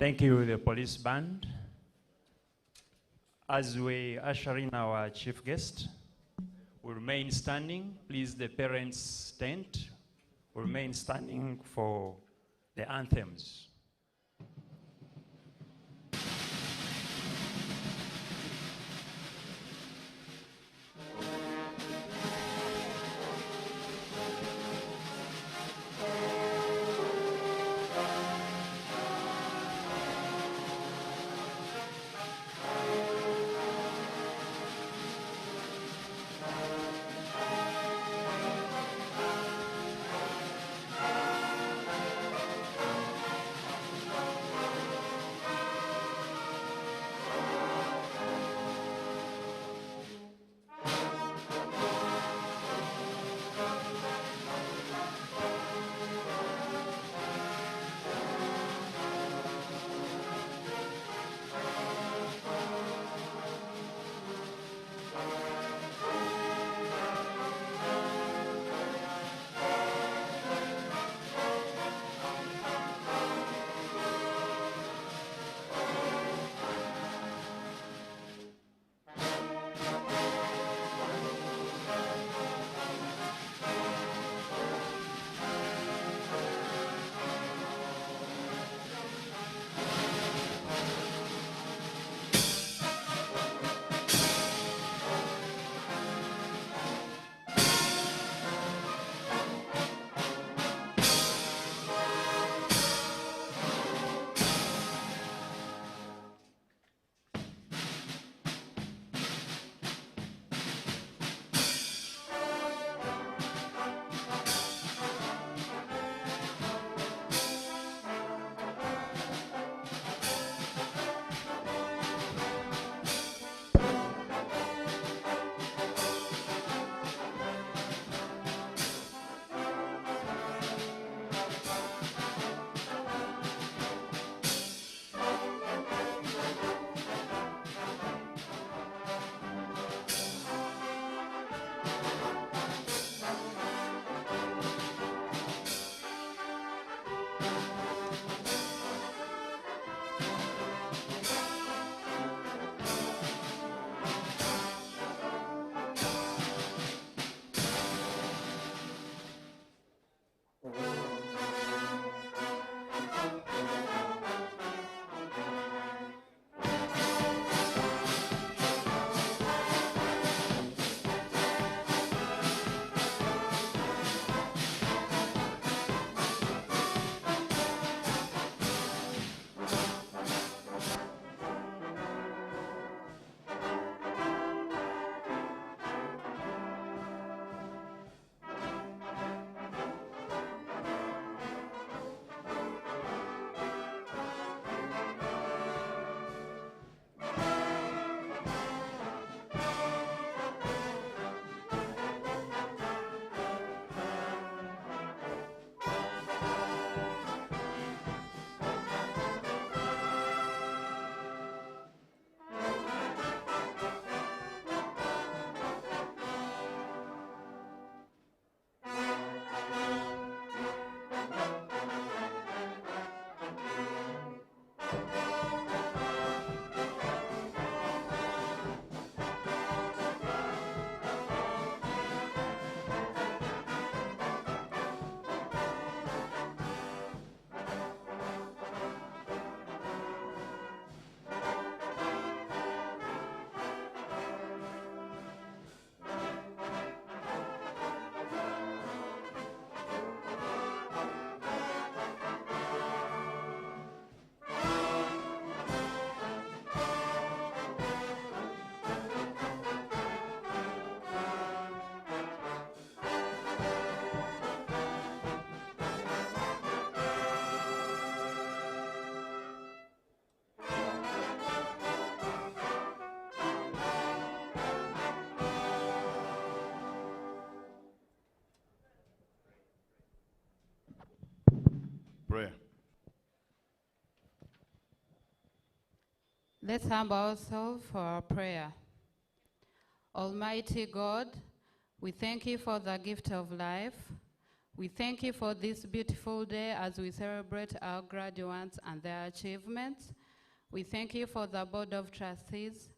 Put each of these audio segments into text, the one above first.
Thank you, the police band. As we usher in our chief guest, we remain standing. Please, the parents' tent, will remain standing for the anthems. Prayer. Let's humble ourselves for our prayer. Almighty God, we thank you for the gift of life. We thank you for this beautiful day as we celebrate our graduates and their achievements. We thank you for the Board of Trustees.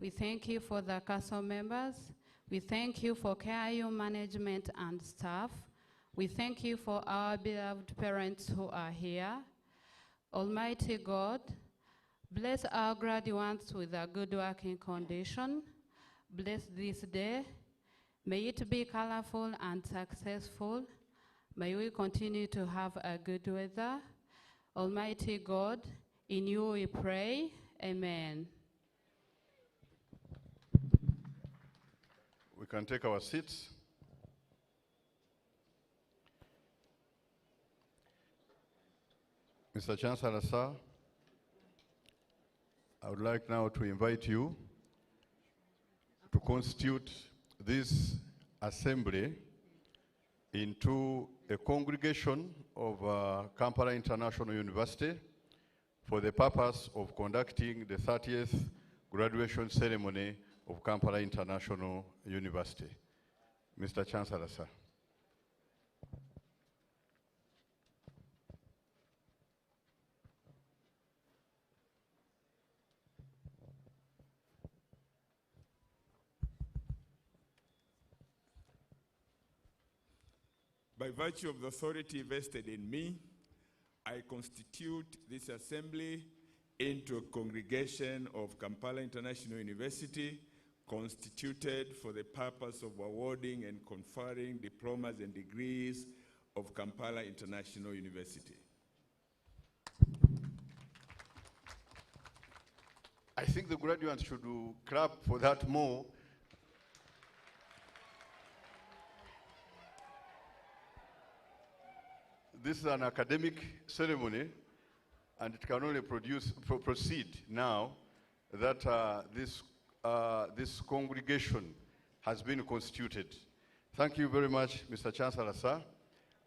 We thank you for the council members. We thank you for KIU management and staff. We thank you for our beloved parents who are here. Almighty God, bless our graduates with a good working condition. Bless this day. May it be colorful and successful. May we continue to have a good weather. Almighty God, in you we pray. Amen. We can take our seats. Mr. Chancellor, sir, I would like now to invite you to constitute this assembly into a congregation of Kampala International University for the purpose of conducting the 30th graduation ceremony of Kampala International University. Mr. Chancellor, sir. By virtue of the authority vested in me, I constitute this assembly into a congregation of Kampala International University, constituted for the purpose of awarding and conferring diplomas and degrees of Kampala International University. I think the graduates should clap for that more. This is an academic ceremony, and it can only proceed now that this congregation has been constituted. Thank you very much, Mr. Chancellor, sir.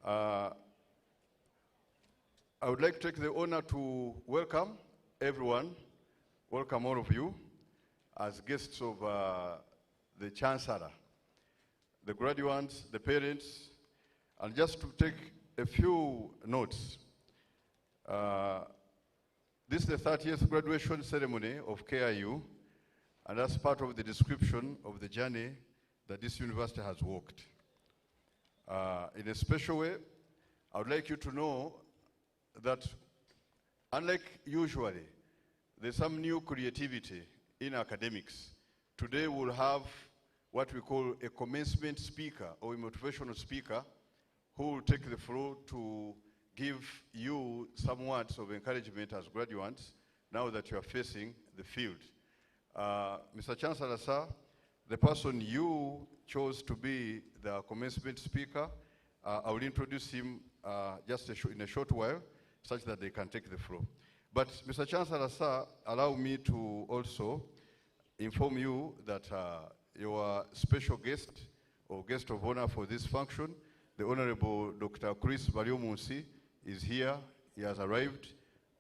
I would like to take the honor to welcome everyone, welcome all of you as guests of the Chancellor, the graduates, the parents, and just to take a few notes. This is the 30th graduation ceremony of KIU, and that's part of the description of the journey that this university has walked. In a special way, I would like you to know that unlike usually, there's some new creativity in academics. Today we'll have what we call a commencement speaker or a motivational speaker who will take the floor to give you some words of encouragement as graduates now that you are facing the field. Mr. Chancellor, sir, the person you chose to be the commencement speaker, I will introduce him just in a short while such that they can take the floor. But Mr. Chancellor, sir, allow me to also inform you that your special guest or guest of honor for this function, the Honorable Dr. Chris Bariomunsi, is here. He has arrived.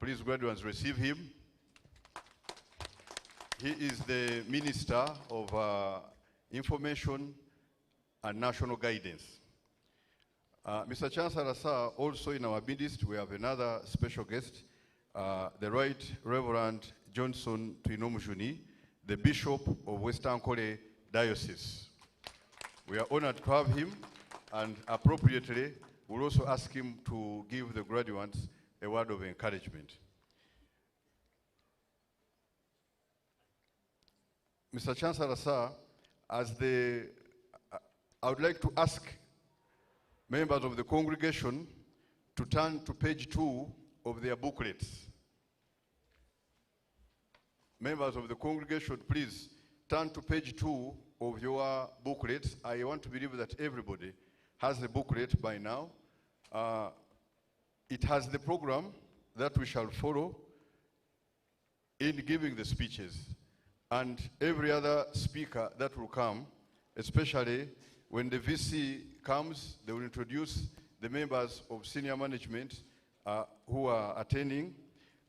Please, graduates, receive him. He is the Minister of Information and National Guidance. Mr. Chancellor, sir, also in our midst, we have another special guest, the Right Reverend Johnson Tuinomujuni, the Bishop of Western Kole Diocese. We are honored to have him, and appropriately, we'll also ask him to give the graduates a word of encouragement. Mr. Chancellor, sir, I would like to ask members of the congregation to turn to page 2 of their booklets. Members of the congregation, please turn to page 2 of your booklets. I want to believe that everybody has a booklet by now. It has the program that we shall follow in giving the speeches, and every other speaker that will come, especially when the VC comes, they will introduce the members of senior management who are attending.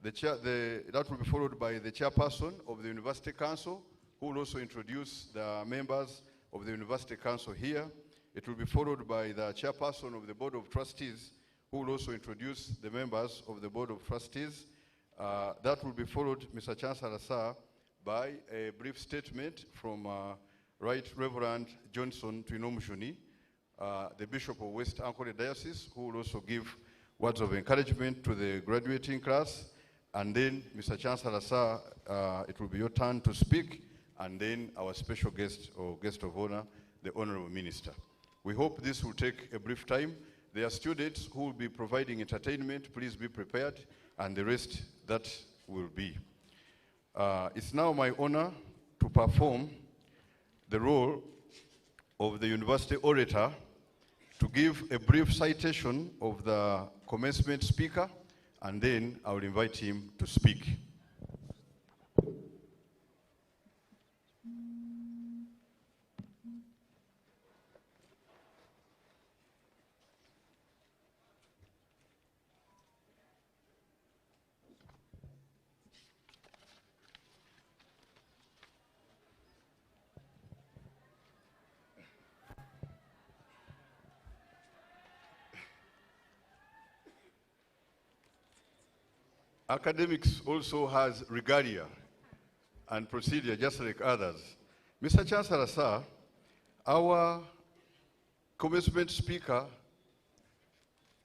That will be followed by the chairperson of the University Council, who will also introduce the members of the University Council here. It will be followed by the chairperson of the Board of Trustees, who will also introduce the members of the Board of Trustees. That will be followed, Mr. Chancellor, sir, by a brief statement from Right Reverend Johnson Twinomushuni, the Bishop of West Ankole Diocese, who will also give words of encouragement to the graduating class. And then, Mr. Chancellor, sir, it will be your turn to speak, and then our special guest or guest of honor, the Honorable Minister. We hope this will take a brief time. There are students who will be providing entertainment. Please be prepared, and the rest that will be. It's now my honor to perform the role of the university orator to give a brief citation of the commencement speaker, and then I will invite him to speak. Academics also has regalia and procedure just like others. Mr. Chancellor, sir, our commencement speaker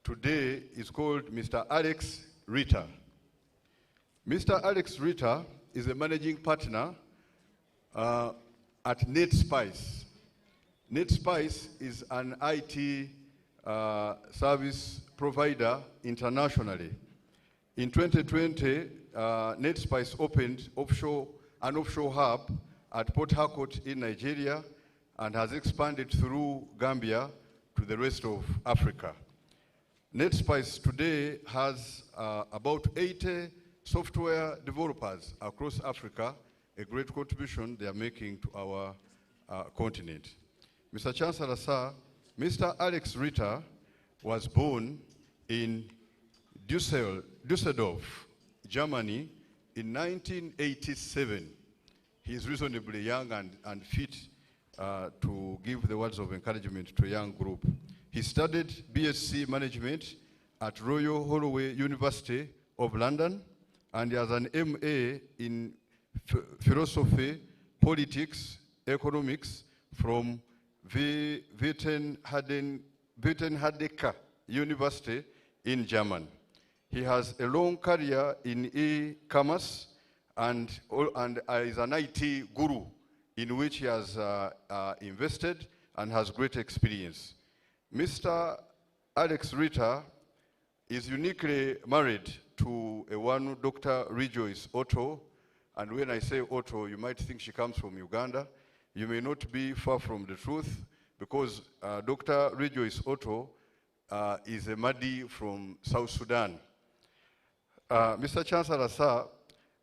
today is called Mr. Alex Ritter. Mr. Alex Ritter is a managing partner at NetSpice. NetSpice is an IT service provider internationally. In 2020, NetSpice opened an offshore hub at Port Harcourt in Nigeria and has expanded through Gambia to the rest of Africa. NetSpice today has about 80 software developers across Africa, a great contribution they are making to our continent. Mr. Chancellor, sir, Mr. Alex Ritter was born in Düsseldorf, Germany, in 1987. He is reasonably young and fit to give the words of encouragement to a young group. He studied BSc Management at Royal Holloway University of London, and he has an MA in Philosophy, Politics, Economics from Wittenherdecke University in Germany. He has a long career in e-commerce and is an IT guru in which he has invested and has great experience. Mr. Alex Ritter is uniquely married to a one Dr. Rejoice Otto, and when I say Otto, you might think she comes from Uganda. You may not be far from the truth, because Dr. Rejoice Otto is a Mahdi from South Sudan. Mr. Chancellor, sir,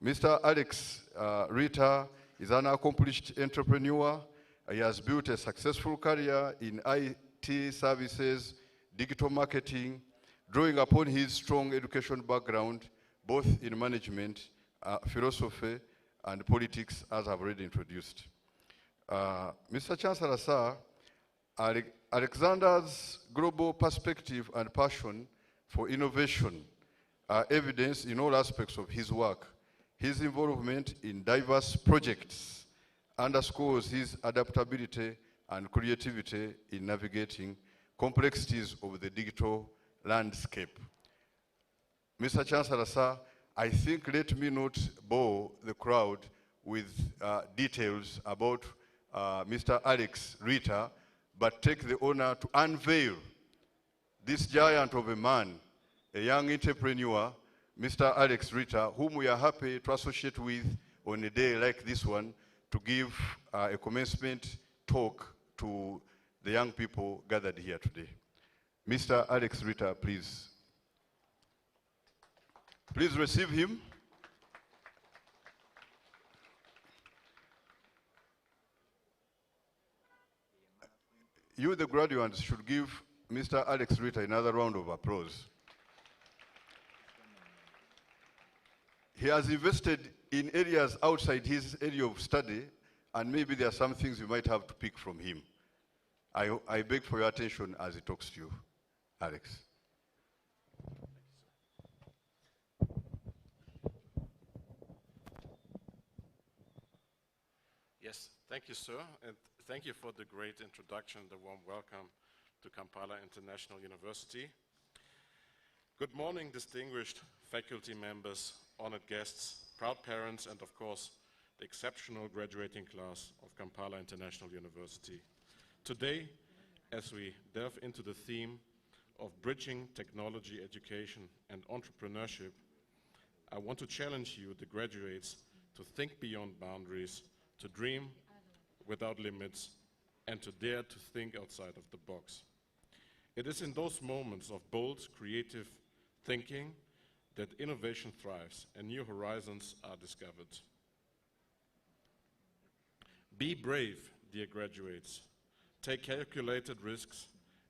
Mr. Alex Ritter is an accomplished entrepreneur. He has built a successful career in IT services, digital marketing, drawing upon his strong education background, both in management, philosophy, and politics, as I've already introduced. Mr. Chancellor, sir, Alexander's global perspective and passion for innovation are evidenced in all aspects of his work. His involvement in diverse projects underscores his adaptability and creativity in navigating complexities of the digital landscape. Mr. Chancellor, sir, I think let me not bore the crowd with details about Mr. Alex Ritter, but take the honor to unveil this giant of a man, a young entrepreneur, Mr. Alex Ritter, whom we are happy to associate with on a day like this one to give a commencement talk to the young people gathered here today. Mr. Alex Ritter, please. Please receive him. You, the graduates, should give Mr. Alex Ritter another round of applause. He has invested in areas outside his area of study, and maybe there are some things you might have to pick from him. I beg for your attention as he talks to you, Alex. Yes, thank you, sir, and thank you for the great introduction, the warm welcome to Kampala International University. Good morning, distinguished faculty members, honored guests, proud parents, and of course, the exceptional graduating class of Kampala International University. Today, as we delve into the theme of bridging technology education and entrepreneurship, I want to challenge you, the graduates, to think beyond boundaries, to dream without limits, and to dare to think outside of the box. It is in those moments of bold, creative thinking that innovation thrives and new horizons are discovered. Be brave, dear graduates. Take calculated risks,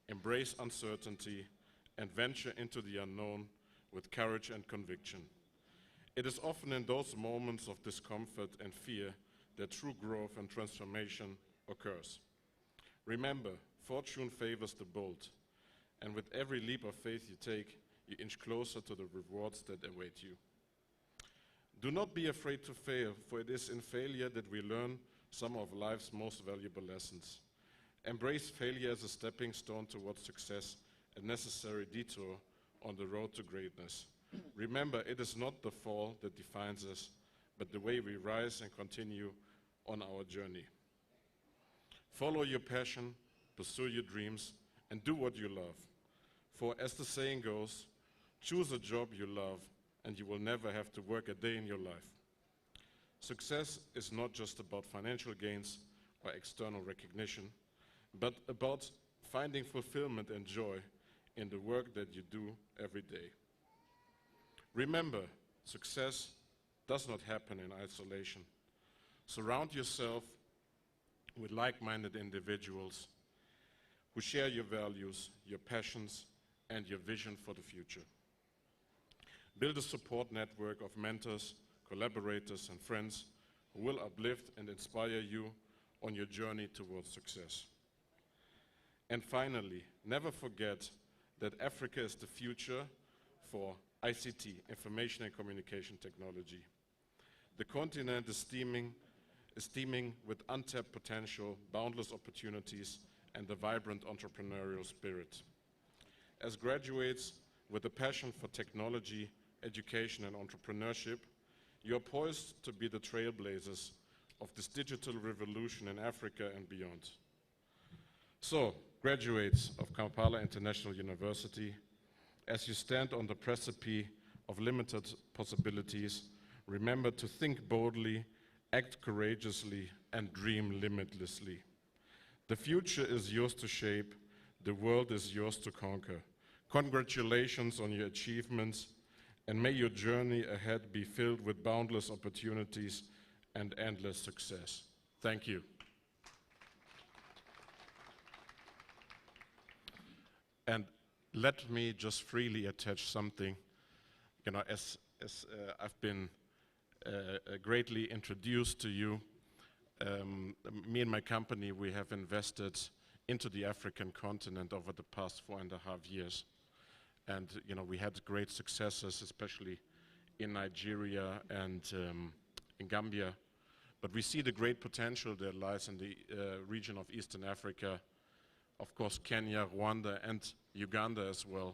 embrace uncertainty, and venture into the unknown with courage and conviction. It is often in those moments of discomfort and fear that true growth and transformation occurs. Remember, fortune favors the bold, and with every leap of faith you take, you inch closer to the rewards that await you. Do not be afraid to fail, for it is in failure that we learn some of life's most valuable lessons. Embrace failure as a stepping stone towards success, a necessary detour on the road to greatness. Remember, it is not the fall that defines us, but the way we rise and continue on our journey. Follow your passion, pursue your dreams, and do what you love. For as the saying goes, choose a job you love, and you will never have to work a day in your life. Success is not just about financial gains or external recognition, but about finding fulfillment and joy in the work that you do every day. Remember, success does not happen in isolation. Surround yourself with like-minded individuals who share your values, your passions, and your vision for the future. Build a support network of mentors, collaborators, and friends who will uplift and inspire you on your journey towards success. And finally, never forget that Africa is the future for ICT, information and communication technology. The continent is teeming with untapped potential, boundless opportunities, and a vibrant entrepreneurial spirit. As graduates with a passion for technology, education, and entrepreneurship, you are poised to be the trailblazers of this digital revolution in Africa and beyond. So, graduates of Kampala International University, as you stand on the precipice of limited possibilities, remember to think boldly, act courageously, and dream limitlessly. The future is yours to shape, the world is yours to conquer. Congratulations on your achievements, and may your journey ahead be filled with boundless opportunities and endless success. Thank you. And let me just freely attach something. You know, as I've been greatly introduced to you, me and my company, we have invested into the African continent over the past 4.5 years. And you know, we had great successes, especially in Nigeria and in Gambia. But we see the great potential that lies in the region of Eastern Africa, of course Kenya, Rwanda, and Uganda as well.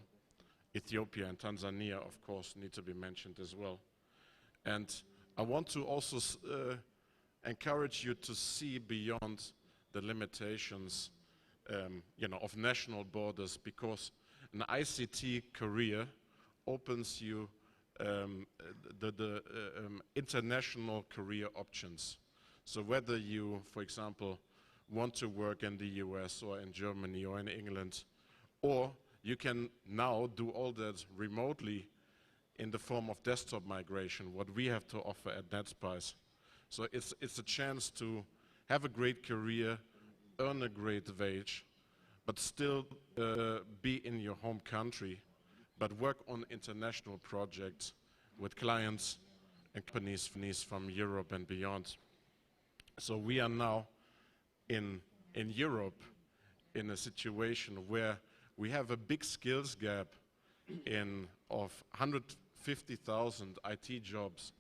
Ethiopia and Tanzania, of course, need to be mentioned as well. And I want to also encourage you to see beyond the limitations you know, of national borders, because an ICT career opens you the international career options. So whether you, for example, want to work in the US or in Germany or in England, or you can now do all that remotely in the form of desktop migration, what we have to offer at NetSpice. So it's a chance to have a great career, earn a great wage, but still be in your home country, but work on international projects with clients and companies from Europe and beyond. So we are now in Europe in a situation where we have a big skills gap of 150,000 IT jobs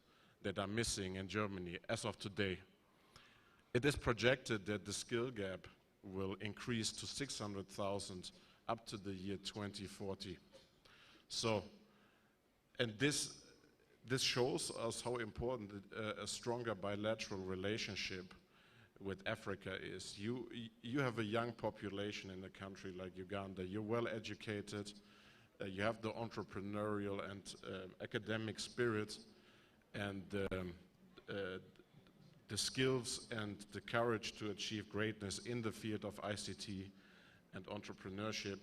that are missing in Germany as of today. It is projected that the skill gap will increase to 600,000 up to the year 2040. So, and this shows us how important a stronger bilateral relationship with Africa is. You have a young population in a country like Uganda. You're well educated. You have the entrepreneurial and academic spirit, and the skills and the courage to achieve greatness in the field of ICT and entrepreneurship.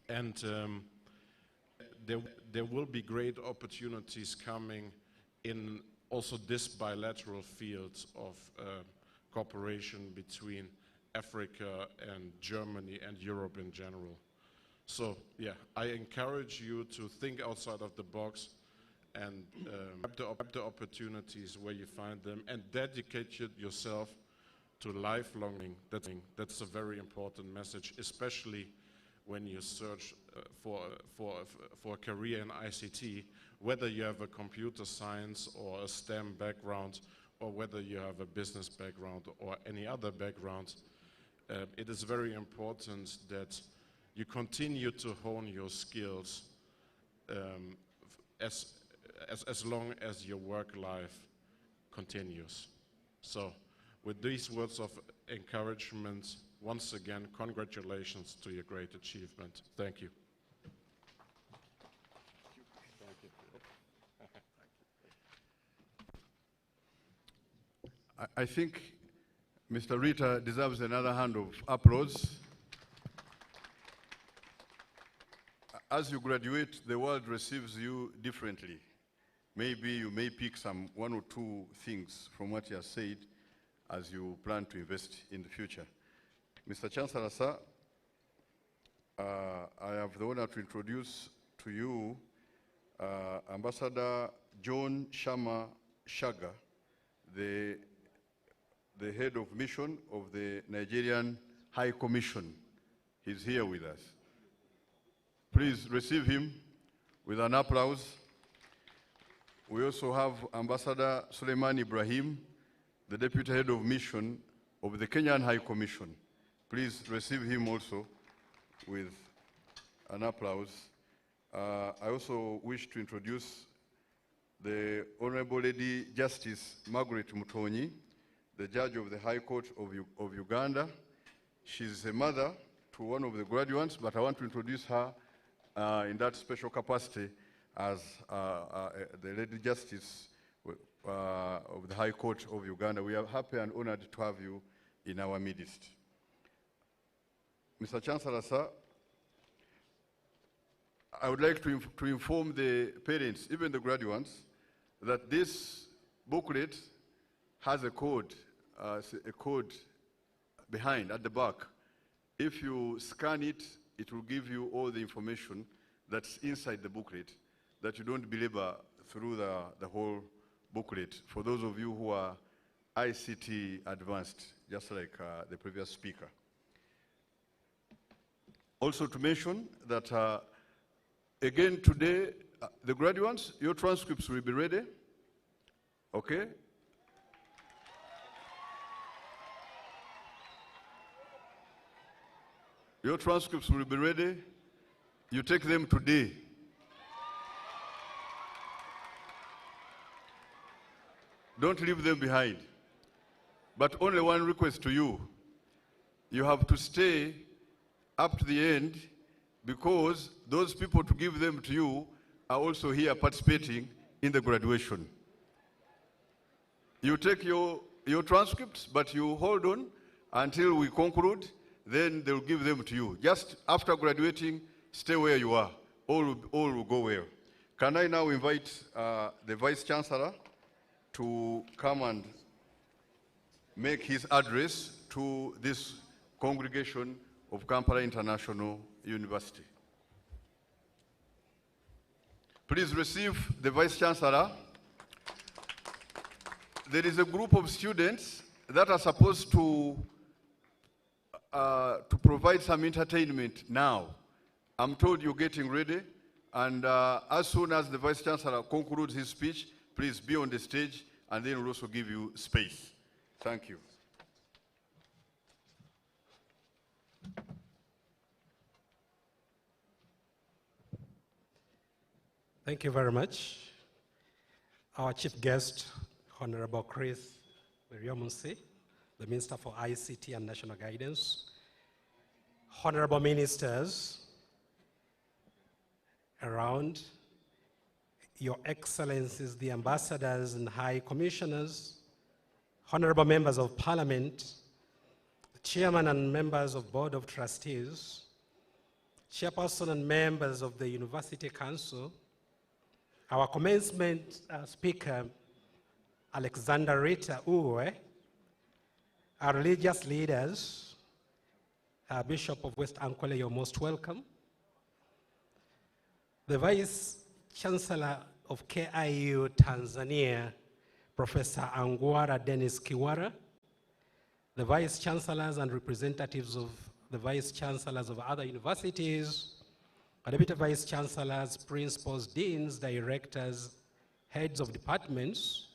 And there will be great opportunities coming in also this bilateral field of cooperation between Africa and Germany and Europe in general. So yeah, I encourage you to think outside of the box and grab the opportunities where you find them and dedicate yourself to lifelong learning. That's a very important message, especially when you search for a career in ICT, whether you have a computer science or a STEM background, or whether you have a business background or any other background. It is very important that you continue to hone your skills as long as your work life continues. So with these words of encouragement, once again, congratulations to your great achievement. Thank you. I think Mr. Rita deserves another hand of applause. As you graduate, the world receives you differently. Maybe you may pick one or two things from what you have said as you plan to invest in the future. Mr. Chancellor, sir, I have the honor to introduce to you Ambassador John Shama Shaga, the head of mission of the Nigerian High Commission. He's here with us. Please receive him with an applause. We also have Ambassador Suleiman Ibrahim, the deputy head of mission of the Kenyan High Commission. Please receive him also with an applause. I also wish to introduce the Honorable Lady Justice Margaret Mutonyi, the judge of the High Court of Uganda. She's a mother to one of the graduates, but I want to introduce her in that special capacity as the Lady Justice of the High Court of Uganda. We are happy and honored to have you in our midst. Mr. Chancellor, sir, I would like to inform the parents, even the graduates, that this booklet has a code behind, at the back. If you scan it, it will give you all the information that's inside the booklet, that you don't belabor through the whole booklet. For those of you who are ICT advanced, just like the previous speaker. Also to mention that, again today, the graduates, your transcripts will be ready, okay? Your transcripts will be ready. You take them today. Don't leave them behind. But only one request to you. You have to stay up to the end, because those people to give them to you are also here participating in the graduation. You take your transcripts, but you hold on until we conclude, then they'll give them to you. Just after graduating, stay where you are. All will go well. Can I now invite the Vice Chancellor to come and make his address to this congregation of Kampala International University. Please receive the Vice Chancellor. There is a group of students that are supposed to to provide some entertainment now. I'm told you're getting ready, and as soon as the Vice Chancellor concludes his speech, please be on the stage, and then we'll also give you space. Thank you. Thank you very much. Our chief guest, Honorable Chris Weriomunsi, the Minister for ICT and National Guidance, honorable ministers around, Your Excellencies, the ambassadors and high commissioners, honorable members of parliament, the chairman and members of board of trustees, chairperson and members of the University Council, our commencement speaker, Alexander Rita Uwe, our religious leaders, our Bishop of West Ankwale, you're most welcome. The Vice Chancellor of KIU Tanzania, Professor Angwara Dennis Kiwara, the Vice Chancellors and representatives of the Vice Chancellors of other universities, Deputy Vice Chancellors, Principals, Deans, Directors, Heads of Departments,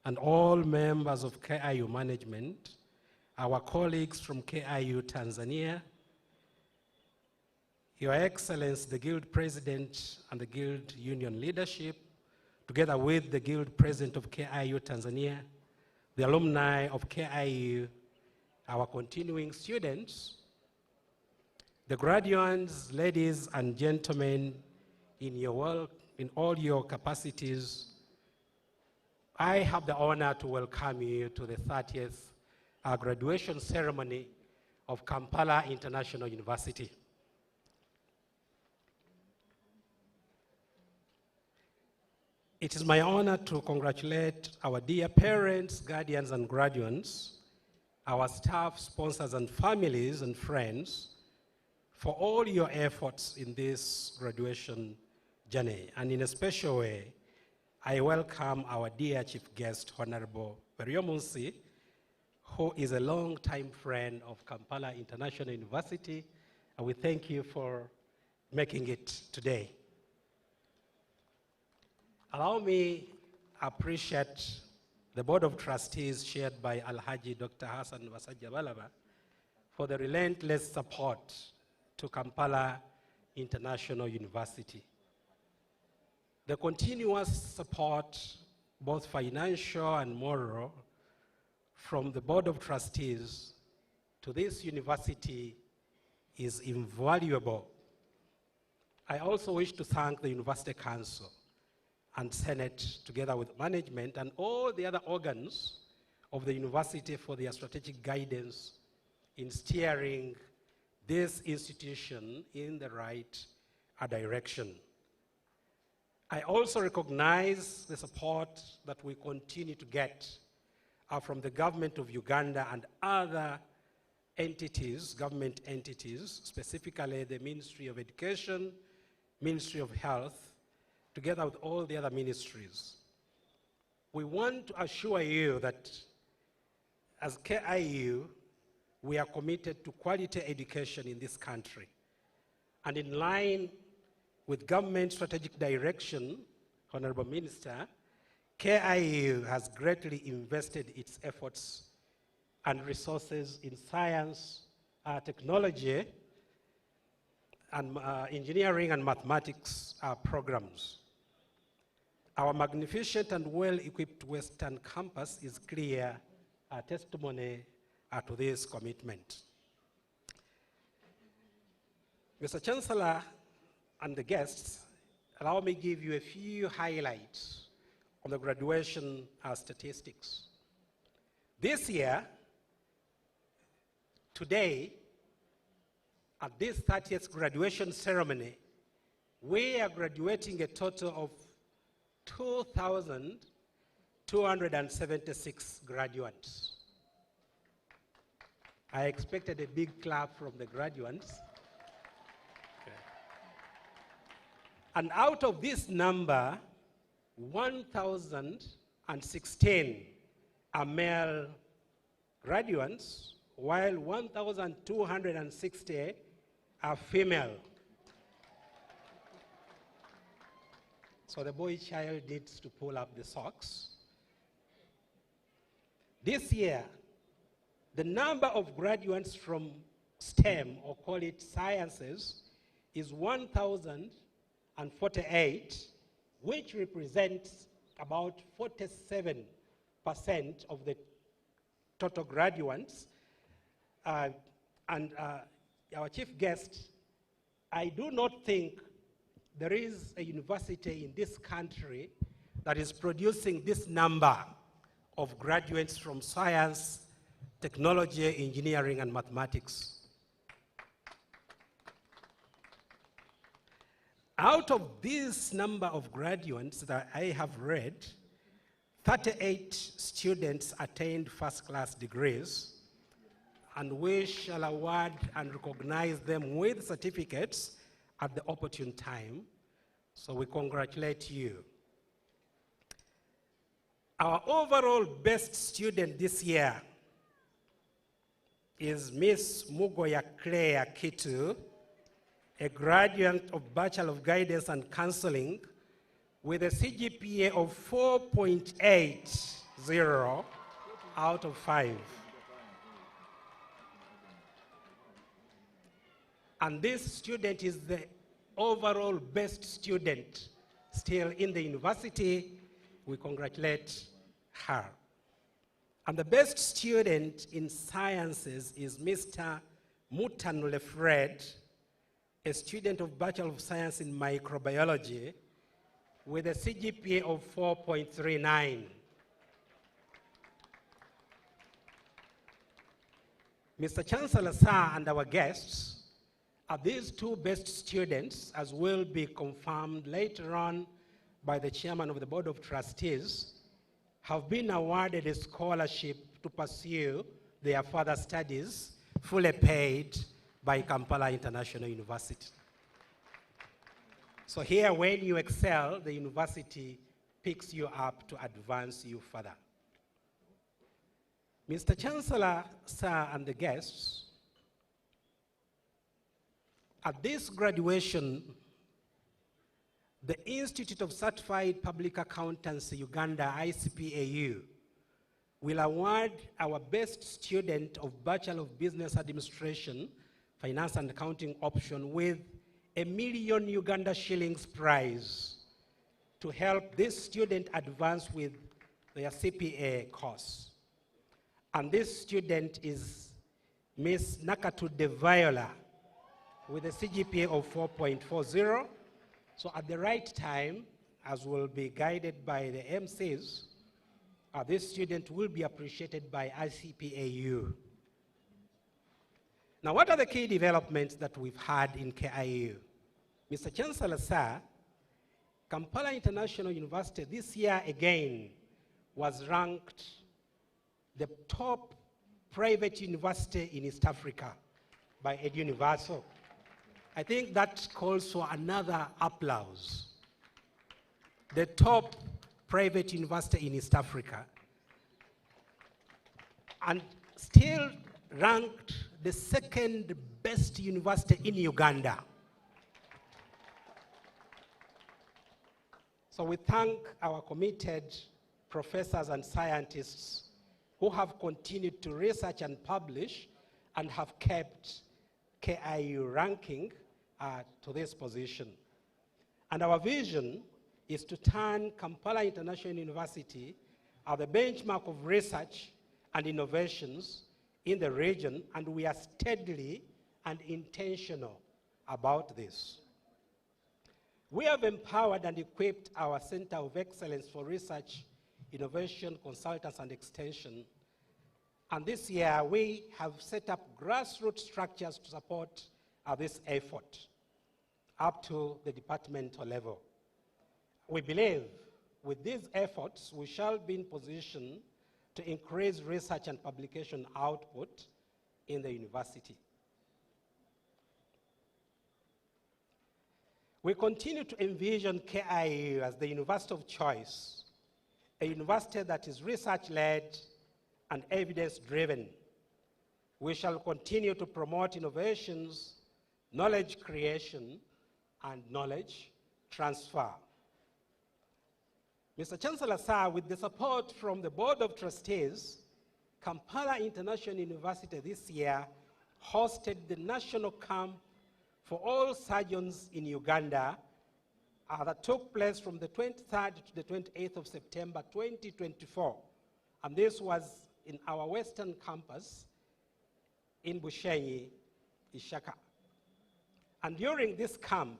and all members of KIU management, our colleagues from KIU Tanzania, Your Excellency, the Guild President and the Guild Union leadership, together with the Guild President of KIU Tanzania, the alumni of KIU, our continuing students, the graduates, ladies and gentlemen, in all your capacities, I have the honor to welcome you to the 30th graduation ceremony of Kampala International University. It is my honor to congratulate our dear parents, guardians, and graduates, our staff, sponsors, and families and friends for all your efforts in this graduation journey. And in a special way, I welcome our dear chief guest, Honorable Weriomunsi, who is a long-time friend of Kampala International University, and we thank you for making it today. Allow me to appreciate the Board of Trustees chaired by Alhaji Dr. Hassan Wasajabalaba for the relentless support to Kampala International University. The continuous support, both financial and moral, from the Board of Trustees to this university is invaluable. I also wish to thank the University Council and Senate, together with management and all the other organs of the university for their strategic guidance in steering this institution in the right direction. I also recognize the support that we continue to get from the government of Uganda and other entities, government entities, specifically the Ministry of Education, Ministry of Health, together with all the other ministries. We want to assure you that as KIU, we are committed to quality education in this country. And in line with government strategic direction, Honorable Minister, KIU has greatly invested its efforts and resources in science, technology, and engineering and mathematics programs. Our magnificent and well-equipped Western campus is clear testimony to this commitment. Mr. Chancellor and the guests, allow me to give you a few highlights on the graduation statistics. This year, today, at this 30th graduation ceremony, we are graduating a total of 2,276 graduates. I expected a big clap from the graduates. Okay. And out of this number, 1,016 are male graduates, while 1,260 are female. So the boy child needs to pull up the socks. This year, the number of graduates from STEM, or call it sciences, is 1,048, which represents about 47% of the total graduates. And our chief guest, I do not think there is a university in this country that is producing this number of graduates from science, technology, engineering, and mathematics. Out of this number of graduates that I have read, 38 students attained first-class degrees, and we shall award and recognize them with certificates at the opportune time. So we congratulate you. Our overall best student this year is Miss Mugoya Claire Kitu, a graduate of Bachelor of Guidance and Counseling with a CGPA of 4.80 out of 5. And this student is the overall best student still in the university. We congratulate her. And the best student in sciences is Mr. Mutanule Fred, a student of Bachelor of Science in Microbiology with a CGPA of 4.39. Mr. Chancellor, sir, and our guests, are these two best students, as will be confirmed later on by the chairman of the Board of Trustees, have been awarded a scholarship to pursue their further studies, fully paid by Kampala International University. So here, when you excel, the university picks you up to advance you further. Mr. Chancellor, sir, and the guests, at this graduation, the Institute of Certified Public Accountancy Uganda, ICPAU, will award our best student of Bachelor of Business Administration, Finance and Accounting option with $1 million Uganda shillings prize to help this student advance with their CPA course. And this student is Miss Nakatude Viola with a CGPA of 4.40. So at the right time, as will be guided by the MCs, this student will be appreciated by ICPAU. Now, what are the key developments that we've had in KIU? Mr. Chancellor, sir, Kampala International University this year again was ranked the top private university in East Africa by EdUniversal. I think that calls for another applause. The top private university in East Africa, and still ranked the second best university in Uganda. So we thank our committed professors and scientists who have continued to research and publish and have kept KIU ranking to this position. And our vision is to turn Kampala International University the benchmark of research and innovations in the region, and we are steadily and intentional about this. We have empowered and equipped our Center of Excellence for Research, Innovation, Consultants, and Extension. And this year, we have set up grassroots structures to support this effort up to the departmental level. We believe with these efforts, we shall be in position to increase research and publication output in the university. We continue to envision KIU as the university of choice, a university that is research-led and evidence-driven, we shall continue to promote innovations, knowledge creation, and knowledge transfer. Mr. Chancellor, sir, with the support from the Board of Trustees, Kampala International University this year hosted the national camp for all surgeons in Uganda that took place from the 23rd to the 28th of September 2024. And this was in our Western campus in Bushenyi, Ishaka. And during this camp,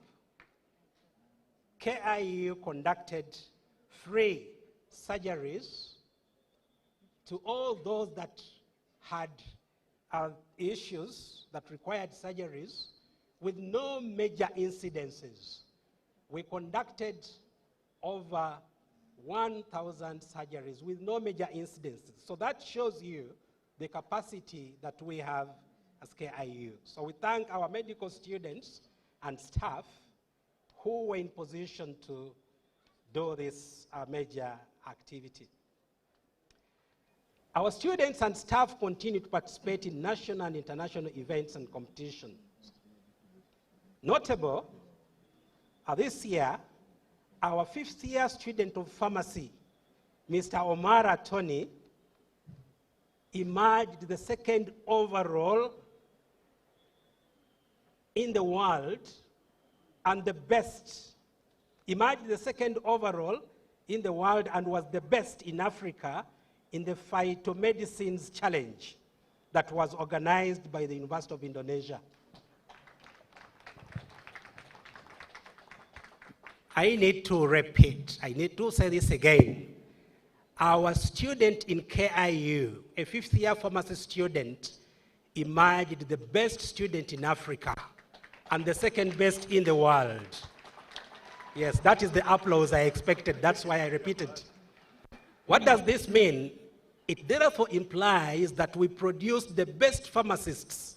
KIU conducted free surgeries to all those that had issues that required surgeries with no major incidences. We conducted over 1,000 surgeries with no major incidences. So that shows you the capacity that we have as KIU. So we thank our medical students and staff who were in position to do this major activity. Our students and staff continue to participate in national and international events and competitions. Notable, this year, our 5th year student of pharmacy, Mr. Omara Tony, emerged the 2nd overall in the world and the best, emerged the 2nd overall in the world and was the best in Africa in the Phytomedicines Challenge that was organized by the University of Indonesia. I need to repeat, I need to say this again. Our student in KIU, a 5th year pharmacy student, emerged the best student in Africa and the 2nd best in the world. Yes, that is the applause I expected. That's why I repeated. What does this mean? It therefore implies that we produce the best pharmacists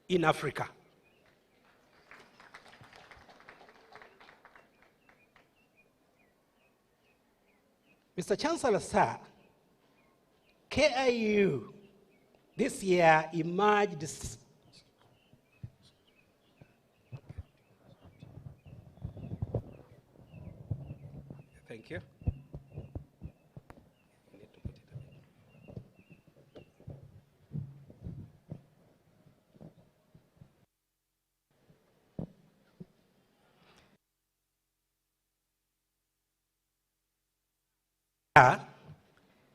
in Africa. Mr. Chancellor, sir, KIU this year emerged. Thank you.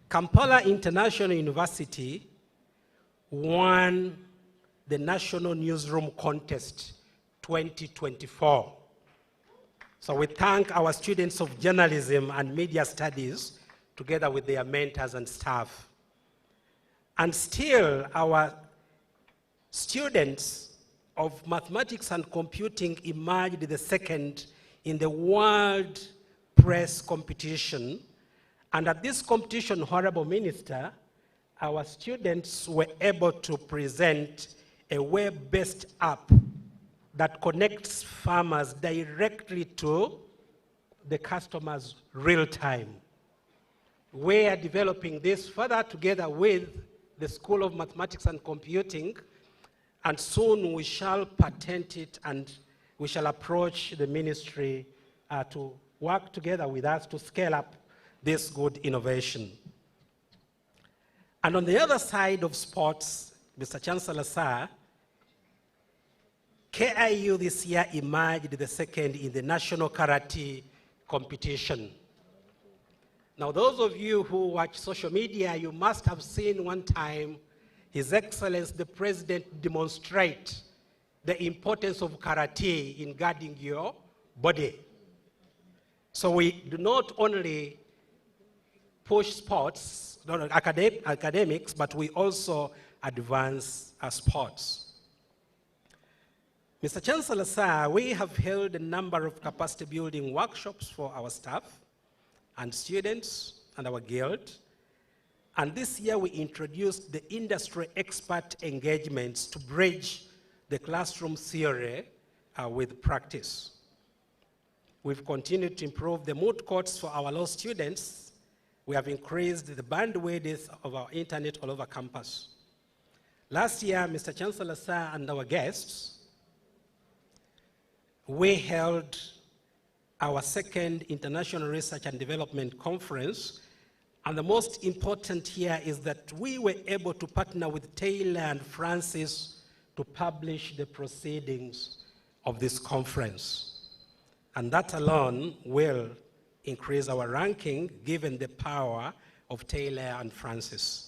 Kampala International University won the National Newsroom Contest 2024. So we thank our students of journalism and media studies together with their mentors and staff. And still our students of mathematics and computing emerged the 2nd in the World Press competition. And at this competition, Honorable Minister, our students were able to present a web-based app that connects farmers directly to the customers real time. We are developing this further together with the School of Mathematics and Computing, and soon we shall patent it and we shall approach the ministry to work together with us to scale up this good innovation. And on the other side of sports, Mr. Chancellor, sir, KIU this year emerged the 2nd in the national karate competition. Now, those of you who watch social media, you must have seen one time His Excellency the President demonstrate the importance of karate in guarding your body. So we do not only push sports, not academics, but we also advance sports. Mr. Chancellor, sir, we have held a number of capacity building workshops for our staff and students and our guild. And this year we introduced the industry expert engagements to bridge the classroom theory with practice. We've continued to improve the moot courts for our law students. We have increased the bandwidth of our internet all over campus. Last year, Mr. Chancellor, sir, and our guests, we held our second International Research and Development Conference. And the most important here is that we were able to partner with Taylor and Francis to publish the proceedings of this conference. And that alone will increase our ranking given the power of Taylor and Francis.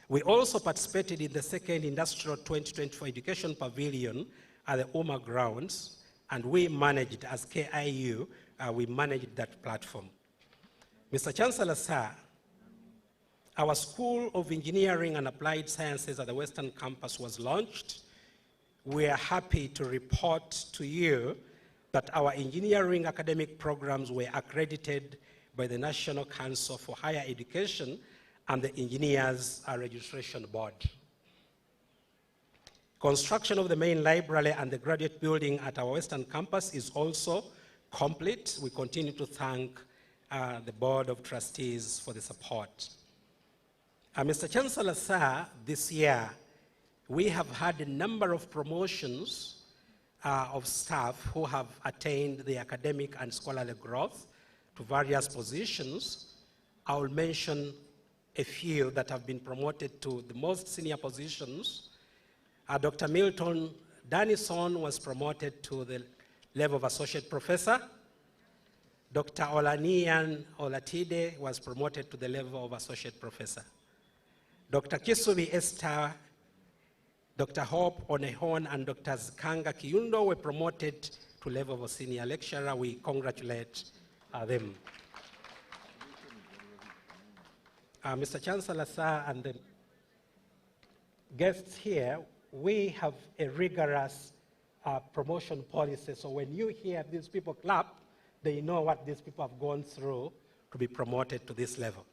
We also participated in the second Industrial 2024 Education Pavilion at the UMA grounds, and we managed, as KIU, we managed that platform. Mr. Chancellor, sir, our School of Engineering and Applied Sciences at the Western Campus was launched. We are happy to report to you that our engineering academic programs were accredited by the National Council for Higher Education and the Engineers Registration Board. Construction of the main library and the graduate building at our Western Campus is also complete. We continue to thank the Board of Trustees for the support. Mr. Chancellor, sir, this year we have had a number of promotions of staff who have attained the academic and scholarly growth to various positions. I will mention a few that have been promoted to the most senior positions. Dr. Milton Danison was promoted to the level of associate professor. Dr. Olanian Olatide was promoted to the level of associate professor. Dr. Kisubi Esther, Dr. Hope Onehon, and Dr. Zikanga Kiyundo were promoted to level of a senior lecturer. We congratulate them. Mr. Chancellor, sir, and the guests here, we have a rigorous promotion policy. So when you hear these people clap, they know what these people have gone through to be promoted to this level.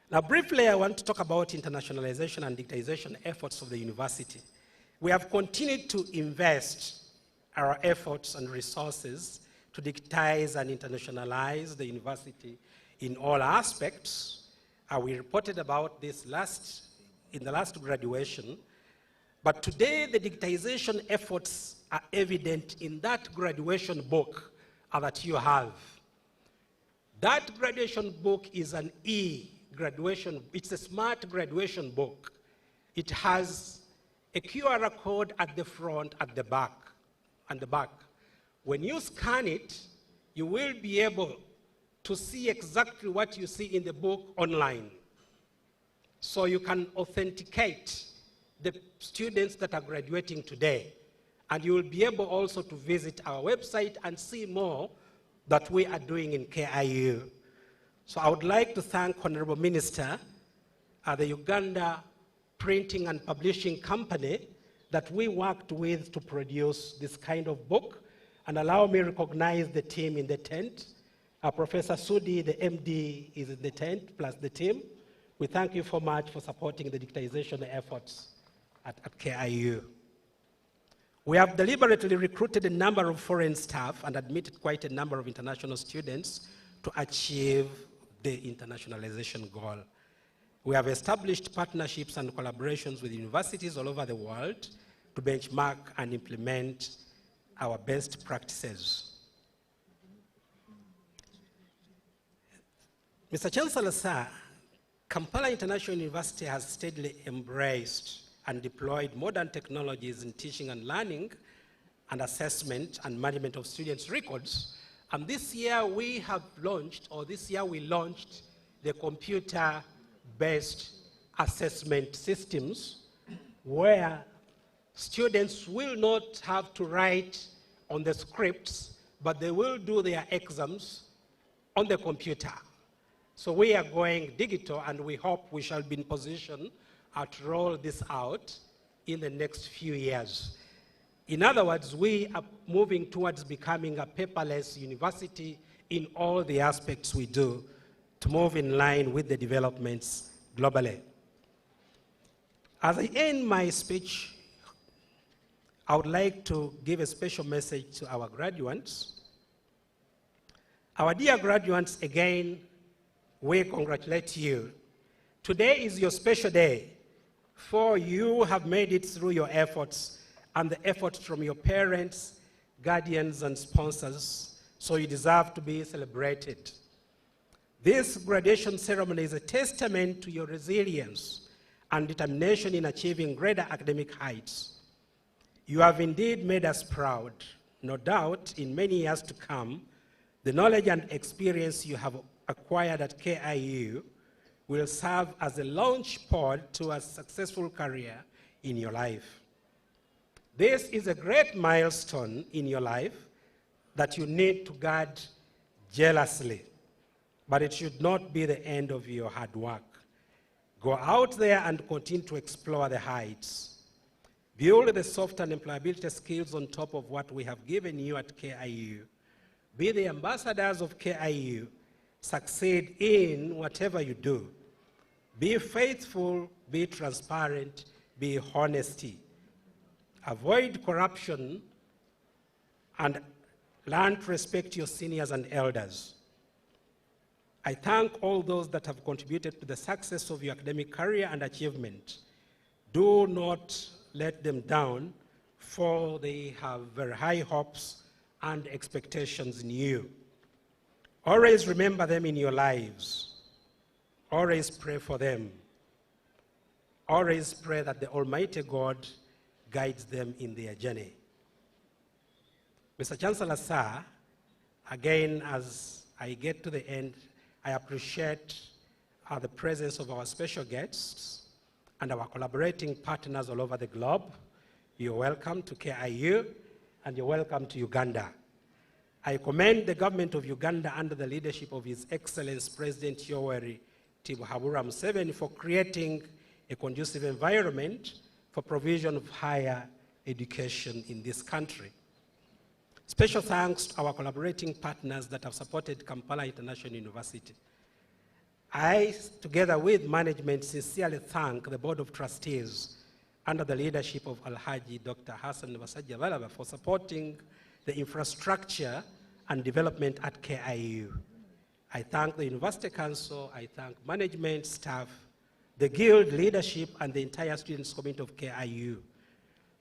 Now, briefly, I want to talk about internationalization and digitization efforts of the university. We have continued to invest our efforts and resources to digitize and internationalize the university in all aspects. We reported about this in the last graduation, but today the digitization efforts are evident in that graduation book that you have. That graduation book is an e-graduation, it's a smart graduation book. It has a QR code at the front, at the back, and the back. When you scan it, you will be able to see exactly what you see in the book online. So you can authenticate the students that are graduating today. And you will be able also to visit our website and see more that we are doing in KIU. So I would like to thank Honorable Minister, the Uganda Printing and Publishing Company that we worked with to produce this kind of book. And allow me to recognize the team in the tent. Professor Sudi, the MD, is in the tent, plus the team. We thank you so much for supporting the digitization efforts at KIU. We have deliberately recruited a number of foreign staff and admitted quite a number of international students to achieve the internationalization goal. We have established partnerships and collaborations with universities all over the world to benchmark and implement our best practices. Mr. Chancellor, sir, Kampala International University has steadily embraced and deployed modern technologies in teaching and learning and assessment and management of students' records. And this year we launched the computer-based assessment systems where students will not have to write on the scripts, but they will do their exams on the computer. So we are going digital, and we hope we shall be in position to roll this out in the next few years. In other words, we are moving towards becoming a paperless university in all the aspects we do to move in line with the developments globally. As I end my speech, I would like to give a special message to our graduates. Our dear graduates, again, we congratulate you. Today is your special day. For you have made it through your efforts and the efforts from your parents, guardians, and sponsors, so you deserve to be celebrated. This graduation ceremony is a testament to your resilience and determination in achieving greater academic heights. You have indeed made us proud. No doubt, in many years to come, the knowledge and experience you have acquired at KIU will serve as a launch pad to a successful career in your life. This is a great milestone in your life that you need to guard jealously, but it should not be the end of your hard work. Go out there and continue to explore the heights. Build the soft and employability skills on top of what we have given you at KIU. Be the ambassadors of KIU. Succeed in whatever you do. Be faithful, be transparent, be honesty. Avoid corruption and learn to respect your seniors and elders. I thank all those that have contributed to the success of your academic career and achievement. Do not let them down, for they have very high hopes and expectations in you. Always remember them in your lives. Always pray for them. Always pray that the Almighty God guides them in their journey. Mr. Chancellor, sir, again, as I get to the end, I appreciate the presence of our special guests and our collaborating partners all over the globe. You're welcome to KIU, and you're welcome to Uganda. I commend the government of Uganda under the leadership of His Excellency President Yoweri Tibuhaburra Museveni for creating a conducive environment for provision of higher education in this country. Special thanks to our collaborating partners that have supported Kampala International University. I, together with management, sincerely thank the Board of Trustees under the leadership of Alhaji Dr. Hassan Wasajja for supporting the infrastructure and development at KIU. I thank the University Council, I thank management, staff, the Guild leadership, and the entire students' community of KIU.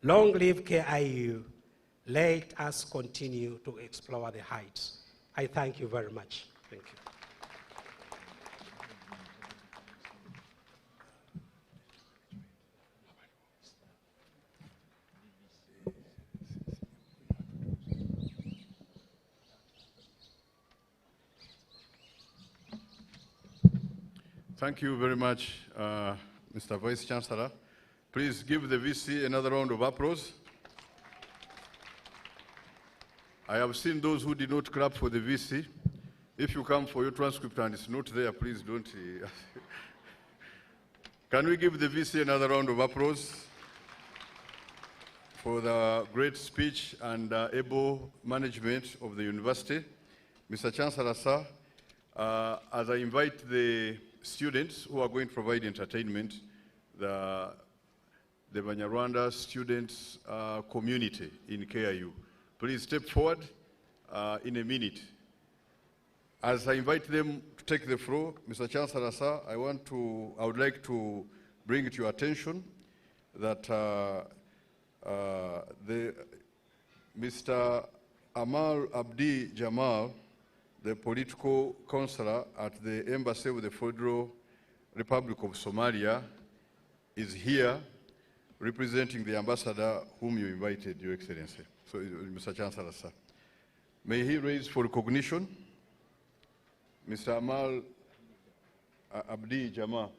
Long live KIU. Let us continue to explore the heights. I thank you very much. Thank you. Thank you very much, Mr. Vice Chancellor. Please give the VC another round of applause. I have seen those who did not clap for the VC. If you come for your transcript and it's not there, please don't. Can we give the VC another round of applause for the great speech and able management of the university? Mr. Chancellor, sir, as I invite the students who are going to provide entertainment, the Banyarwanda students community in KIU. Please step forward in a minute. As I invite them to take the floor, Mr. Chancellor, sir, I would like to bring to your attention that Mr. Amal Abdi Jamal, the political counselor at the Embassy of the Federal Republic of Somalia, is here representing the ambassador whom you invited, Your Excellency. So, Mr. Chancellor, sir. May he raise for recognition Mr. Amal Abdi Jamal.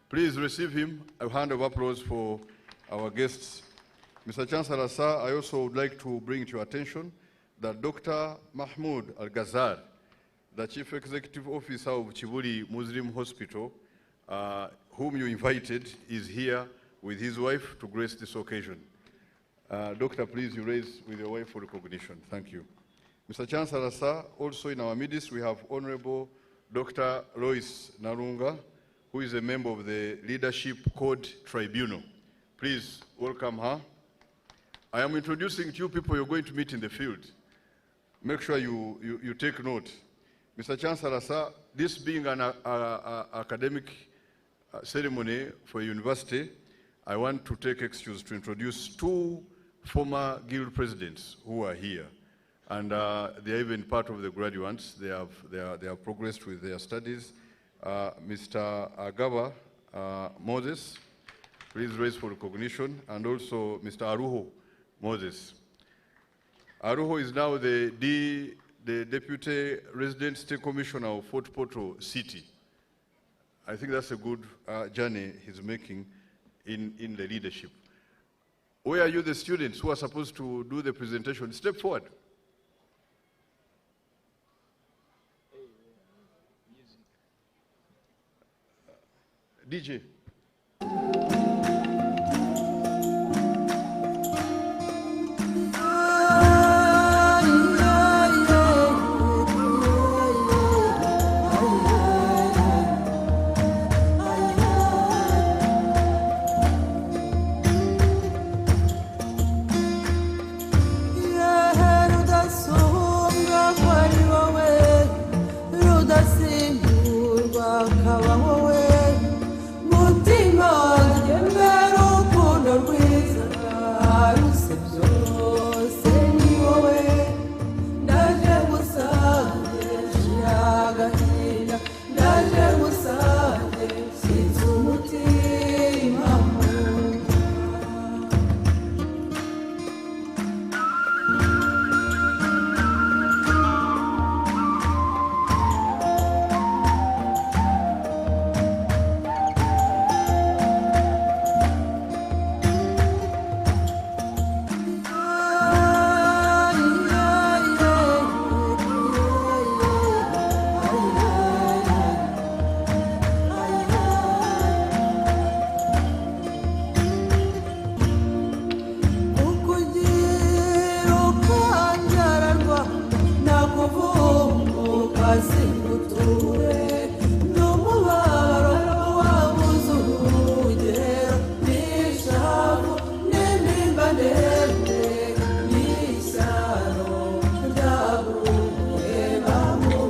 Please receive him. A hand of applause for our guests. Mr. Chancellor, sir, I also would like to bring to your attention that Dr. Mahmoud Al-Ghazal, the Chief Executive Officer of Chibuli Muslim Hospital, whom you invited, is here with his wife to grace this occasion. Doctor, please, you raise with your wife for recognition. Thank you. Mr. Chancellor, sir, also in our midst, we have Honorable Dr. Lois Narunga, who is a member of the Leadership Code Tribunal. Please welcome her. I am introducing two people you're going to meet in the field. Make sure you take note. Mr. Chancellor, sir, this being an academic ceremony for a university, I want to take excuse to introduce two former guild presidents who are here. And they are even part of the graduates. They have progressed with their studies. Mr. Agaba Moses, please raise for recognition, and also Mr. Aruho Moses. Aruho is now the Deputy Resident State Commissioner of Fort Portal City. I think that's a good journey he's making in the leadership. Where are you, the students who are supposed to do the presentation? Step forward. DJ. No, no, no, no, no, no, no, no, no, no,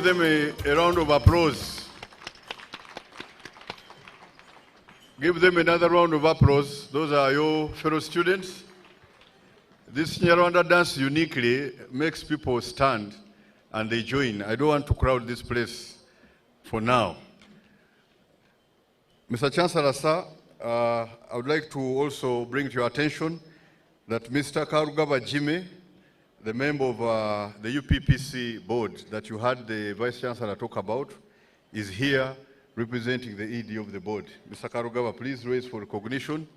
them a round of applause. Give them another round of applause. Those are your fellow students. This Nyarwanda dance uniquely makes people stand and they join. I don't want to crowd this place for now. Mr. Chancellor, sir, I would like to also bring to your attention that Mr. Karugaba Jimmy, the member of the UPPC board that you had the Vice Chancellor talk about, is here representing the ED of the board. Mr. Karugaba, please raise for recognition.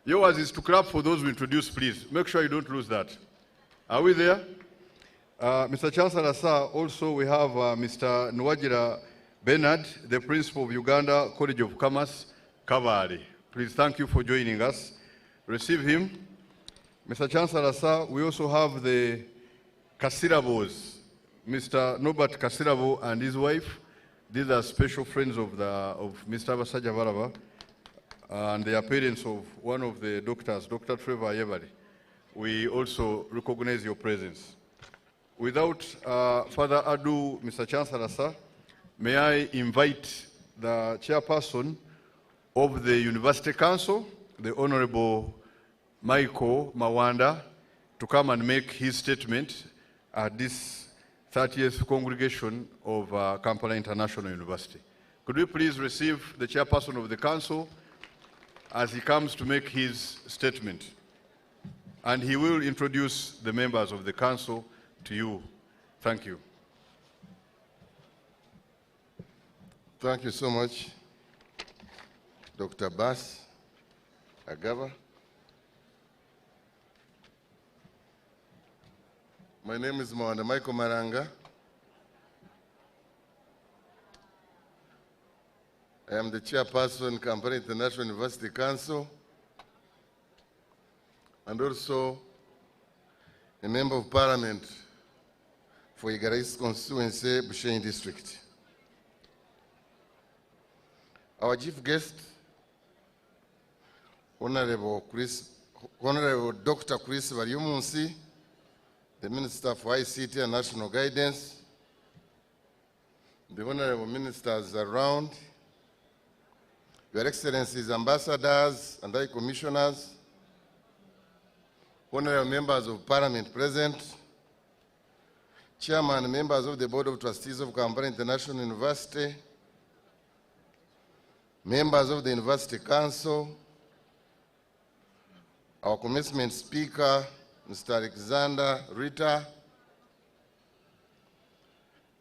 Yours is to clap for those we introduce, please. Make sure you don't lose that. Are we there? Mr. Chancellor, sir, also we have Mr. Nwajira Bernard, the principal of Uganda College of Commerce, Kabale. Please, thank you for joining us. Receive him. Mr. Chancellor, sir, we also have the Kasirabos, Mr. Norbert Kasirabo and his wife. These are special friends of Mr. Basajabalaba, and they are parents of one of the doctors, Dr. Trevor Yebali. We also recognize your presence. Without further ado, Mr. Chancellor, sir, may I invite the chairperson of the University Council, the Honorable Michael Mawanda, to come and make his statement at this 30th congregation of Kampala International University. Could we please receive the chairperson of the council as he comes to make his statement? And he will introduce the members of the council to you. Thank you. Thank you so much, Dr. Bass Agaba. My name is Mwanda Michael Maranga. I am the chairperson, Kampala International University Council, and also a member of parliament for Igarais constituency, Bushenyi district. Our chief guest, Honorable Dr. Chris Variumunsi, the Minister for ICT and National Guidance, the Honorable Ministers around, Your Excellencies, Ambassadors and High Commissioners, Honorable Members of Parliament present, Chairman and members of the Board of Trustees of Kampala International University, members of the University Council, our commencement speaker, Mr. Alexander Rita,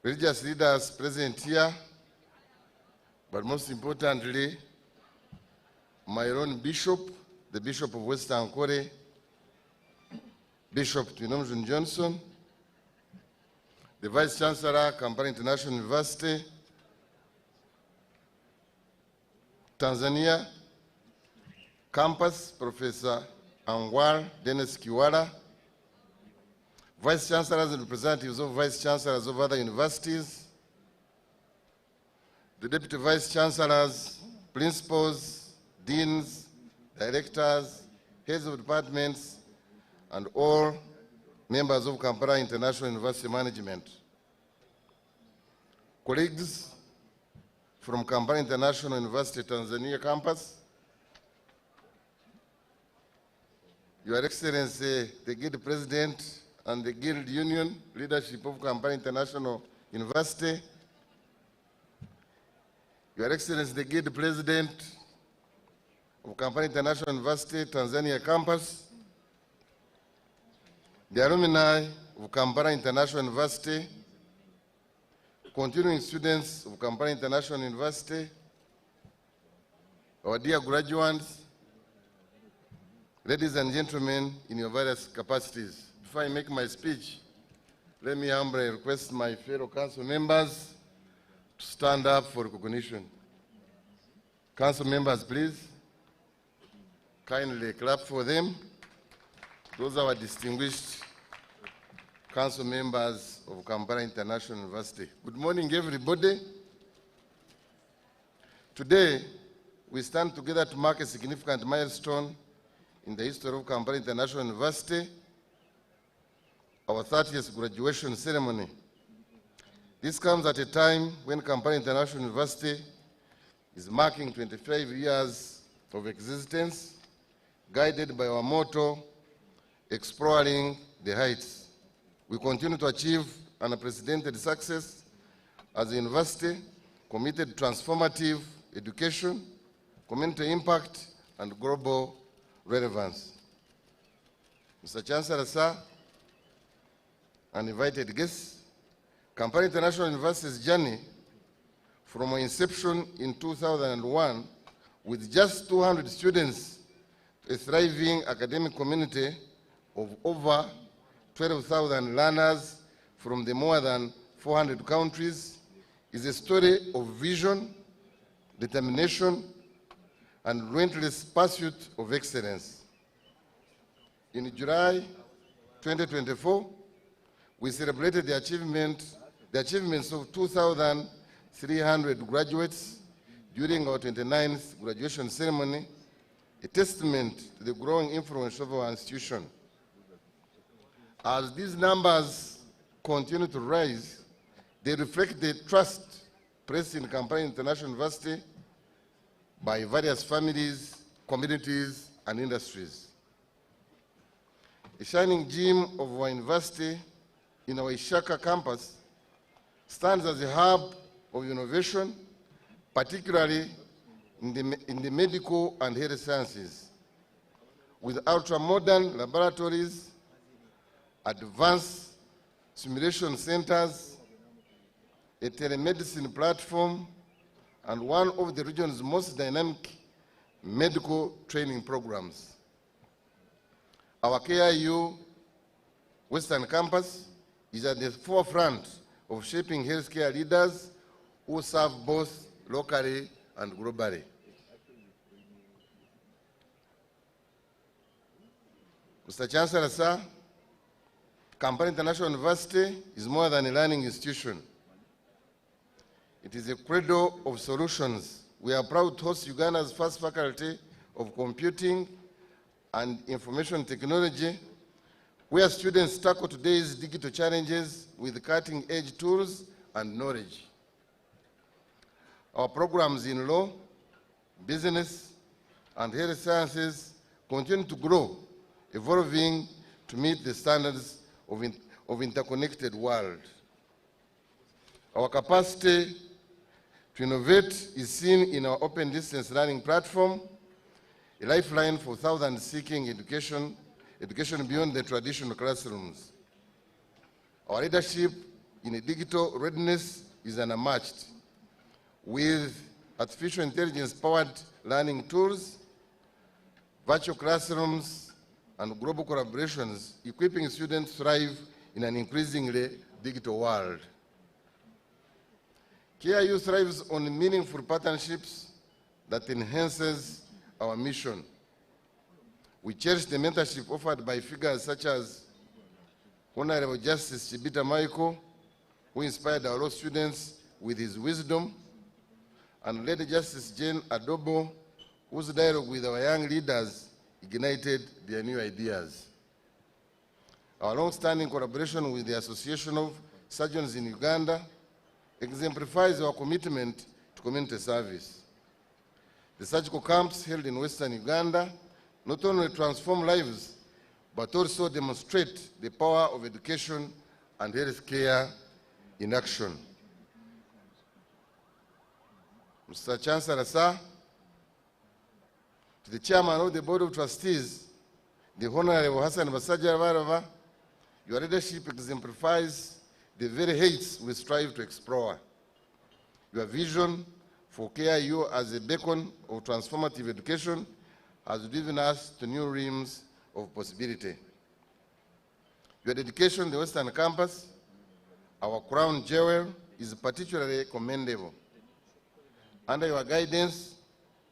religious leaders present here, but most importantly, my own bishop, the Bishop of Western Kore, Bishop Twinomjun Johnson, the Vice Chancellor, Kampala International University, Tanzania Campus, Professor Angwar Dennis Kiwala, Vice Chancellors and representatives of Vice Chancellors of other universities, the Deputy Vice Chancellors, Principals, Deans, Directors, Heads of Departments, and all members of Kampala International University Management. Colleagues from Kampala International University Tanzania Campus, Your Excellency, the Guild President and the Guild Union leadership of Kampala International University, Your Excellency, the Guild President of Kampala International University Tanzania Campus, the alumni of Kampala International University, continuing students of Kampala International University, our dear graduates, ladies and gentlemen in your various capacities. Before I make my speech, let me humbly request my fellow council members to stand up for recognition. Council members, please, kindly clap for them. Those are our distinguished council members of Kampala International University. Good morning, everybody. Today, we stand together to mark a significant milestone in the history of Kampala International University, our 30th graduation ceremony. This comes at a time when Kampala International University is marking 25 years of existence, guided by our motto, exploring the heights. We continue to achieve unprecedented success as a university committed to transformative education, community impact, and global relevance. Mr. Chancellor, sir, and invited guests, Kampala International University's journey from our inception in 2001 with just 200 students to a thriving academic community of over 12,000 learners from the more than 400 countries is a story of vision, determination, and relentless pursuit of excellence. In July 2024, we celebrated the achievements of 2,300 graduates during our 29th graduation ceremony, a testament to the growing influence of our institution. As these numbers continue to rise, they reflect the trust placed in Kampala International University by various families, communities, and industries. A shining gem of our university in our Ishaka campus stands as a hub of innovation, particularly in the medical and health sciences, with ultra-modern laboratories, advanced simulation centers, a telemedicine platform, and one of the region's most dynamic medical training programs. Our KIU Western Campus is at the forefront of shaping healthcare leaders who serve both locally and globally. Mr. Chancellor, sir, Kampala International University is more than a learning institution. It is a cradle of solutions. We are proud to host Uganda's first faculty of computing and information technology, where students tackle today's digital challenges with cutting-edge tools and knowledge. Our programs in law, business, and health sciences continue to grow, evolving to meet the standards of interconnected world. Our capacity to innovate is seen in our open distance learning platform, a lifeline for thousands seeking education beyond the traditional classrooms. Our leadership in digital readiness is unmatched, with artificial intelligence-powered learning tools, virtual classrooms, and global collaborations, equipping students to thrive in an increasingly digital world. KIU thrives on meaningful partnerships that enhances our mission. We cherish the mentorship offered by figures such as Honorable Justice Chibita Michael, who inspired our law students with his wisdom, and Lady Justice Jane Adobo, whose dialogue with our young leaders ignited their new ideas. Our long-standing collaboration with the Association of Surgeons in Uganda exemplifies our commitment to community service. The surgical camps held in Western Uganda not only transform lives, but also demonstrate the power of education and health care in action. Mr. Chancellor, sir, to the Chairman of the Board of Trustees, the Honorable Hassan Basajja, your leadership exemplifies the very heights we strive to explore. Your vision for KIU as a beacon of transformative education has driven us to new realms of possibility. Your dedication to the Western Campus, our crown jewel, is particularly commendable. Under your guidance,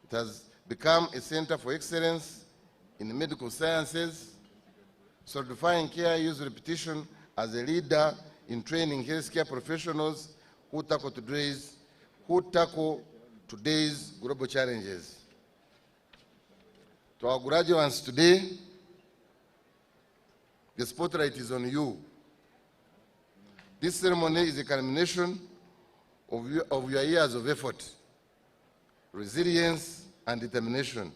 it has become a center for excellence in the medical sciences, solidifying KIU's reputation as a leader in training healthcare professionals who tackle today's global challenges. To our graduates today, the spotlight is on you. This ceremony is a culmination of your years of effort, resilience, and determination.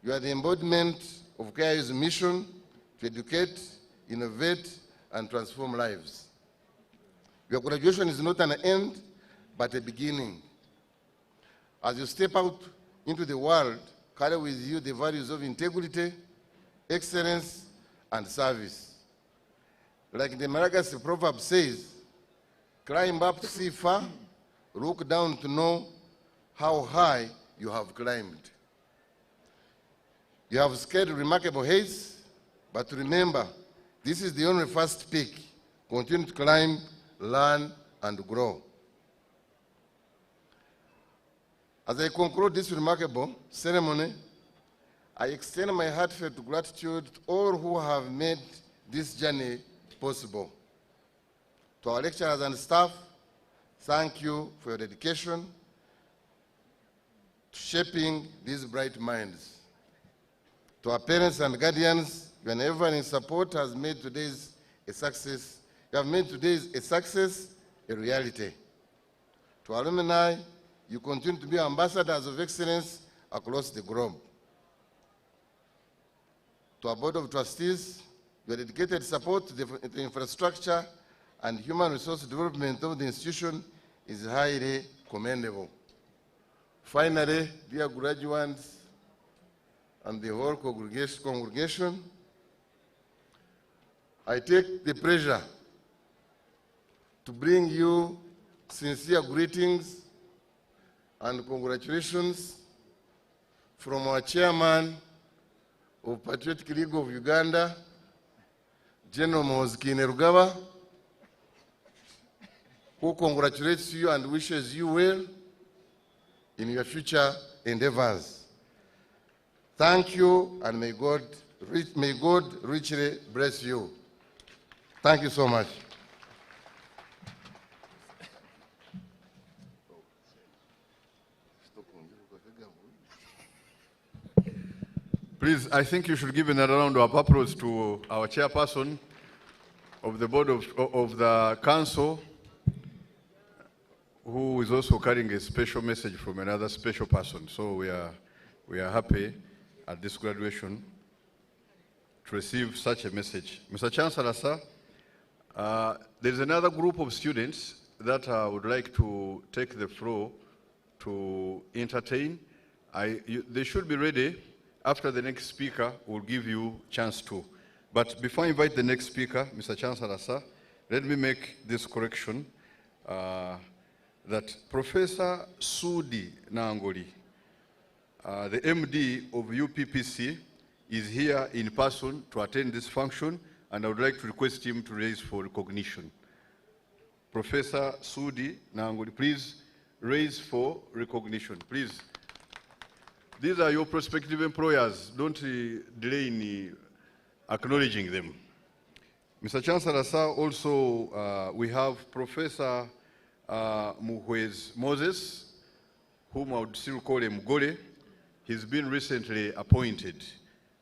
You are the embodiment of KIU's mission to educate, innovate, and transform lives. Your graduation is not an end, but a beginning. As you step out into the world, carry with you the values of integrity, excellence, and service. Like the Malagasy proverb says, climb up to see far, look down to know how high you have climbed. You have scaled remarkable heights, but remember, this is the only first peak. Continue to climb, learn, and grow. As I conclude this remarkable ceremony, I extend my heartfelt gratitude to all who have made this journey possible. To our lecturers and staff, thank you for your dedication to shaping these bright minds. To our parents and guardians, your unwavering support has made today's a success. You have made today's a success a reality. To our alumni, you continue to be ambassadors of excellence across the globe. To our Board of Trustees, your dedicated support to the infrastructure and human resource development of the institution is highly commendable. Finally, dear graduates and the whole congregation, I take the pleasure to bring you sincere greetings and congratulations from our chairman of Patriotic League of Uganda, General Mozikine Rugaba, who congratulates you and wishes you well in your future endeavors. Thank you, and may God richly bless you. Thank you so much. Please, I think you should give another round of applause to our chairperson of the board of the council, who is also carrying a special message from another special person. So we are happy at this graduation to receive such a message. Mr. Chancellor, sir, there's another group of students that I would like to take the floor to entertain. They should be ready. After the next speaker, we'll give you a chance to. But before I invite the next speaker, Mr. Chancellor, sir, let me make this correction that Professor Sudi Nangoli, the MD of UPPC, is here in person to attend this function, and I would like to request him to raise for recognition. Professor Sudi Nangoli, please raise for recognition, please. These are your prospective employers. Don't delay in acknowledging them. Mr. Chancellor, sir, also we have Professor Muhwez Moses, whom I would still call him Gole. He's been recently appointed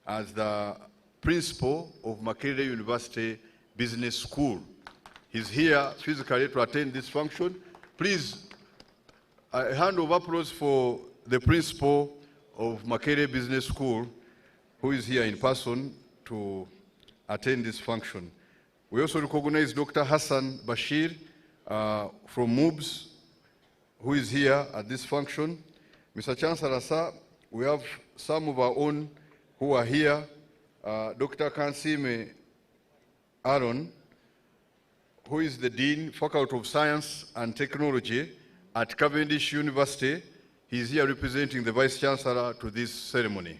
as the principal of Makerere University Business School. He's here physically to attend this function. Please, a hand of applause for the principal of Makerere Business School, who is here in person to attend this function. We also recognize Dr. Hassan Bashir from MUBS, who is here at this function. Mr. Chancellor, sir, we have some of our own who are here. Dr. Kansime Aaron, who is the Dean, Faculty of Science and Technology at Cavendish University. He is here representing the Vice Chancellor to this ceremony.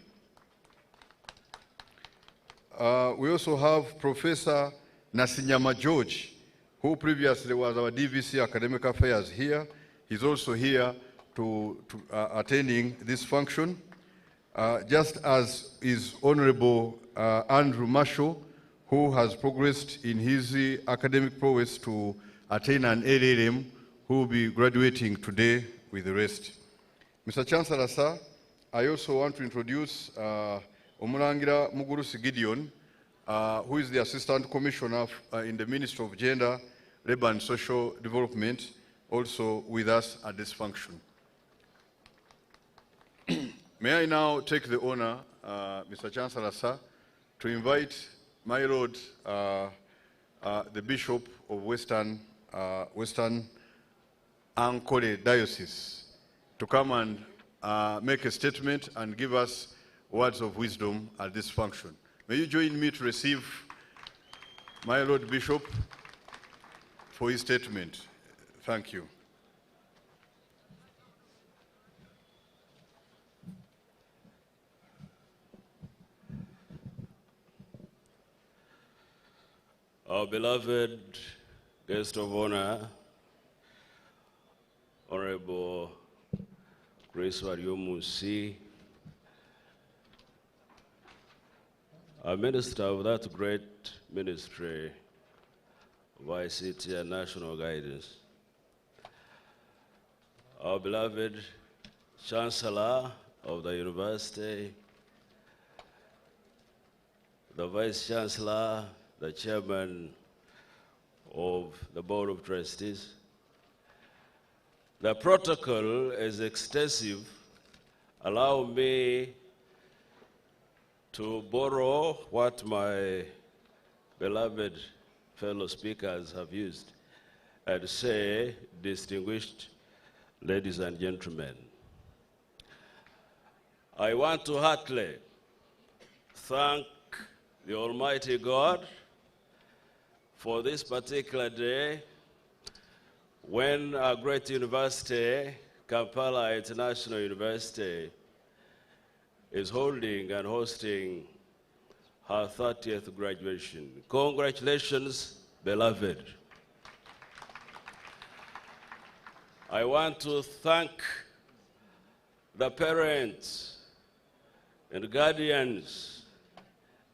We also have Professor Nasinyama George, who previously was our DVC Academic Affairs here. He's also here to attending this function, just as is Honorable Andrew Marshall, who has progressed in his academic prowess to attain an LLM, who will be graduating today with the rest. Mr. Chancellor, sir, I also want to introduce Omulangira Mugurusi Gideon, who is the Assistant Commissioner in the Ministry of Gender, Labor and Social Development, also with us at this function. May I now take the honor, Mr. Chancellor, sir, to invite my Lord, the Bishop of Western Ankole Diocese, to come and make a statement and give us words of wisdom at this function. May you join me to receive my Lord Bishop for his statement. Thank you. Our beloved guest of honor, Honorable Grace Wariomusi, a minister of that great ministry of ICT and national guidance. Our beloved Chancellor of the university, the Vice Chancellor, the Chairman of the Board of Trustees. The protocol is extensive. Allow me to borrow what my beloved fellow speakers have used and say, distinguished ladies and gentlemen. I want to heartily thank the Almighty God for this particular day when our great university, Kampala International University, is holding and hosting her 30th graduation. Congratulations, beloved. I want to thank the parents and guardians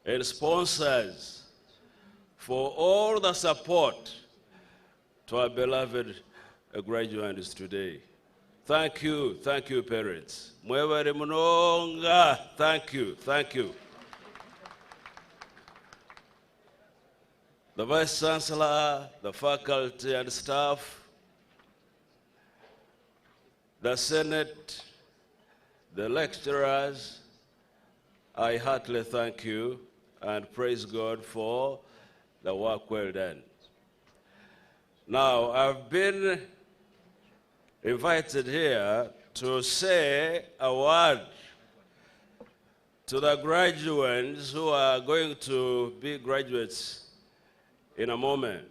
and sponsors for all the support to our beloved graduates today. Thank you, parents. Mwebale munonga, thank you. The Vice Chancellor, the faculty and staff, the Senate, the lecturers, I heartily thank you and praise God for the work well done. Now, I've been invited here to say a word to the graduates who are going to be graduates in a moment.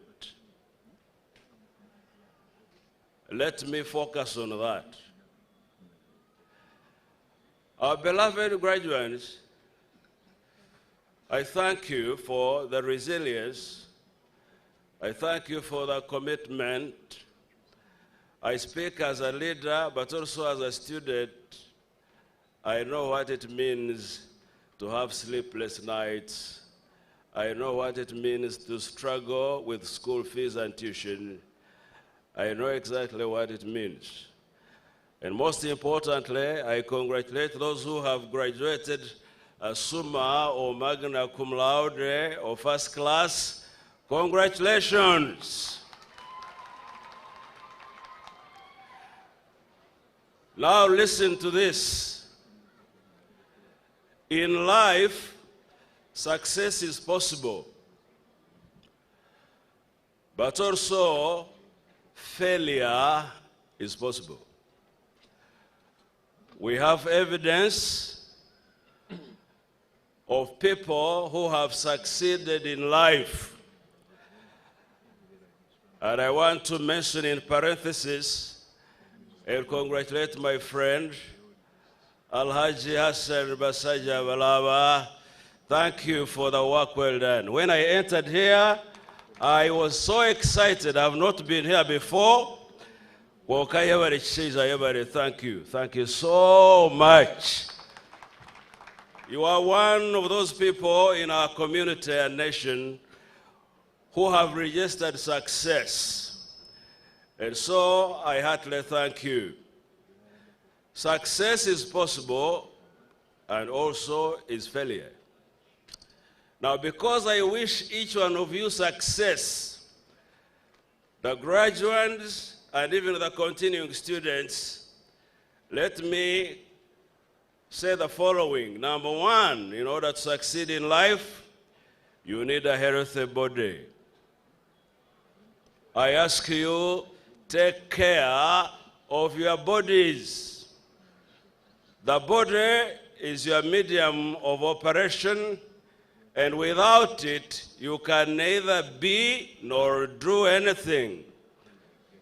Let me focus on that. Our beloved graduates, I thank you for the resilience. I thank you for the commitment. I speak as a leader, but also as a student. I know what it means to have sleepless nights. I know what it means to struggle with school fees and tuition. I know exactly what it means. And most importantly, I congratulate those who have graduated Summa or Magna Cum Laude or first class. Congratulations. Now listen to this. In life, success is possible, but also failure is possible. We have evidence of people who have succeeded in life. And I want to mention in parenthesis and congratulate my friend, Alhaji Hassan Basaja Balaba. Thank you for the work well done. When I entered here, I was so excited. I've not been here before. Thank you. Thank you so much. You are one of those people in our community and nation who have registered success. And so I heartily thank you. Success is possible and also is failure. Now, because I wish each one of you success, The graduates and even the continuing students, let me say the following. Number one, in order to succeed in life, you need a healthy body. I ask you, take care of your bodies. The body is your medium of operation, and without it, you can neither be nor do anything.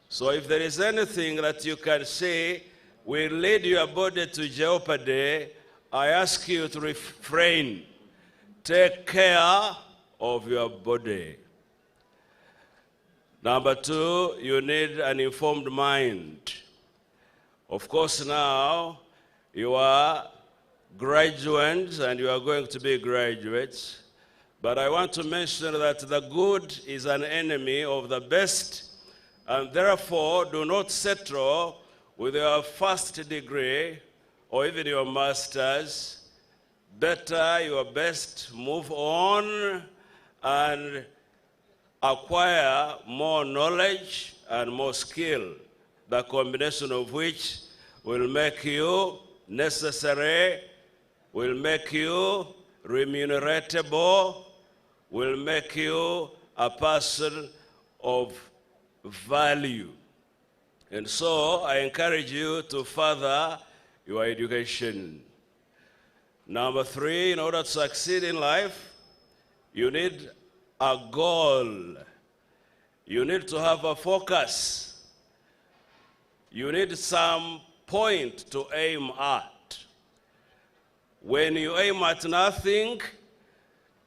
So if there is anything that you can say will lead your body to jeopardy, I ask you to refrain. Take care of your body. Number two, you need an informed mind. Of course, now you are graduates and you are going to be graduates. But I want to mention that the good is an enemy of the best, and therefore do not settle with your first degree or even your master's. Better, your best, move on and acquire more knowledge and more skill, the combination of which will make you necessary, will make you remuneratable, will make you a person of value. And so I encourage you to further your education. Number three, in order to succeed in life, you need a goal. You need to have a focus. You need some point to aim at. When you aim at nothing,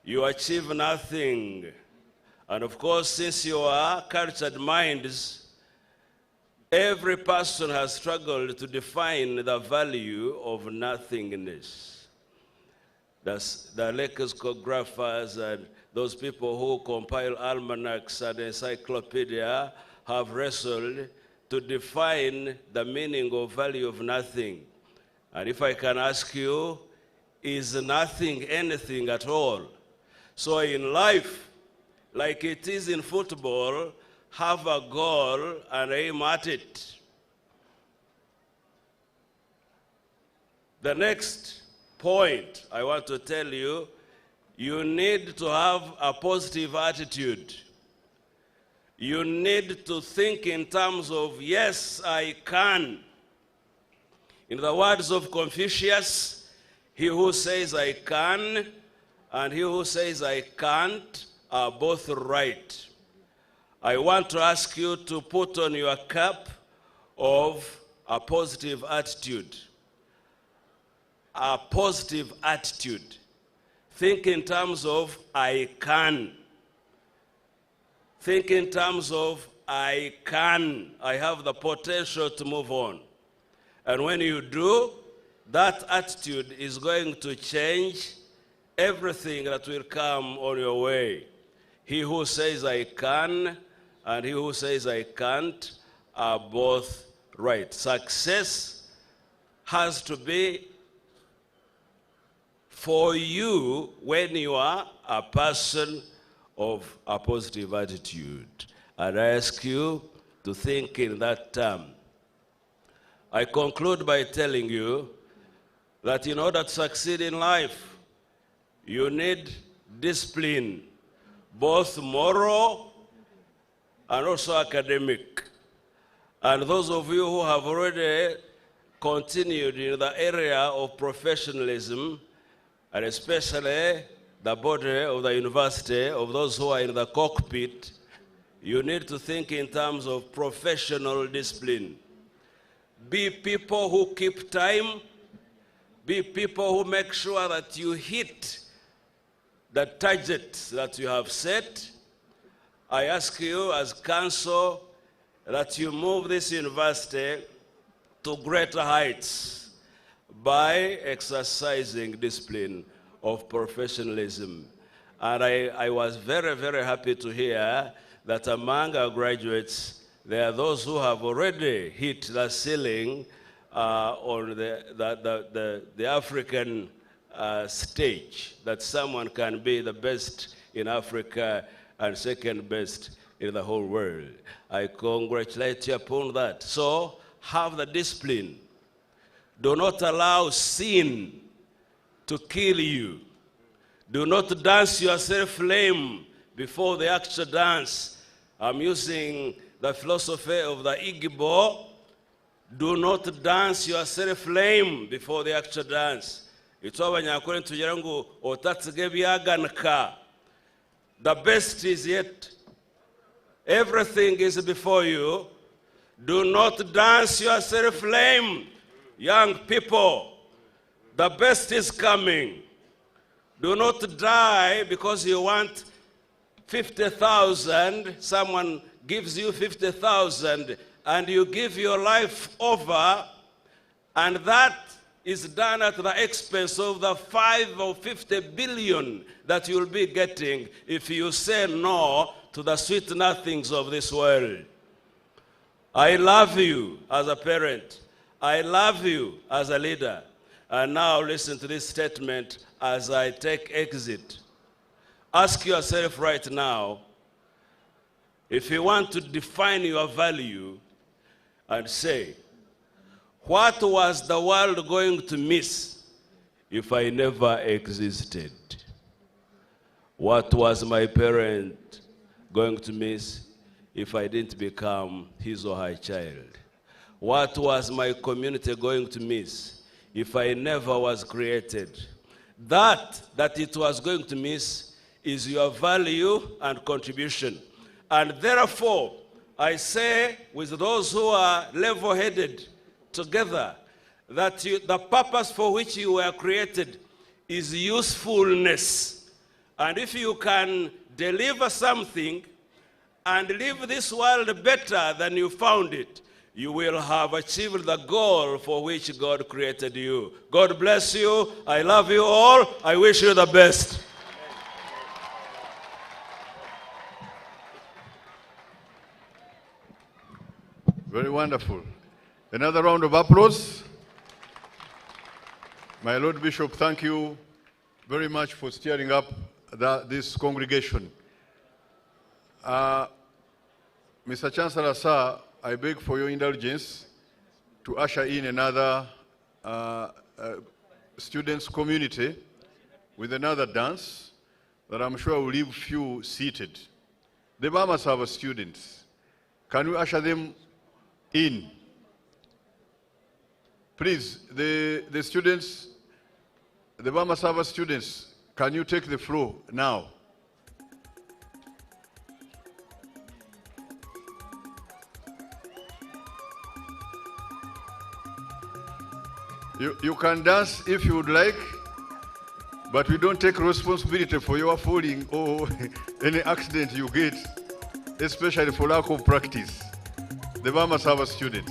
you achieve nothing. And of course, since you are cultured minds, every person has struggled to define the value of nothingness. That's the lexicographers and those people who compile almanacs and encyclopedia have wrestled to define the meaning of value of nothing. And if I can ask you, is nothing anything at all? So in life, like it is in football, have a goal and aim at it. The next point I want to tell you, you need to have a positive attitude. You need to think in terms of, yes, I can. In the words of Confucius, he who says I can and he who says I can't are both right. I want to ask you to put on your cap of a positive attitude. A positive attitude. Think in terms of I can. Think in terms of I can. I have the potential to move on. And when you do, that attitude is going to change everything that will come on your way. He who says I can and he who says I can't are both right. Success has to be for you when you are a person of a positive attitude. And I ask you to think in that term. I conclude by telling you that in order to succeed in life, you need discipline, both moral and also academic. And those of you who have already continued in the area of professionalism, and especially the body of the university, of those who are in the cockpit, you need to think in terms of professional discipline. Be people who keep time. Be people who make sure that you hit the targets that you have set. I ask you as council that you move this university to greater heights by exercising discipline of professionalism. And I was very, very happy to hear that among our graduates, there are those who have already hit the ceiling on the African stage, that someone can be the best in Africa and second best in the whole world. I congratulate you upon that. So have the discipline. Do not allow sin to kill you. Do not dance yourself lame before the actual dance. I'm using the philosophy of the Igbo. Do not dance yourself lame before the actual dance. It's over nyakwene tugira ngu otatsige byaganka. The best is yet. Everything is before you. Do not dance yourself lame, young people. The best is coming. Do not die because you want 50,000. Someone gives you 50,000 and you give your life over, and that is done at the expense of the 5 or 50 billion that you'll be getting if you say no to the sweet nothings of this world. I love you as a parent. I love you as a leader. And now listen to this statement as I take exit. Ask yourself right now, if you want to define your value, and say, what was the world going to miss if I never existed? What was my parent going to miss if I didn't become his or her child? What was my community going to miss if I never was created? That it was going to miss is your value and contribution. And therefore, I say with those who are level-headed together that the purpose for which you were created is usefulness. And if you can deliver something and leave this world better than you found it, you will have achieved the goal for which God created you. God bless you. I love you all. I wish you the best. Very wonderful. Another round of applause. My Lord Bishop, thank you very much for steering up this congregation. Mr. Chancellor, sir, I beg for your indulgence to usher in another students' community with another dance that I'm sure will leave few seated. The Bahamas have students. Can we usher them in? Please, the students, the Bahamas have students, can you take the floor now? You can dance if you would like, but we don't take responsibility for your falling or any accident you get, especially for lack of practice. The Bahamas have students.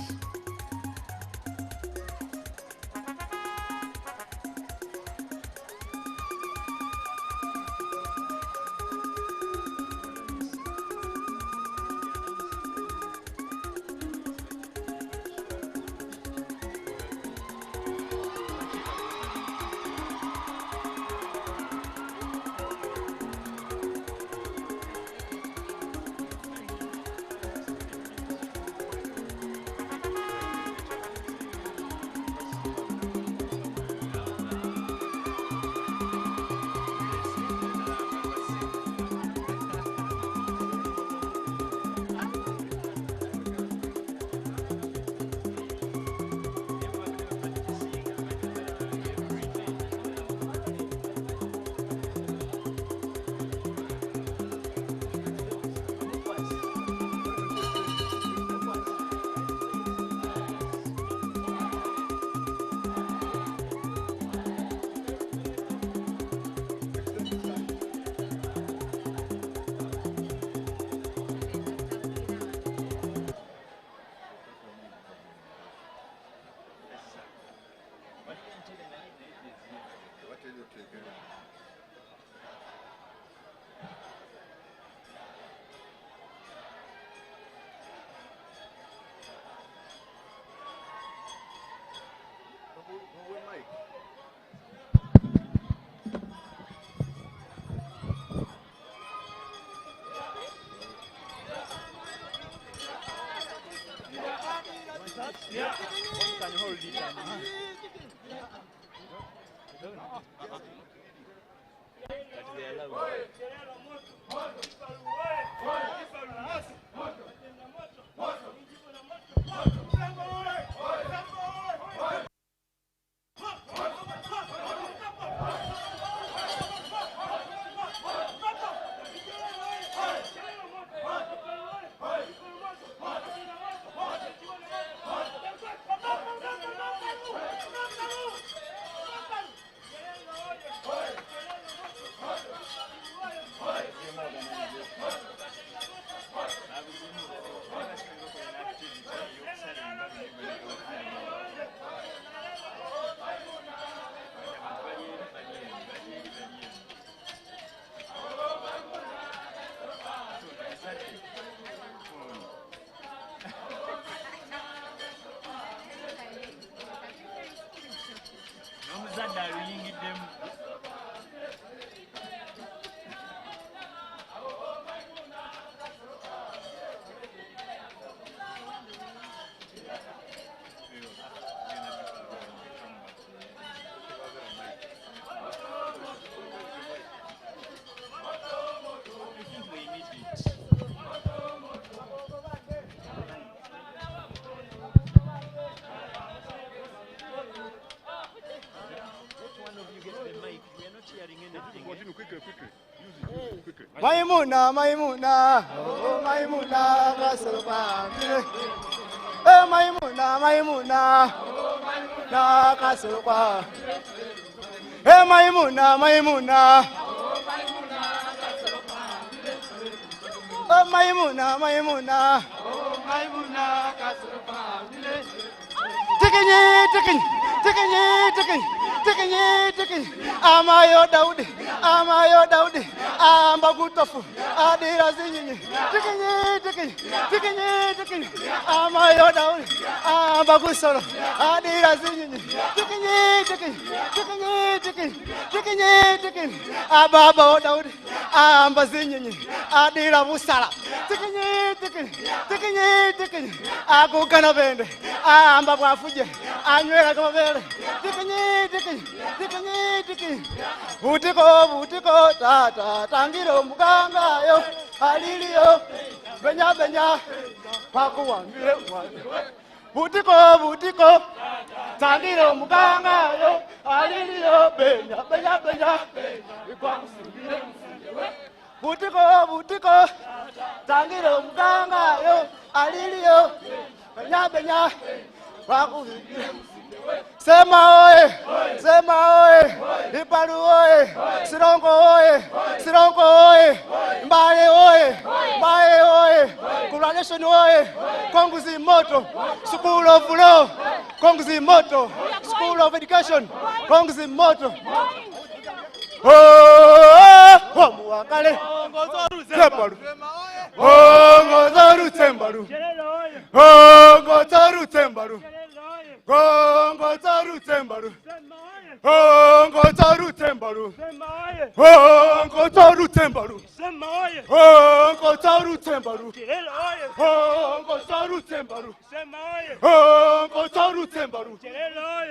can hold it. Maimuna, Maimuna, oh Maimuna, Kasopa. Maimuna, Maimuna, oh Maimuna, Kasopa. Maimuna, Maimuna, oh Maimuna, Maimuna, oh Maimuna, Kasopa. Tikini, tikini, tikini, tikini. Tikini, amayo Daudi, amba kutafu, adira zinyini. Tikini, amayo Daudi, amba kusoro, adira zinyini. Tikini, ababa Daudi, amba zinyini, adira busala. Tikini, akukana bende, amba kwafuje, anywera kama bele. Tikini. Butiko, tata, tangiro muganga yo, alilio, benya, pakuwangire mwane. Butiko, tangiro muganga yo, alilio, benya, ikwakusingire. Butiko, tangiro muganga yo, alilio, benya, pakuwangire. Sema oye, Ipalu oye, Sirongo oye, Mbale oye, Coronation oye, Konguzi Moto, School of Law, Konguzi Moto, School of Education, Konguzi Moto. Wamuangale, Tembalu, Tembalu, Tembalu.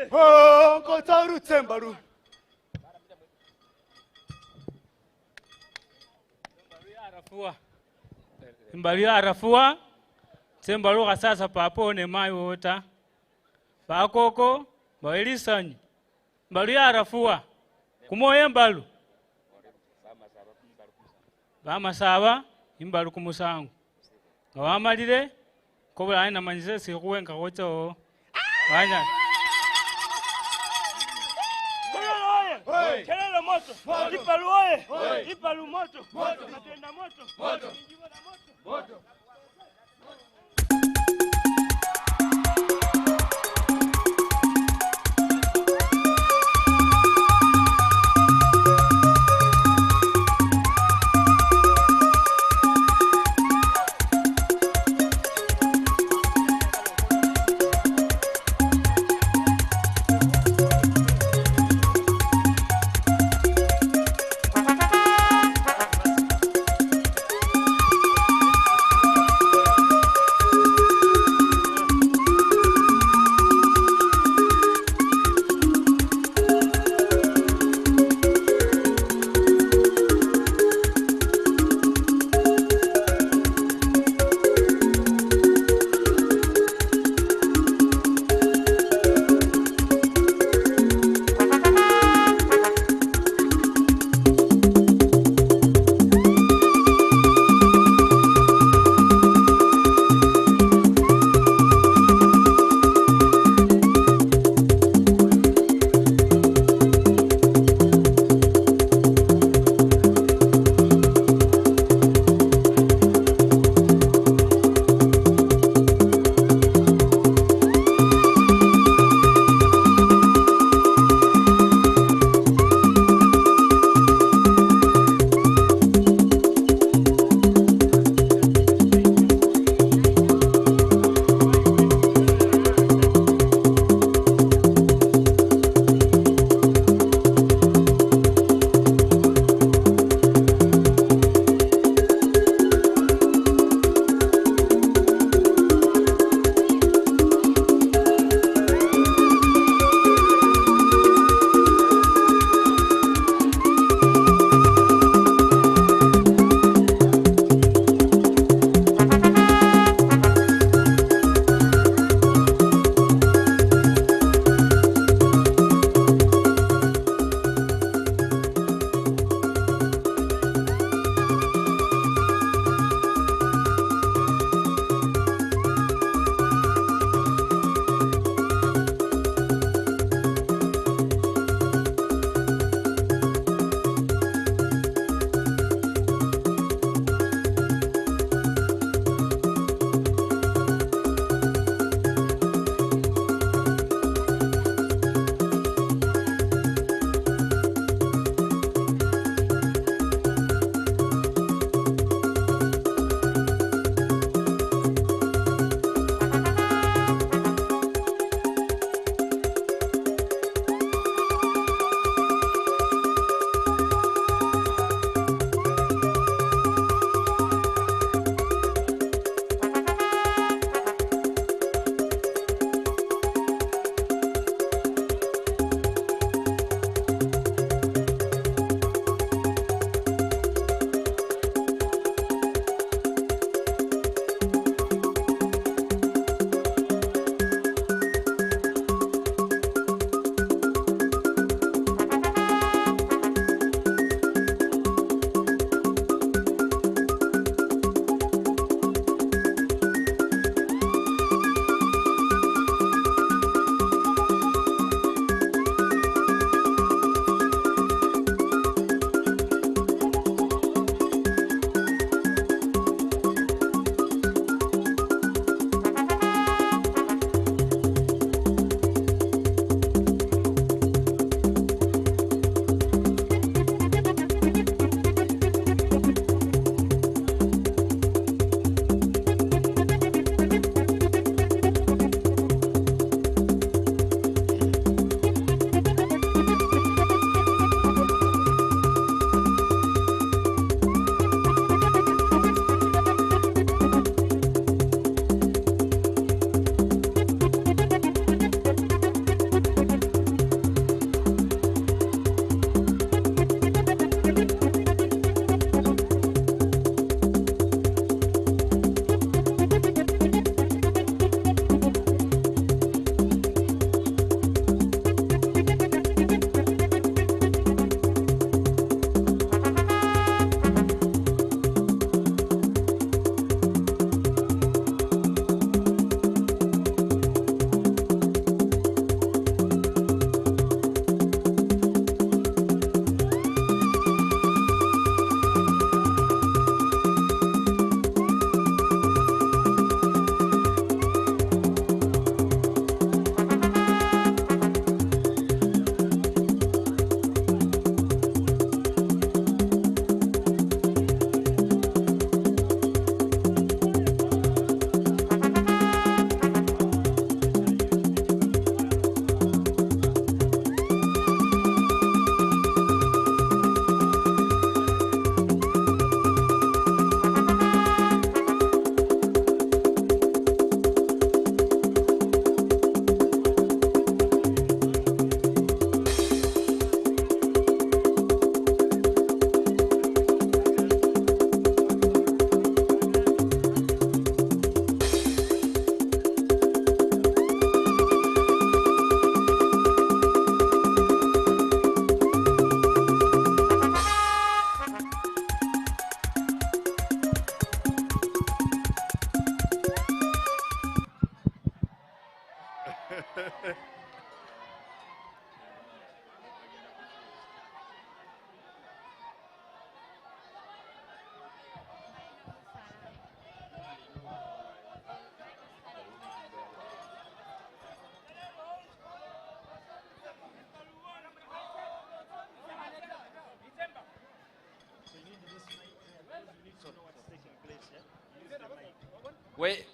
Gongo taru tembaru. Mbali arafua, tembaru kasasa papo ne mai wota. Pakoko, bailisanyi. Mbali arafua, kumoye mbalu. Bamasaba, imbalu kumusangu. Ngawamalire, kobula aina manjise sikuwenka wocho. Wanya. Kelele moto, Ipalu oye, Ipalu moto, natenda moto.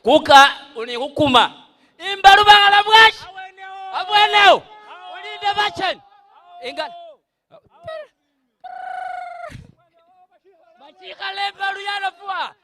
kuka unikukuma imbalu bangala bwashi abweneo ulinde bachani inga bachika lembalu yanafua.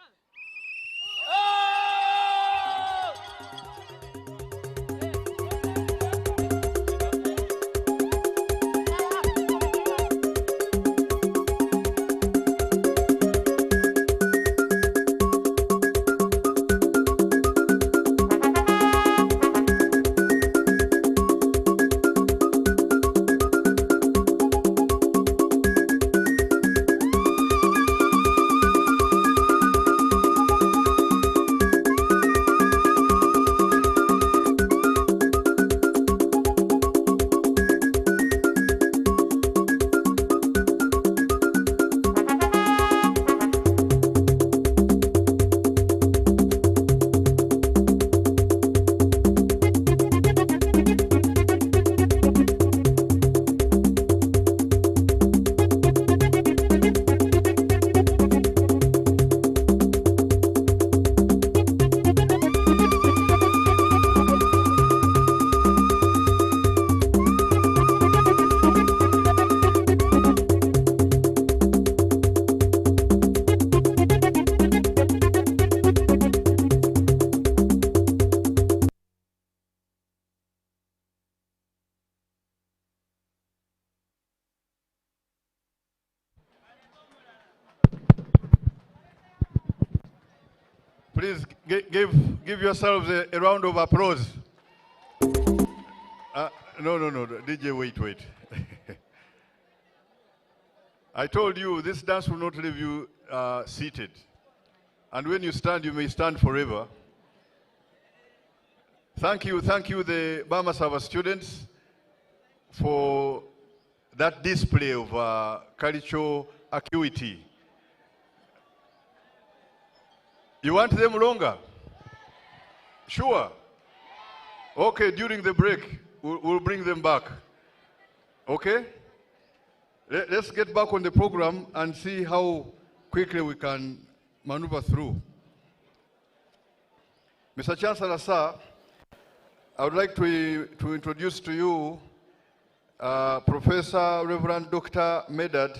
Please give yourselves a round of applause. No, DJ, wait. I told you this dance will not leave you seated. And when you stand, you may stand forever. Thank you, the Bama Sava students, for that display of cultural acuity. You want them longer? Sure. Okay, during the break, we'll bring them back. Okay? Let's get back on the program and see how quickly we can maneuver through. Mr. Chancellor, sir, I would like to introduce to you Professor Reverend Dr. Medad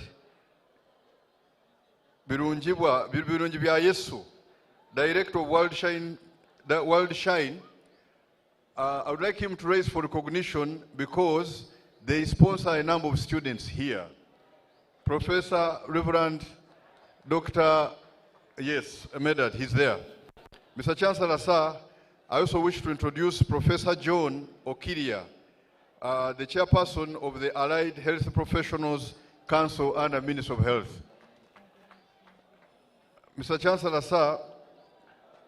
Birunjibya Yesu, Director of World Shine. I would like him to raise for recognition because they sponsor a number of students here. Professor Reverend Dr. Medad, he's there. Mr. Chancellor, sir, I also wish to introduce Professor John Okiria, the chairperson of the Allied Health Professionals Council under Ministry of Health. Mr. Chancellor, sir,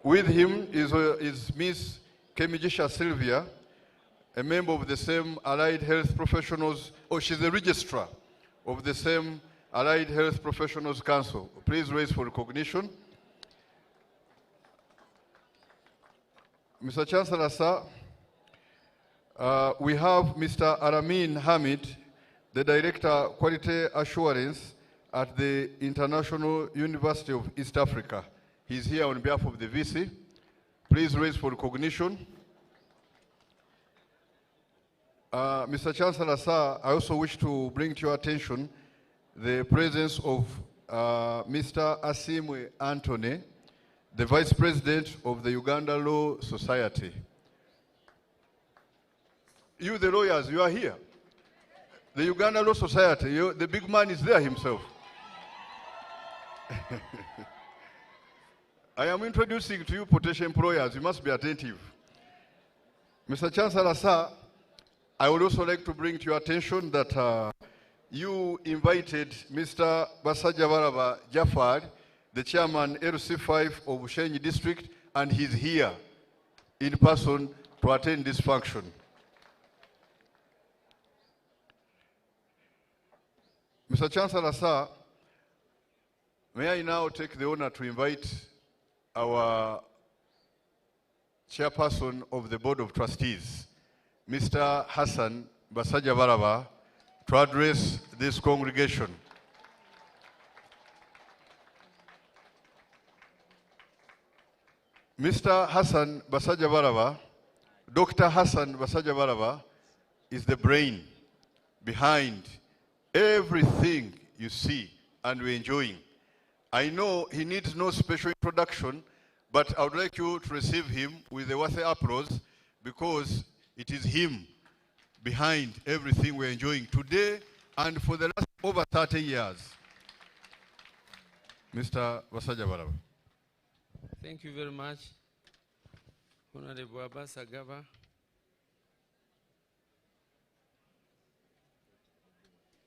with him is Miss Kemijisha Sylvia, a member of the same Allied Health Professionals, she's the registrar of the same Allied Health Professionals Council. Please raise for recognition. Mr. Chancellor, sir, we have Mr. Aramin Hamid, the Director Quality Assurance at the International University of East Africa. He's here on behalf of the VC. Please raise for recognition. Mr. Chancellor, sir, I also wish to bring to your attention the presence of Mr. Asimwe Anthony, the Vice President of the Uganda Law Society. You, the lawyers, you are here. The Uganda Law Society, the big man is there himself. I am introducing to you potential employers. You must be attentive. Mr. Chancellor, sir, I would also like to bring to your attention that you invited Mr. Basajabaraba Jafar, the chairman LC5 of Ushenyi District, and he's here in person to attend this function. Mr. Chancellor, sir, may I now take the honor to invite our chairperson of the Board of Trustees, Mr. Hassan Basajabaraba, to address this congregation. Mr. Hassan Basajabaraba, Dr. Hassan Basajabaraba is the brain behind everything you see and we're enjoying. I know he needs no special introduction, but I would like you to receive him with a worthy applause because it is him behind everything we're enjoying today and for the last over 30 years. Mr. Basajabaraba. Thank you very much, Honorable Abbas Agaba.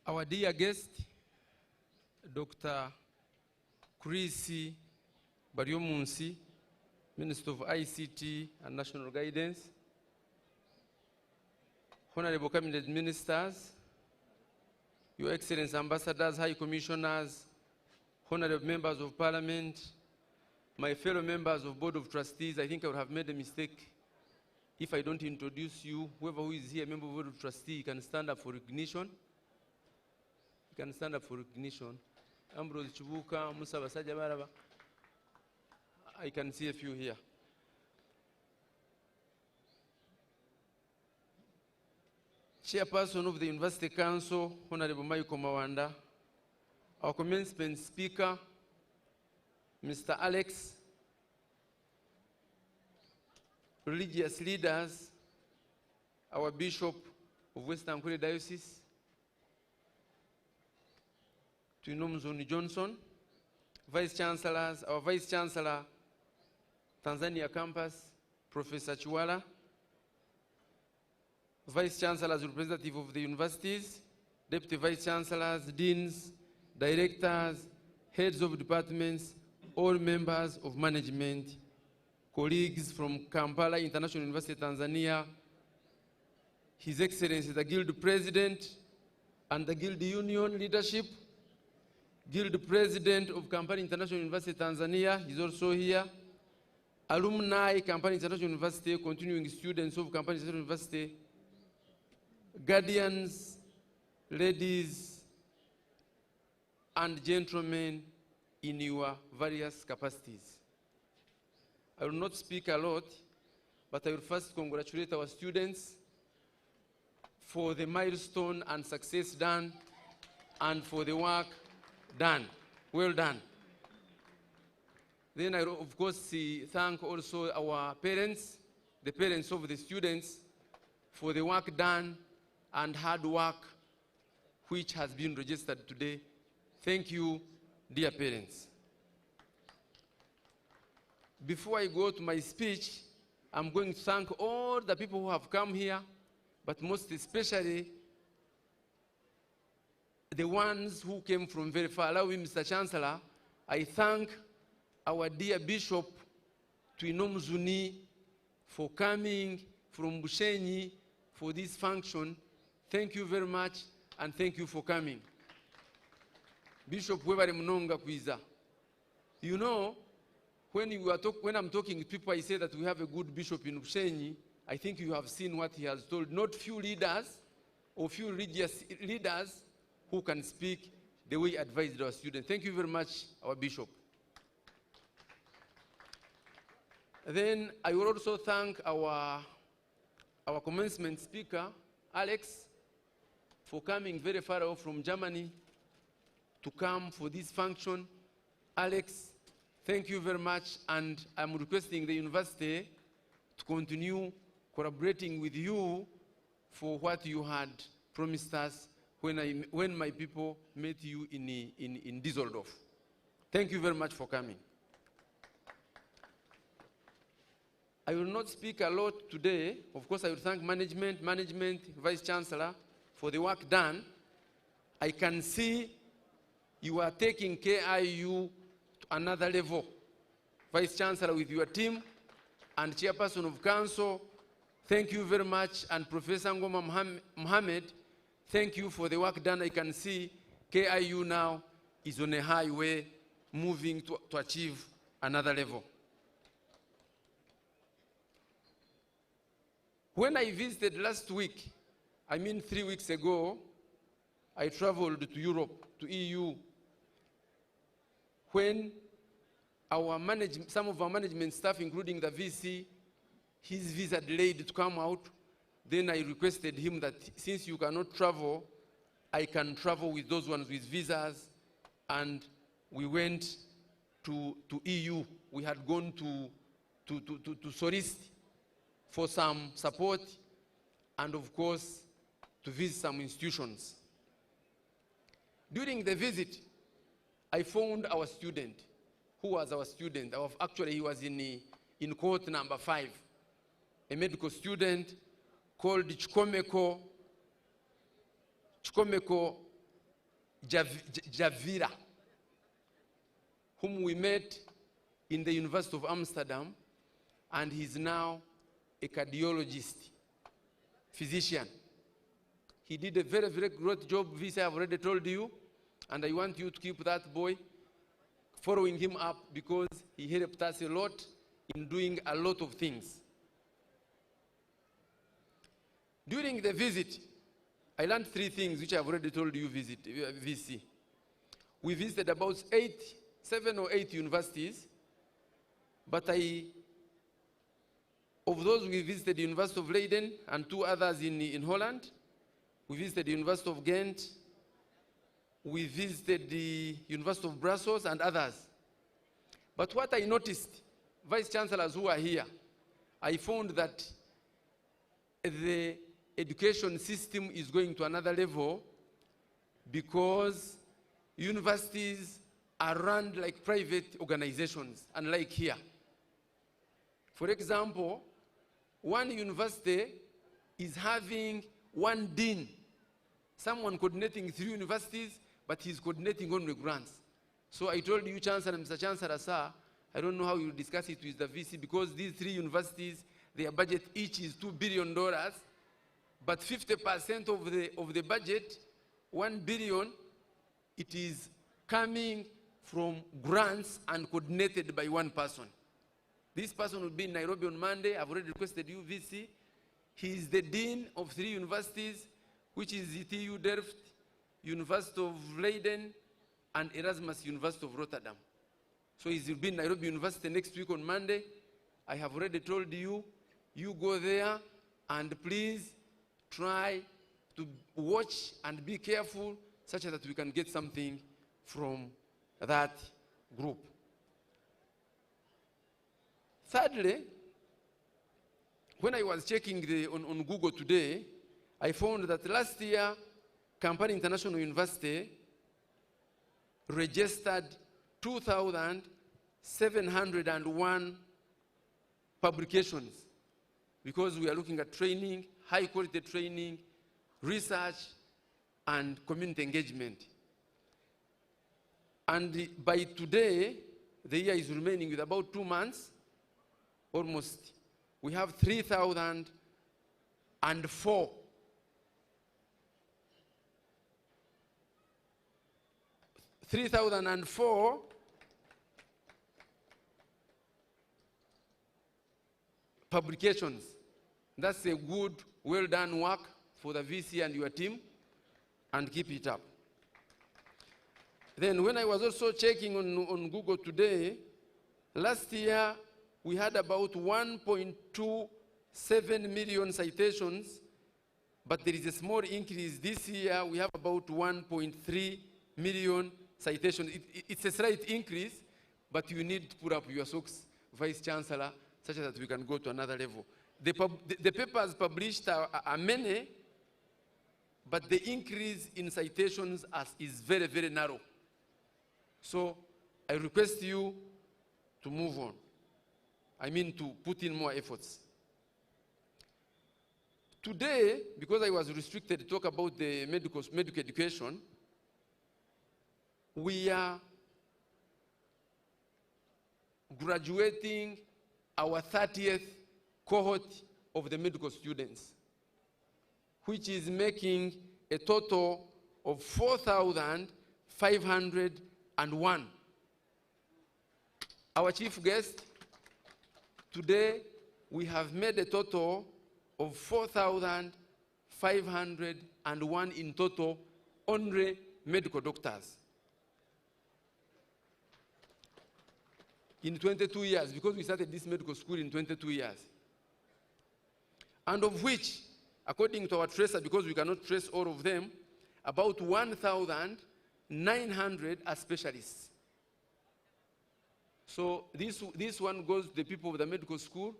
Our dear guest, Dr. Chris Baryomunsi, Minister of ICT and National Guidance, Honorable Cabinet Ministers, Your Excellency Ambassadors, High Commissioners, Honorable Members of Parliament, my fellow members of Board of Trustees, I think I would have made a mistake if I don't introduce you. Whoever who is here, member of Board of Trustees, you can stand up for recognition. You can stand up for recognition. Ambrose Chibuka, Musa Basajabaraba. I can see a few here. Chairperson of the University Council, Honorable Michael Mawanda. Our commencement speaker, Mr. Alex. Religious leaders, our Bishop of Western Korea Diocese, Tuinomzoni Johnson, Vice Chancellors, our Vice Chancellor, Tanzania Campus, Professor Chiwala, Vice Chancellors, representative of the universities, Deputy Vice Chancellors, Deans, Directors, Heads of Departments, all members of management, colleagues from Kampala International University, Tanzania, His Excellency, the Guild President and the Guild Union leadership, Guild President of Kampala International University, Tanzania, he's also here, alumni, Kampala International University, continuing students of Kampala International University, guardians, ladies, and gentlemen in your various capacities. I will not speak a lot, but I will first congratulate our students for the milestone and success done and for the work done. Well done. Then I will, of course, thank also our parents, the parents of the students, for the work done and hard work which has been registered today. Thank you, dear parents. Before I go to my speech, I'm going to thank all the people who have come here, but most especially the ones who came from very far. Allow me, Mr. Chancellor, I thank our dear Bishop Tuinomzuni for coming from Bushenyi for this function. Thank you very much, and thank you for coming. Bishop Webare Mnonga Kwiza. You know, when I'm talking with people, I say that we have a good bishop in Bushenyi. I think you have seen what he has told. Not few leaders or few religious leaders who can speak the way he advised our students. Thank you very much, our bishop. Then I will also thank our commencement speaker, Alex, for coming very far off from Germany to come for this function. Alex, thank you very much, and I'm requesting the university to continue collaborating with you for what you had promised us when my people met you in Düsseldorf. Thank you very much for coming. I will not speak a lot today. Of course, I will thank management, Vice Chancellor, for the work done. I can see you are taking KIU to another level. Vice Chancellor with your team and Chairperson of Council, thank you very much. And Professor Ngoma Mohammed, thank you for the work done. I can see KIU now is on a highway moving to achieve another level. When I visited last week, I mean 3 weeks ago, I traveled to Europe, to EU. When some of our management staff, including the VC, his visa delayed to come out. Then I requested him that since you cannot travel, I can travel with those ones with visas. And we went to EU. We had gone to solicit for some support and, of course, to visit some institutions. During the visit, I found our student. Who was our student? Actually, he was in cohort number 5, a medical student called Chikomeko Javira, whom we met in the University of Amsterdam, and he's now a cardiologist, physician. He did a very, very great job, Visa, I've already told you, and I want you to keep that boy following him up because he helped us a lot in doing a lot of things. During the visit, I learned 3 things which I've already told you, VC. We visited about 7 or 8 universities, but of those we visited the University of Leiden and 2 others in Holland. We visited the University of Ghent. We visited the University of Brussels and others. But what I noticed, vice chancellors who are here, I found that the education system is going to another level because universities are run like private organizations, unlike here. For example, one university is having one dean, someone coordinating 3 universities, but he's coordinating only grants. So I told you, Chancellor, Mr. Chancellor, sir, I don't know how you discuss it with the VC because these 3 universities, their budget each is $2 billion, but 50% of the budget, 1 billion, it is coming from grants and coordinated by one person. This person will be in Nairobi on Monday. I've already requested you, VC. He is the dean of 3 universities, which is TU Delft, University of Leiden, and Erasmus University of Rotterdam. So he will be in Nairobi University next week on Monday. I have already told you, you go there and please try to watch and be careful such that we can get something from that group. Thirdly, when I was checking on Google today, I found that last year, Kampala International University registered 2,701 publications because we are looking at training, high quality training, research, and community engagement. And by today, the year is remaining with about 2 months, almost. We have 3,004 publications. That's a good, well done work for the VC and your team, and keep it up. Then when I was also checking on Google today, last year we had about 1.27 million citations, but there is a small increase. This year we have about 1.3 million citations. It's a slight increase, but you need to put up your socks, Vice Chancellor, such that we can go to another level. The papers published are many, but the increase in citations is very, very narrow. So I request you to move on. I mean to put in more efforts. Today, because I was restricted to talk about the medical education, we are graduating our 30th cohort of the medical students, which is making a total of 4,501. Our chief guest, today we have made a total of 4,501 in total, only medical doctors. in 22 years, because we started this medical school in 22 years. And of which, according to our tracer, because we cannot trace all of them, about 1,900 are specialists. So this one goes to the people of the medical school.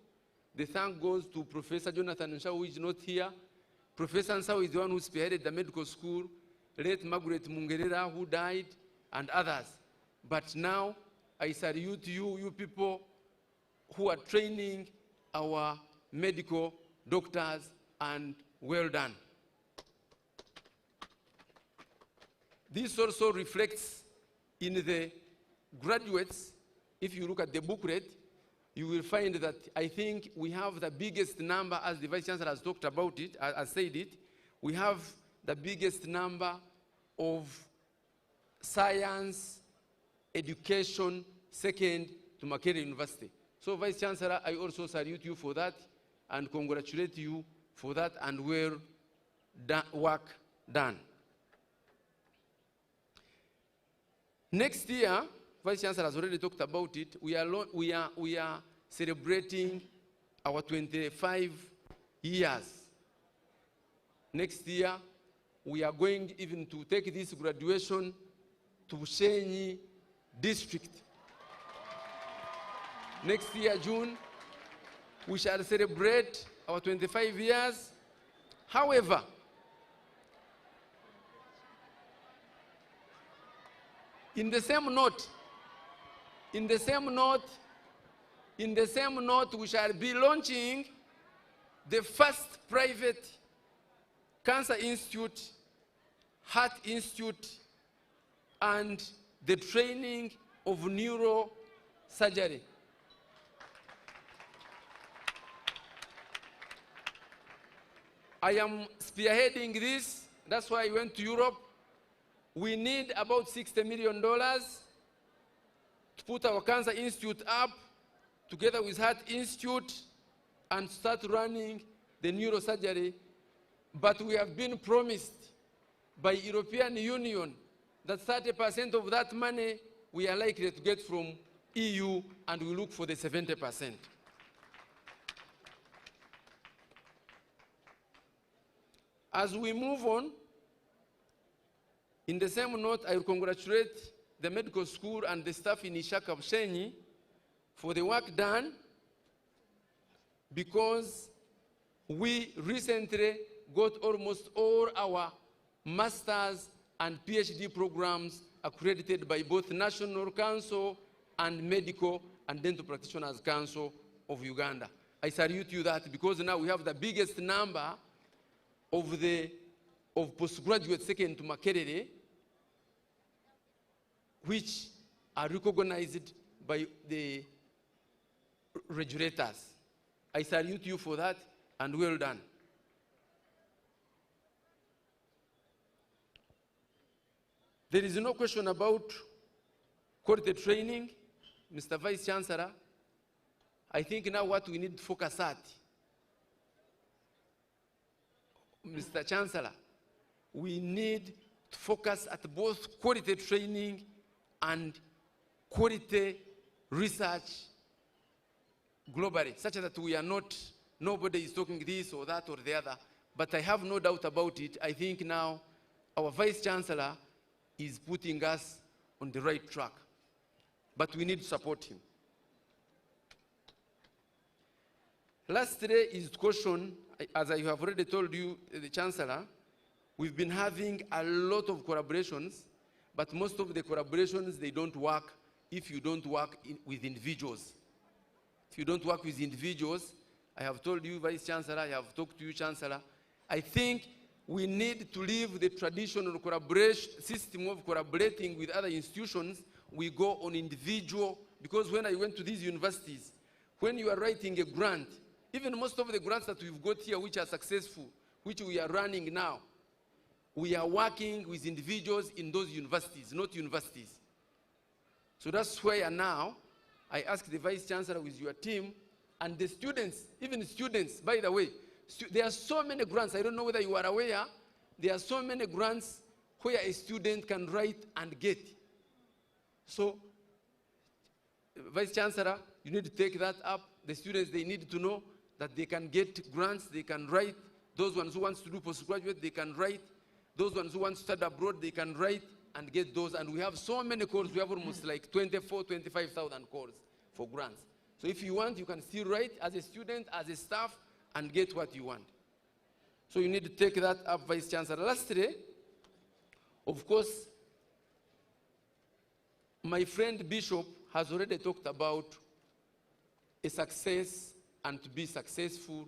The thank goes to Professor Jonathan Nshaw, who is not here. Professor Nshaw is the one who spearheaded the medical school, late Margaret Mungerera, who died, and others. But now, I salute you, you people who are training our medical doctors, and well done. This also reflects in the graduates. If you look at the booklet, you will find that I think we have the biggest number, as the Vice Chancellor has talked about it, has said it, we have the biggest number of science, education, second to Makerere University. So Vice Chancellor, I also salute you for that and congratulate you for that and well work done. Next year, Vice Chancellor has already talked about it, we are celebrating our 25 years. Next year, we are going even to take this graduation to Bushenyi district. Next year, June, we shall celebrate our 25 years. However, in the same note, we shall be launching the first private cancer institute, heart institute, and the training of neurosurgery. I am spearheading this. That's why I went to Europe. We need about $60 million to put our Cancer Institute up together with Heart Institute and start running the neurosurgery. But we have been promised by European Union that 30% of that money we are likely to get from EU, and we look for the 70%. As we move on, in the same note, I will congratulate the medical school and the staff in Ishaka Bushenyi for the work done, because we recently got almost all our master's and PhD programs accredited by both National Council and Medical and Dental Practitioners Council of Uganda. I salute you that, because now we have the biggest number of postgraduate second to Makerere, which are recognized by the regulators. I salute you for that, and well done. There is no question about quality training, Mr. Vice Chancellor. I think now what we need to focus at, Mr. Chancellor, we need to focus at both quality training and quality research globally, such that we are not, nobody is talking this or that or the other. But I have no doubt about it. I think now our Vice Chancellor is putting us on the right track. But we need to support him. Lastly is question, as I have already told you, the Chancellor, we've been having a lot of collaborations, but most of the collaborations, they don't work if you don't work with individuals. If you don't work with individuals, I have told you, Vice Chancellor, I have talked to you, Chancellor, I think we need to leave the traditional collaboration system of collaborating with other institutions. We go on individual, because when I went to these universities, when you are writing a grant, even most of the grants that we've got here which are successful, which we are running now, we are working with individuals in those universities, not universities. So that's why now I ask the Vice Chancellor with your team and the students, even students, by the way, there are so many grants, I don't know whether you are aware, there are so many grants where a student can write and get. So Vice Chancellor, you need to take that up. The students, they need to know that they can get grants, they can write. Those ones who want to do postgraduate, they can write. Those ones who want to study abroad, they can write and get those. And we have so many calls. We have almost like 25,000 calls for grants. So if you want, you can still write as a student, as a staff, and get what you want. So you need to take that up, Vice Chancellor. Lastly, of course, my friend Bishop has already talked about a success and to be successful.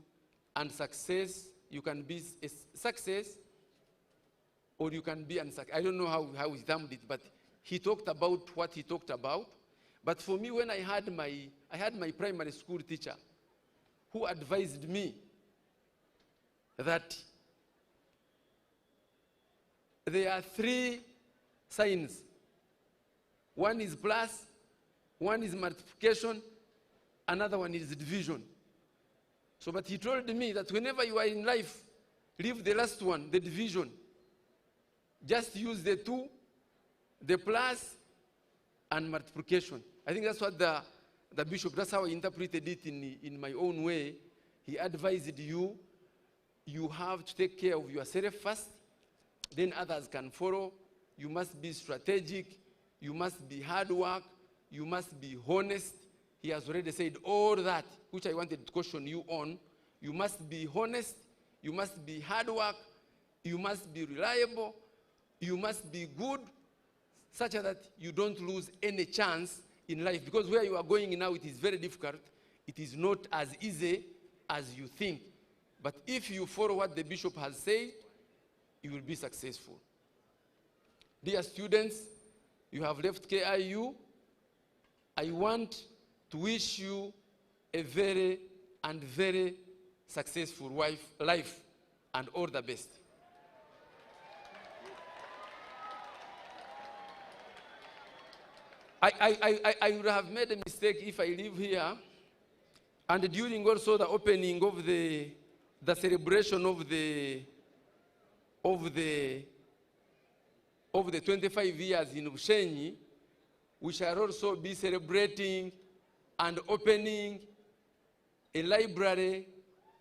And success, you can be a success or you can be unsuccessful. I don't know how he termed it, but he talked about what he talked about. But for me, when I had my primary school teacher who advised me that there are 3 signs. One is plus, one is multiplication, another one is division. So, but he told me that whenever you are in life, leave the last one, the division. Just use the 2, the plus, and multiplication. I think that's what the bishop, that's how I interpreted it in my own way. He advised you have to take care of yourself first, then others can follow. You must be strategic, you must be hard work, you must be honest. He has already said all that, which I wanted to caution you on. You must be honest, you must be hard work, you must be reliable, you must be good, such that you don't lose any chance in life. Because where you are going now, it is very difficult. It is not as easy as you think. But if you follow what the bishop has said, you will be successful. Dear students, you have left KIU. I want to wish you a very and very successful life and all the best. I would have made a mistake if I leave here. And during also the opening of the celebration of the 25 years in Bushenyi, we shall also be celebrating and opening a library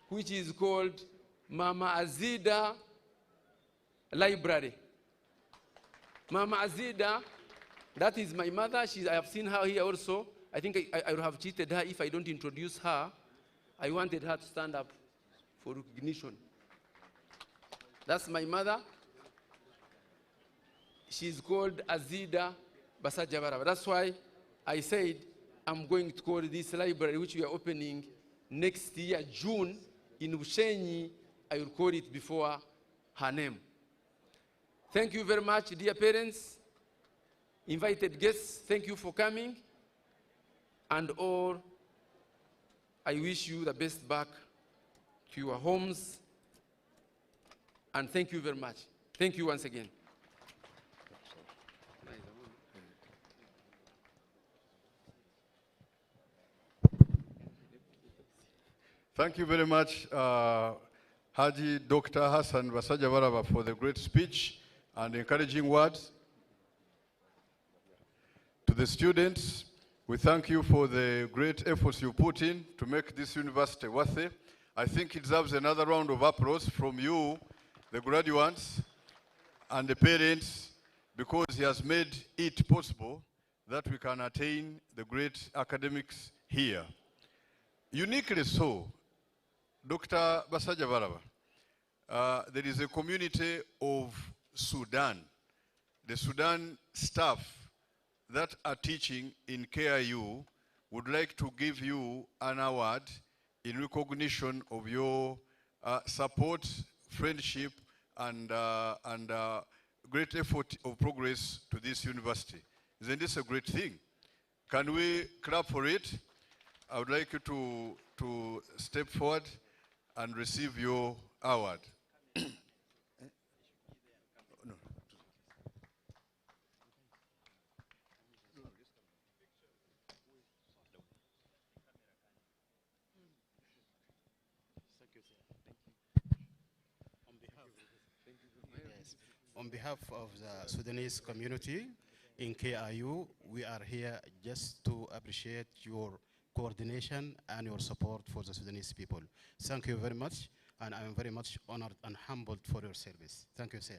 which is called Mama Azida Library. Mama Azida, that is my mother. I have seen her here also. I think I would have cheated her if I don't introduce her. I wanted her to stand up for recognition. That's my mother. She's called Azida Basajabaraba. That's why I said I'm going to call this library, which we are opening next year, June, in Bushenyi. I will call it before her name. Thank you very much, dear parents, invited guests. Thank you for coming. And all, I wish you the best back to your homes. And thank you very much. Thank you once again. Thank you very much, Haji Dr. Hassan Basajabaraba, for the great speech and encouraging words. To the students, we thank you for the great efforts you put in to make this university worthy. I think it deserves another round of applause from you, the graduates, and the parents, because he has made it possible that we can attain the great academics here. Uniquely so, Dr. Basajabaraba, there is a community of Sudan, the Sudan staff that are teaching in KIU would like to give you an award in recognition of your support, friendship, and great effort of progress to this university. Isn't this a great thing? Can we clap for it? I would like you to step forward and receive your award. On behalf of the Sudanese community, in KIU. We are here just to appreciate your coordination and your support for the Sudanese people. Thank you very much, and I am very much honored and humbled for your service. Thank you, sir.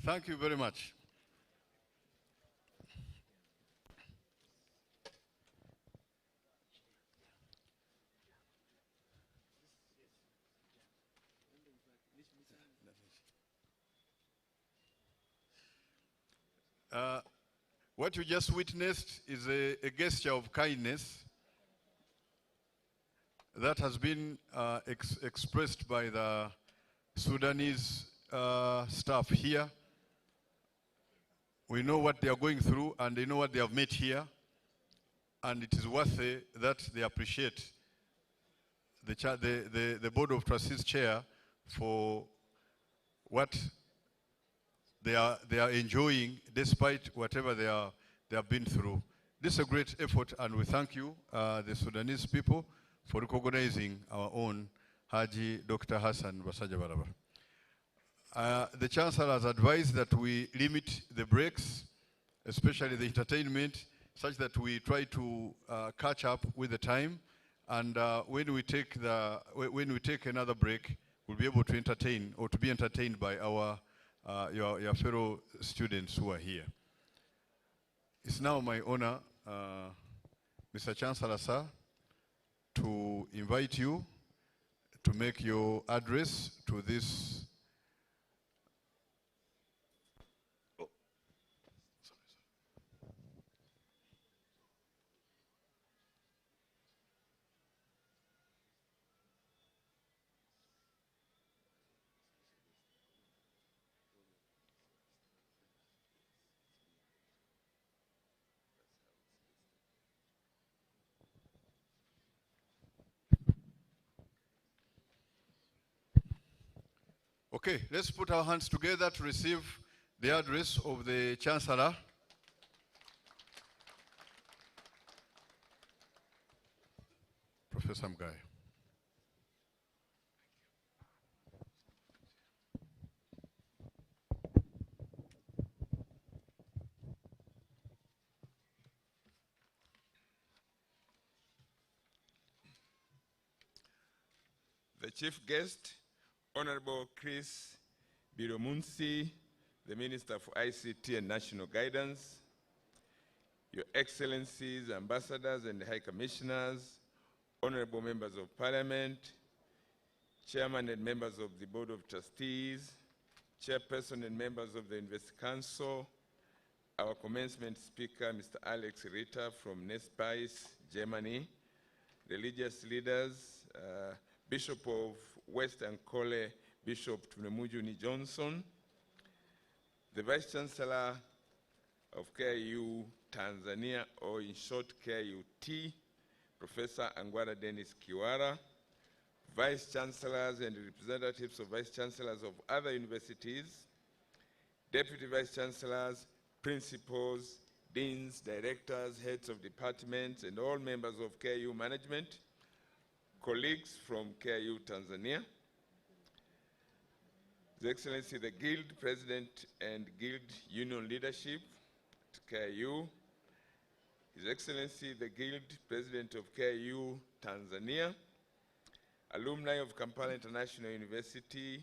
Thank you very much. What you just witnessed is a gesture of kindness that has been expressed by the Sudanese staff here. We know what they are going through, and they know what they have met here, and it is worthy that they appreciate the Board of Trustees chair for what they are enjoying despite whatever they have been through. This is a great effort, and we thank you, the Sudanese people, for recognizing our own Haji Dr. Hassan Basajabalaba. The Chancellor has advised that we limit the breaks, especially the entertainment, such that we try to catch up with the time, and when we take another break, we'll be able to entertain or to be entertained by your fellow students who are here. It's now my honor, Mr. Chancellor, sir, to invite you to make your address to this. Okay, let's put our hands together to receive the address of the Chancellor. Professor Mgai. The chief guest, Honorable Chris Biromunsi, the Minister for ICT and National Guidance, Your Excellencies, Ambassadors and High Commissioners, Honorable Members of Parliament, Chairman and members of the Board of Trustees, Chairperson and members of the University Council, our commencement speaker, Mr. Alex Ritter from Nespais, Germany, religious leaders, Bishop of Western Kole, Bishop Tunemujuni Johnson, the Vice Chancellor of KIU Tanzania, or in short KIUT, Professor Angwara Dennis Kiwara, Vice Chancellors and representatives of Vice Chancellors of other universities, Deputy Vice Chancellors, Principals, Deans, Directors, Heads of Departments, and all members of KIU management, colleagues from KIU Tanzania, His Excellency the Guild President and Guild Union Leadership at KIU, His Excellency the Guild President of KIU Tanzania, alumni of Kampala International University,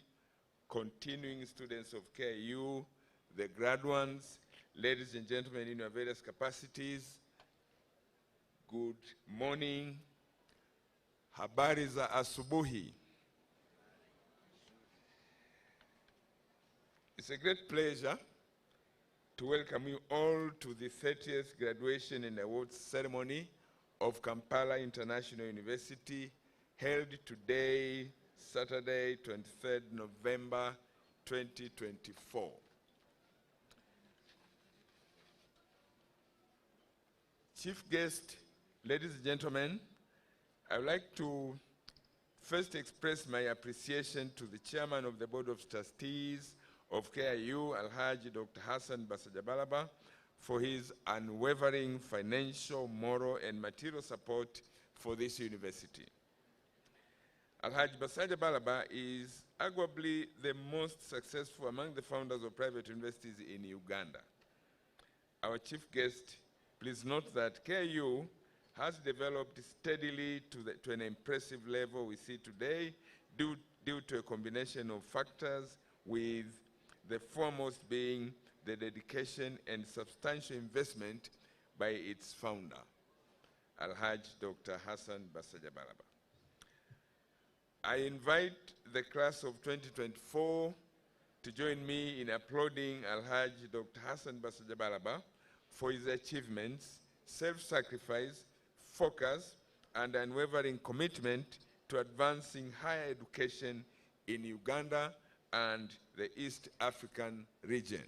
continuing students of KIU, the graduates, ladies and gentlemen in your various capacities, good morning. Habari za asubuhi. It's a great pleasure to welcome you all to the 30th graduation and awards ceremony of Kampala International University, held today, Saturday, 23rd November 2024. Chief guest, ladies and gentlemen, I would like to first express my appreciation to the Chairman of the Board of Trustees of KIU, Alhaji Dr. Hassan Basajabalaba, for his unwavering financial, moral, and material support for this university. Alhaji Basajjabalaba is arguably the most successful among the founders of private universities in Uganda. Our chief guest, please note that KIU has developed steadily to an impressive level we see today due to a combination of factors, with the foremost being the dedication and substantial investment by its founder, Alhaji Dr. Hassan Basajjabalaba. I invite the class of 2024 to join me in applauding Alhaji Dr. Hassan Basajjabalaba for his achievements, self-sacrifice, focus, and unwavering commitment to advancing higher education in Uganda and the East African region.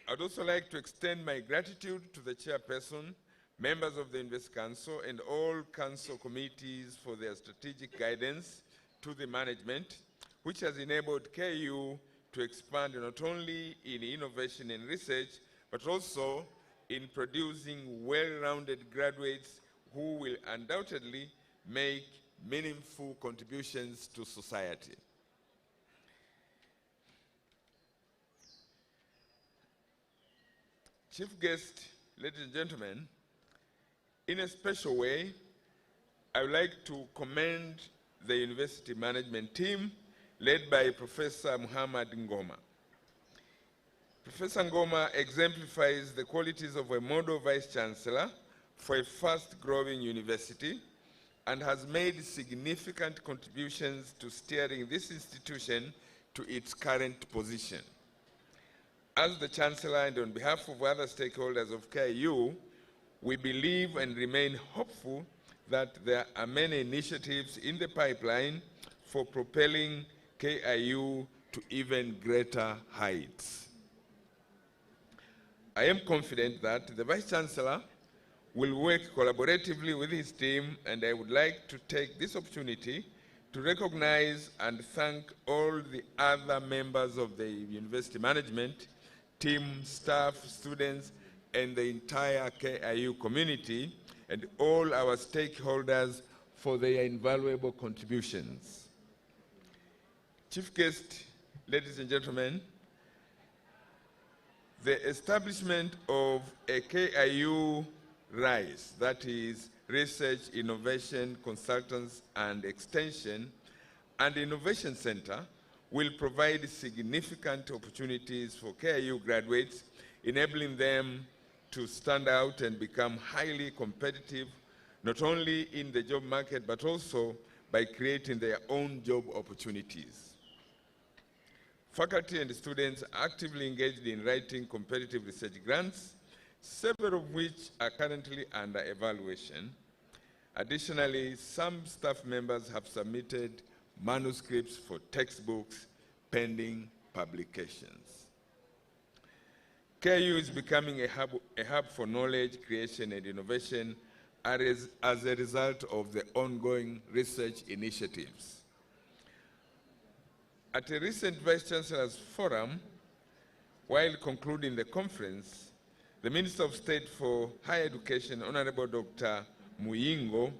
I'd also like to extend my gratitude to the chairperson, members of the University Council, and all council committees for their strategic guidance to the management, which has enabled KU to expand not only in innovation and research, but also in producing well-rounded graduates who will undoubtedly make meaningful contributions to society. Chief guest, ladies and gentlemen, in a special way, I would like to commend the university management team led by Professor Muhammad Ngoma. Professor Ngoma exemplifies the qualities of a model vice-chancellor for a fast-growing university and has made significant contributions to steering this institution to its current position. As the Chancellor and on behalf of other stakeholders of KIU, we believe and remain hopeful that there are many initiatives in the pipeline for propelling KIU to even greater heights. I am confident that the Vice-Chancellor will work collaboratively with his team, and I would like to take this opportunity to recognize and thank all the other members of the university management, team, staff, students, and the entire KIU community, and all our stakeholders for their invaluable contributions. Chief guest, ladies and gentlemen, the establishment of a KIU RISE, that is Research, Innovation, Consultants, and Extension, and Innovation Center, will provide significant opportunities for KIU graduates, enabling them to stand out and become highly competitive, not only in the job market, but also by creating their own job opportunities. Faculty and students are actively engaged in writing competitive research grants, several of which are currently under evaluation. Additionally, some staff members have submitted manuscripts for textbooks pending publications. KIU is becoming a hub for knowledge creation and innovation as a result of the ongoing research initiatives. At a recent Vice-Chancellor's Forum, while concluding the conference, the Minister of State for Higher Education, Honorable Dr. Muyingo,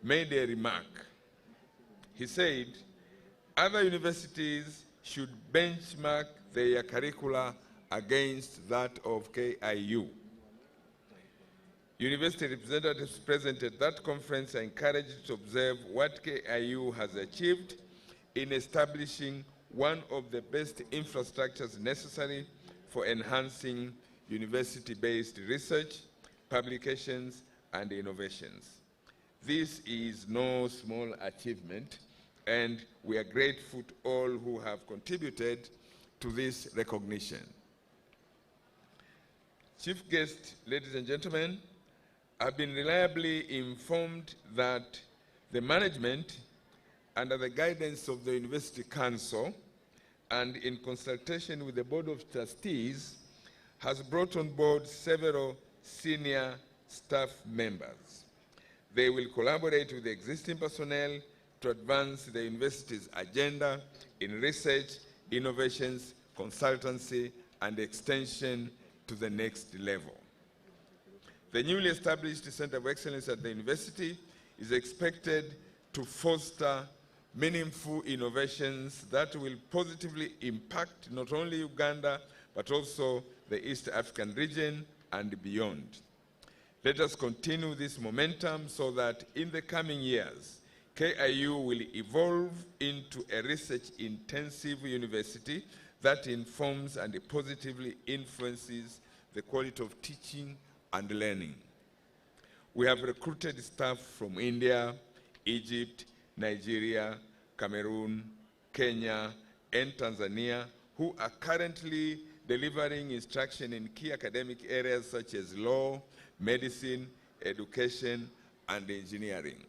made a remark. He said, other universities should benchmark their curricula against that of KIU. University representatives present at that conference are encouraged to observe what KIU has achieved in establishing one of the best infrastructures necessary for enhancing university-based research, publications, and innovations. This is no small achievement, and we are grateful to all who have contributed to this recognition. Chief guest, ladies and gentlemen, I've been reliably informed that the management, under the guidance of the University Council and in consultation with the Board of Trustees, has brought on board several senior staff members. They will collaborate with the existing personnel to advance the university's agenda in research, innovations, consultancy, and extension to the next level. The newly established Center of Excellence at the university is expected to foster meaningful innovations that will positively impact not only Uganda, but also the East African region and beyond. Let us continue this momentum so that in the coming years, KIU will evolve into a research-intensive university that informs and positively influences the quality of teaching and learning. We have recruited staff from India, Egypt, Nigeria, Cameroon, Kenya, and Tanzania who are currently delivering instruction in key academic areas such as law, medicine, education, and engineering.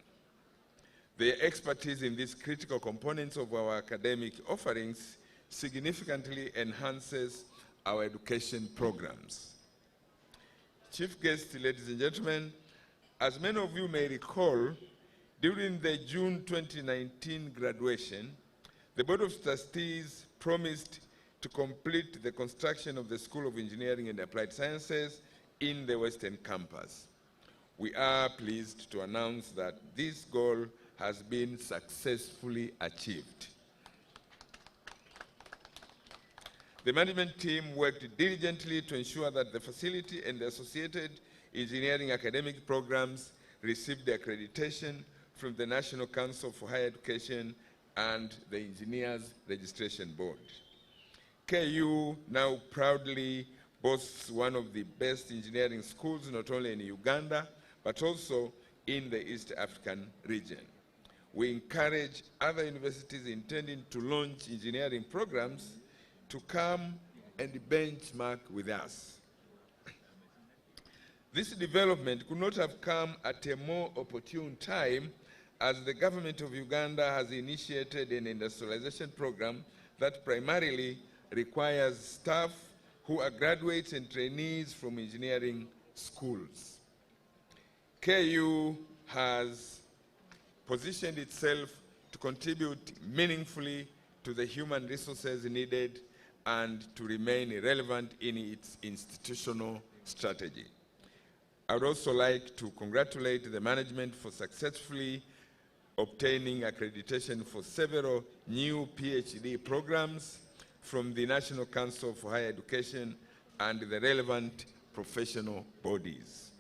Their expertise in these critical components of our academic offerings significantly enhances our education programs. Chief guests, ladies and gentlemen, as many of you may recall, during the June 2019 graduation, the Board of Trustees promised to complete the construction of the School of Engineering and Applied Sciences in the Western Campus. We are pleased to announce that this goal has been successfully achieved. The management team worked diligently to ensure that the facility and the associated engineering academic programs received the accreditation from the National Council for Higher Education and the Engineers Registration Board. KU now proudly boasts one of the best engineering schools not only in Uganda, but also in the East African region. We encourage other universities intending to launch engineering programs to come and benchmark with us. This development could not have come at a more opportune time, as the government of Uganda has initiated an industrialization program that primarily requires staff who are graduates and trainees from engineering schools. KU has positioned itself to contribute meaningfully to the human resources needed and to remain relevant in its institutional strategy. I would also like to congratulate the management for successfully obtaining accreditation for several new Ph.D. programs from the National Council for Higher Education and the relevant professional bodies.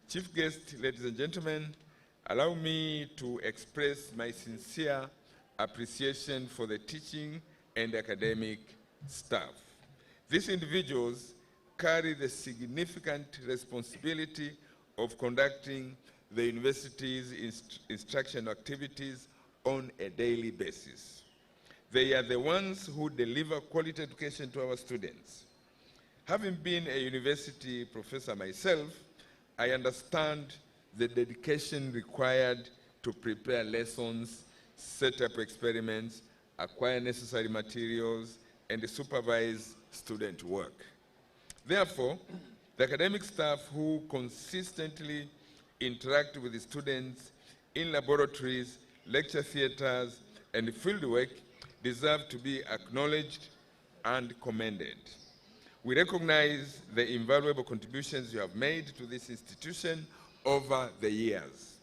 Chief guest, ladies and gentlemen, allow me to express my sincere appreciation for the teaching and academic staff. These individuals carry the significant responsibility of conducting the university's instructional activities on a daily basis. They are the ones who deliver quality education to our students. Having been a university professor myself, I understand the dedication required to prepare lessons, set up experiments, acquire necessary materials, and supervise student work. Therefore, the academic staff who consistently interact with the students in laboratories, lecture theaters, and fieldwork deserve to be acknowledged and commended. We recognize the invaluable contributions you have made to this institution over the years.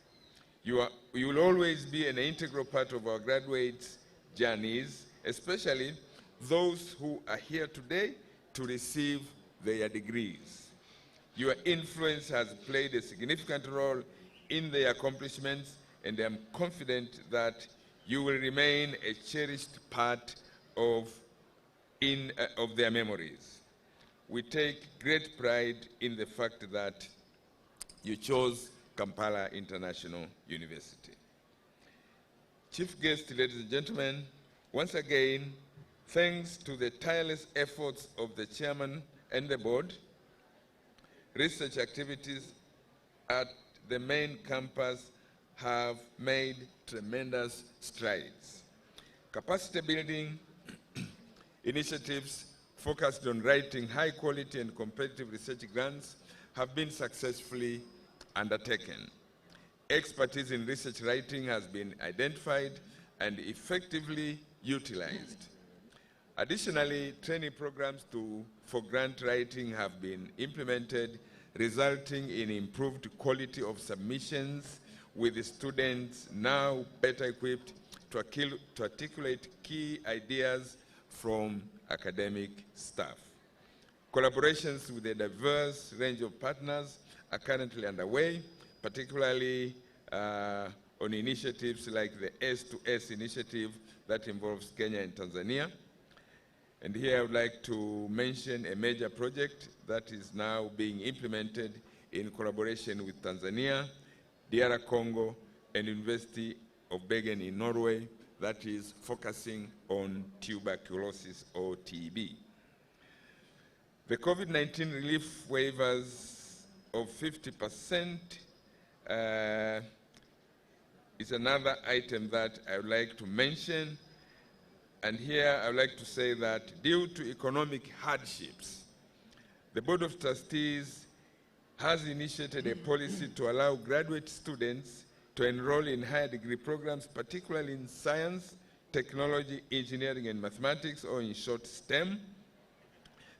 You will always be an integral part of our graduates' journeys, especially those who are here today to receive their degrees. Your influence has played a significant role in their accomplishments, and I am confident that you will remain a cherished part of their memories. We take great pride in the fact that you chose Kampala International University. Chief guest, ladies and gentlemen, once again, thanks to the tireless efforts of the chairman and the board, research activities at the main campus have made tremendous strides. Capacity building initiatives focused on writing high quality and competitive research grants have been successfully undertaken. Expertise in research writing has been identified and effectively utilized. Additionally, training programs for grant writing have been implemented resulting in improved quality of submissions, with the students now better equipped to articulate key ideas from academic staff. Collaborations with a diverse range of partners are currently underway, particularly on initiatives like the S2S initiative that involves Kenya and Tanzania. And here I would like to mention a major project that is now being implemented in collaboration with Tanzania, DR Congo, and University of Bergen in Norway, that is focusing on tuberculosis or TB. The COVID-19 relief waivers of 50% is another item that I would like to mention. And here I would like to say that due to economic hardships, the Board of Trustees has initiated a policy to allow graduate students to enroll in higher degree programs, particularly in science, technology, engineering, and mathematics, or in short, STEM.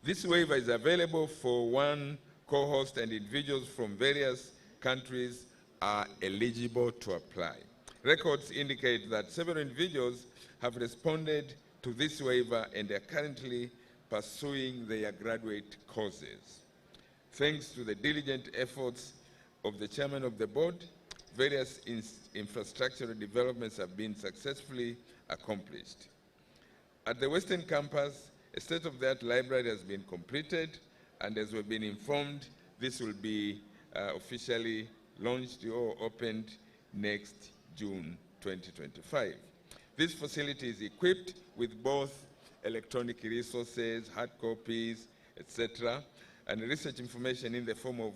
This waiver is available for one co-host, and individuals from various countries are eligible to apply. Records indicate that several individuals have responded to this waiver and are currently pursuing their graduate courses. Thanks to the diligent efforts of the chairman of the board, various infrastructural developments have been successfully accomplished. At the Western Campus, a state-of-the-art library has been completed, and as we've been informed, this will be officially launched or opened next June 2025. This facility is equipped with both electronic resources, hard copies, etc., and research information in the form of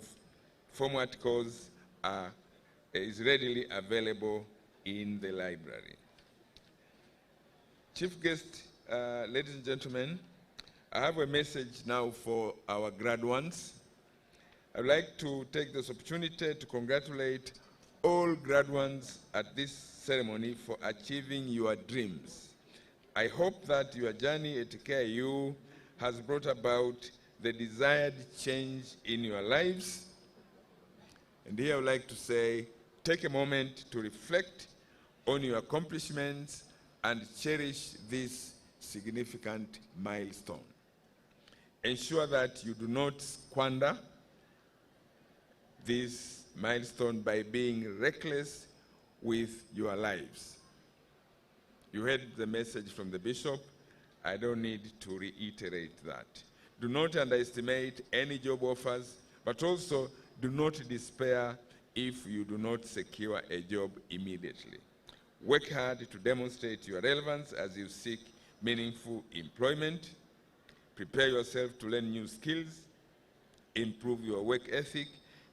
articles is readily available in the library. Chief guest, ladies and gentlemen, I have a message now for our graduates. I'd like to take this opportunity to congratulate all graduates at this ceremony for achieving your dreams. I hope that your journey at KIU has brought about the desired change in your lives. And here I would like to say, take a moment to reflect on your accomplishments and cherish this significant milestone. Ensure that you do not squander this milestone by being reckless with your lives. You heard the message from the bishop. I don't need to reiterate that. Do not underestimate any job offers, but also do not despair if you do not secure a job immediately. Work hard to demonstrate your relevance as you seek meaningful employment. Prepare yourself to learn new skills, improve your work ethic,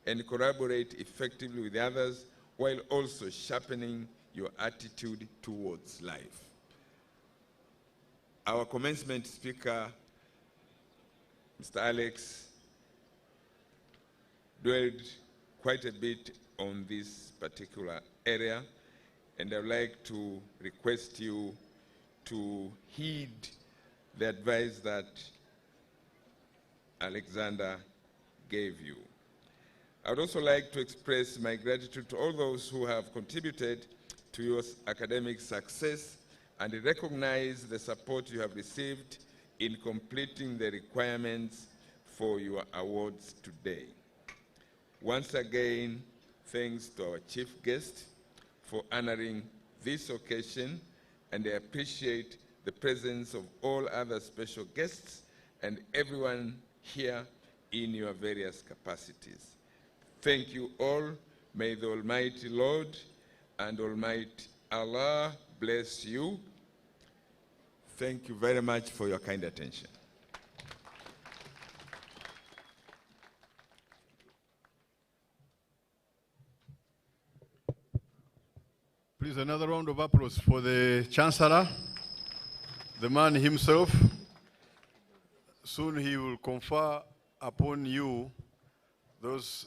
and collaborate effectively with others while also sharpening your attitude towards life. Our commencement speaker, Mr. Alex, dwelled quite a bit on this particular area, and I'd like to request you to heed the advice that Alexander gave you. I would also like to express my gratitude to all those who have contributed to your academic success and recognize the support you have received in completing the requirements for your awards today. Once again, thanks to our chief guest for honoring this occasion, and I appreciate the presence of all other special guests and everyone here in your various capacities. Thank you all. May the Almighty Lord and Almighty Allah bless you. Thank you very much for your kind attention. Please, another round of applause for the Chancellor, the man himself. Soon he will confer upon you those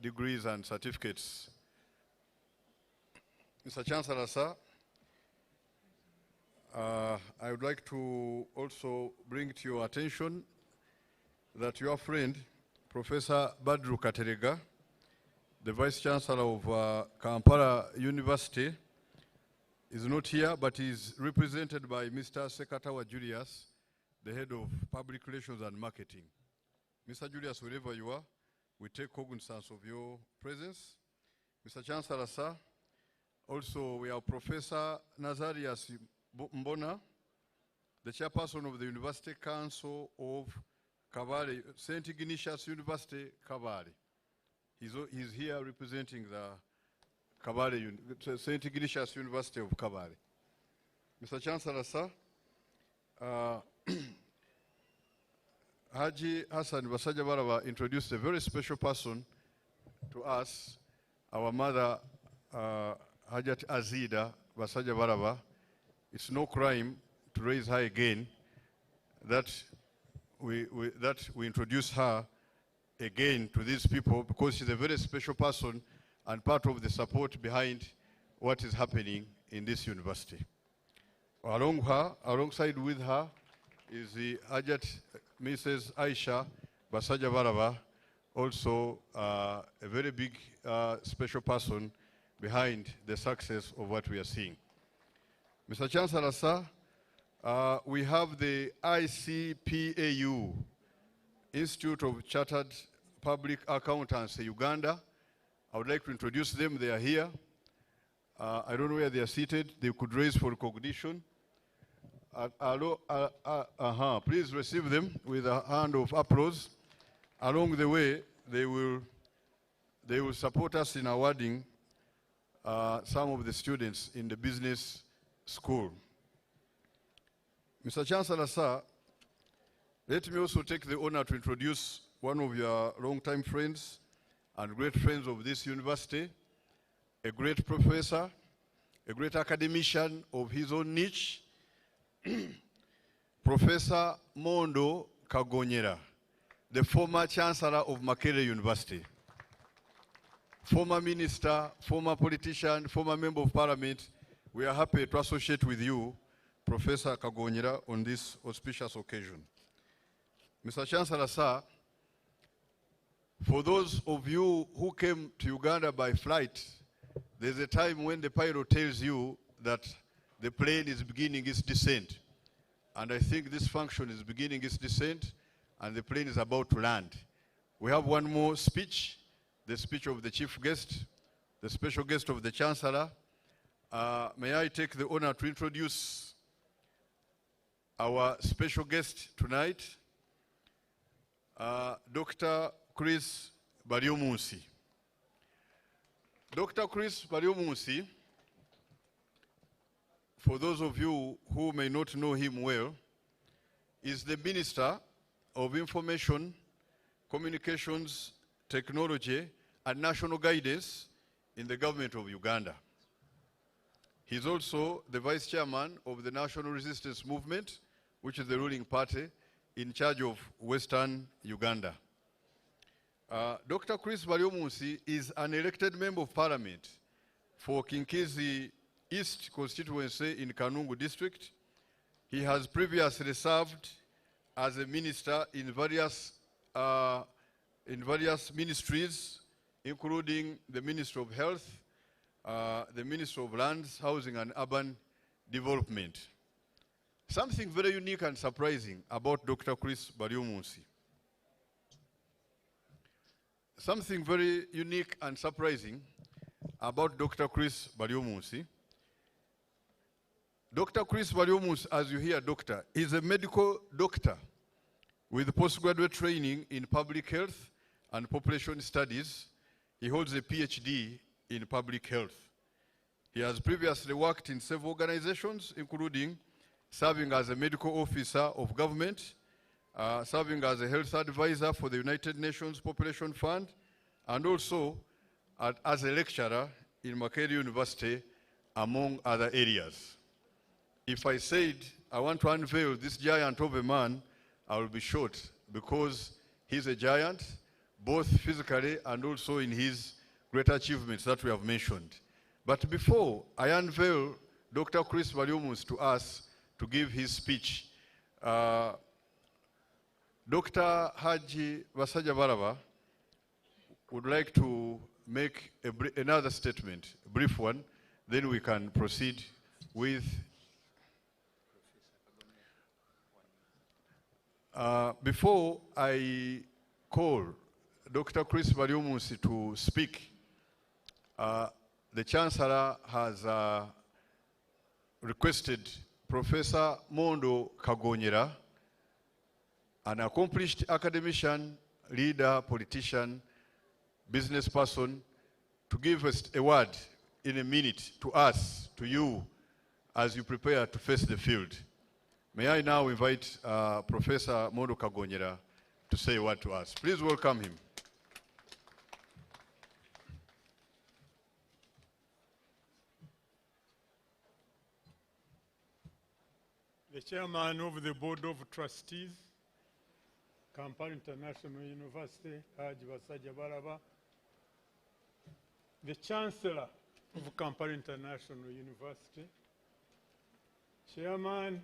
degrees and certificates. Mr. Chancellor, sir, I would like to also bring to your attention that your friend, Professor Badru Katerega, the Vice Chancellor of Kampala University, is not here, but is represented by Mr. Sekatawa Julius, the Head of Public Relations and Marketing. Mr. Julius, wherever you are, we take cognizance of your presence. Mr. Chancellor, sir, also we have Professor Nazarius Mbona, the Chairperson of the University Council of Kabale, St. Ignatius University, Kabale. He's here representing the Kabale, St. Ignatius University of Kabale. Mr. Chancellor, sir, Haji Hassan Basajabaraba introduced a very special person to us, our mother, Hajat Azida Basajabaraba. It's no crime to raise her again, that we introduce her again to these people, because she's a very special person and part of the support behind what is happening in this university. Alongside with her is the Hajat Mrs. Aisha Basajabaraba, also a very big special person behind the success of what we are seeing. Mr. Chancellor, sir, we have the ICPAU, Institute of Chartered Public Accountants, Uganda. I would like to introduce them. They are here. I don't know where they are seated. They could raise for recognition. Please receive them with a hand of applause. Along the way, they will support us in awarding some of the students in the business school. Mr. Chancellor, sir, let me also take the honor to introduce one of your long-time friends and great friends of this university, a great professor, a great academician of his own niche, Professor Mondo Kagonyera, the former Chancellor of Makerere University, former minister, former politician, former member of parliament. We are happy to associate with you, Professor Kagonyera, on this auspicious occasion. Mr. Chancellor, sir, for those of you who came to Uganda by flight, there's a time when the pilot tells you that the plane is beginning its descent. And I think this function is beginning its descent and the plane is about to land. We have one more speech, the speech of the chief guest, the special guest of the Chancellor. May I take the honor to introduce our special guest tonight, Dr. Chris Baryomunsi. Dr. Chris Baryomunsi, for those of you who may not know him well, is the Minister of Information, Communications, Technology, and National Guidance in the government of Uganda. He's also the Vice Chairman of the National Resistance Movement, which is the ruling party in charge of Western Uganda. Dr. Chris Baryomunsi is an elected Member of Parliament for Kinkizi East constituency in Kanungu district. He has previously served as a minister in various ministries, including the Ministry of Health, the Ministry of Lands, Housing and Urban Development. Something very unique and surprising about Dr. Chris Baryomunsi. Something very unique and surprising about Dr. Chris Baryomunsi. Dr. Chris Baryomunsi, as you hear, doctor, is a medical doctor with postgraduate training in public health and population studies. He holds a Ph.D. in public health. He has previously worked in several organizations, including serving as a medical officer of government, serving as a health advisor for the United Nations Population Fund, and also as a lecturer in Makerere University, among other areas. If I said I want to unveil this giant of a man, I will be short, because he's a giant, both physically and also in his great achievements that we have mentioned. But before I unveil Dr. Chris Baryomunsi to us to give his speech, Dr. Haji Basajabaraba would like to make another statement, a brief one, then we can proceed with before I call Dr. Chris Baryomunsi to speak, the Chancellor has requested Professor Mondo Kagonyera, an accomplished academician, leader, politician, business person, to give us a word in a minute to us, to you, as you prepare to face the field. May I now invite Professor Mondo Kagonyera to say a word to us. Please welcome him. The Chairman of the Board of Trustees, Kampala International University, Haji Basajja Balaba, the Chancellor of Kampala International University, Chairman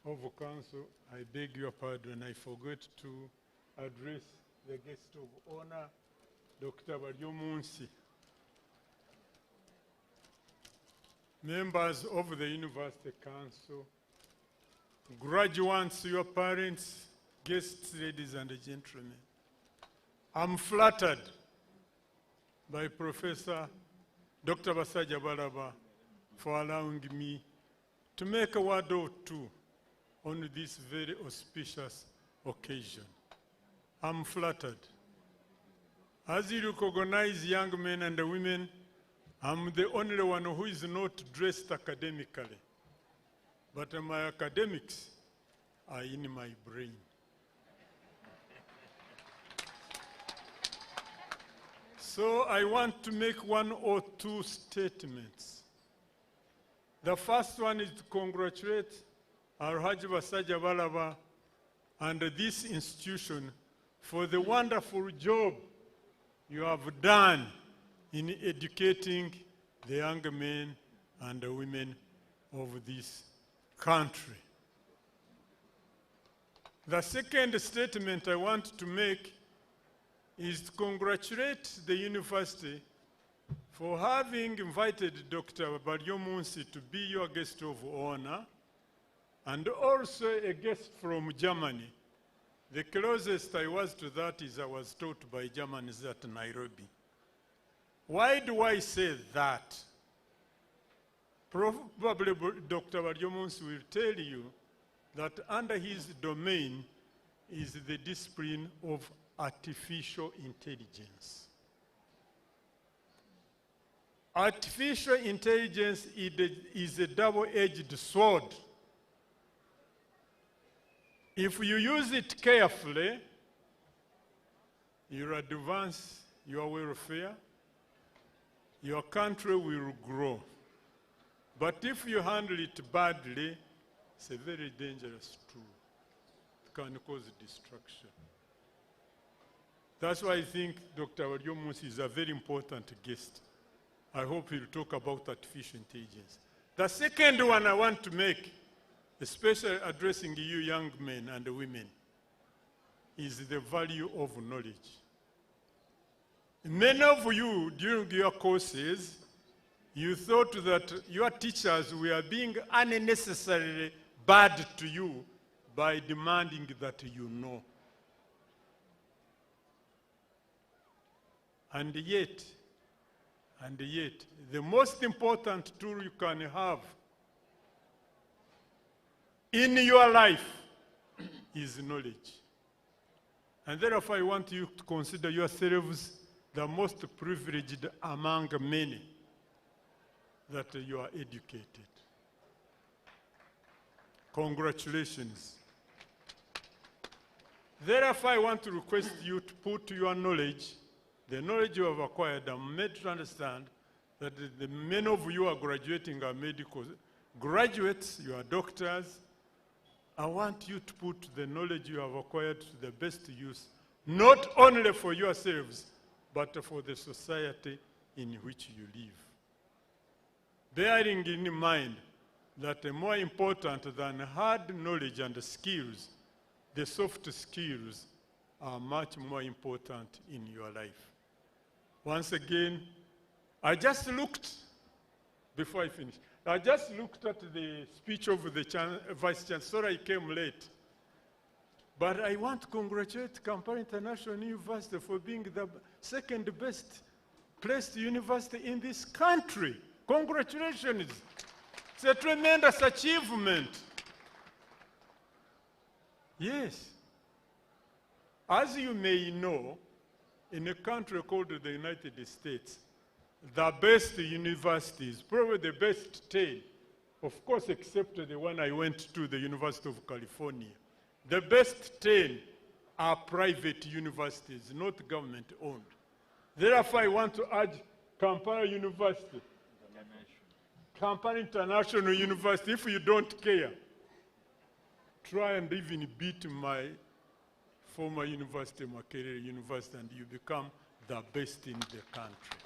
of Council, I beg your pardon, I forgot to address the guest of honor, Dr. Baryomunsi. Members of the University Council, graduates, your parents, guests, ladies and gentlemen, I'm flattered by Professor Dr. Basajja Balaba for allowing me to make a word or two on this very auspicious occasion. I'm flattered. As you recognize young men and women, I'm the only one who is not dressed academically, but my academics are in my brain. So I want to make one or two statements. The first one is to congratulate Alhaji Basajja Balaba and this institution for the wonderful job you have done in educating the young men and the women of this country. The second statement I want to make is to congratulate the university for having invited Dr. Baryomunsi to be your guest of honor, and also a guest from Germany. The closest I was to that is I was taught by Germans at Nairobi. Why do I say that? Probably Dr. Baryomunsi will tell you that under his domain is the discipline of artificial intelligence. Artificial intelligence is a double-edged sword. If you use it carefully, you'll advance your welfare, your country will grow. But if you handle it badly, it's a very dangerous tool. It can cause destruction. That's why I think Dr. Baryomunsi is a very important guest. I hope he'll talk about artificial intelligence. The second one I want to make, especially addressing you young men and women, is the value of knowledge. Many of you, during your courses, you thought that your teachers were being unnecessarily bad to you by demanding that you know. And yet, the most important tool you can have in your life is knowledge. And therefore I want you to consider yourselves the most privileged among many that you are educated. Congratulations. Therefore I want to request you to put your knowledge, the knowledge you have acquired, I'm made to understand that the many of you are graduating are medical graduates, you are doctors. I want you to put the knowledge you have acquired to the best use, not only for yourselves, but for the society in which you live. Bearing in mind that more important than hard knowledge and skills, the soft skills are much more important in your life. Once again, I just looked, before I finish, I just looked at the speech of the Vice Chancellor. I came late. But I want to congratulate Kampala International University for being the second best placed university in this country. Congratulations. It's a tremendous achievement. Yes. As you may know, in a country called the United States, the best universities, probably the best 10, of course, except the one I went to, the University of California. The best 10 are private universities, not government-owned. Therefore, I want to urge Kampala University, Kampala International University, if you don't care, try and even beat my former university, Makerere University, and you become the best in the country.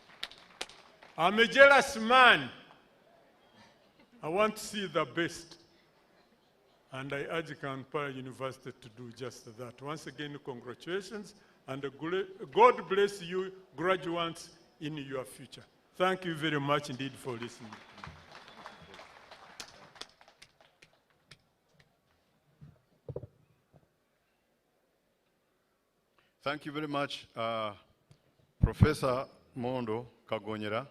I'm a jealous man. I want to see the best. And I urge Kampala University to do just that. Once again, congratulations, and God bless you, graduates, in your future. Thank you very much indeed for listening. Thank you very much, Professor Mondo Kagonyera,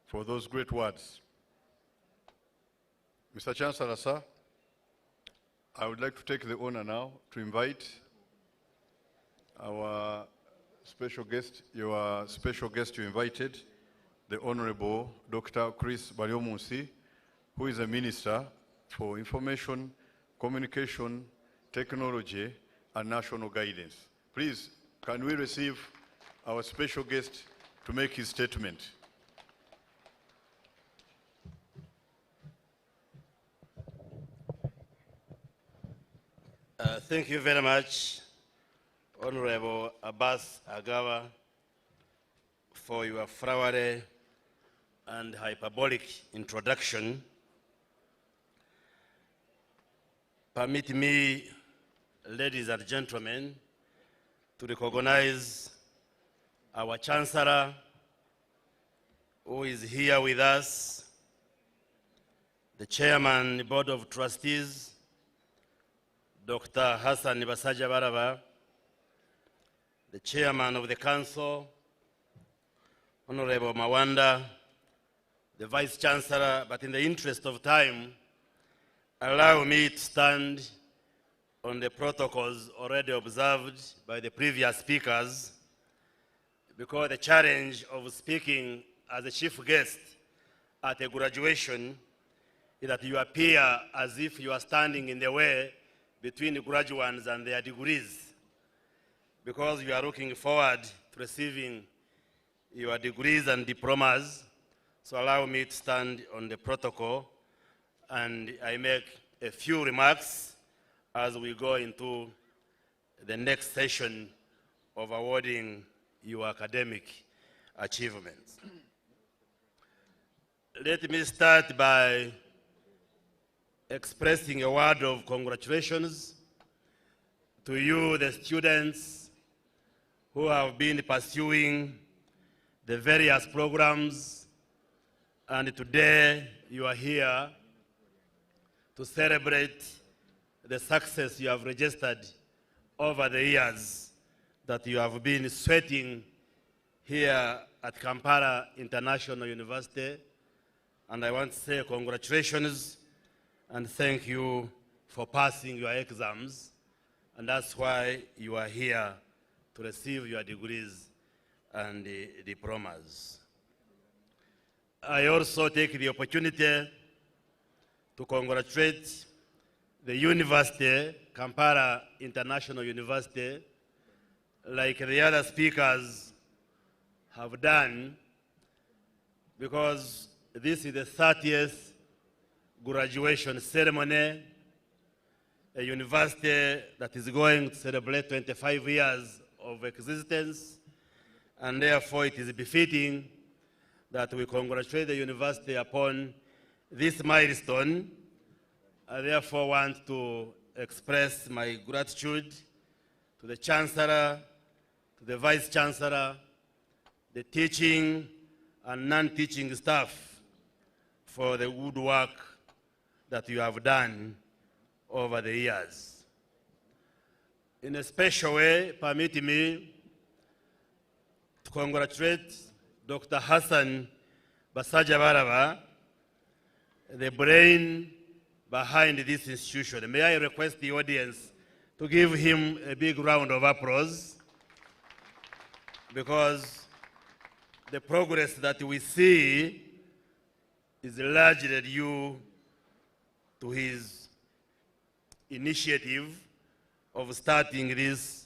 for those great words. Mr. Chancellor, sir, I would like to take the honor now to invite our special guest, your special guest you invited, the Honorable Dr. Chris Baryomunsi, who is a Minister for Information, Communication, Technology, and National Guidance. Please, can we receive our special guest to make his statement? Thank you very much, Honorable Abbas Agawa, for your flowery and hyperbolic introduction. Permit me, ladies and gentlemen, to recognize our Chancellor, who is here with us, the Chairman, Board of Trustees, Dr. Hassan Basajabaraba, the Chairman of the Council, Honorable Mawanda, the Vice Chancellor, but in the interest of time, allow me to stand on the protocols already observed by the previous speakers, because the challenge of speaking as a chief guest at a graduation is that you appear as if you are standing in the way between graduates and their degrees, because you are looking forward to receiving your degrees and diplomas. So allow me to stand on the protocol, and I make a few remarks as we go into the next session of awarding your academic achievements. Let me start by expressing a word of congratulations to you, the students who have been pursuing the various programs, and today you are here to celebrate the success you have registered over the years that you have been sweating here at Kampala International University. And I want to say congratulations and thank you for passing your exams. And that's why you are here to receive your degrees and diplomas. I also take the opportunity to congratulate the university, Kampala International University, like the other speakers have done, because this is the 30th graduation ceremony, a university that is going to celebrate 25 years of existence, and therefore it is befitting that we congratulate the university upon this milestone. I therefore want to express my gratitude to the Chancellor, to the Vice Chancellor, the teaching and non-teaching staff for the good work that you have done over the years. In a special way, permit me to congratulate Dr. Hassan Basajabaraba, the brain behind this institution. May I request the audience to give him a big round of applause, because the progress that we see is largely due to his initiative of starting this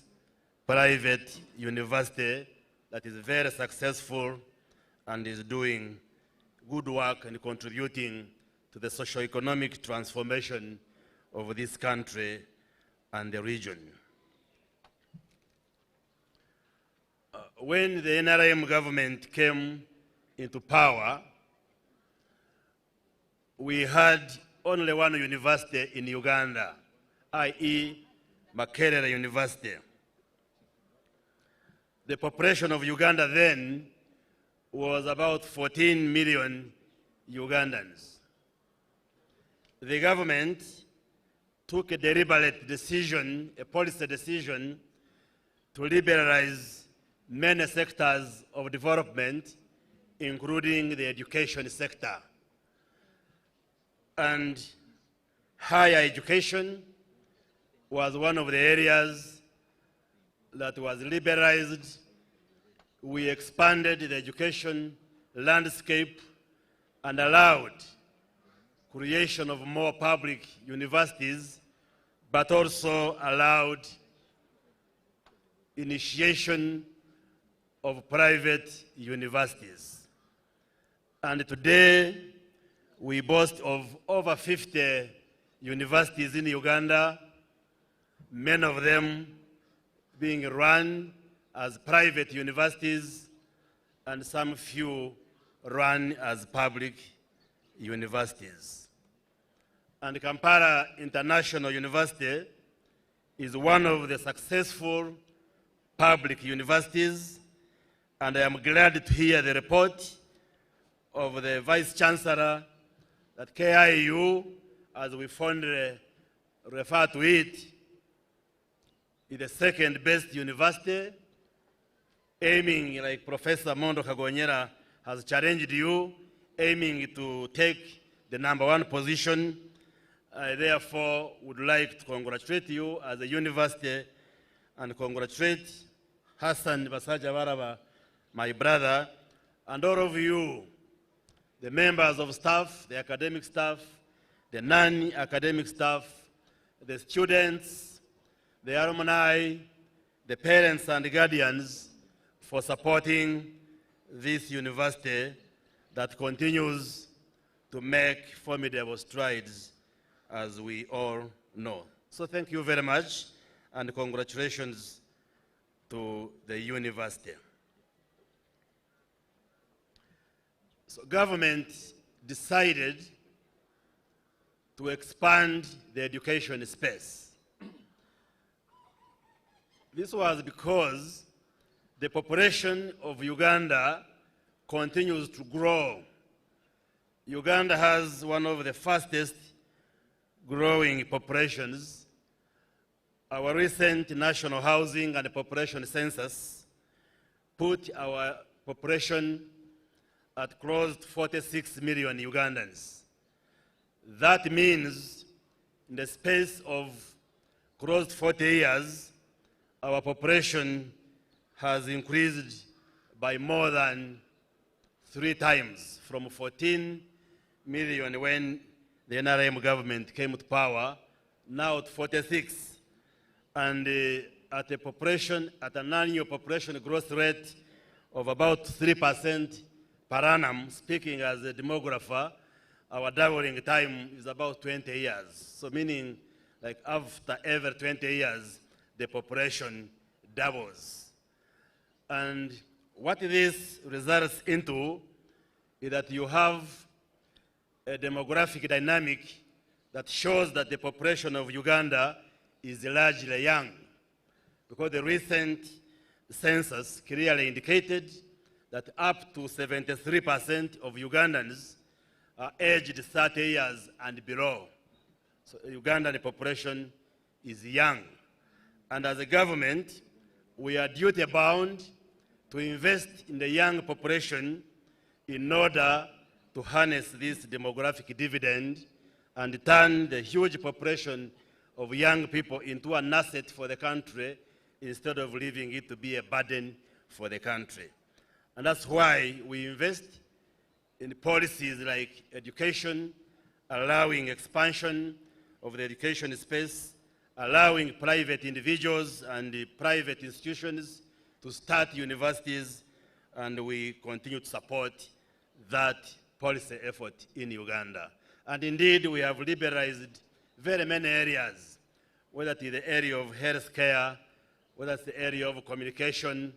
private university that is very successful and is doing good work and contributing to the socio-economic transformation of this country and the region. When the NRM government came into power, we had only one university in Uganda, i.e. Makerere University. The population of Uganda then was about 14 million Ugandans. The government took a deliberate decision, a policy decision, to liberalize many sectors of development, including the education sector. And higher education was one of the areas that was liberalized. We expanded the education landscape and allowed creation of more public universities, but also allowed initiation of private universities. And today, we boast of over 50 universities in Uganda, many of them being run as private universities and some few run as public universities. And Kampala International University is one of the successful public universities, and I am glad to hear the report of the Vice Chancellor that KIU, as we fondly refer to it, is the second best university, aiming, like Professor Mondo Kagonyera has challenged you, aiming to take the #1 position. I therefore would like to congratulate you as a university and congratulate Hassan Basajabaraba, my brother, and all of you, the members of staff, the academic staff, the non-academic staff, the students, the alumni, the parents and guardians, for supporting this university that continues to make formidable strides, as we all know. So thank you very much, and congratulations to the university. So government decided to expand the education space. This was because the population of Uganda continues to grow. Uganda has one of the fastest growing populations. Our recent national housing and population census put our population at close to 46 million Ugandans. That means in the space of close to 40 years, our population has increased by more than 3 times, from 14 million when the NRM government came to power, now to 46. And at an annual population growth rate of about 3% per annum, speaking as a demographer, our doubling time is about 20 years. So meaning, like after every 20 years, the population doubles. And what this results into is that you have a demographic dynamic that shows that the population of Uganda is largely young. because the recent census clearly indicated that up to 73% of Ugandans are aged 30 years and below. So the Ugandan population is young. And as a government, we are duty-bound to invest in the young population in order to harness this demographic dividend and turn the huge population of young people into an asset for the country instead of leaving it to be a burden for the country. And that's why we invest in policies like education, allowing expansion of the education space, allowing private individuals and private institutions to start universities, and we continue to support that policy effort in Uganda. And indeed, we have liberalized very many areas, whether it is the area of health care, whether it's the area of communication.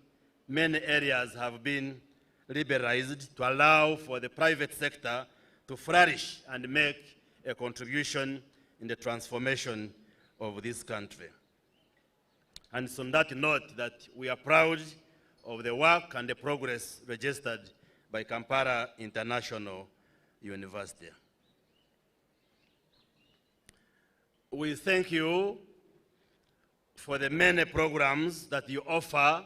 Many areas have been liberalized to allow for the private sector to flourish and make a contribution in the transformation of this country. And it's on that note that we are proud of the work and the progress registered by Kampala International University. We thank you for the many programs that you offer.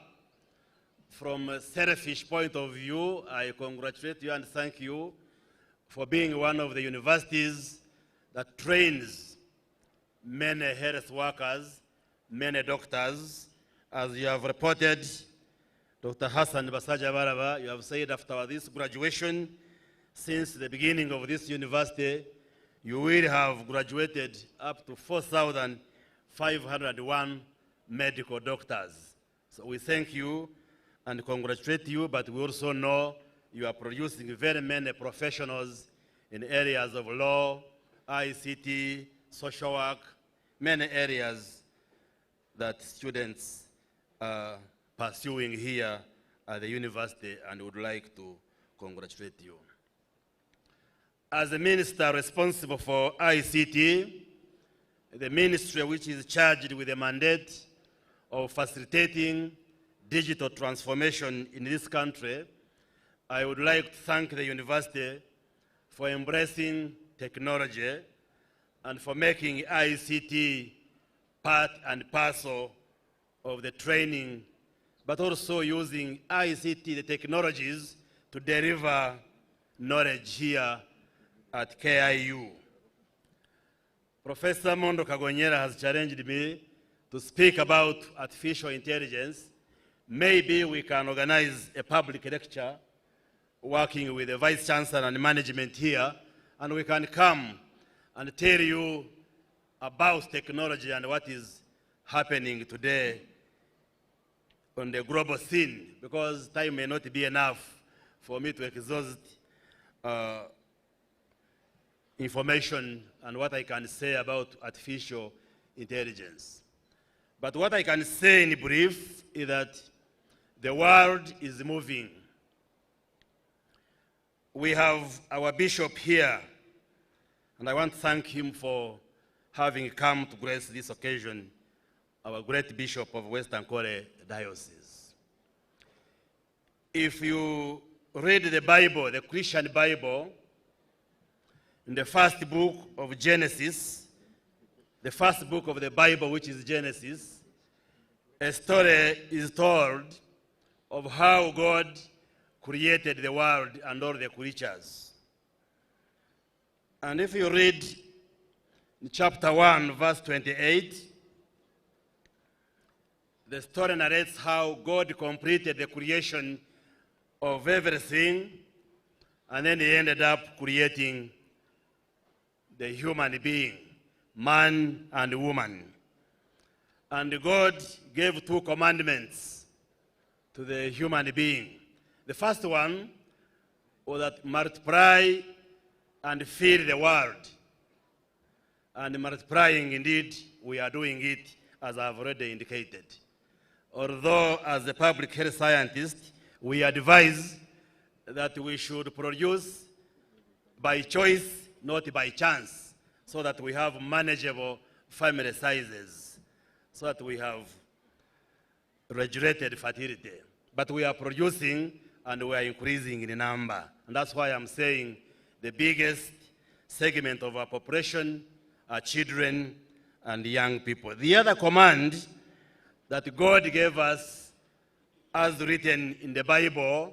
From a selfish point of view, I congratulate you and thank you for being one of the universities that trains many health workers, many doctors. As you have reported, Dr. Hassan Basajabaraba, you have said after this graduation, since the beginning of this university, you will have graduated up to 4,501 medical doctors. So we thank you and congratulate you, but we also know you are producing very many professionals in areas of law, ICT, social work, many areas that students are pursuing here at the university, and would like to congratulate you. As the minister responsible for ICT, the ministry which is charged with the mandate of facilitating digital transformation in this country, I would like to thank the university for embracing technology and for making ICT part and parcel of the training, but also using ICT, the technologies, to deliver knowledge here at KIU. Professor Mondo Kagonyera has challenged me to speak about artificial intelligence. Maybe we can organize a public lecture working with the Vice Chancellor and management here, and we can come and tell you about technology and what is happening today on the global scene, because time may not be enough for me to exhaust information and what I can say about artificial intelligence. But what I can say in brief is that the world is moving. We have our bishop here, and I want to thank him for having come to grace this occasion, our great bishop of Western Kore Diocese. If you read the Bible, the Christian Bible, in the first book of Genesis, the first book of the Bible, which is Genesis, a story is told of how God created the world and all the creatures. And if you read in chapter 1, verse 28, the story narrates how God completed the creation of everything, and then he ended up creating the human being, man and woman. And God gave 2 commandments to the human being. The first one was that multiply and fill the world. And multiplying, indeed, we are doing it, as I've already indicated. Although, as a public health scientist, we advise that we should produce by choice, not by chance, so that we have manageable family sizes, so that we have regulated fertility. But we are producing and we are increasing in number. And that's why I'm saying the biggest segment of our population are children and young people. The other command that God gave us, as written in the Bible,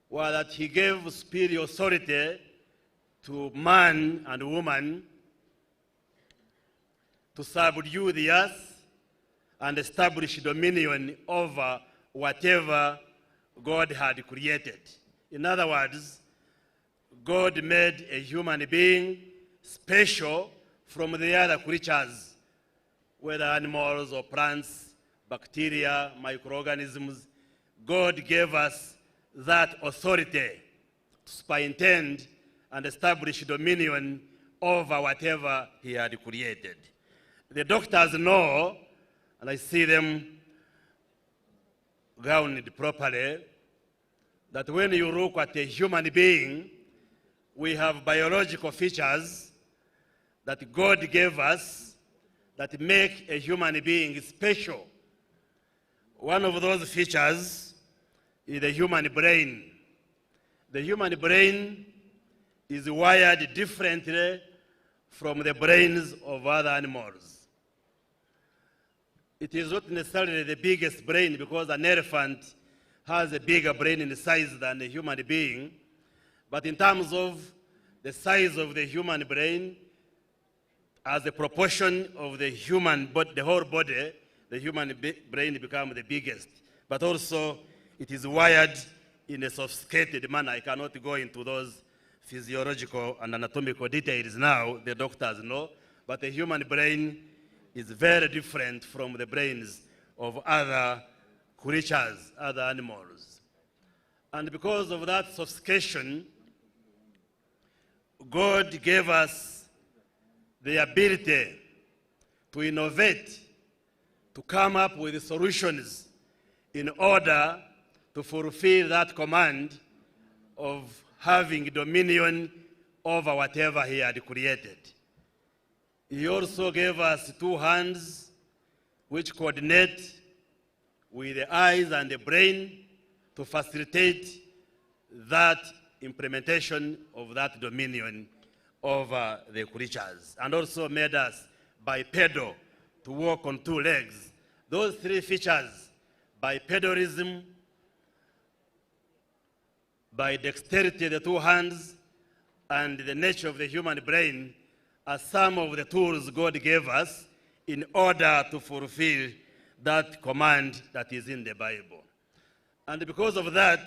was that he gave spiritual authority to man and woman to subdue the earth and establish dominion over whatever God had created. In other words, God made a human being special from the other creatures, whether animals or plants, bacteria, microorganisms. God gave us that authority to superintend and establish dominion over whatever he had created. The doctors know, and I see them gowned properly, that when you look at a human being, we have biological features that God gave us that make a human being special. One of those features is the human brain. The human brain is wired differently from the brains of other animals. It is not necessarily the biggest brain, because an elephant has a bigger brain in size than a human being. But in terms of the size of the human brain, as a proportion of the human body, the whole body, the human brain becomes the biggest. But also, it is wired in a sophisticated manner. I cannot go into those physiological and anatomical details now, the doctors know, but the human brain is very different from the brains of other creatures, other animals. And because of that sophistication, God gave us the ability to innovate, to come up with solutions in order to fulfill that command of having dominion over whatever he had created. He also gave us two hands which coordinate with the eyes and the brain to facilitate that implementation of that dominion over the creatures, and also made us bipedal, to walk on two legs. Those three features, bipedalism, by dexterity, the two hands, and the nature of the human brain, are some of the tools God gave us in order to fulfill that command that is in the Bible. And because of that,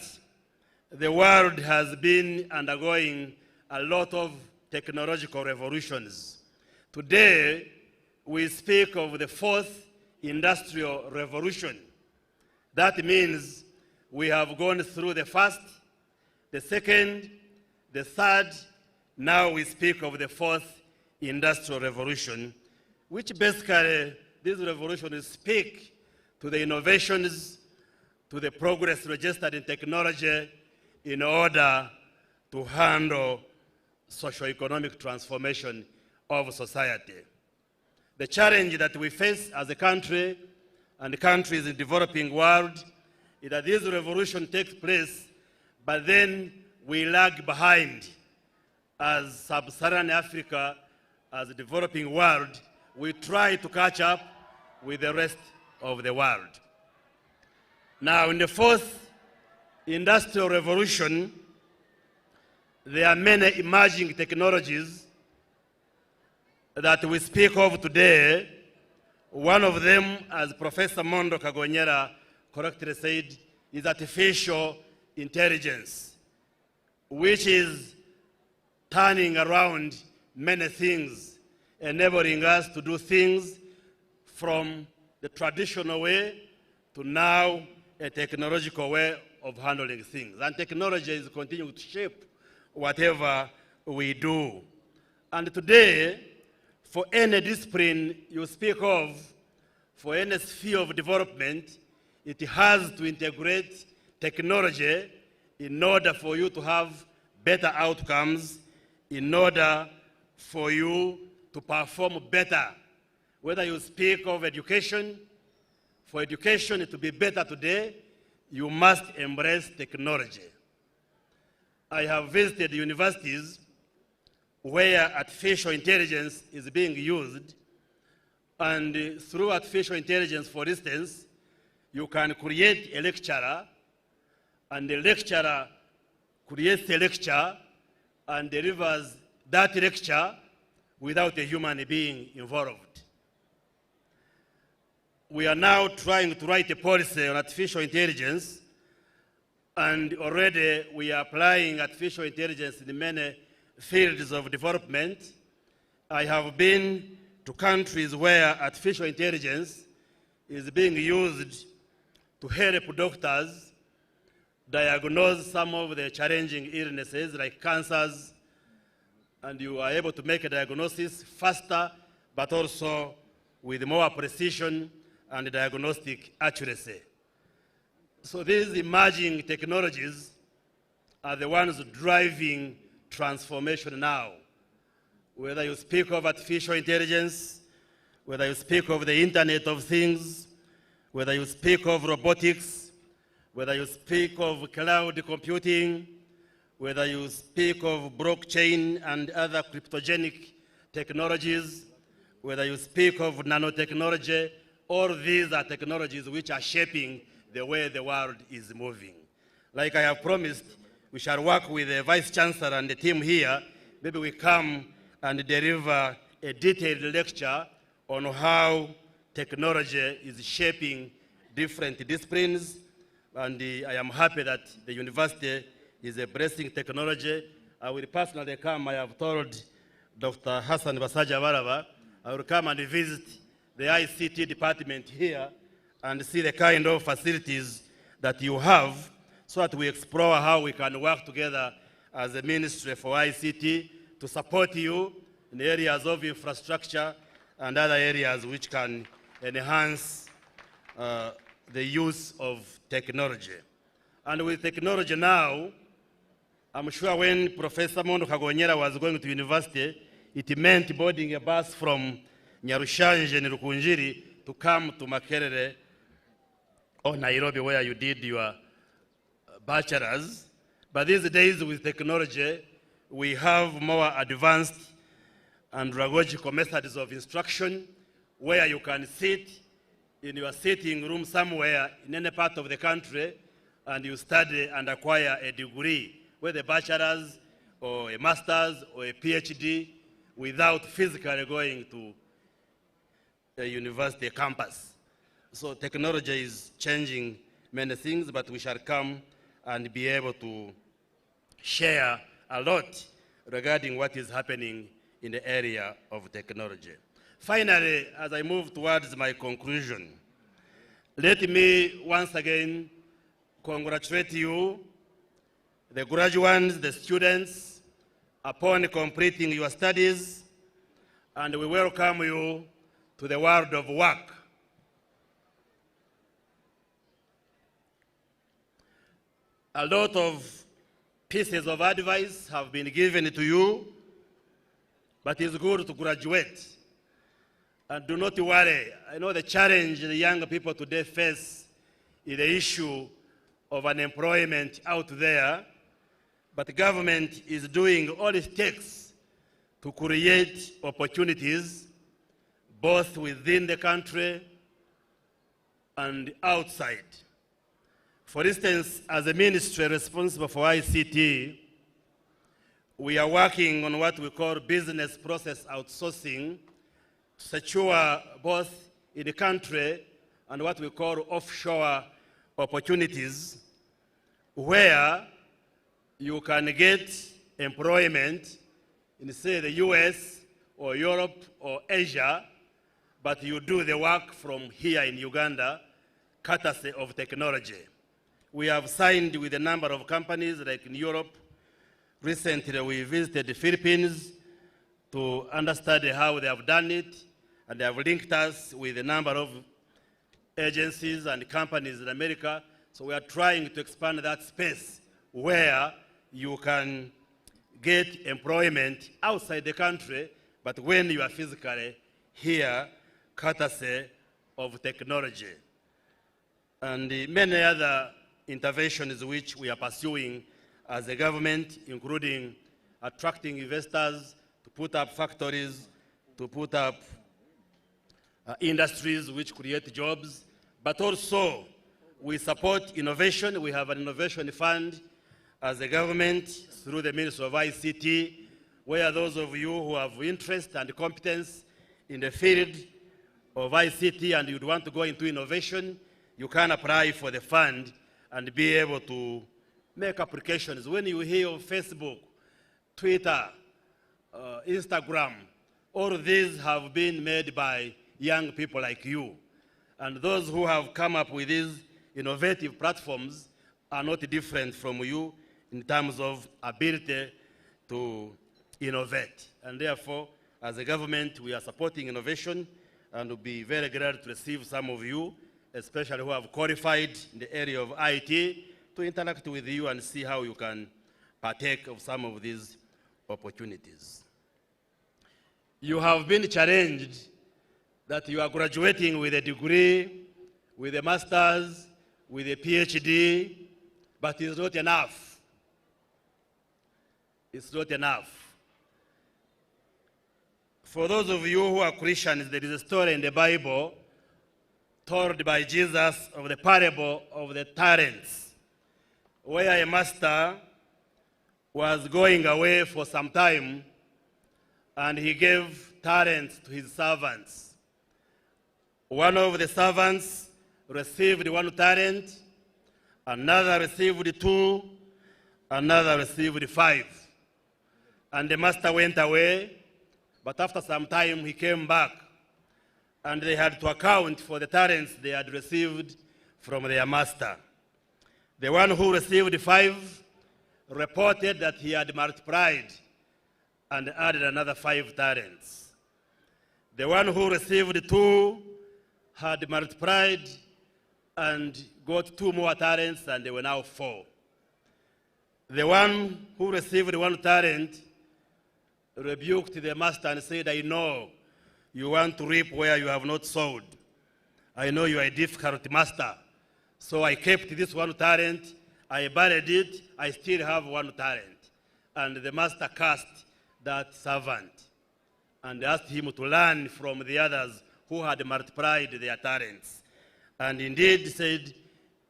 the world has been undergoing a lot of technological revolutions. Today, we speak of the fourth industrial revolution. That means we have gone through the first, the second, the third. Now we speak of the fourth industrial revolution, which basically these revolutions speak to the innovations, to the progress registered in technology in order to handle socio-economic transformation of society. The challenge that we face as a country and countries in the developing world is that this revolution takes place, but then we lag behind. As sub-Saharan Africa, as a developing world, we try to catch up with the rest of the world. Now, in the fourth industrial revolution, there are many emerging technologies that we speak of today. One of them, as Professor Mondo Kagonyera correctly said, is artificial intelligence, which is turning around many things, enabling us to do things from the traditional way to now a technological way of handling things. And technology is continuing to shape whatever we do. And today, for any discipline you speak of, for any sphere of development, it has to integrate technology in order for you to have better outcomes, in order for you to perform better. Whether you speak of education, For education to be better today, you must embrace technology. I have visited universities where artificial intelligence is being used, and through artificial intelligence, for instance, you can create a lecturer, and the lecturer creates a lecture and delivers that lecture without a human being involved. We are now trying to write a policy on artificial intelligence, and already we are applying artificial intelligence in many fields of development. I have been to countries where artificial intelligence is being used to help doctors diagnose some of the challenging illnesses like cancers, and you are able to make a diagnosis faster, but also with more precision and diagnostic accuracy. So these emerging technologies are the ones driving transformation now. Whether you speak of artificial intelligence, whether you speak of the Internet of Things, whether you speak of robotics, whether you speak of cloud computing, whether you speak of blockchain and other cryptogenic technologies, whether you speak of nanotechnology, all these are technologies which are shaping the way the world is moving. Like I have promised, we shall work with the Vice Chancellor and the team here. Maybe we come and deliver a detailed lecture on how technology is shaping different disciplines. And I am happy that the university is embracing technology. I will personally come. I have told Dr. Hassan Basajabaraba, I will come and visit the ICT department here and see the kind of facilities that you have, so that we explore how we can work together as a ministry for ICT to support you in the areas of infrastructure and other areas which can enhance the use of technology. And with technology now, I'm sure when Professor Mondo Kagonyera was going to university, it meant boarding a bus from Nyarushanje and Rukunjiri to come to Makerere or Nairobi, where you did your bachelor's. But these days with technology, we have more advanced andragogical methods of instruction, where you can sit in your sitting room somewhere in any part of the country and you study and acquire a degree, whether a bachelor's or a master's or a Ph.D., without physically going to a university campus. So technology is changing many things, but we shall come and be able to share a lot regarding what is happening in the area of technology. Finally, as I move towards my conclusion, let me once again congratulate you, the graduates, the students, upon completing your studies, and we welcome you to the world of work. A lot of pieces of advice have been given to you, but it's good to graduate. And do not worry. I know the challenge the young people today face is the issue of unemployment out there, but the government is doing all it takes to create opportunities both within the country and outside. For instance, as a ministry responsible for ICT, we are working on what we call business process outsourcing to secure both in the country and what we call offshore opportunities, where you can get employment in, say, the US or Europe or Asia, but you do the work from here in Uganda, courtesy of technology. We have signed with a number of companies like in Europe. Recently, we visited the Philippines to understand how they have done it, and they have linked us with a number of agencies and companies in America. So we are trying to expand that space where you can get employment outside the country, but when you are physically here, courtesy of technology. and many other interventions which we are pursuing as a government, including attracting investors to put up factories, to put up industries which create jobs, but also we support innovation. We have an innovation fund as a government through the Ministry of ICT, where those of you who have interest and competence in the field of ICT and you'd want to go into innovation, you can apply for the fund and be able to make applications. When you hear of Facebook, Twitter, Instagram, all of these have been made by young people like you. And those who have come up with these innovative platforms are not different from you in terms of ability to innovate. And therefore, as a government, we are supporting innovation and will be very glad to receive some of you, especially who have qualified in the area of IT, to interact with you and see how you can partake of some of these opportunities. You have been challenged that you are graduating with a degree, with a master's, with a PhD, but it's not enough. It's not enough. For those of you who are Christians, there is a story in the Bible told by Jesus of the parable of the talents, where a master was going away for some time and he gave talents to his servants. One of the servants received 1 talent, another received 2, another received 5. And the master went away, but after some time he came back and they had to account for the talents they had received from their master. The one who received 5 reported that he had multiplied and added another 5 talents. The one who received 2 had multiplied and got 2 more talents, and they were now 4. The one who received 1 talent rebuked the master and said, I know you want to reap where you have not sowed. I know you are a difficult master. So I kept this 1 talent, I buried it, I still have 1 talent. And the master cursed that servant and asked him to learn from the others who had multiplied their talents. And indeed said,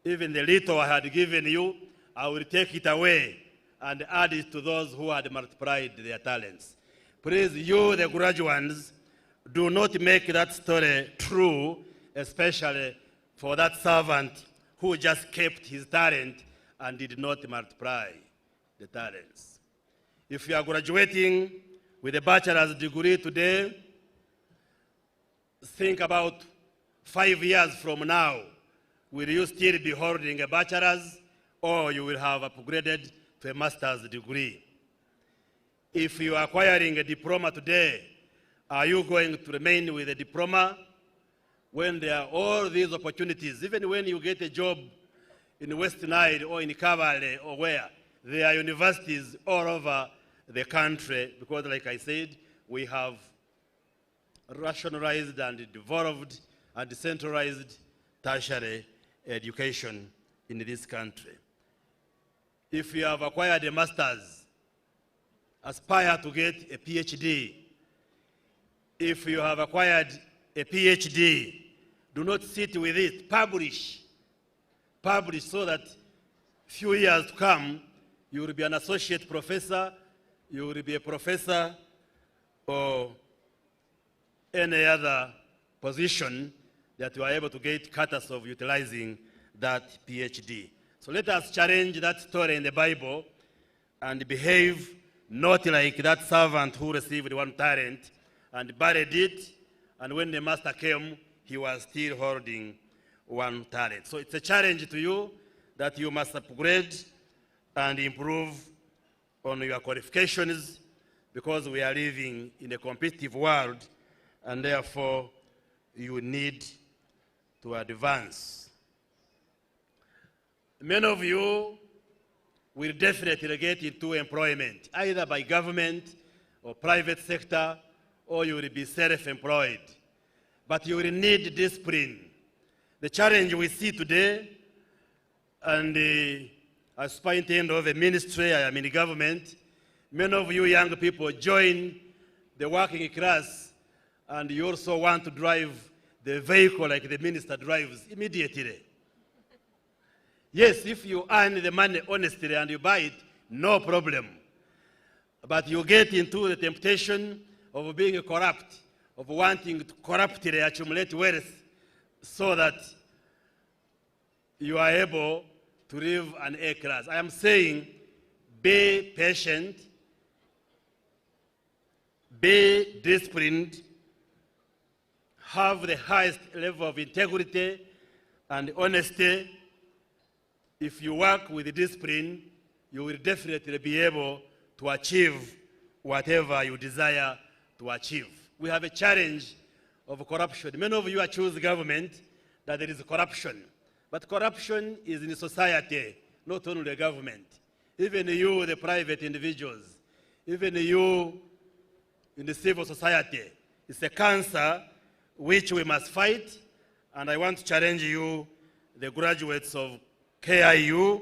even the little I had given you, I will take it away and add it to those who had multiplied their talents. Please, you, the graduates, do not make that story true, especially for that servant who just kept his talent and did not multiply the talents. If you are graduating with a bachelor's degree today, think about 5 years from now. Will you still be holding a bachelor's, or you will have upgraded to a master's degree? If you are acquiring a diploma today, are you going to remain with a diploma when there are all these opportunities? Even when you get a job in West Nile or in Kampala or where, there are universities all over the country, because like I said, we have rationalized and devolved and decentralized tertiary education in this country. If you have acquired a master's, aspire to get a PhD. If you have acquired a PhD, do not sit with it. Publish. Publish so that few years to come, you will be an associate professor, you will be a professor, or any other position that you are able to get courtesy of utilizing that PhD. So let us challenge that story in the Bible and behave not like that servant who received 1 talent and buried it, and when the master came, he was still holding 1 talent. So it's a challenge to you that you must upgrade and improve on your qualifications, because we are living in a competitive world, and therefore you need to advance. Many of you will definitely get into employment, either by government or private sector, or you will be self-employed. But you will need discipline, The challenge we see today, and as superintendent of a ministry, I am in the government, many of you young people join the working class, and you also want to drive the vehicle like the minister drives immediately. Yes, if you earn the money honestly and you buy it, no problem. But you get into the temptation of being corrupt, of wanting to corruptly accumulate wealth so that you are able to live an A class. I am saying, be patient, be disciplined, have the highest level of integrity and honesty. If you work with discipline, you will definitely be able to achieve whatever you desire to achieve. We have a challenge of corruption. Many of you accuse government that there is corruption. But corruption is in society, not only the government. Even you, the private individuals, even you in the civil society. It's a cancer which we must fight, and I want to challenge you, the graduates of KIU,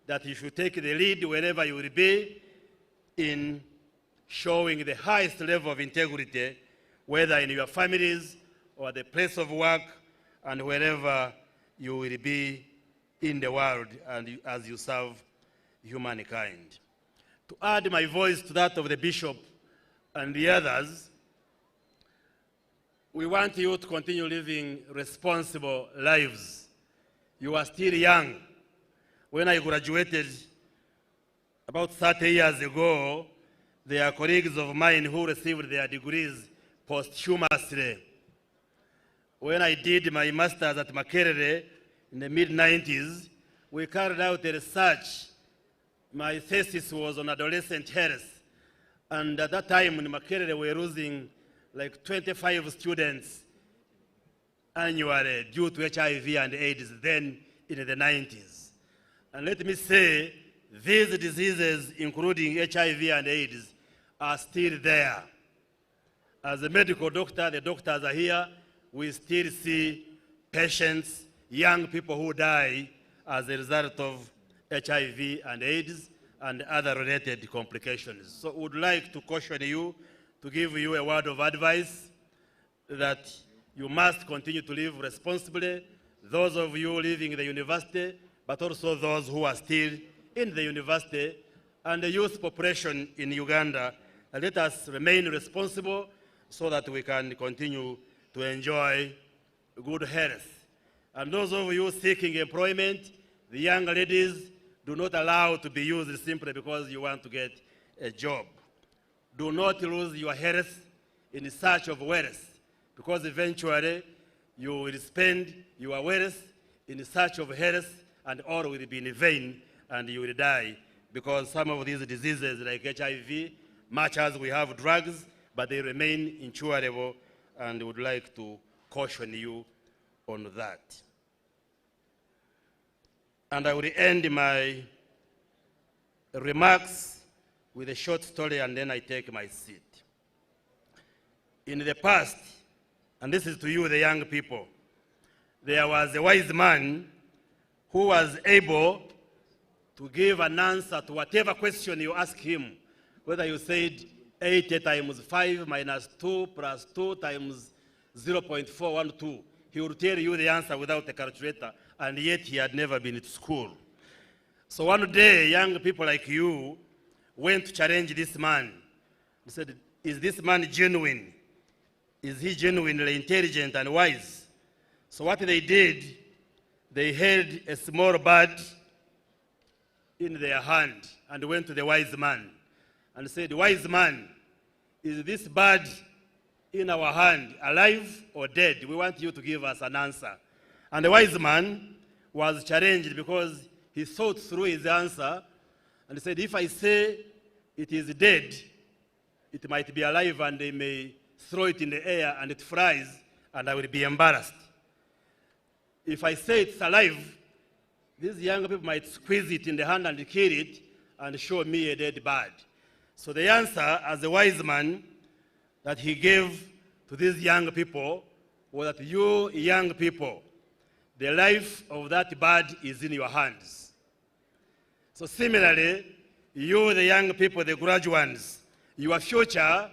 that you should take the lead wherever you will be in showing the highest level of integrity, whether in your families or the place of work and wherever you will be in the world and as you serve humankind. To add my voice to that of the bishop and the others, we want you to continue living responsible lives. You are still young. When I graduated about 30 years ago, there are colleagues of mine who received their degrees posthumously. When I did my master's at Makerere in the mid-90s, we carried out a research. My thesis was on adolescent health. And at that time in Makerere, we were losing like 25 students annually due to HIV and AIDS then in the 90s. And let me say, these diseases, including HIV and AIDS, are still there. As a medical doctor, the doctors are here, we still see patients, young people who die as a result of HIV and AIDS and other related complications. So we would like to caution you, to give you a word of advice that you must continue to live responsibly, those of you leaving the university, but also those who are still in the university, and the youth population in Uganda. Let us remain responsible so that we can continue to enjoy good health. And those of you seeking employment, the young ladies, do not allow to be used simply because you want to get a job. Do not lose your health in search of wealth, because eventually you will spend your wealth in search of health, and all will be in vain, and you will die, because some of these diseases like HIV, much as we have drugs, but they remain incurable, and would like to caution you on that. And I will end my remarks with a short story, and then I take my seat. In the past, and this is to you, the young people, there was a wise man who was able to give an answer to whatever question you ask him, whether you said 80 times 5 minus 2 plus 2 times 0.412. He would tell you the answer without a calculator, and yet he had never been to school. So one day, young people like you went to challenge this man. He said, is this man genuine? Is he genuinely intelligent and wise? So what they did, they held a small bird in their hand and went to the wise man and said, wise man, is this bird in our hand alive or dead? We want you to give us an answer. And the wise man was challenged because he thought through his answer and said, if I say it is dead, it might be alive, and they may throw it in the air and it flies, and I will be embarrassed. If I say it's alive, these young people might squeeze it in the hand and kill it and show me a dead bird. So the answer, as a wise man, that he gave to these young people was that you young people, the life of that bird is in your hands. So similarly, you, the young people, the graduates, your future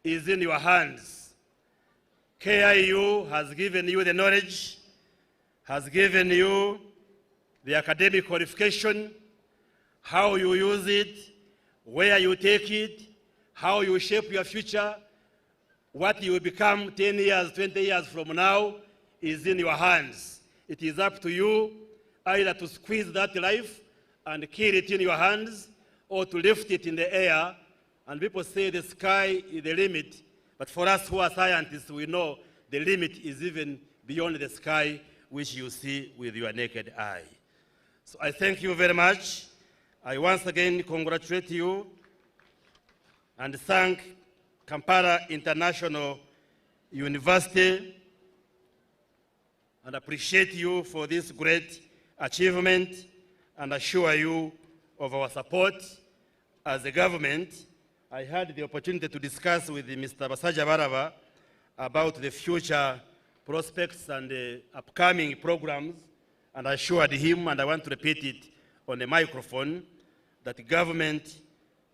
is in your hands. KIU has given you the knowledge, has given you the academic qualification, how you use it, where you take it, how you shape your future, what you will become 10 years, 20 years from now is in your hands. It is up to you either to squeeze that life and kill it in your hands or to lift it in the air. And people say the sky is the limit, but for us who are scientists, we know the limit is even beyond the sky, which you see with your naked eye. So I thank you very much. I once again congratulate you and thank Kampala International University and appreciate you for this great achievement and assure you of our support as a government. I had the opportunity to discuss with Mr. Basaja Baraba about the future prospects and the upcoming programs, and I assured him, and I want to repeat it on the microphone, that the government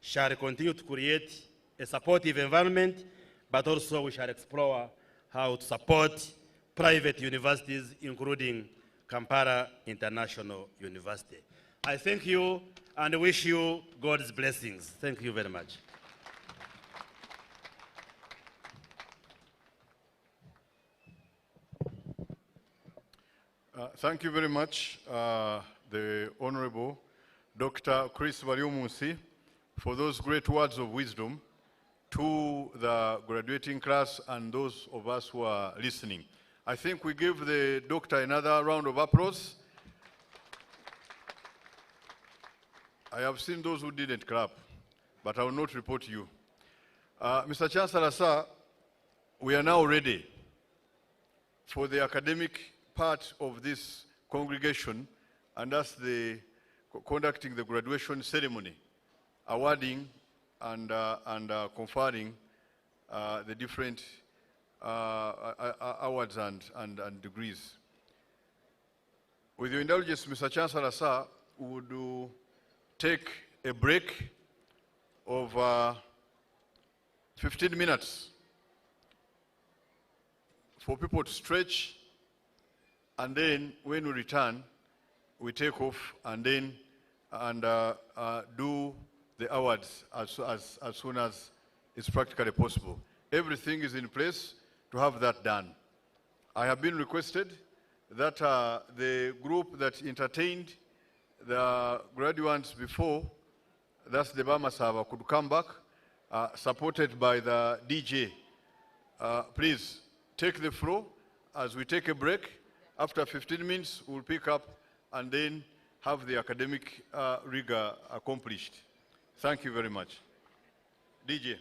shall continue to create a supportive environment, but also we shall explore how to support private universities, including Kampala International University. I thank you and wish you God's blessings. Thank you very much. Thank you very much, the Honorable Dr. Chris Bariumusi, for those great words of wisdom to the graduating class and those of us who are listening. I think we give the doctor another round of applause. I have seen those who didn't clap, but I will not report you. Mr. Chancellor, sir, we are now ready for the academic part of this congregation, and that's the conducting the graduation ceremony, awarding and conferring the different awards and degrees. With your indulgence, Mr. Chancellor, sir, we would take a break of 15 minutes for people to stretch, and then when we return, we take off and then do the awards as soon as it's practically possible. Everything is in place to have that done. I have been requested that the group that entertained the graduates before, that's the Bama Sava, could come back, supported by the DJ. Please take the floor as we take a break. After 15 minutes, we'll pick up and then have the academic rigor accomplished. Thank you very much. DJ.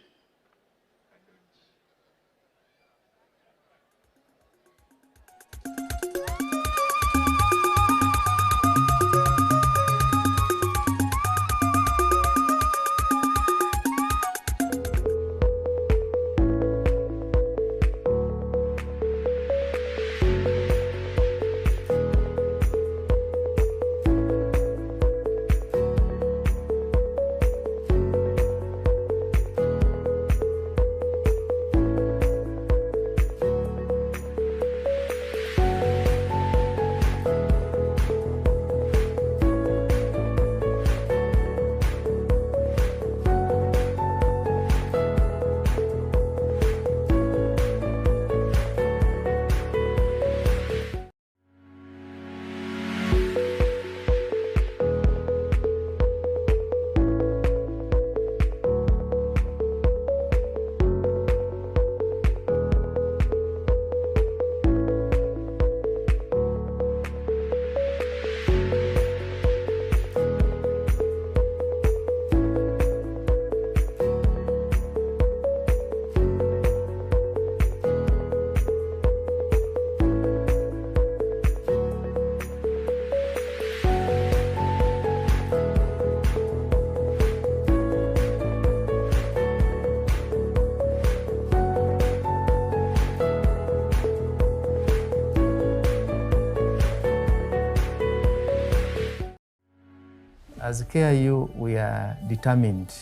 As KIU, we are determined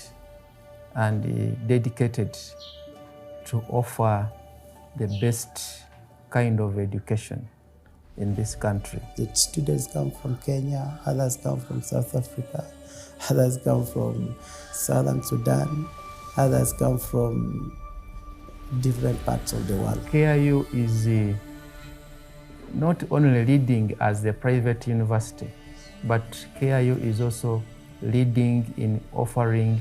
and dedicated to offer the best kind of education in this country. The students come from Kenya, others come from South Africa, others come from Southern Sudan, others come from different parts of the world. KIU is not only leading as the private university, but KIU is also leading in offering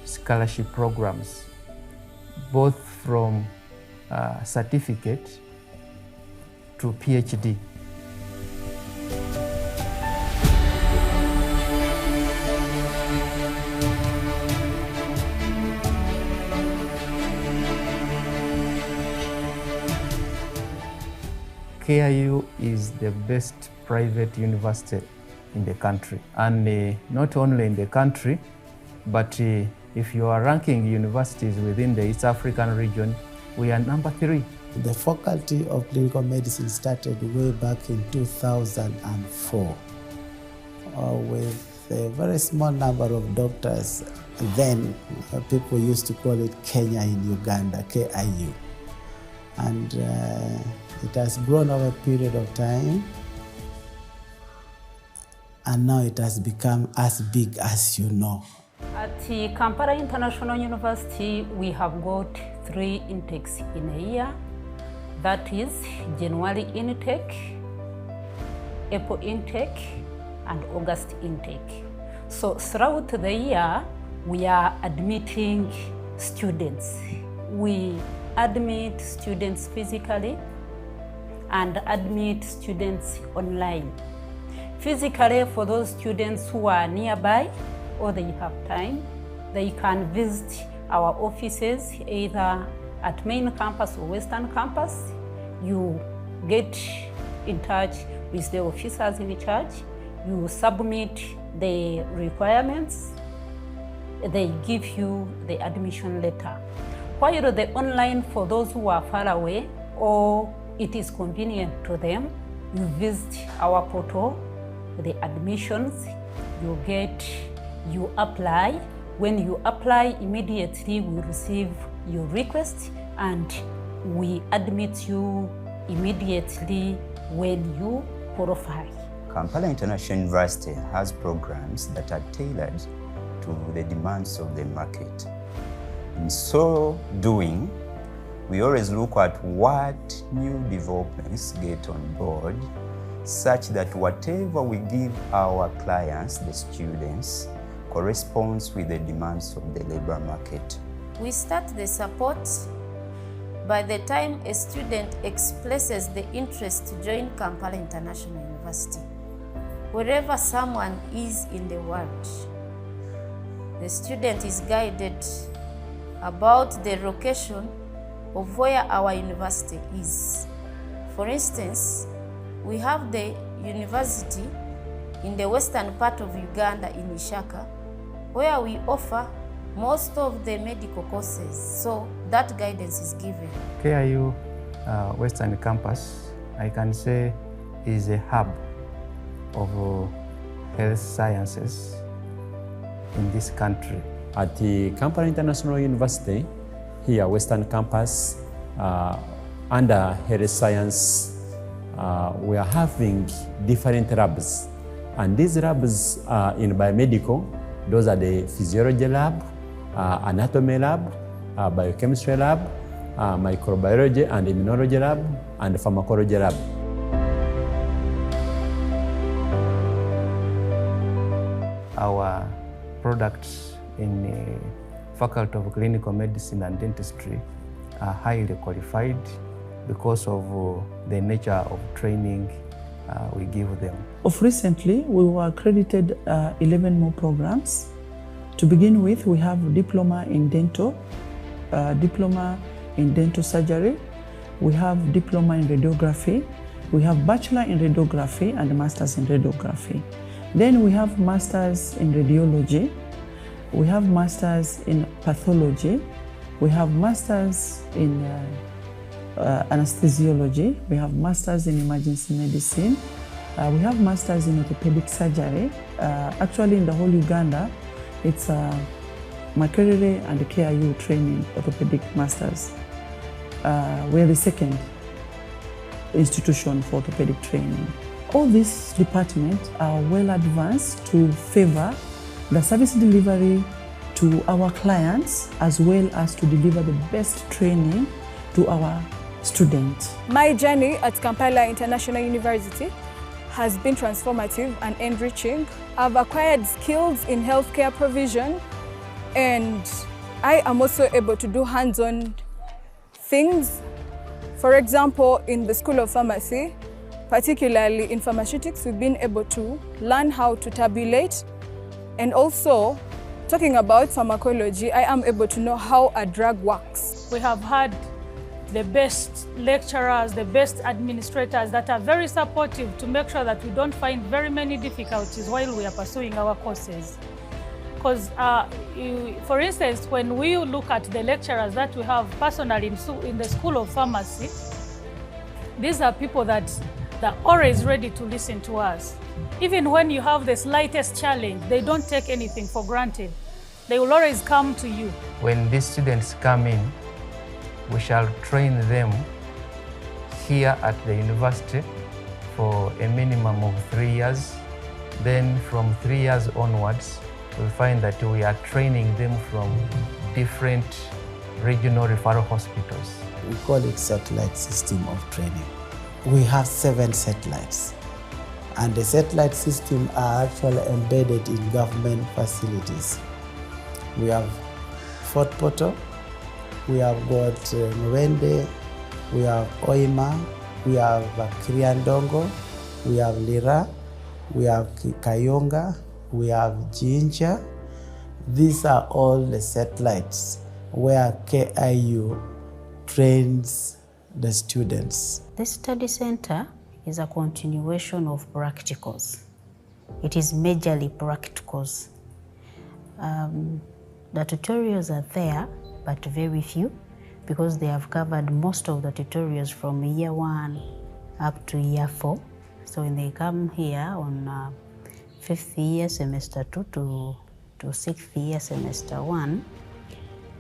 scholarship programs, both from certificate to Ph.D. KIU is the best private university in the country, and not only in the country, but if you are ranking universities within the East African region, we are number 3. The Faculty of Clinical Medicine started way back in 2004 with a very small number of doctors. Then people used to call it Kenya in Uganda, KIU. And it has grown over a period of time, and now it has become as big as you know. At Kampala International University, we have got 3 intakes in a year. That is January intake, April intake, and August intake. So throughout the year, we are admitting students. We admit students physically and admit students online. Physically, for those students who are nearby or they have time, they can visit our offices either at main campus or western campus. You get in touch with the officers in charge, you submit the requirements, they give you the admission letter. While the online, for those who are far away or it is convenient to them, you visit our portal, the admissions, you apply. When you apply, immediately we receive your request and we admit you immediately when you qualify. Kampala International University has programs that are tailored to the demands of the market. In so doing, we always look at what new developments get on board, such that whatever we give our clients, the students, corresponds with the demands of the labor market. We start the support by the time a student expresses the interest to join Kampala International University. Wherever someone is in the world, the student is guided about the location of where our university is. For instance, we have the university in the western part of Uganda in Ishaka, where we offer most of the medical courses, so that guidance is given. KIU Western Campus, I can say, is a hub of health sciences in this country. At the Kampala International University, here Western Campus, under health science, we are having different labs. And these labs in biomedical, those are the physiology lab, anatomy lab, biochemistry lab, microbiology and immunology lab, and pharmacology lab. Our products in the Faculty of Clinical Medicine and Dentistry are highly qualified because of the nature of training we give them. Recently, we were accredited 11 more programs. To begin with, we have diploma in dental, diploma in dental surgery, we have diploma in radiography, we have bachelor in radiography and masters in radiography. Then we have masters in radiology, we have masters in pathology, we have masters in anesthesiology, we have masters in emergency medicine, We have masters in orthopedic surgery. Actually, in the whole Uganda, it's Makerere and KIU training orthopedic masters. We're the second institution for orthopedic training. All these departments are well advanced to favor the service delivery to our clients, as well as to deliver the best training to our students. My journey at Kampala International University has been transformative and enriching. I've acquired skills in healthcare provision, and I am also able to do hands-on things. For example, in the School of Pharmacy, particularly in pharmaceutics, we've been able to learn how to tabulate, and also talking about pharmacology, I am able to know how a drug works. We have had the best lecturers, the best administrators that are very supportive to make sure that we don't find very many difficulties while we are pursuing our courses. Because, for instance, when we look at the lecturers that we have personally in the School of Pharmacy, these are people that are always ready to listen to us. Even when you have the slightest challenge, they don't take anything for granted. They will always come to you. When these students come in, we shall train them here at the university for a minimum of 3 years. Then from 3 years onwards, we'll find that we are training them from different regional referral hospitals. We call it satellite system of training. We have 7 satellites, and the satellite system are actually embedded in government facilities. We have Fort Portal, we have got Mwende, we have Oima, we have Kiriandongo, we have Lira, we have Kayonga, we have Jinja. These are all the satellites where KIU trains the students. The study center is a continuation of practicals. It is majorly practicals. The tutorials are there, but very few, because they have covered most of the tutorials from year 1 up to year 4. So when they come here on 5th year semester 2 to 6th year semester 1,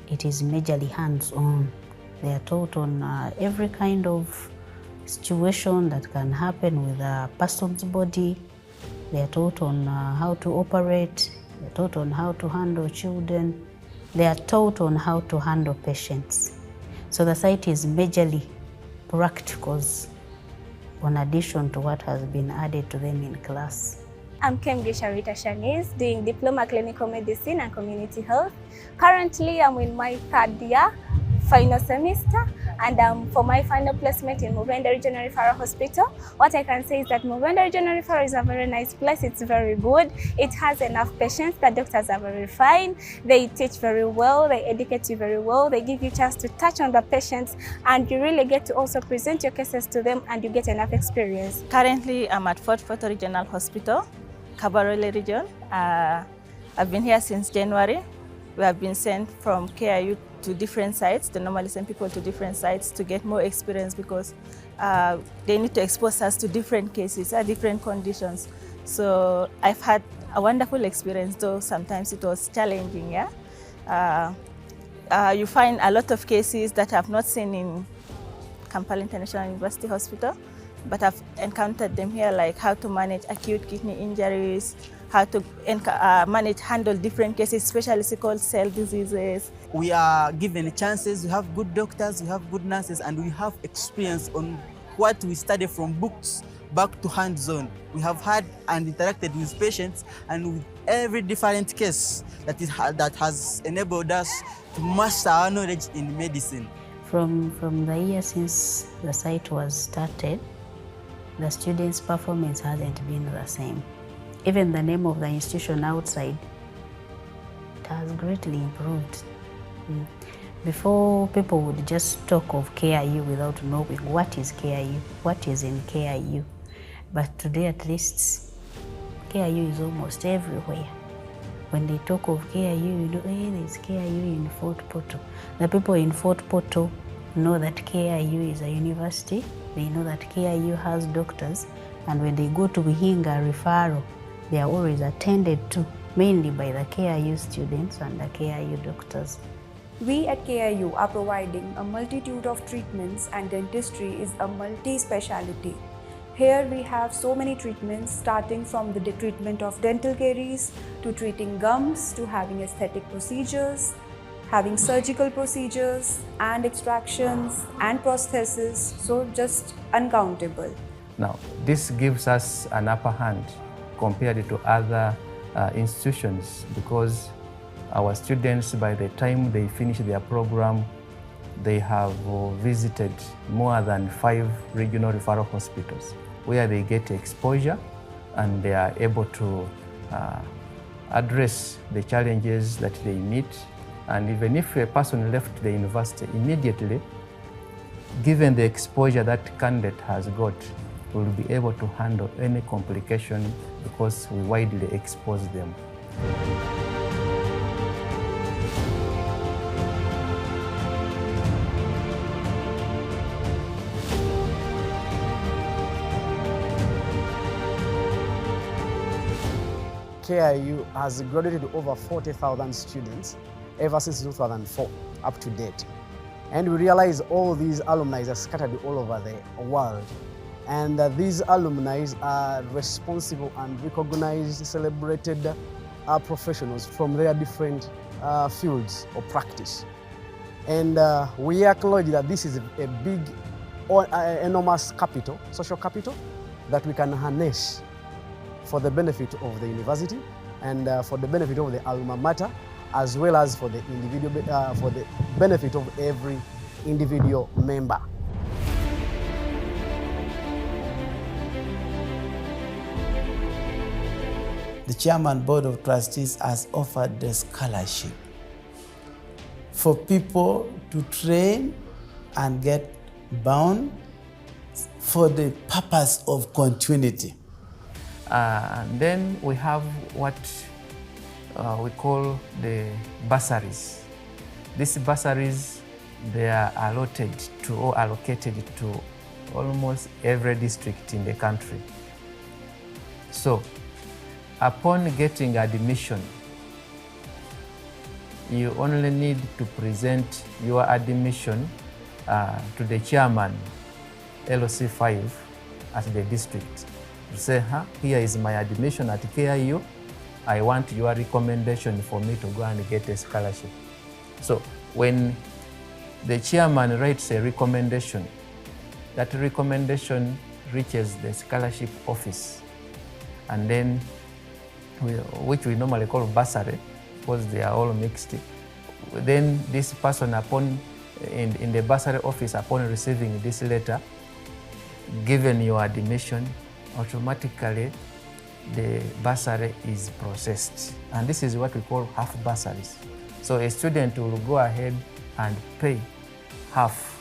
it is majorly hands-on. They are taught on every kind of situation that can happen with a person's body. They are taught on how to operate. They are taught on how to handle children. They are taught on how to handle patients. So the site is majorly practicals in addition to what has been added to them in class. I'm Kemgisha Rita Shanice, doing Diploma Clinical Medicine and Community Health. Currently, I'm in my 3rd year, final semester, and for my final placement in Mubende Regional Referral Hospital. What I can say is that Mubende Regional Referral is a very nice place. It's very good. It has enough patients. The doctors are very fine. They teach very well. They educate you very well. They give you a chance to touch on the patients, and you really get to also present your cases to them, and you get enough experience. Currently, I'm at Fort Portal Regional Hospital, Kabarole region. I've been here since January. We have been sent from KIU to different sites. They normally send people to different sites to get more experience, because they need to expose us to different cases, different conditions. So I've had a wonderful experience, though sometimes it was challenging. You find a lot of cases that I've not seen in Kampala International University Hospital, but I've encountered them here, like how to manage acute kidney injuries, how to handle different cases, especially sickle cell diseases. We are given chances, we have good doctors, we have good nurses, and we have experience on what we study from books back to hands-on. We have had and interacted with patients and with every different case that has enabled us to master our knowledge in medicine. From the year since the site was started, the students' performance hasn't been the same. Even the name of the institution outside, it has greatly improved. Before, people would just talk of KIU without knowing what is KIU, what is in KIU. But today, at least, KIU is almost everywhere. When they talk of KIU, you know, hey, there's KIU in Fort Portal. The people in Fort Portal know that KIU is a university. They know that KIU has doctors, And when they go to Buhinga referral, they are always attended to, mainly by the KIU students and the KIU doctors. We at KIU are providing a multitude of treatments, and dentistry is a multi-speciality. Here we have so many treatments, starting from the treatment of dental caries, to treating gums, to having aesthetic procedures, having surgical procedures and extractions and prosthesis, so just uncountable. Now, this gives us an upper hand compared to other institutions, because our students, by the time they finish their program, they have visited more than 5 regional referral hospitals where they get exposure and they are able to address the challenges that they meet. And even if a person left the university immediately, given the exposure that candidate has got, will be able to handle any complication because we widely expose them. KIU has graduated over 40,000 students ever since 2004 up to date. And we realize all these alumni are scattered all over the world. And these alumni are responsible and recognized, celebrated professionals from their different fields of practice. And we acknowledge that this is a big, enormous capital, social capital, that we can harness for the benefit of the university and for the benefit of the alma mater, as well as for the individual, for the benefit of every individual member. The Chairman Board of Trustees has offered the scholarship for people to train and get bound for the purpose of continuity. And then we have what we call the bursaries. These bursaries, they are allotted to or allocated to almost every district in the country. So, upon getting admission, you only need to present your admission to the chairman, LOC 5, at the district. To say, here is my admission at KIU. I want your recommendation for me to go and get a scholarship. So when the chairman writes a recommendation, that recommendation reaches the scholarship office, and then, which we normally call bursary, because they are all mixed. Then this person, in the bursary office, upon receiving this letter, given your admission, automatically the bursary is processed. And this is what we call half bursaries. So a student will go ahead and pay half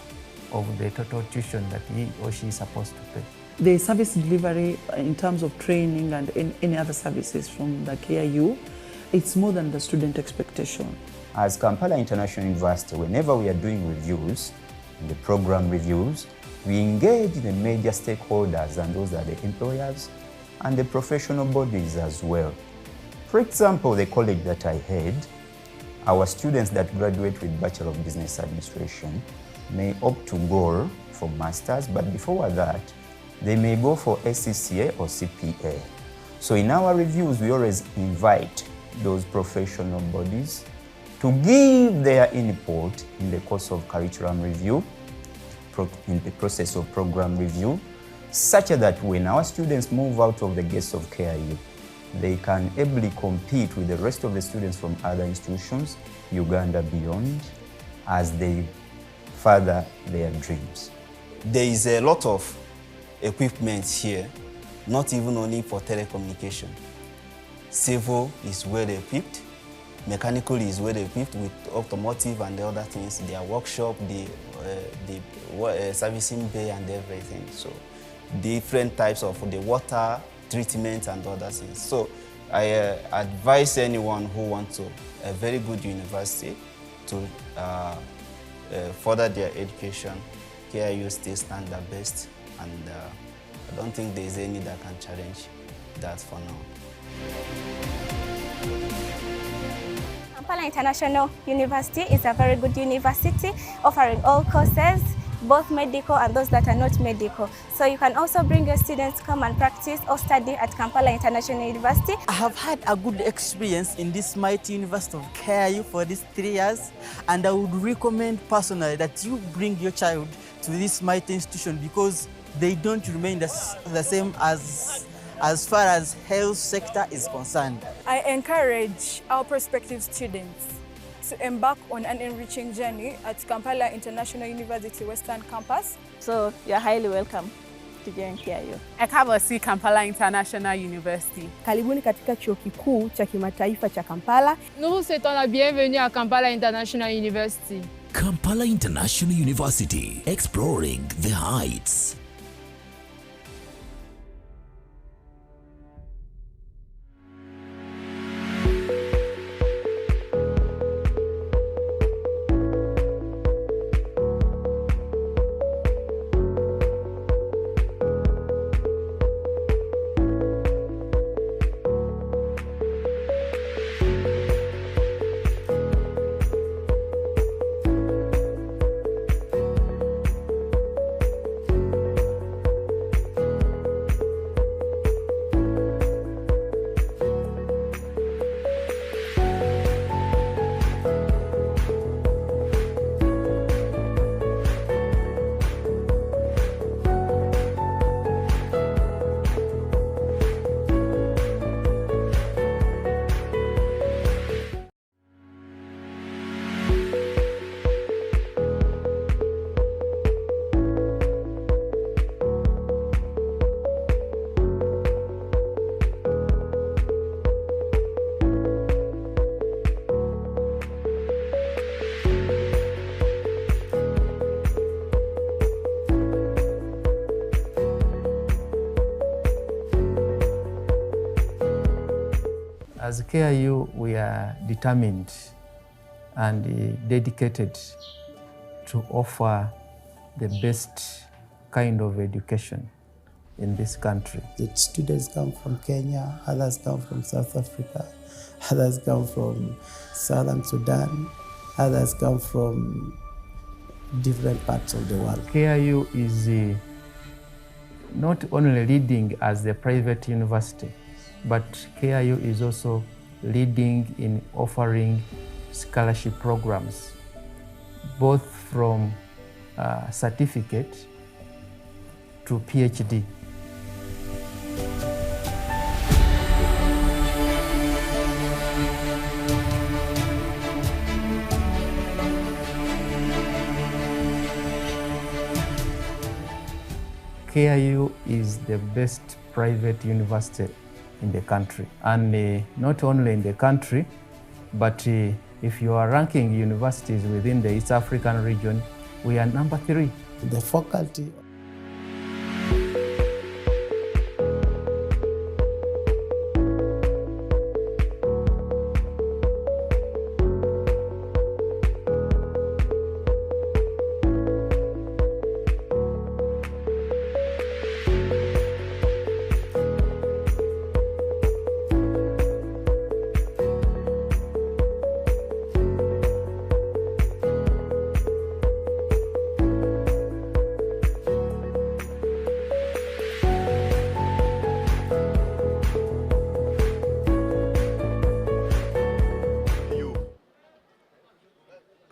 of the total tuition that he or she is supposed to pay. The service delivery in terms of training and any other services from the KIU, it's more than the student expectation. As Kampala International University, whenever we are doing reviews, the program reviews, we engage the major stakeholders, and those are the employers and the professional bodies as well. For example, the college that I head, our students that graduate with Bachelor of Business Administration may opt to go for masters, but before that, they may go for SCCA or CPA. So in our reviews, we always invite those professional bodies to give their input in the course of curriculum review, in the process of program review, such that when our students move out of the gates of KIU, they can ably compete with the rest of the students from other institutions, Uganda beyond, as they further their dreams. There is a lot of equipment here, not even only for telecommunication. Civil is well equipped, mechanical is well equipped with automotive and the other things, their workshop, the servicing bay and everything. So different types of the water treatment and other things. So I advise anyone who wants a very good university to further their education. KIU still stand the best, and I don't think there's any that can challenge that for now. Kampala International University is a very good university offering all courses, both medical and those that are not medical. So you can also bring your students to come and practice or study at Kampala International University. I have had a good experience in this mighty University of KIU for these 3 years, and I would recommend personally that you bring your child to this mighty institution because they don't remain the same as far as health sector is concerned. I encourage our prospective students to embark on an enriching journey at Kampala International University Western Campus. So you're highly welcome to join KIU. Ekabasi Kampala International University. Karibuni katika chuo kikuu cha kimataifa cha Kampala. Nous vous souhaitons la bienvenue à Kampala International University. Kampala International University, exploring the heights. As KIU, we are determined and dedicated to offer the best kind of education in this country. The students come from Kenya, others come from South Africa, others come from Southern Sudan, others come from different parts of the world. KIU is not only leading as the private university, but KIU is also leading in offering scholarship programs, both from certificate to Ph.D. KIU is the best private university in the country, and not only in the country, but if you are ranking universities within the East African region, we are number 3. The faculty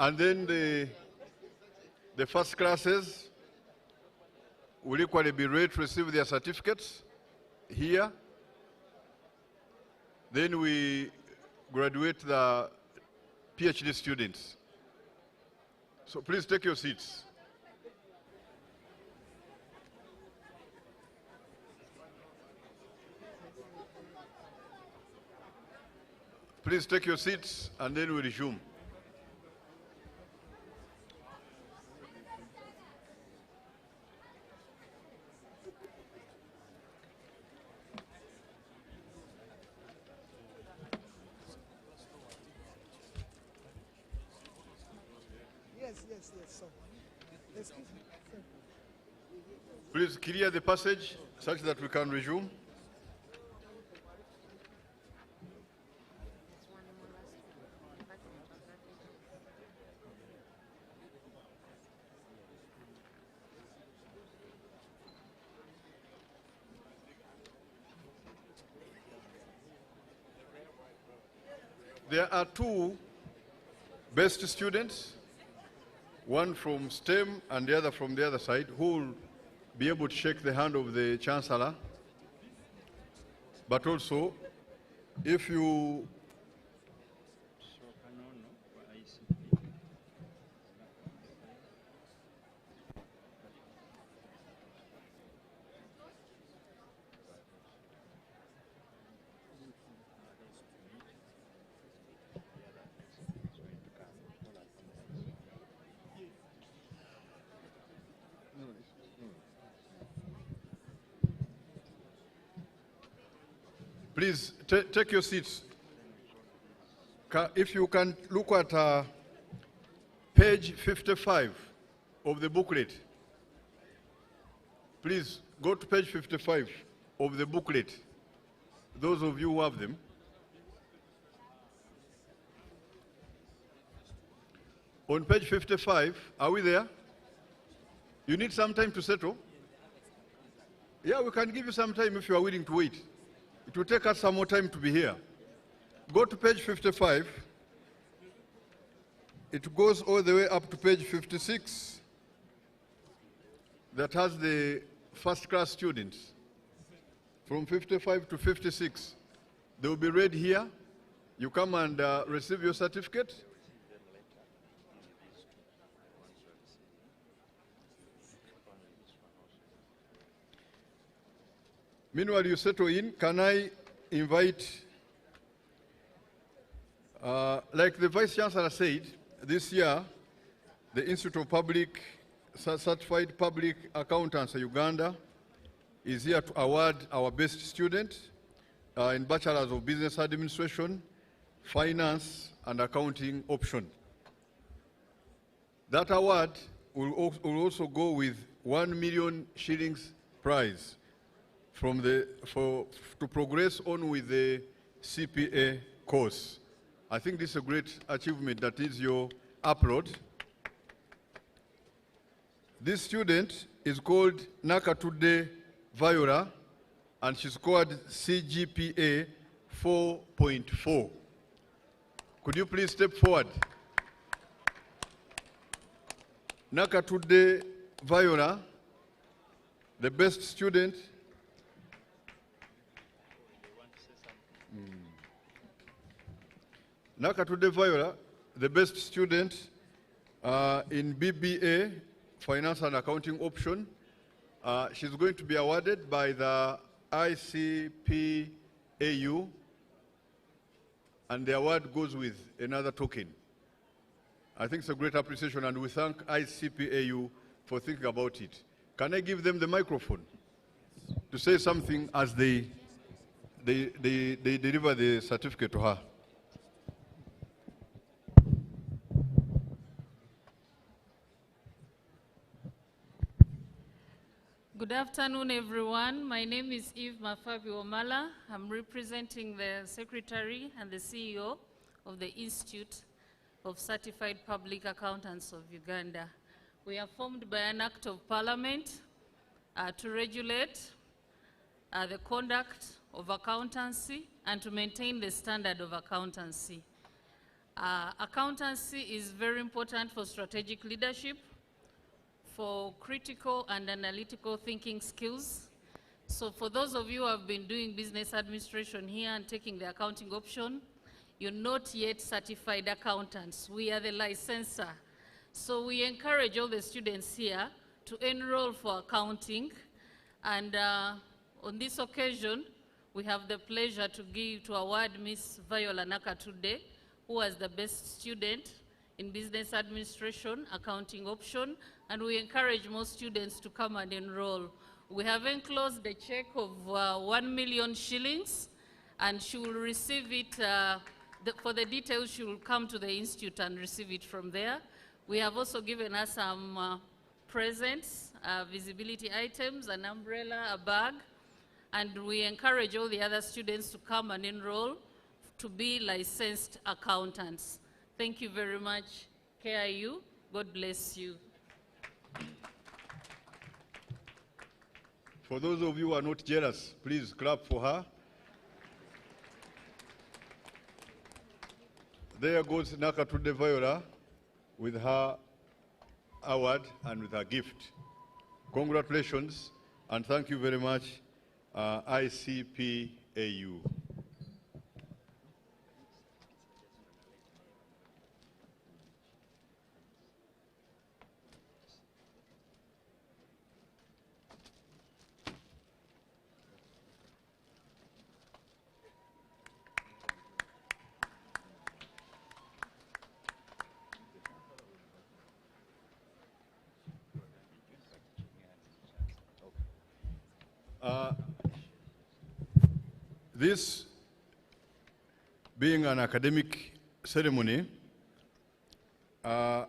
and then the first classes will equally be ready to receive their certificates here. Then we graduate the PhD students. So please take your seats. Please take your seats and then we resume. Yes, sir. Excuse me. Please clear the passage such that we can resume. There are two best students, one from STEM and the other from the other side, who will be able to shake the hand of the Chancellor. But also, if you please take your seats. If you can look at page 55 of the booklet. Please go to page 55 of the booklet, those of you who have them. On page 55, are we there? You need some time to settle? Yeah, we can give you some time if you are willing to wait. It will take us some more time to be here. Go to page 55. It goes all the way up to page 56. That has the first class students. From 55 to 56. They will be read here. You come and receive your certificate. Meanwhile, you settle in. Can I invite, like the Vice Chancellor said, this year, the Institute of Certified Public Accountants Uganda is here to award our best student in Bachelors of Business Administration, Finance and Accounting option. That award will also go with 1 million shillings prize to progress on with the CPA course. I think this is a great achievement. That is your upload. This student is called Nakatude Viola, and she scored CGPA 4.4. Could you please step forward? Nakatude Viola, the best student. Nakatude Viola, the best student in BBA, Finance and Accounting option. She's going to be awarded by the ICPAU, and the award goes with another token. I think it's a great appreciation, and we thank ICPAU for thinking about it. Can I give them the microphone to say something as they deliver the certificate to her? Good afternoon, everyone. My name is Eve Mafabi Omala. I'm representing the Secretary and the CEO of the Institute of Certified Public Accountants of Uganda. We are formed by an Act of Parliament to regulate the conduct of accountancy and to maintain the standard of accountancy. Accountancy is very important for strategic leadership, for critical and analytical thinking skills. So for those of you who have been doing business administration here and taking the accounting option, you're not yet certified accountants. We are the licensor. So we encourage all the students here to enroll for accounting. And on this occasion, we have the pleasure to award Miss Viola Nakatude, who was the best student in business administration, accounting option, and we encourage more students to come and enroll. We have enclosed a check of 1 million shillings, and she will receive it, for the details she will come to the institute and receive it from there. We have also given her some presents visibility items, an umbrella, a bag, and we encourage all the other students to come and enroll to be licensed accountants. Thank you very much, KIU. God bless you. For those of you who are not jealous, please clap for her. There goes Nakatude Viola with her award and with her gift. Congratulations and thank you very much, ICPAU. This being an academic ceremony, I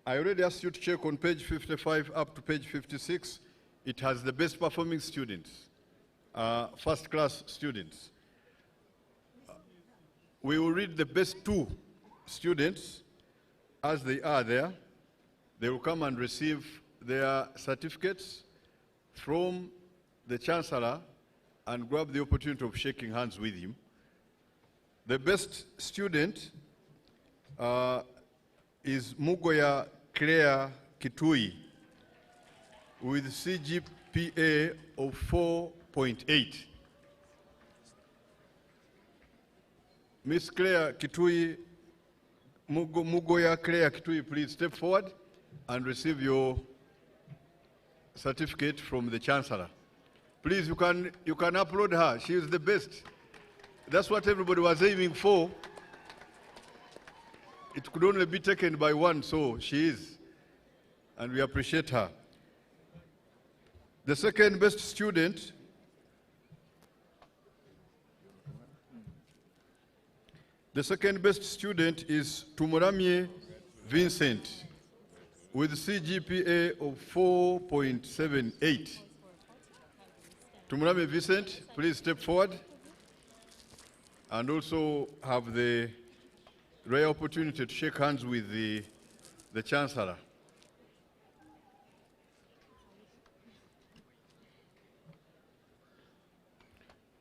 already asked you to check on page 55 up to page 56. It has the best performing students, first class students. We will read the best 2 students as they are there. They will come and receive their certificates from the Chancellor and grab the opportunity of shaking hands with him. The best student is Mugoya Claire Kitui with CGPA of 4.8. Miss Claire Kitui, Mugoya Claire Kitui, please step forward and receive your certificate from the Chancellor. Please, you can upload her. She is the best. That's what everybody was aiming for. It could only be taken by one, so she is. And we appreciate her. The second best student is Tumuramye Vincent with CGPA of 4.78. Tumurame Vincent, please step forward and also have the rare opportunity to shake hands with the Chancellor.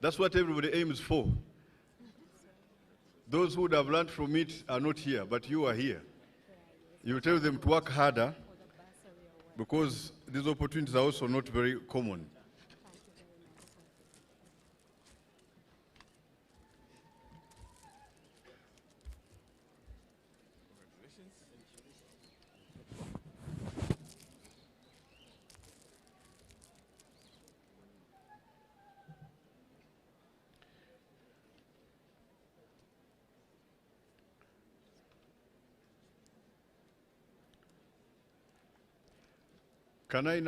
That's what everybody aims for. Those who would have learned from it are not here, but you are here. You tell them to work harder because these opportunities are also not very common. Can I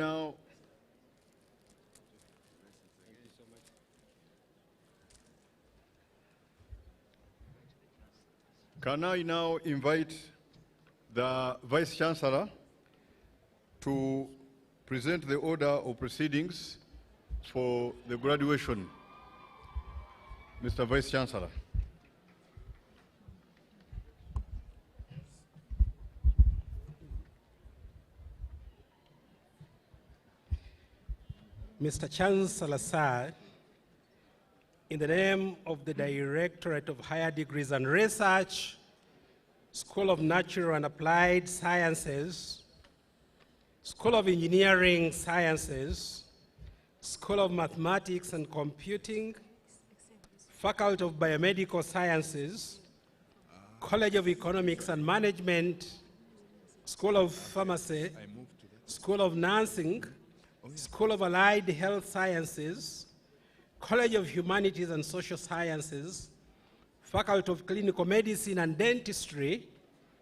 now invite the Vice Chancellor to present the order of proceedings for the graduation? Mr. Vice Chancellor. Mr. Chancellor, sir, in the name of the Directorate of Higher Degrees and Research, School of Natural and Applied Sciences, School of Engineering Sciences, School of Mathematics and Computing, Faculty of Biomedical Sciences, College of Economics and Management, School of Pharmacy, School of Nursing, School of Allied Health Sciences, College of Humanities and Social Sciences, Faculty of Clinical Medicine and Dentistry,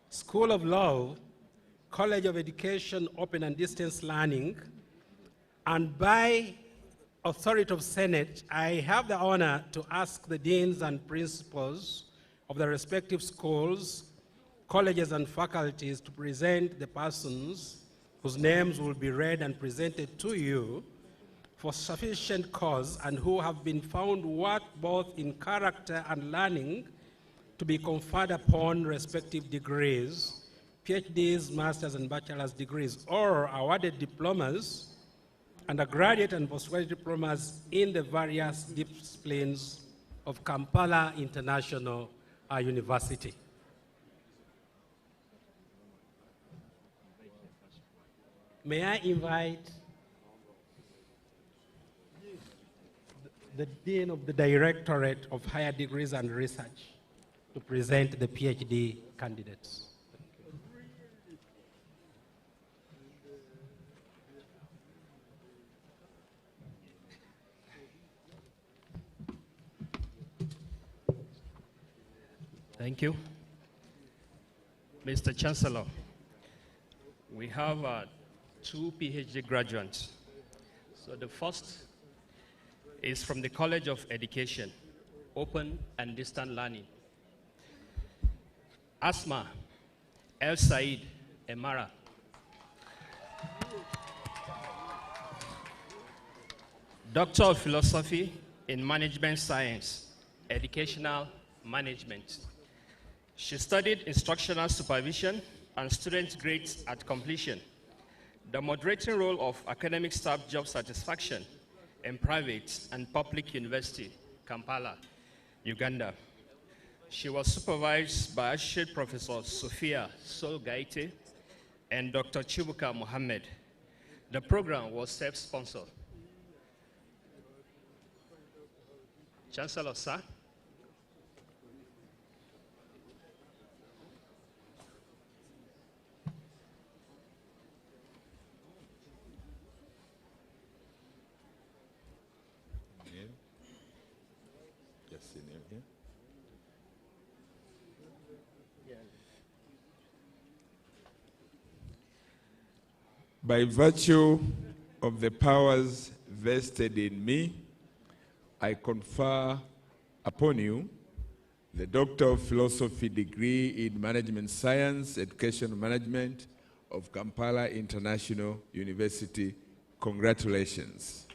School of Law, College of Education, Open and Distance Learning, and by authority of Senate, I have the honor to ask the deans and principals of the respective schools, colleges, and faculties to present the persons whose names will be read and presented to you for sufficient cause and who have been found worth both in character and learning to be conferred upon respective degrees, PhDs, master's and bachelor's degrees, or awarded diplomas, undergraduate and postgraduate diplomas in the various disciplines of Kampala International University. May I invite the Dean of the Directorate of Higher Degrees and Research to present the PhD candidates. Thank you. Mr. Chancellor, we have two PhD graduates. So the first is from the College of Education, Open and Distant Learning. Asma El Said Emara. Doctor of Philosophy in Management Science, Educational Management. She studied instructional supervision and student grades at completion, the moderating role of academic staff job satisfaction in private and public university, Kampala, Uganda. She was supervised by Associate Professor Sophia Solgaite and Dr. Chibuka Mohammed. The program was self-sponsored. Chancellor, sir. By virtue of the powers vested in me, I confer upon you the Doctor of Philosophy degree in Management Science, Education Management of Kampala International University. Congratulations.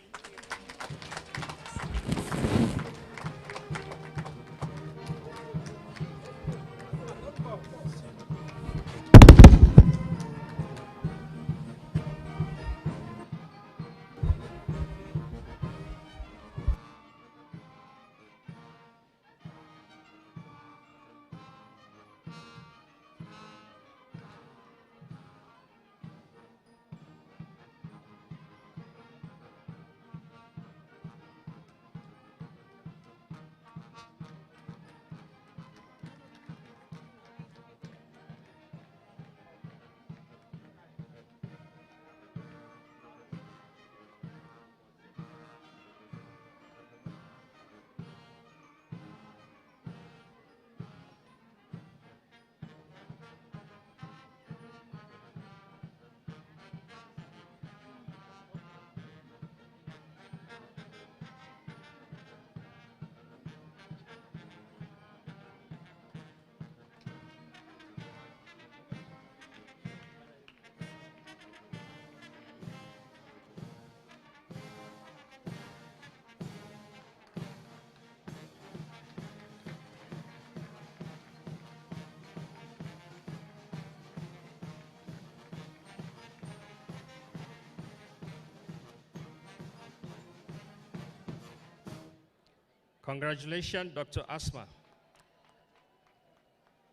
Congratulations, Dr. Asma.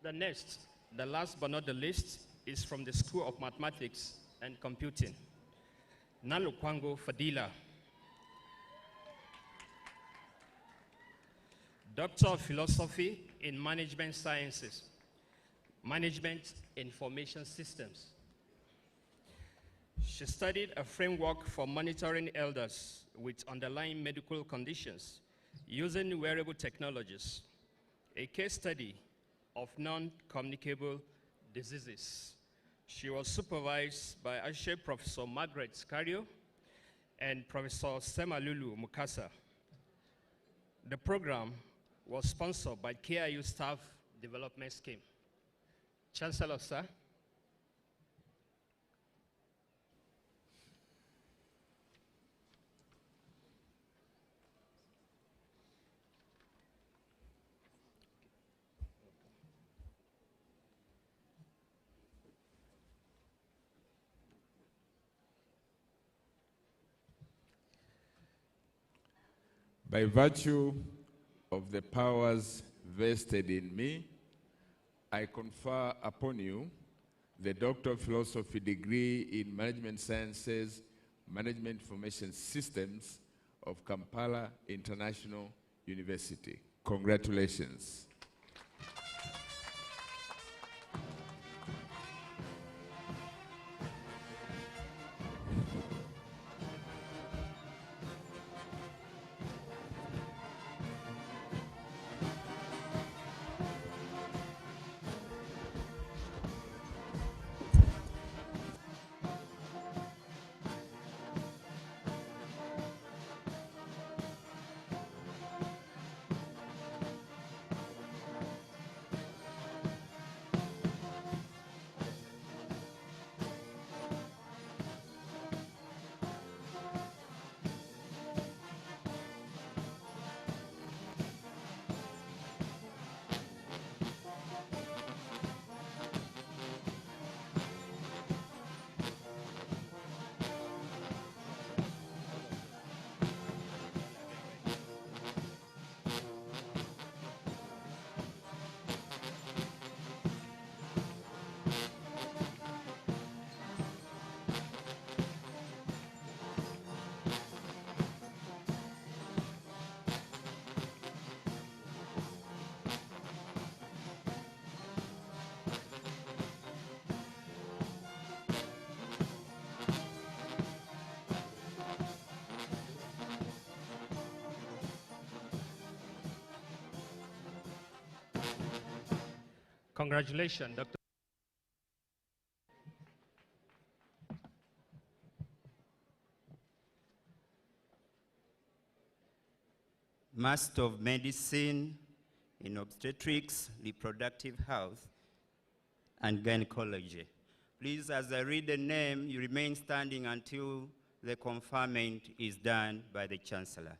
The next, the last but not the least, is from the School of Mathematics and Computing. Nalukwango Fadila. Doctor of Philosophy in Management Sciences, Management Information Systems. She studied a framework for monitoring elders with underlying medical conditions using wearable technologies, a case study of non-communicable diseases. She was supervised by Associate Professor Margaret Scario and Professor Semalulu Mukasa. The program was sponsored by KIU Staff Development Scheme. Chancellor, sir. By virtue of the powers vested in me, I confer upon you the Doctor of Philosophy degree in Management Sciences, Management Information Systems of Kampala International University. Congratulations. Congratulations, Dr. Master of Medicine in Obstetrics, Reproductive Health, and Gynecology. Please, as I read the name, you remain standing until the conferment is done by the Chancellor.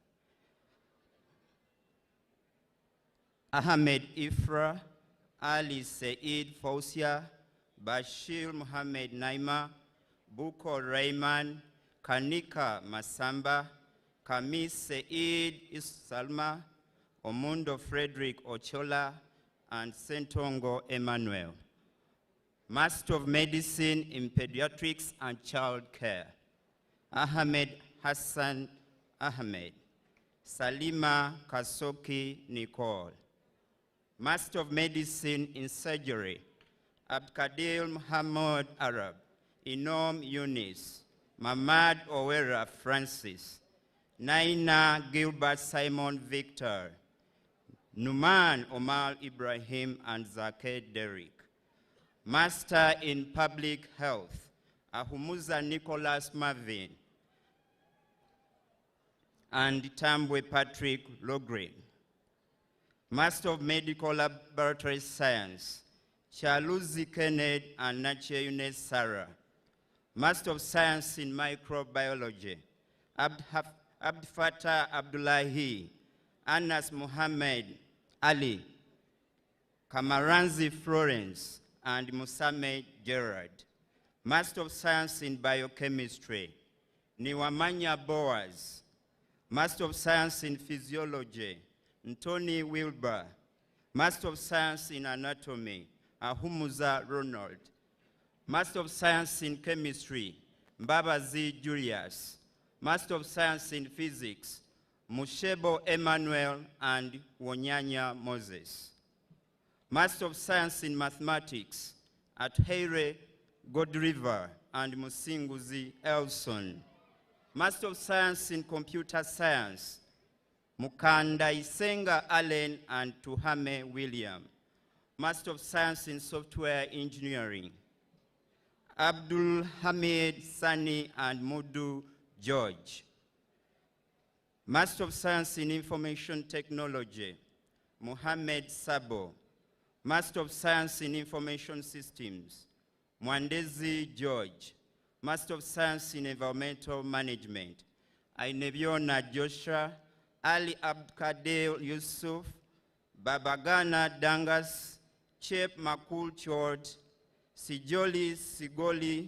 Ahmed Ifra, Ali Said Fausia, Bashir Mohammed Naima, Buko Rayman, Kanika Masamba, Kamis Said Salma, Omundo Frederick Ochola, and Sentongo Emmanuel. Master of Medicine in Pediatrics and Child Care, Ahmed Hassan Ahmed, Salima Kasoki Nicole. Master of Medicine in Surgery, Abdkadir Muhammad Arab, Inom Yunis, Mamad Owera Francis, Naina Gilbert Simon Victor, Numan Omar Ibrahim, and Zakir Derek. Master in Public Health, Ahumuza Nicholas Marvin, and Tambwe Patrick Logren. Master of Medical Laboratory Science, Chaluzi Kenneth and Nacheyune Sarah. Master of Science in Microbiology, Abd Fattah Abdullahi, Anas Muhammad Ali, Kamaranzi Florence, and Musame Gerard. Master of Science in Biochemistry, Niwamanya Boaz. Master of Science in Physiology, Ntoni Wilbur. Master of Science in Anatomy, Ahumuza Ronald. Master of Science in Chemistry, Mbabazi Julius. Master of Science in Physics, Mushebo Emmanuel and Wonyanya Moses. Master of Science in Mathematics, Athere Godriver and Musinguzi Elson. Master of Science in Computer Science, Mukanda Isenga Allen and Tuhame William. Master of Science in Software Engineering, Abdul Hamid Sani and Mudu George. Master of Science in Information Technology, Mohammed Sabo. Master of Science in Information Systems, Mwandezi George. Master of Science in Environmental Management, Ainebiona Joshua, Ali Abdkadir Yusuf, Babagana Dangas, Chep Makul Chord, Sijoli Sigoli,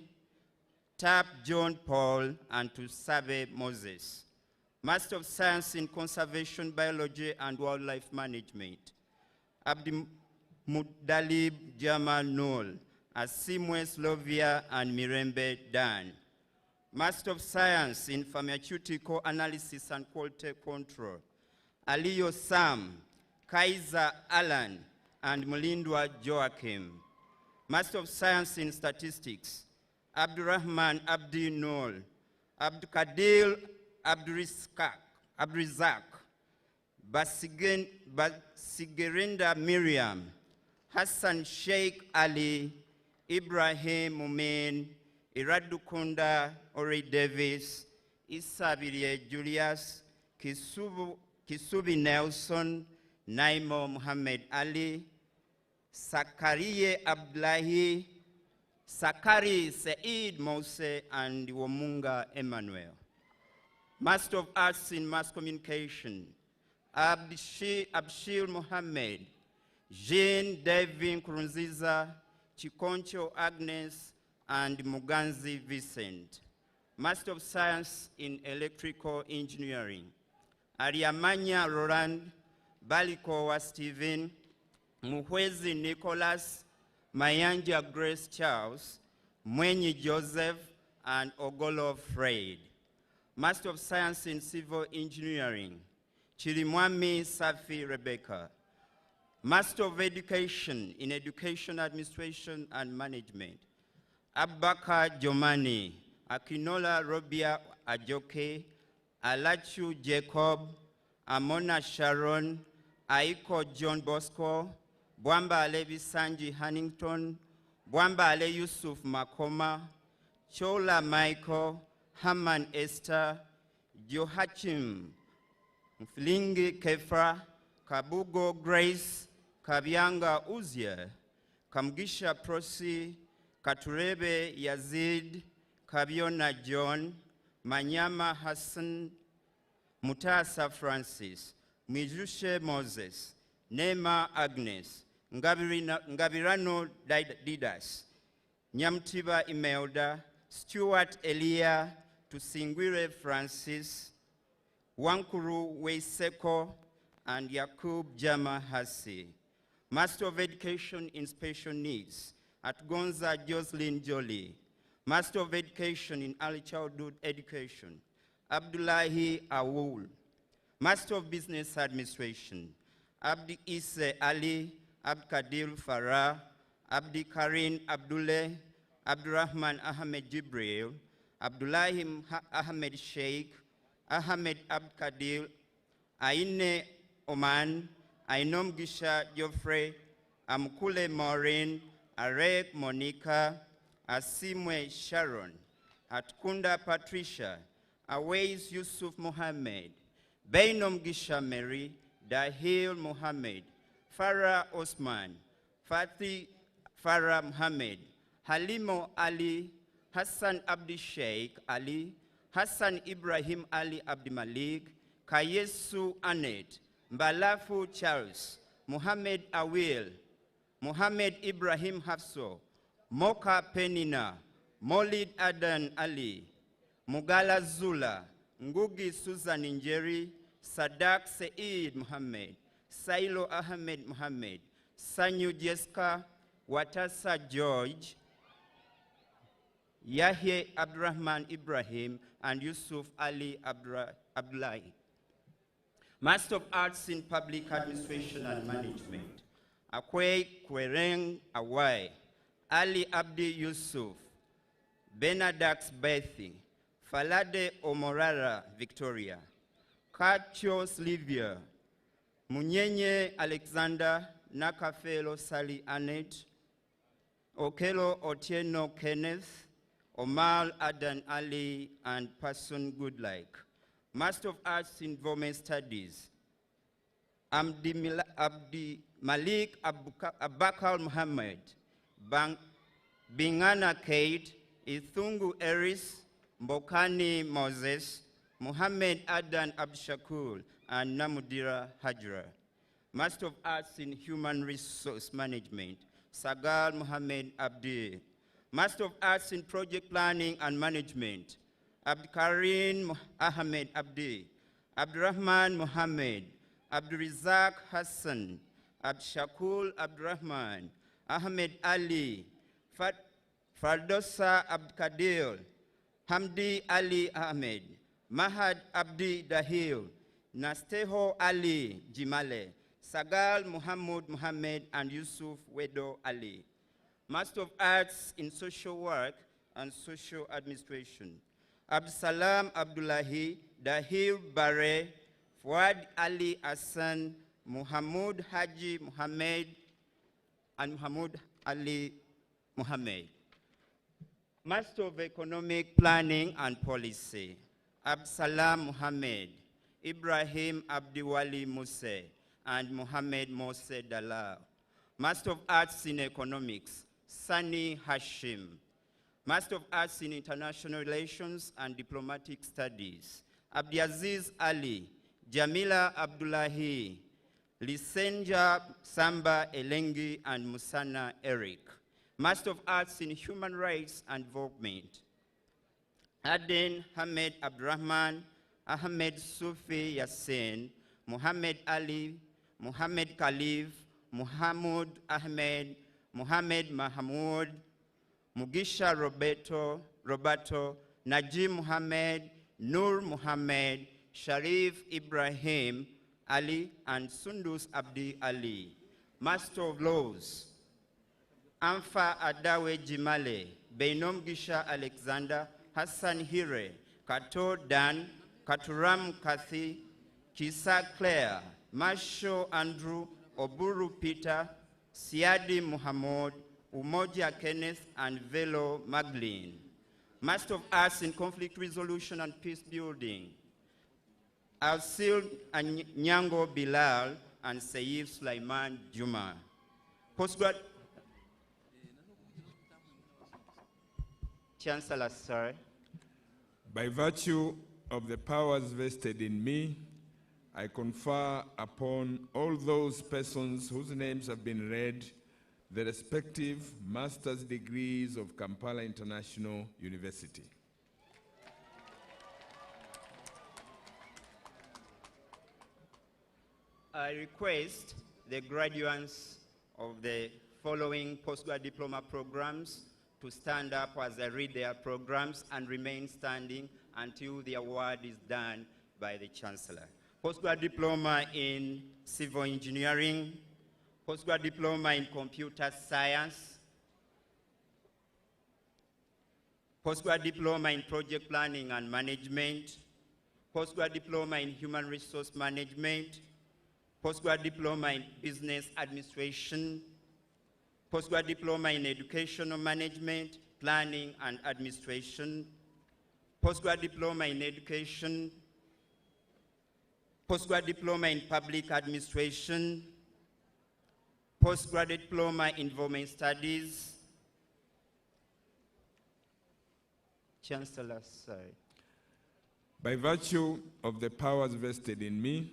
Tap John Paul, and Tusabe Moses. Master of Science in Conservation, Biology, and Wildlife Management. Abdi Mudalib Jamal Noel, Asimwe Slovia, and Mirembe Dan. Master of Science in Pharmaceutical Analysis and Quality Control. Aliyo Sam, Kaiser Alan, and Mulindwa Joachim. Master of Science in Statistics. Abdurrahman Abdi Noel, Abdukadil Abdurizak, Basigerinda Miriam, Hassan Sheikh Ali, Ibrahim Mumin, Iradukunda Ori Davis, Isabirie Julius, Kisubi Nelson, Naimo Muhammad Ali, Sakariye Abdullahi, Sakari Said Mose, and Womunga Emmanuel. Master of Arts in Mass Communication, Abshir Mohammed, Jean Devin Kurunziza, Chikoncho Agnes, and Muganzi Vincent. Master of Science in Electrical Engineering, Ariamanya Roland, Balikowa Stephen, Muhwezi Nicholas, Mayanja Grace Charles, Mwenyi Joseph, and Ogolo Fred. Master of Science in Civil Engineering, Chirimwami Safi Rebecca. Master of Education in Education Administration and Management, Abaka Jomani, Akinola Robia Ajoke, Alachu Jacob, Amona Sharon, Aiko John Bosco, Bwamba Alevi Sanji Hannington, Bwamba Ale Yusuf Makoma, Chola Michael, Haman Esther, Joachim Mflingi Kefra, Kabugo Grace, Kabyanga Uzia, Kamgisha Prosi, Katurebe Yazid, Kabiona John, Manyama Hassan, Mutasa Francis, Mijushe Moses, Nema Agnes, Ngabirano Didas, Nyamtiba Imelda, Stuart Elia, Tusingwire Francis, Wankuru Weiseko, and Yakub Jama Hassi. Master of Education in Special Needs at Gonza Jocelyn Jolie. Master of Education in Early Childhood Education, Abdullahi Awul. Master of Business Administration, Abdi Isse Ali, Abdikadir Farah, Abdi Karim Abdullah, Abdurrahman Ahmed Jibril, Abdullahi Ahmed Sheikh, Ahmed Abdikadir, Aine Oman, Ainom Gisha Geoffrey, Amkule Maureen, Arek Monica, Asimwe Sharon, Atkunda Patricia, Awais Yusuf Mohammed, Bainom Gisha Mary, Dahil Mohammed, Farah Osman, Fatih Farah Mohammed, Halimo Ali, Hassan Abdi Sheikh Ali, Hassan Ibrahim Ali Abdi Malik, Kayesu Anet, Mbalafu Charles, Mohammed Awil, Mohammed Ibrahim Hafso, Moka Penina, Molid Adan Ali, Mugala Zula, Ngugi Susan Njeri, Sadak Said Mohammed, Sailo Ahmed Mohammed, Sanyu Jeska, Watasa George, Yahya Abdurrahman Ibrahim, and Yusuf Ali Abdullahi. Master of Arts in Public Administration and Management, Akwe Kwereng Awai, Ali Abdi Yusuf, Benadax Bethi, Falade Omorara Victoria, Kachos Livia, Munyenye Alexander, Nakafelo Sally Annette, Okelo Otieno Kenneth, Omar Adan Ali, and Person Goodlike. Master of Arts in Environment Studies, Abdi Malik Abakal Muhammad, Bingana Kate, Ithungu Eris, Mbokani Moses, Muhammad Adan Abdushakur, and Namudira Hajra. Master of Arts in Human Resource Management, Sagal Muhammad Abdi. Master of Arts in Project Planning and Management, Abdikarim Ahmed Abdi, Abdurrahman Mohammed, Abdurizak Hassan, Abdshakul Abdurrahman, Ahmed Ali, Fardosa Abdkadir, Hamdi Ali Ahmed, Mahad Abdi Dahil, Nasteho Ali Jimale, Sagal Muhammad Muhammad, and Yusuf Wedo Ali. Master of Arts in Social Work and Social Administration, Absalam Abdullahi, Dahir Bare, Fuad Ali Hassan, Muhammad Haji Muhammad, and Muhammad Ali Muhammad. Master of Economic Planning and Policy, Absalam Muhammad, Ibrahim Abdiwali Muse, and Muhammad Mose Dalal. Master of Arts in Economics, Sani Hashim. Master of Arts in International Relations and Diplomatic Studies, Abdiaziz Ali, Jamila Abdullahi, Lisenja Samba Elengi, and Musana Eric. Master of Arts in Human Rights and Development, Aden Hamed Abdurrahman, Ahmed Sufi Yassin, Muhammad Ali, Muhammad Khalif, Muhammad Ahmed, Muhammad Mahmoud, Mugisha Roberto, Najim Muhammad, Nur Muhammad, Sharif Ibrahim Ali, and Sundus Abdi Ali. Master of Laws, Amfa Adawe Jimale, Beinom Gisha Alexander, Hassan Hire, Kato Dan, Katuram Kathi, Kisa Claire, Masho Andrew, Oburu Peter, Siadi Muhammad, Umoja Kenneth, and Velo Magdalene. Master of Arts in Conflict Resolution and Peace Building, Alsil Nyango Bilal, and Sayyid Sulaiman Juma. Postgraduate, Chancellor, sir. By virtue of the powers vested in me, I confer upon all those persons whose names have been read the respective master's degrees of Kampala International University. I request the graduates of the following postgraduate diploma programs to stand up as I read their programs and remain standing until the award is done by the Chancellor. Postgraduate diploma in civil engineering, postgraduate diploma in computer science, postgraduate diploma in project planning and management, postgraduate diploma in human resource management, postgraduate diploma in business administration, postgraduate diploma in educational management, planning and administration, postgraduate diploma in education, postgraduate diploma in public administration, postgraduate diploma in environment studies. Chancellor, sorry. By virtue of the powers vested in me,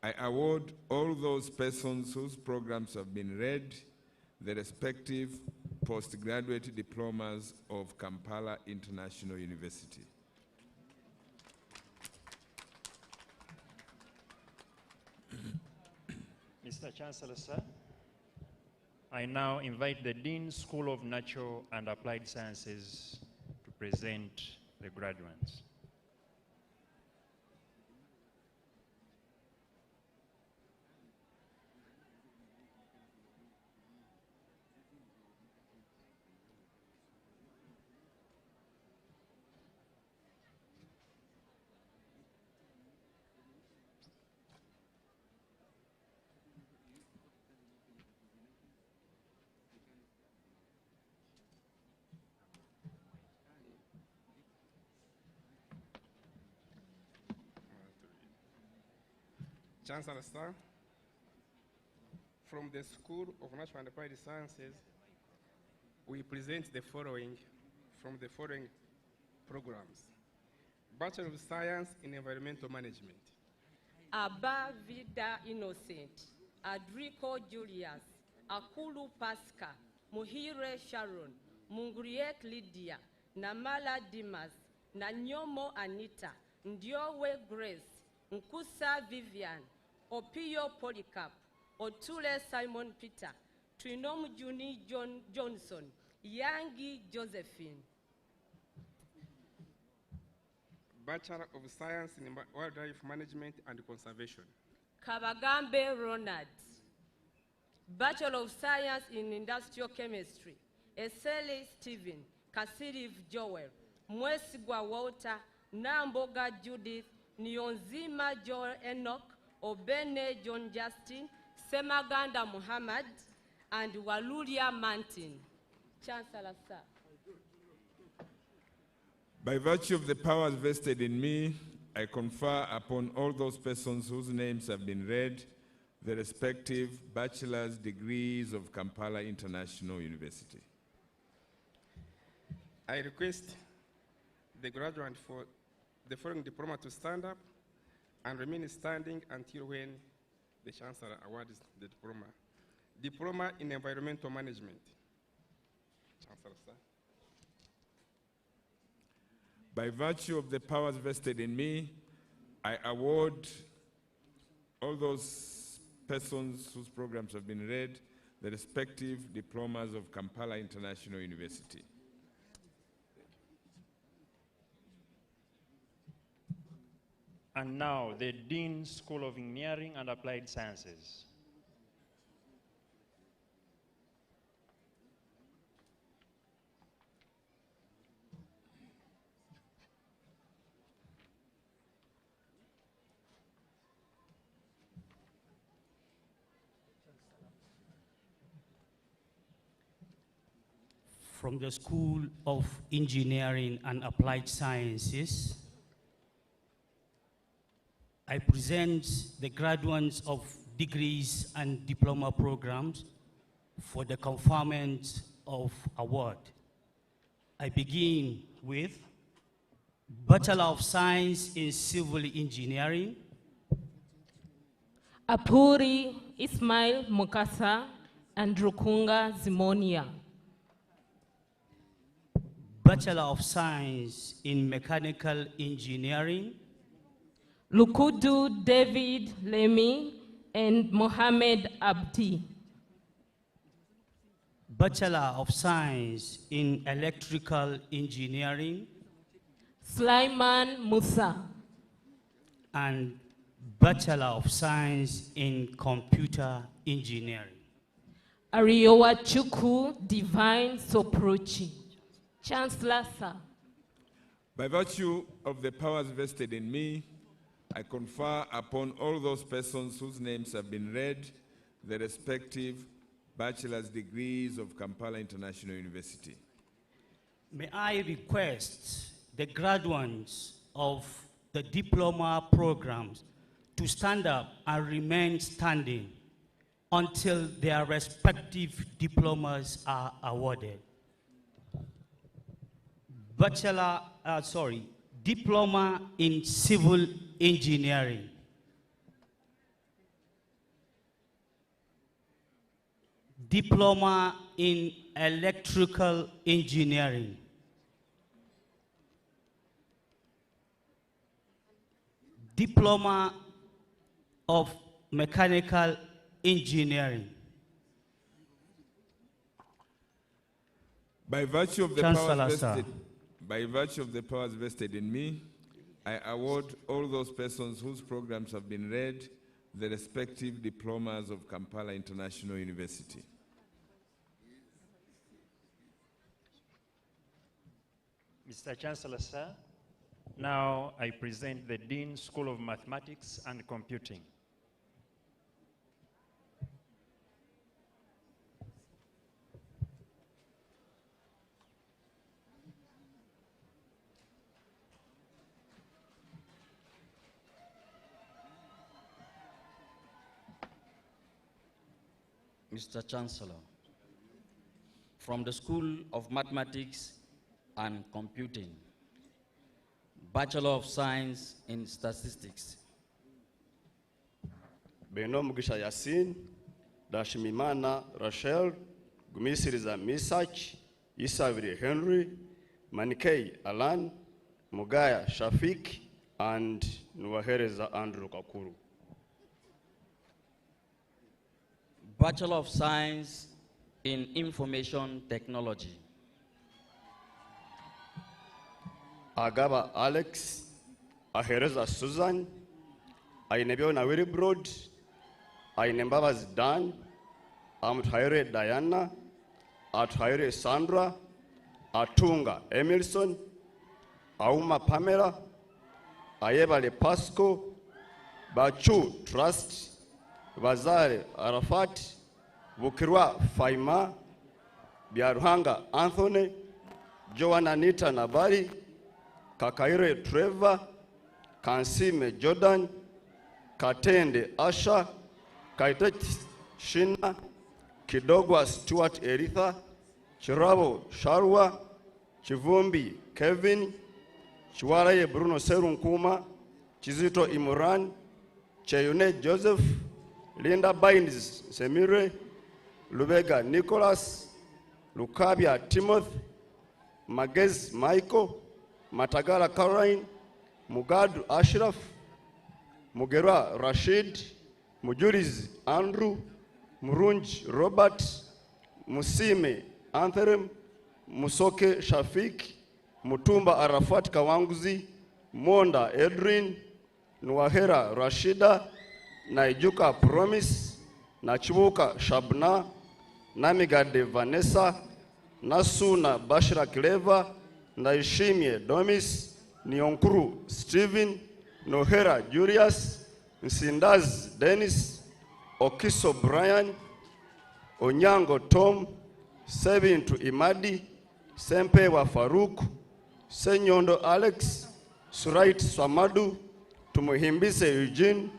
I award all those persons whose programs have been read the respective postgraduate diplomas of Kampala International University. Mr. Chancellor, sir, I now invite the Dean, School of Natural and Applied Sciences to present the graduates. Chancellor, sir, from the School of Natural and Applied Sciences, we present the following from the following programs. Bachelor of Science in Environmental Management. Aba Vida Innocent, Adrico Julius, Akulu Pasca, Muhire Sharon, Munguriek Lydia, Namala Dimas, Nanyomo Anita, Ndiowe Grace, Nkusa Vivian, Opio Polycarp, Otule Simon Peter, Trinom Juni Johnson, Yangi Josephine. Bachelor of Science in Wildlife Management and Conservation. Kabagambe Ronald, Bachelor of Science in Industrial Chemistry. Eseli Stephen, Kasiriv Joel, Mwesigwa Walter, Namboga Judith, Nyonzima Joel Enoch, Obene John Justin, Semaganda Muhammad, and Walulia Martin. Chancellor, sir. By virtue of the powers vested in me, I confer upon all those persons whose names have been read the respective bachelor's degrees of Kampala International University. I request the graduate for the following diploma to stand up and remain standing until when the Chancellor awards the diploma. Diploma in Environmental Management. Chancellor, sir. By virtue of the powers vested in me, I award all those persons whose programs have been read the respective diplomas of Kampala International University. And now, the Dean School of Engineering and Applied Sciences. From the School of Engineering and Applied Sciences, I present the graduates of degrees and diploma programs for the conferment of award. I begin with Bachelor of Science in Civil Engineering. Apuri Ismail Mukasa and Rukunga Zimonia. Bachelor of Science in Mechanical Engineering. Lukudu David Lemi and Mohammed Abdi. Bachelor of Science in Electrical Engineering. Sulaiman Musa. And Bachelor of Science in Computer Engineering. Ariowa Chuku Divine Soprochi. Chancellor, sir. By virtue of the powers vested in me, I confer upon all those persons whose names have been read the respective bachelor's degrees of Kampala International University. May I request the graduates of the diploma programs to stand up and remain standing until their respective diplomas are awarded. Diploma in Civil Engineering. Diploma in Electrical Engineering. Diploma of Mechanical Engineering. By virtue of the powers vested in me, I award all those persons whose programs have been read the respective diplomas of Kampala International University. Mr. Chancellor, sir, now I present the Dean School of Mathematics and Computing. Mr. Chancellor, from the School of Mathematics and Computing, Bachelor of Science in Statistics. Beno Mugisha Yasin, Dashimimana Rachel, Gumisiriza Misach, Isavri Henry, Manikei Alan, Mugaya Shafik, and Nwahereza Andrew Kakuru. Bachelor of Science in Information Technology. Agaba Alex, Ahereza Susan, Ainebio Nawiri Broad, Ainembabas Dan, Amthaire Diana, Athaire Sandra, Atunga Emilson, Auma Pamela, Ayebale Pasco, Bachu Trust, Bazare Arafat, Bukirwa Faima, Biaruhanga Anthony, Joan Anita Nabari, Kakaire Trevor, Kansime Jordan, Katende Asha, Kaitet Shina, Kidogwa Stuart Eritha, Chirabo Sharwa, Chivumbi Kevin, Chiwaraye Bruno Serunkuma, Chizito Imuran, Cheyune Joseph, Linda Baines Semire, Lubega Nicholas, Lukabia Timothy, Magez Michael, Matagala Caroline, Mugadu Ashraf, Mugera Rashid, Mujuriz Andrew, Murunj Robert, Musime Anthem, Musoke Shafik, Mutumba Arafat Kawanguzi, Monda Edrin, Nwahera Rashida, Naijuka Promise, Nachibuka Shabna, Namigade Vanessa, Nasuna Bashira Clever, Naishimie Domis, Nyonkuru Stephen, Nohera Julius, Nsindaz Dennis, Okiso Brian, Onyango Tom, Sebintu Imadi, Sempewa Faruk, Senyondo Alex, Surait Swamadu, Tumuhimbise Eugene,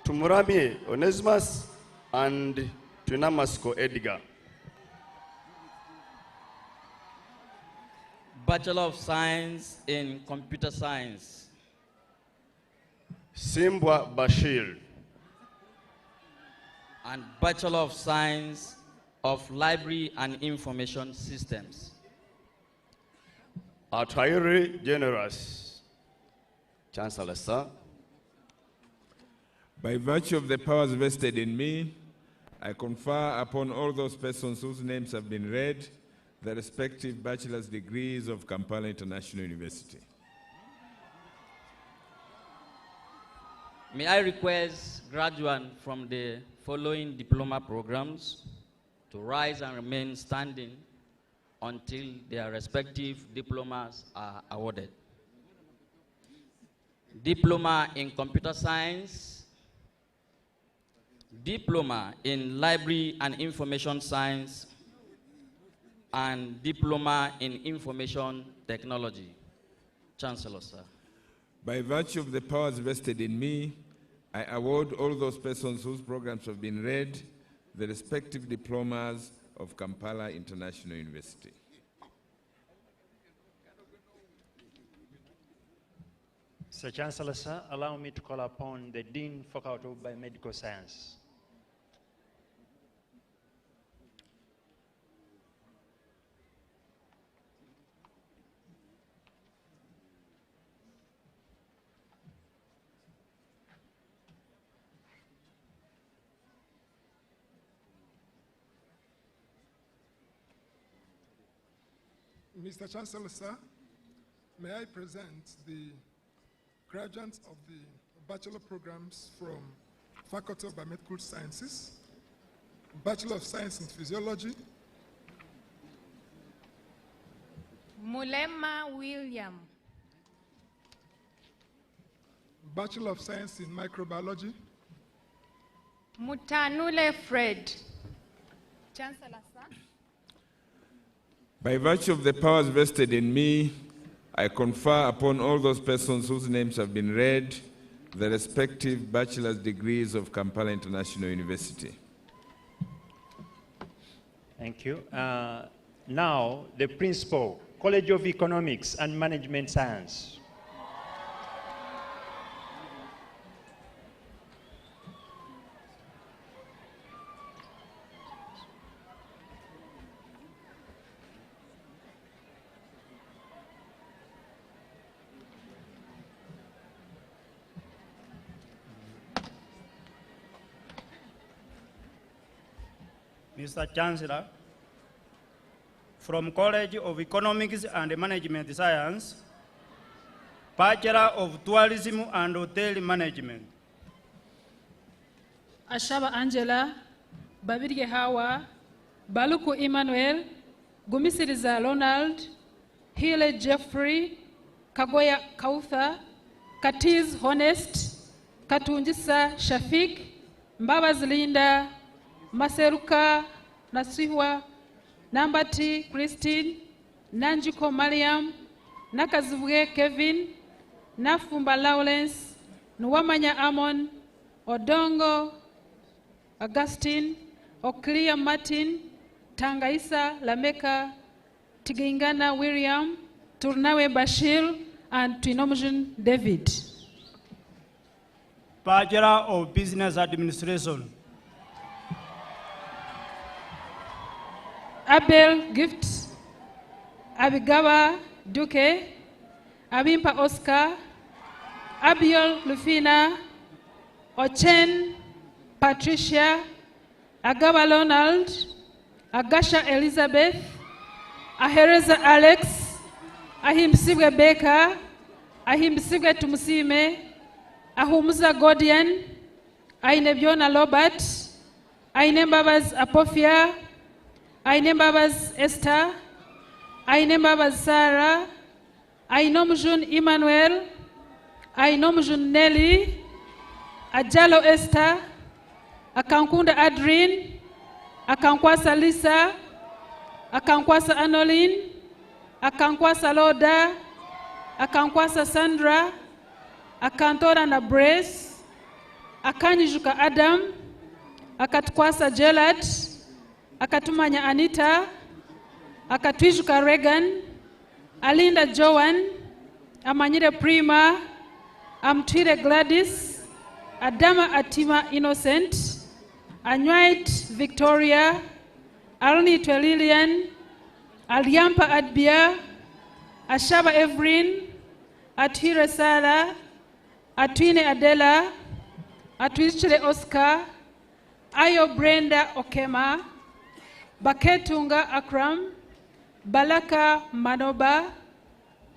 Tumuramie Onesimus, and Tunamasko Edgar. Bachelor of Science in Computer Science. Simbwa Bashir. And Bachelor of Science of Library and Information Systems. Athaire Generous. Chancellor, sir. By virtue of the powers vested in me, I confer upon all those persons whose names have been read the respective bachelor's degrees of Kampala International University. May I request graduates from the following diploma programs to rise and remain standing until their respective diplomas are awarded. Diploma in Computer Science, Diploma in Library and Information Science, and Diploma in Information Technology. Chancellor, sir. By virtue of the powers vested in me, I award all those persons whose programs have been read the respective diplomas of Kampala International University. Sir Chancellor, sir, allow me to call upon the Dean, Faculty of Biomedical Science. Mr. Chancellor, sir, may I present the graduates of the bachelor programs from Faculty of Biomedical Sciences, Bachelor of Science in Physiology, Mulema William, Bachelor of Science in Microbiology, Mutanule Fred. Chancellor, sir. By virtue of the powers vested in me, I confer upon all those persons whose names have been read the respective bachelor's degrees of Kampala International University. Thank you. Now, the Principal, College of Economics and Management Science. Mr. Chancellor, from College of Economics and Management Science, Bachelor of Tourism and Hotel Management. Ashaba Angela, Babirye Hawa, Baluku Emmanuel, Gumisiriza Ronald, Hile Jeffrey, Kagoya Kautha, Katiz Honest, Katunjisa Shafik, Mbabaz Linda, Maseruka Nasihwa, Nambati Christine, Nanjiko Mariam, Nakazuwe Kevin, Nafumba Lawrence, Nwamanya Amon, Odongo Augustine, Oclea Martin, Tangaisa Lameka, Tigingana William, Turnawe Bashir, and Twinomujan David. Bachelor of Business Administration. Abel Gift, Abigawa Duque, Abimpa Oscar, Abiel Lufina, Ochen Patricia, Agawa Ronald, Agasha Elizabeth, Ahereza Alex, Ahimsiwe Baker, Ahimsiwe Tumusime, Ahumuza Godian, Ainebiona Robert, Ainembabas Apophia, Ainembabas Esther, Ainembabas Sarah, Ainomjun Emmanuel, Ainomjun Nelly, Ajalo Esther, Akankunda Adrien, Akankwasa Lisa, Akankwasa Anoline, Akankwasa Loda, Akankwasa Sandra, Akantora na Brace, Akanyijuka Adam, Akatkwasa Gelad, Akatumanya Anita, Akatwijuka Regan, Alinda Joan, Amanyire Prima, Amtwire Gladys, Adama Atima Innocent, Anywait Victoria, Arnitwe Lillian, Aliampa Adbia, Ashaba Evelyn, Atwire Sara, Atwine Adela, Atwichile Oscar, Ayo Brenda Okema, Baketunga Akram, Balaka Manoba,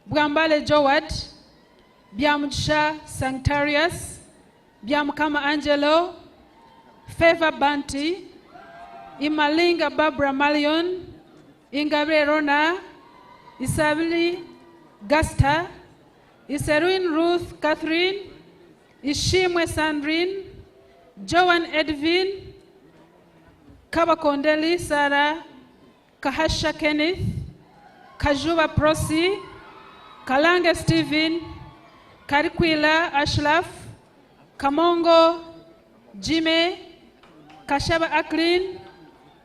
Bwambale Jowad, Biamsha Sanctarius, Biamkama Angelo, Favor Banti, Imalinga Barbara Malion, Ingabe Rona, Isabili Gasta, Iseruin Ruth Catherine, Ishimwe Sandrine, Joan Edwin, Kabakondeli Sarah, Kahasha Kenneth, Kajuba Prosi, Kalange Stephen, Karikwila Ashraf, Kamongo Jime, Kashaba Aklin,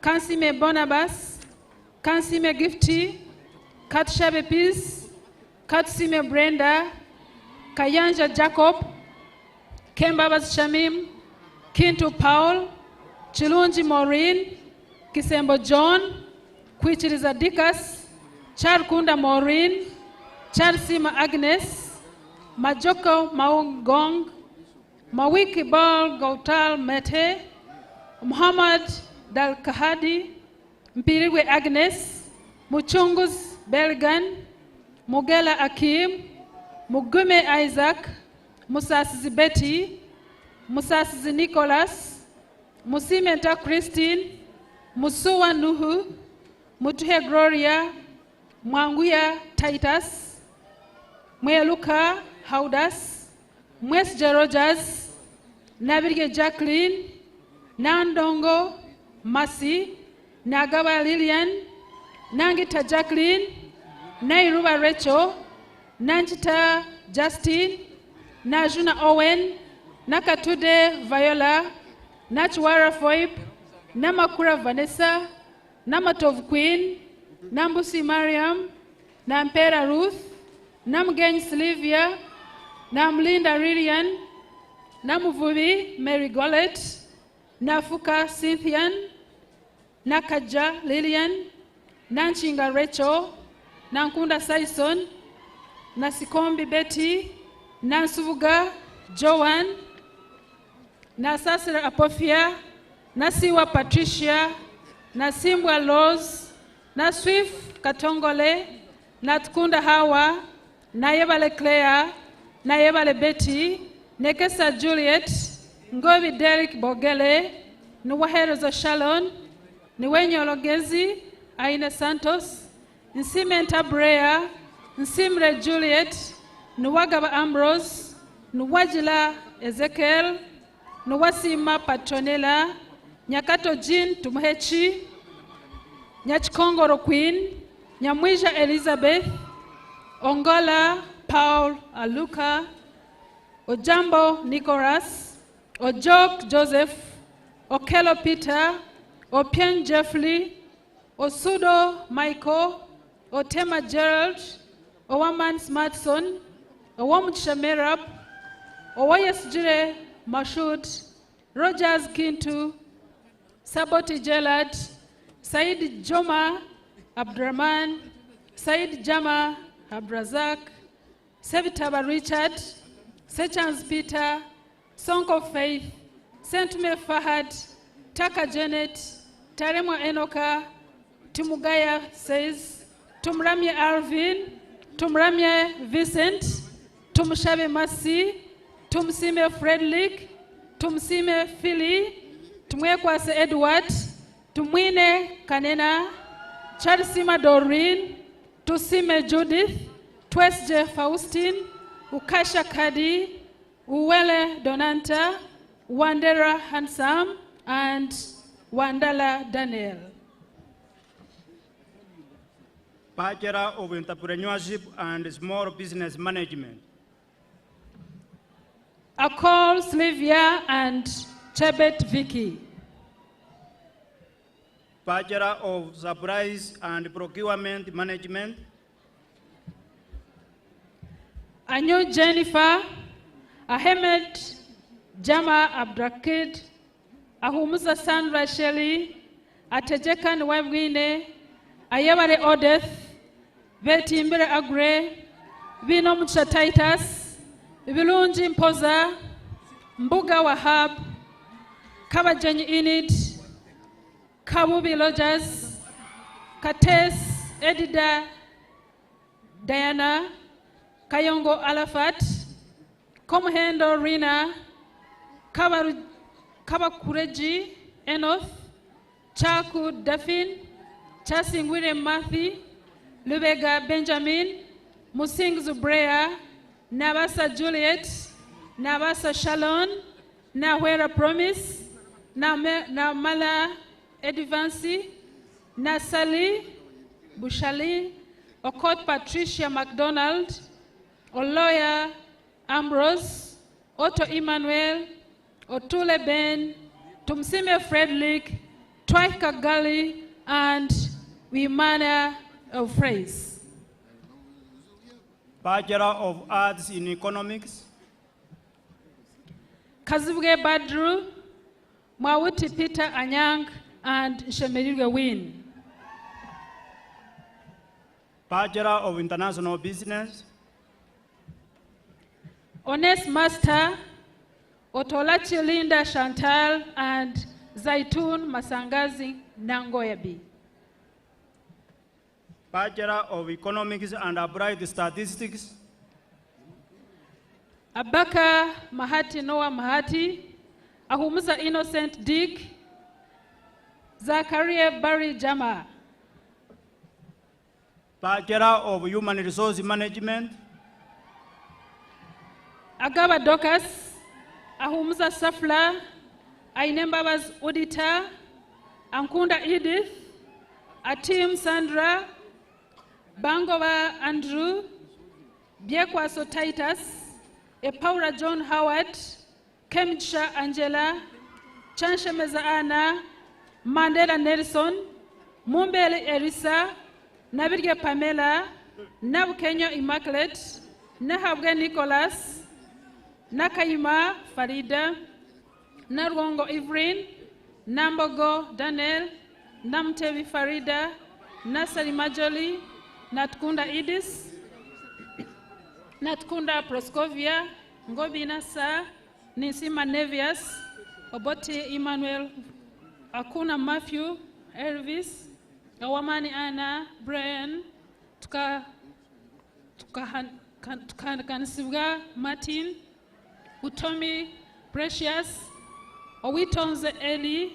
Kansime Bonabas, Kansime Gifty, Katshabe Peace, Katsime Brenda, Kayanja Jacob, Kembabas Shamim, Kintu Paul, Chilunji Maureen, Kisembo John, Kwichiriza Dikas, Charkunda Maureen, Charsima Agnes, Majoko Maungong, Mawiki Bal Gautal Mete, Muhammad Dal Kahadi, Mpiriwe Agnes, Muchungus Belgan, Mugela Akim, Mugume Isaac, Musasizi Betty, Musasizi Nicholas, Musimenta Christine, Musuwa Nuhu, Mutuhe Gloria, Mwanguya Titus, Mweluka Haudas, Mwesja Rogers, Nabirge Jacqueline, Nandongo Masi, Nagawa Lillian, Nangita Jacqueline, Nairuba Rachel, Nanchita Justin, Najuna Owen, Nakatude Viola, Nachwara Foip, Namakura Vanessa, Namatov Queen, Nambusi Mariam, Nampera Ruth, Namgen Sylvia, Namlinda Lillian, Namuvubi Mary Gollet, Nafuka Cynthian, Nakaja Lillian, Nanchinga Rachel, Nankunda Saison, Nasikombi Betty, Nansuvuga Joan, Nasasira Apophia, Nasiwa Patricia, na Simbwa Rose, na Swift Katongole, na Tukunda Hawa, na Yebale Claire, na Yebale Betty, Nekesa Juliet, Ngovi Derek Bogele, Nuwaherezo Shalon, Niwenyo Logezi, Aina Santos, Nsimenta Brea, Nsimre Juliet, Nuwagaba Ambrose, Nuwajila Ezekiel, Nuwasima Patronella, Nyakato Jean Tumuhechi, Nyachikongoro Queen, Nyamwisha Elizabeth, Ongola Paul Aluka, Ojambo Nicholas, Ojok Joseph, Okelo Peter, Opien Jeffrey, Osudo Michael, Otema Gerald, Owaman Smartson, Owamuchisha Merab, Owayesjire Mashut, Rogers Kintu, Saboti Gelad, Said Joma Abdurrahman, Said Jama Abrazak, Sevitaba Richard, Sechans Peter, Song of Faith, Sentume Fahad, Taka Janet, Taremwa Enoka, Tumugaya says, Tumramye Arvin, Tumramye Vincent, Tumshabe Masi, Tumsime Frederick, Tumsime Philly, Tumwekwase Edward, Tumwine Kanena, Charisima Doreen, Tusime Judith, Twesje Faustine, Ukasha Kadi, Uwele Donanta, Wandera Handsome, and Wandala Daniel. Bachelor of Entrepreneurship and Small Business Management. Akol Sylvia and Chebet Vicky. Bachelor of Supplies and Procurement Management. Anyo Jennifer, Ahmed Jama Abdrakid, Ahumusa Sandra Shelley, Atejekan Wabwine, Ayabare Odeth, Betty Mbere Agre, Vinom Titus, Vilunji Mpoza, Mbuga Wahab, Kabajany Init, Kabubi Rogers, Kates Edida Diana, Kayongo Alafat, Komhendo Rina, Kabakureji Enoth, Chaku Dafin, Chasing William Matthew, Lubega Benjamin, Musing Zubrea, Nabasa Juliet, Nabasa Shalon, Nawera Promise, Namala Edvansi, Nasali, Bushali, Okot Patricia McDonald, Oloya Ambrose, Otto Emmanuel, Otule Ben, Tumsime Frederick, Twaika Gali, and Wimana of Phrase. Bachelor of Arts in Economics. Kazibuge Badru, Mawuti Peter Anyang, and Shemerirwe Win. Bachelor of International Business. Honest Master, Otolachi Linda Chantal, and Zaitun Masangazi Nangoyabi. Bachelor of Economics and Applied Statistics. Abaka Mahati Noah Mahati, Ahumusa Innocent Dick, Zachariah Barry Jama. Bachelor of Human Resource Management. Agaba Dokas, Ahumusa Safla, Ainembabas Auditor, Ankunda Edith, Atim Sandra, Bangova Andrew, Biekwaso Titus, Epaura John Howard, Kemcha Angela, Chanshemeza Anna, Mandela Nelson, Mumbele Erisa, Nabirge Pamela, Nabukenya Immaculate, Nahabge Nicholas, Nakaima Farida, Narwongo Ivrin, Nambogo Daniel, Namtevi Farida, Nasari Majoli, Natkunda Idis, Natkunda Proskovia, Ngobi Nasa, Nisima Nevias, Obote Emmanuel, Akuna Matthew, Elvis, Awamani Anna, Brian, Tukanisibwa Martin, Utomi Precious, Owitonze Eli,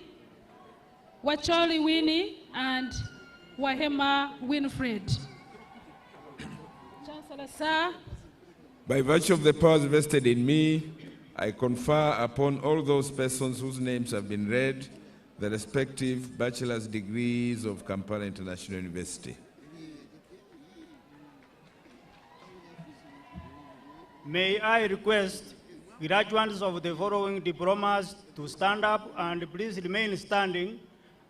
Wacholi Winnie, and Wahema Winfred. Chancellor, sir. By virtue of the powers vested in me, I confer upon all those persons whose names have been read the respective bachelor's degrees of Kampala International University. May I request graduates of the following diplomas to stand up and please remain standing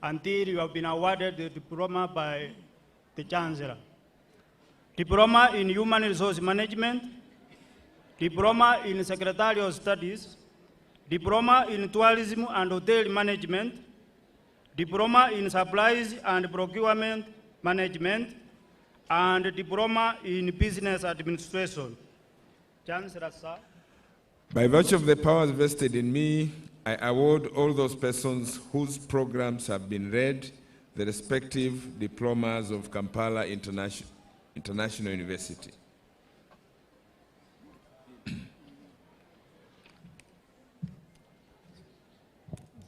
until you have been awarded the diploma by the Chancellor. Diploma in Human Resource Management, Diploma in Secretarial Studies, Diploma in Tourism and Hotel Management, Diploma in Supplies and Procurement Management, and Diploma in Business Administration. Chancellor, sir. By virtue of the powers vested in me, I award all those persons whose programs have been read the respective diplomas of Kampala International University.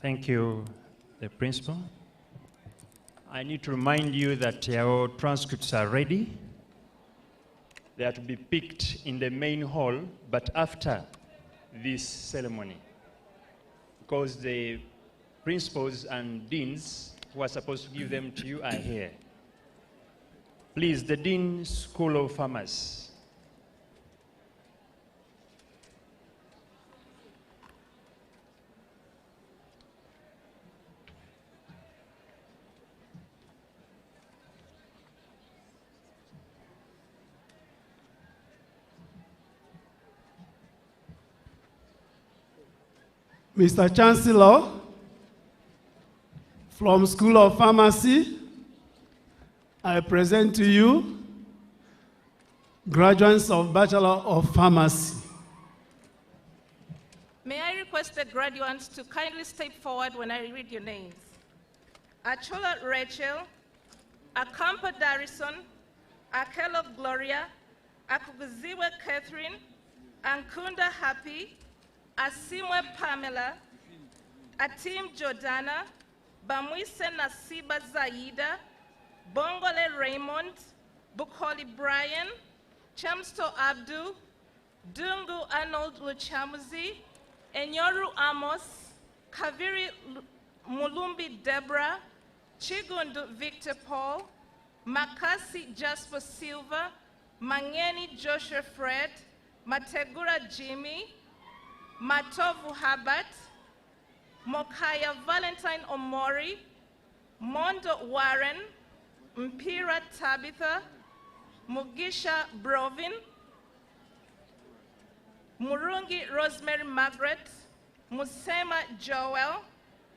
Thank you, the principal. I need to remind you that your transcripts are ready. They are to be picked in the main hall, but after this ceremony, because the principals and deans who are supposed to give them to you are here. Please, the Dean School of Pharmacy. Mr. Chancellor, from School of Pharmacy, I present to you graduates of Bachelor of Pharmacy. May I request the graduates to kindly step forward when I read your names. Achola Rachel, Akampa Darrison, Akelo Gloria, Akuguziwe Catherine, Ankunda Happy, Asimwe Pamela, Atim Jordana, Bamwise Nasiba Zaida, Bongole Raymond, Bukholi Brian, Chamsto Abdu, Dungu Arnold Luchamuzi, Enyoru Amos, Kaviri Mulumbi Deborah, Chigundu Victor Paul, Makasi Jasper Silva, Mangeni Joshua Fred, Mategura Jimmy, Matovu Habat, Mokaya Valentine Omori, Mondo Warren, Mpira Tabitha, Mugisha Brovin, Murungi Rosemary Margaret, Musema Joel,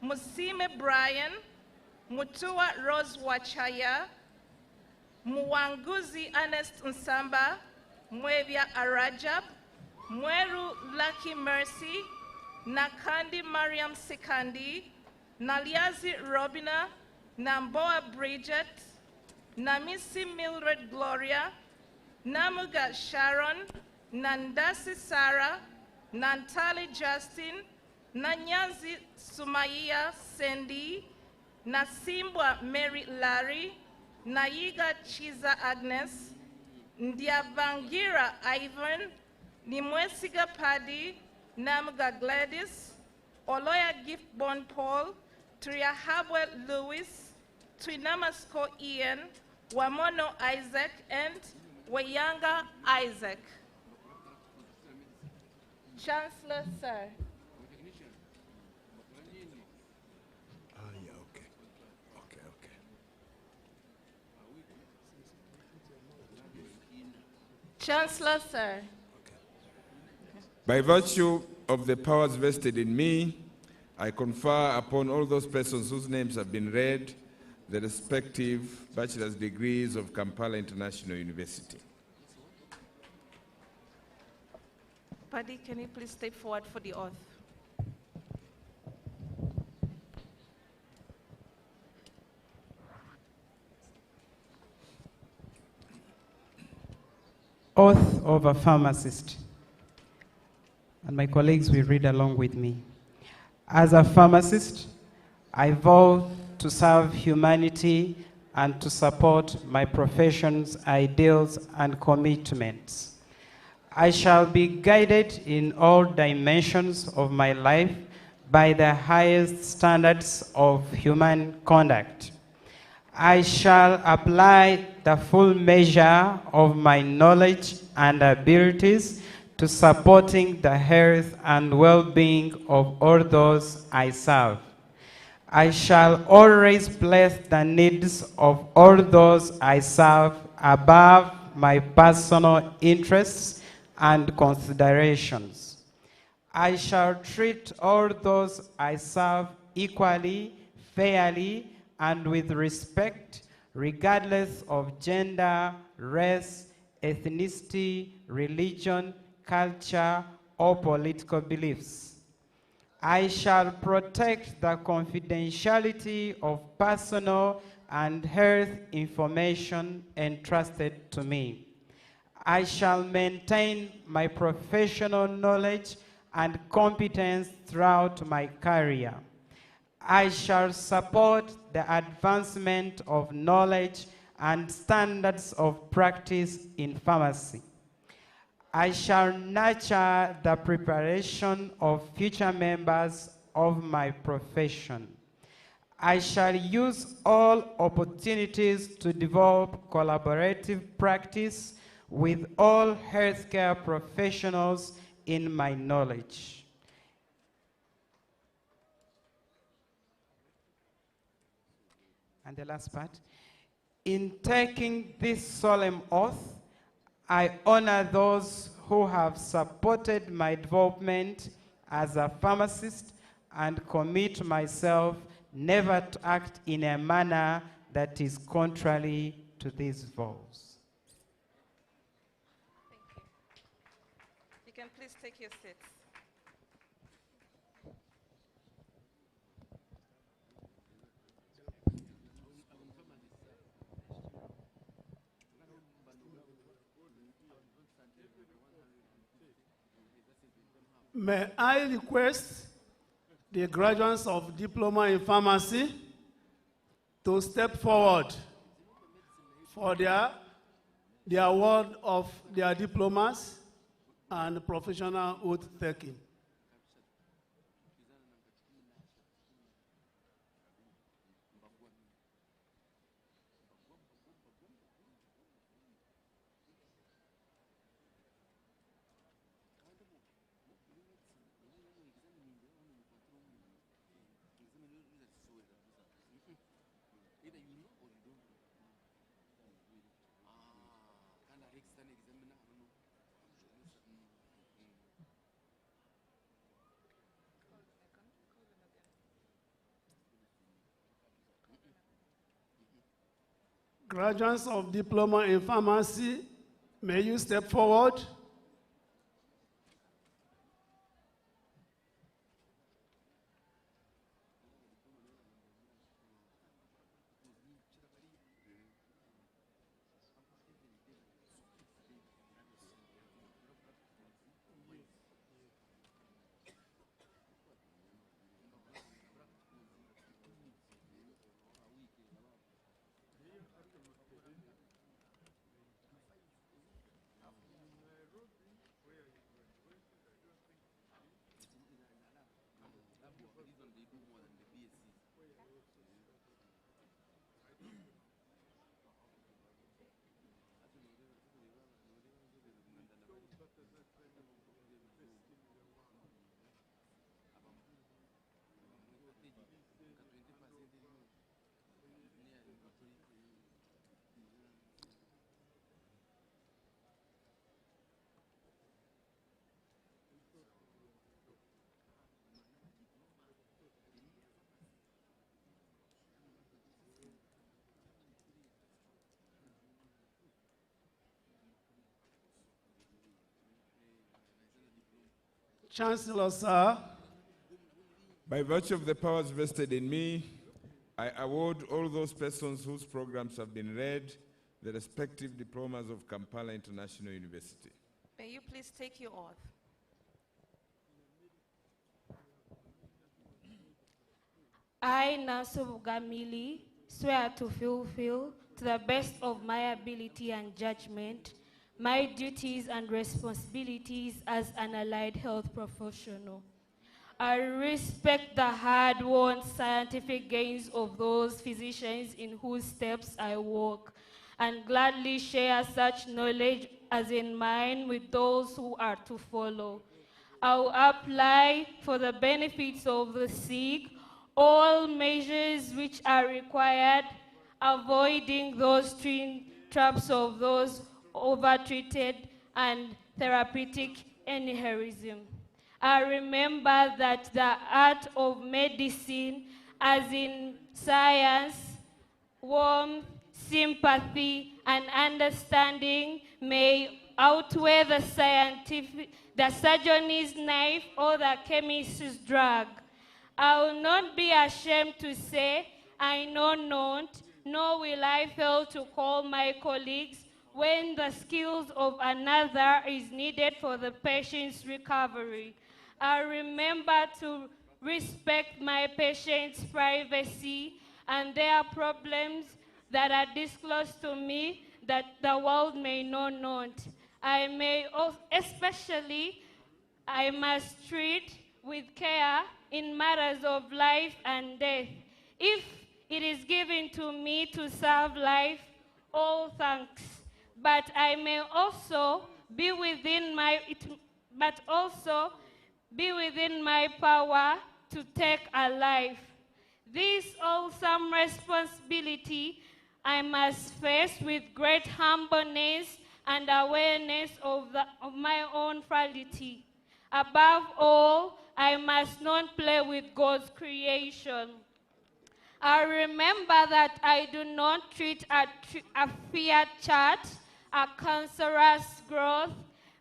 Musime Brian, Mutua Rose Wachaya, Muwanguzi Ernest Nsamba, Mwevia Arajab, Mweru Lucky Mercy, Nakandi Mariam Sikandi, Naliazi Robina, Namboa Bridget, Namisi Mildred Gloria, Namuga Sharon, Nandasi Sarah, Nantali Justin, Nanyazi Sumaiya Sandy, Nasimbwa Mary Larry, Nayiga Chiza Agnes, Ndiabangira Ivan, Nimwesiga Paddy, Namuga Gladys, Oloya Gift Bon Paul, Triahabwe Lewis, Twinamasko Ian, Wamono Isaac, and Wayanga Isaac. Chancellor, sir. Chancellor, sir. By virtue of the powers vested in me, I confer upon all those persons whose names have been read the respective bachelor's degrees of Kampala International University. Paddy, can you please step forward for the oath? oath of a pharmacist. And my colleagues will read along with me. As a pharmacist, I vow to serve humanity and to support my profession's ideals and commitments. I shall be guided in all dimensions of my life by the highest standards of human conduct. I shall apply the full measure of my knowledge and abilities to supporting the health and well-being of all those I serve. I shall always place the needs of all those I serve above my personal interests and considerations. I shall treat all those I serve equally, fairly, and with respect, regardless of gender, race, ethnicity, religion, culture, or political beliefs. I shall protect the confidentiality of personal and health information entrusted to me. I shall maintain my professional knowledge and competence throughout my career. I shall support the advancement of knowledge and standards of practice in pharmacy. I shall nurture the preparation of future members of my profession. I shall use all opportunities to develop collaborative practice with all healthcare professionals in my knowledge. And the last part, in taking this solemn oath, I honor those who have supported my development as a pharmacist and commit myself never to act in a manner that is contrary to these vows. Thank you. You can please take your seats. May I request the graduates of diploma in pharmacy to step forward for the award of their diplomas and professional oath taking. Graduates of diploma in pharmacy, may you step forward? Chancellor, sir. By virtue of the powers vested in me, I award all those persons whose programs have been read the respective diplomas of Kampala International University. May you please take your oath? I, Nancy Bugamili, swear to fulfill, to the best of my ability and judgment, my duties and responsibilities as an allied health professional. I respect the hard-won scientific gains of those physicians in whose steps I walk, and gladly share such knowledge as in mine with those who are to follow. I will apply for the benefits of the sick all measures which are required, avoiding those traps of those overtreated and therapeutic inherism. I remember that the art of medicine, as in science, warmth, sympathy, and understanding may outweigh the surgeon's knife or the chemist's drug. I will not be ashamed to say, I know not, nor will I fail to call my colleagues when the skills of another is needed for the patient's recovery. I remember to respect my patients' privacy and their problems that are disclosed to me that the world may know not. I must treat with care in matters of life and death. If it is given to me to serve life, all thanks. But I may also be within my power to take a life. This awesome responsibility I must face with great humbleness and awareness of my own frailty. Above all, I must not play with God's creation. I remember that I do not treat a fiat chart, a cancerous growth,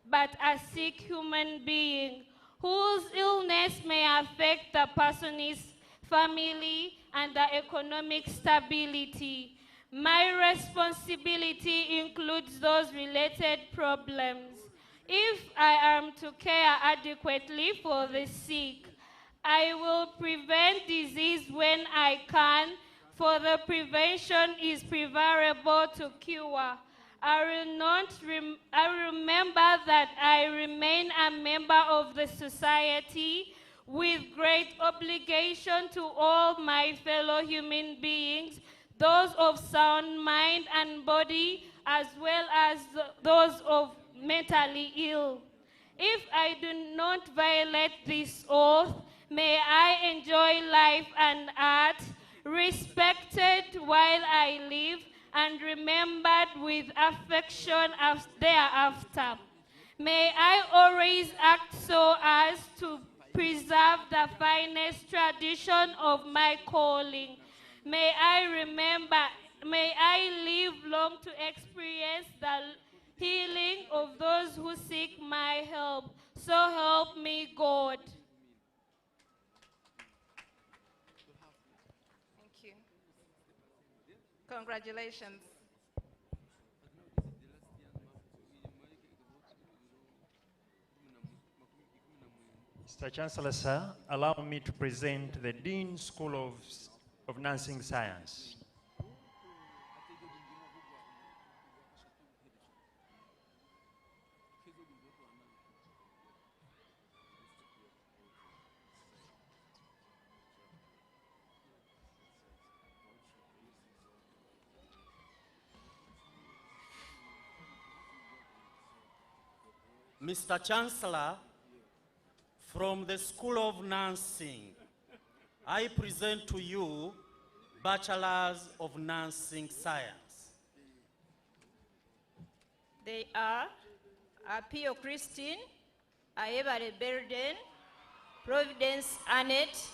but a sick human being whose illness may affect the person's family and the economic stability. My responsibility includes those related problems. If I am to care adequately for the sick, I will prevent disease when I can, for the prevention is preferable to cure. I remember that I remain a member of the society with great obligation to all my fellow human beings, those of sound mind and body, as well as those of mentally ill. If I do not violate this oath, may I enjoy life and art, respected while I live, and remembered with affection thereafter. May I always act so as to preserve the finest tradition of my calling. May I live long to experience the healing of those who seek my help. So help me God. Thank you. Congratulations. Mr. Chancellor, sir, allow me to present the Dean School of Nursing Science. Mr. Chancellor, from the School of Nursing, I present to you Bachelors of Nursing Science. They are Apio Christine, Aebare Berden, Providence Annette,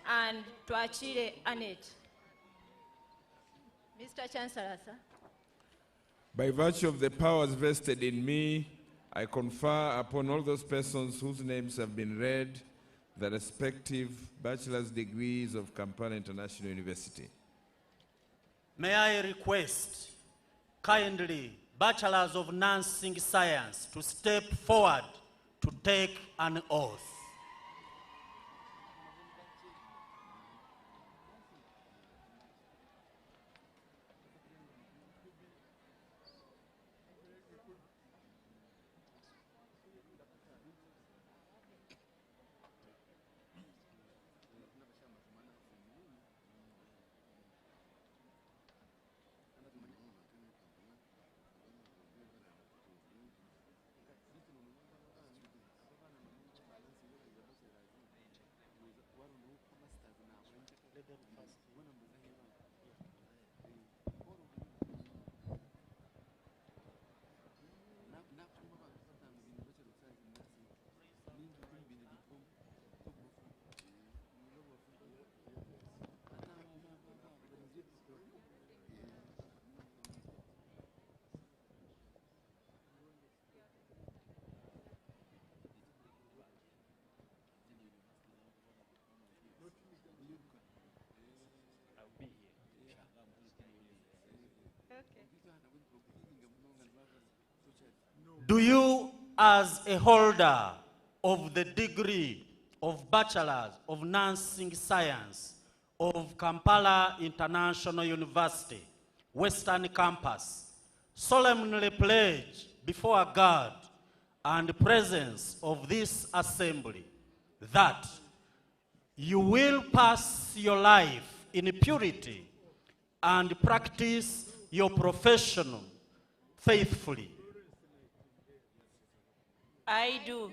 and Tuachire Annette. Mr. Chancellor, sir. By virtue of the powers vested in me, I confer upon all those persons whose names have been read the respective bachelor's degrees of Kampala International University. May I request kindly Bachelors of Nursing Science to step forward to take an oath. Do you, as a holder of the degree of Bachelors of Nursing Science of Kampala International University, Western Campus, solemnly pledge before God and the presence of this assembly that you will pass your life in purity and practice your profession faithfully? I do.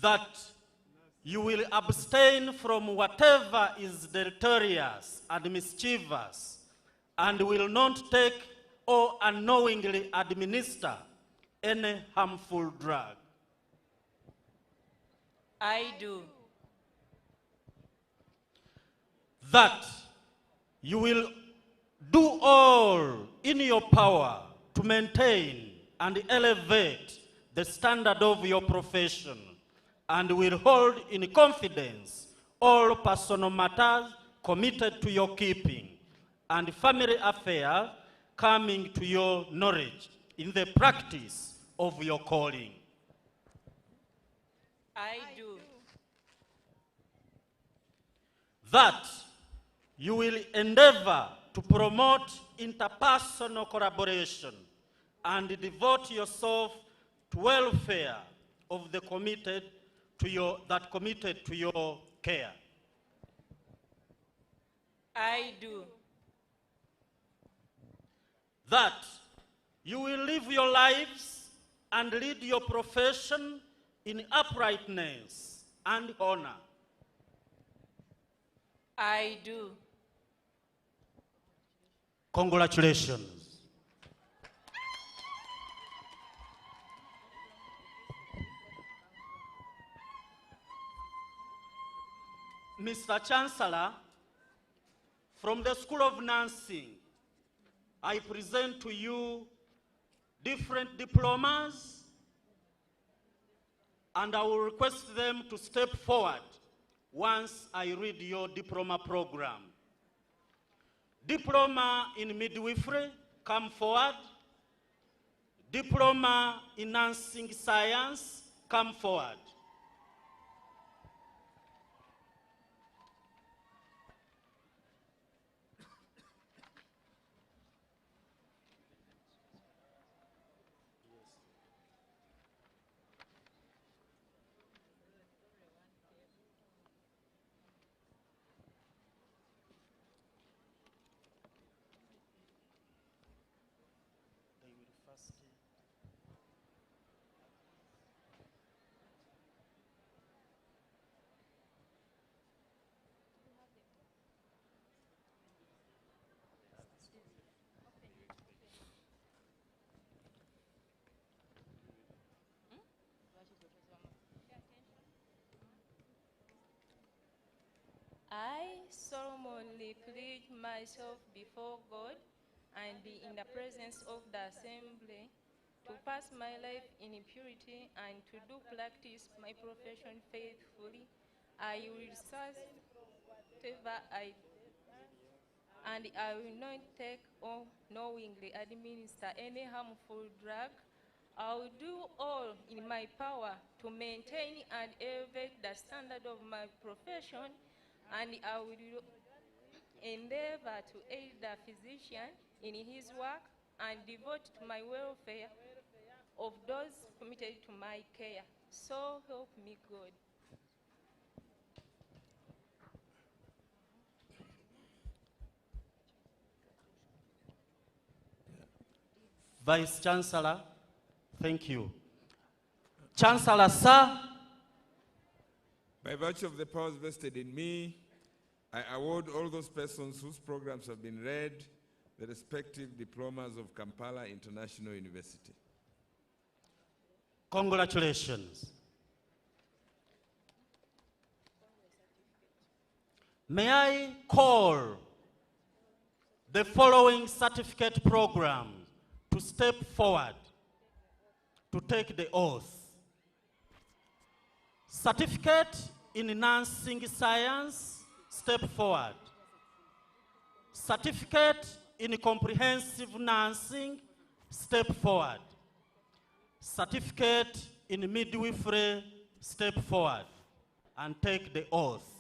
That you will abstain from whatever is deleterious and mischievous, and will not take or unknowingly administer any harmful drug. I do. That you will do all in your power to maintain and elevate the standard of your profession, and will hold in confidence all personal matters committed to your keeping and family affairs coming to your knowledge in the practice of your calling. I do. That you will endeavor to promote interpersonal collaboration and devote yourself to welfare of the committed to your care. I do. That you will live your lives and lead your profession in uprightness and honor. I do. Congratulations. Mr. Chancellor, from the School of Nursing, I present to you different diplomas, and I will request them to step forward once I read your diploma program. Diploma in midwifery, come forward. Diploma in nursing science, come forward. I solemnly pledge myself before God and in the presence of the assembly to pass my life in purity and to do practice my profession faithfully. I will serve whatever I and I will not take or knowingly administer any harmful drug. I will do all in my power to maintain and elevate the standard of my profession, and I will endeavor to aid the physician in his work and devote to my welfare of those committed to my care. So help me God. Vice Chancellor, thank you. Chancellor, sir. By virtue of the powers vested in me, I award all those persons whose programs have been read the respective diplomas of Kampala International University. Congratulations. May I call the following certificate programs to step forward to take the oath. Certificate in Nursing Science, step forward. Certificate in Comprehensive Nursing, step forward. Certificate in Midwifery, step forward and take the oath.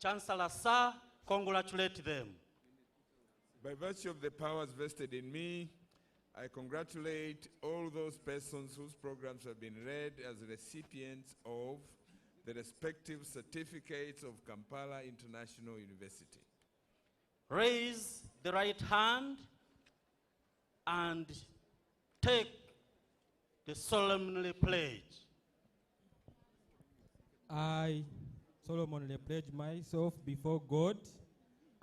Chancellor, sir, congratulate them. By virtue of the powers vested in me, I congratulate all those persons whose programs have been read as recipients of the respective certificates of Kampala International University. Raise the right hand and take the solemnly pledge. I solemnly pledge myself before God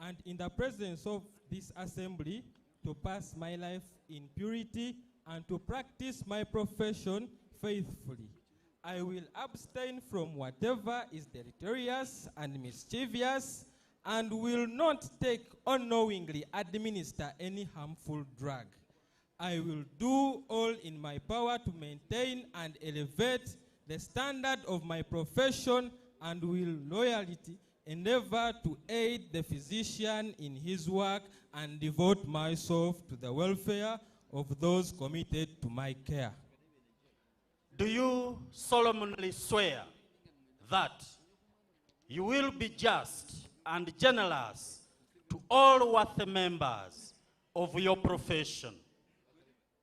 and in the presence of this assembly to pass my life in purity and to practice my profession faithfully. I will abstain from whatever is deleterious and mischievous, and will not take unknowingly administer any harmful drug. I will do all in my power to maintain and elevate the standard of my profession, and will loyally endeavor to aid the physician in his work and devote myself to the welfare of those committed to my care. Do you solemnly swear that you will be just and generous to all worthy members of your profession,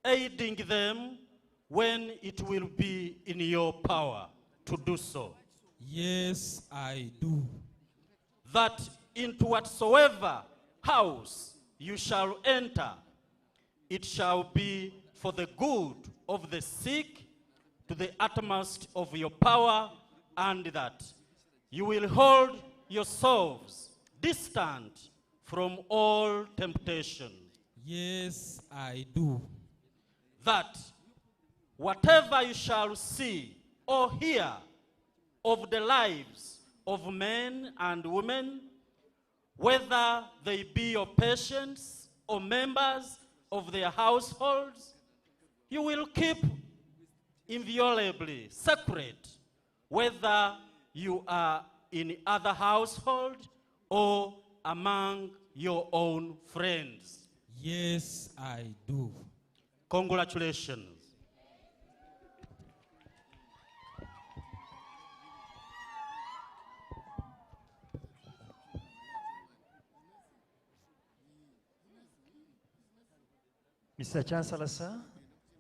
aiding them when it will be in your power to do so? Yes, I do. That into whatsoever house you shall enter, it shall be for the good of the sick to the utmost of your power, and that you will hold yourselves distant from all temptation. Yes, I do. That whatever you shall see or hear of the lives of men and women, whether they be your patients or members of their households, you will keep inviolably sacred, whether you are in other household or among your own friends. Yes, I do. Congratulations. Mr. Chancellor, sir,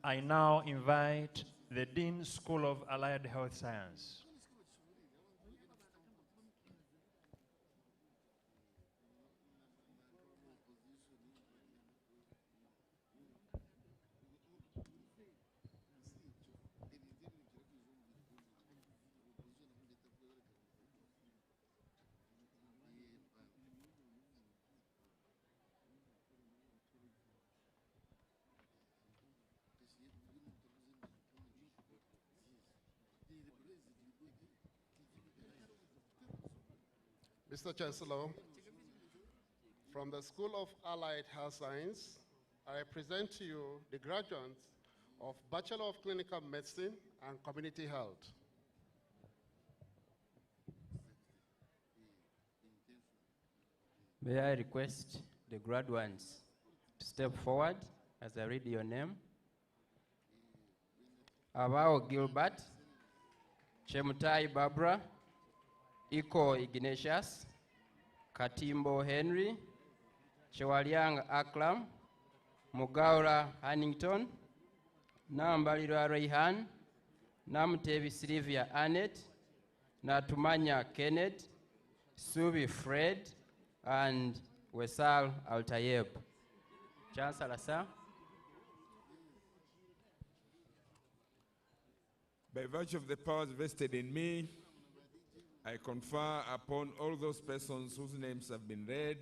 I now invite the Dean School of Allied Health Science. Mr. Chancellor, from the School of Allied Health Science, I present to you the graduates of Bachelor of Clinical Medicine and Community Health. May I request the graduates to step forward as I read your name? Abao Gilbert, Chemutai Barbara, Iko Ignatius, Katimbo Henry, Chewaliang Aklam, Mugaura Hannington, Nambalirwa Rayhan, Namtevi Sylvia Annette, Natumanya Kenneth, Subi Fred, and Wesal Altayeb. Chancellor, sir. By virtue of the powers vested in me, I confer upon all those persons whose names have been read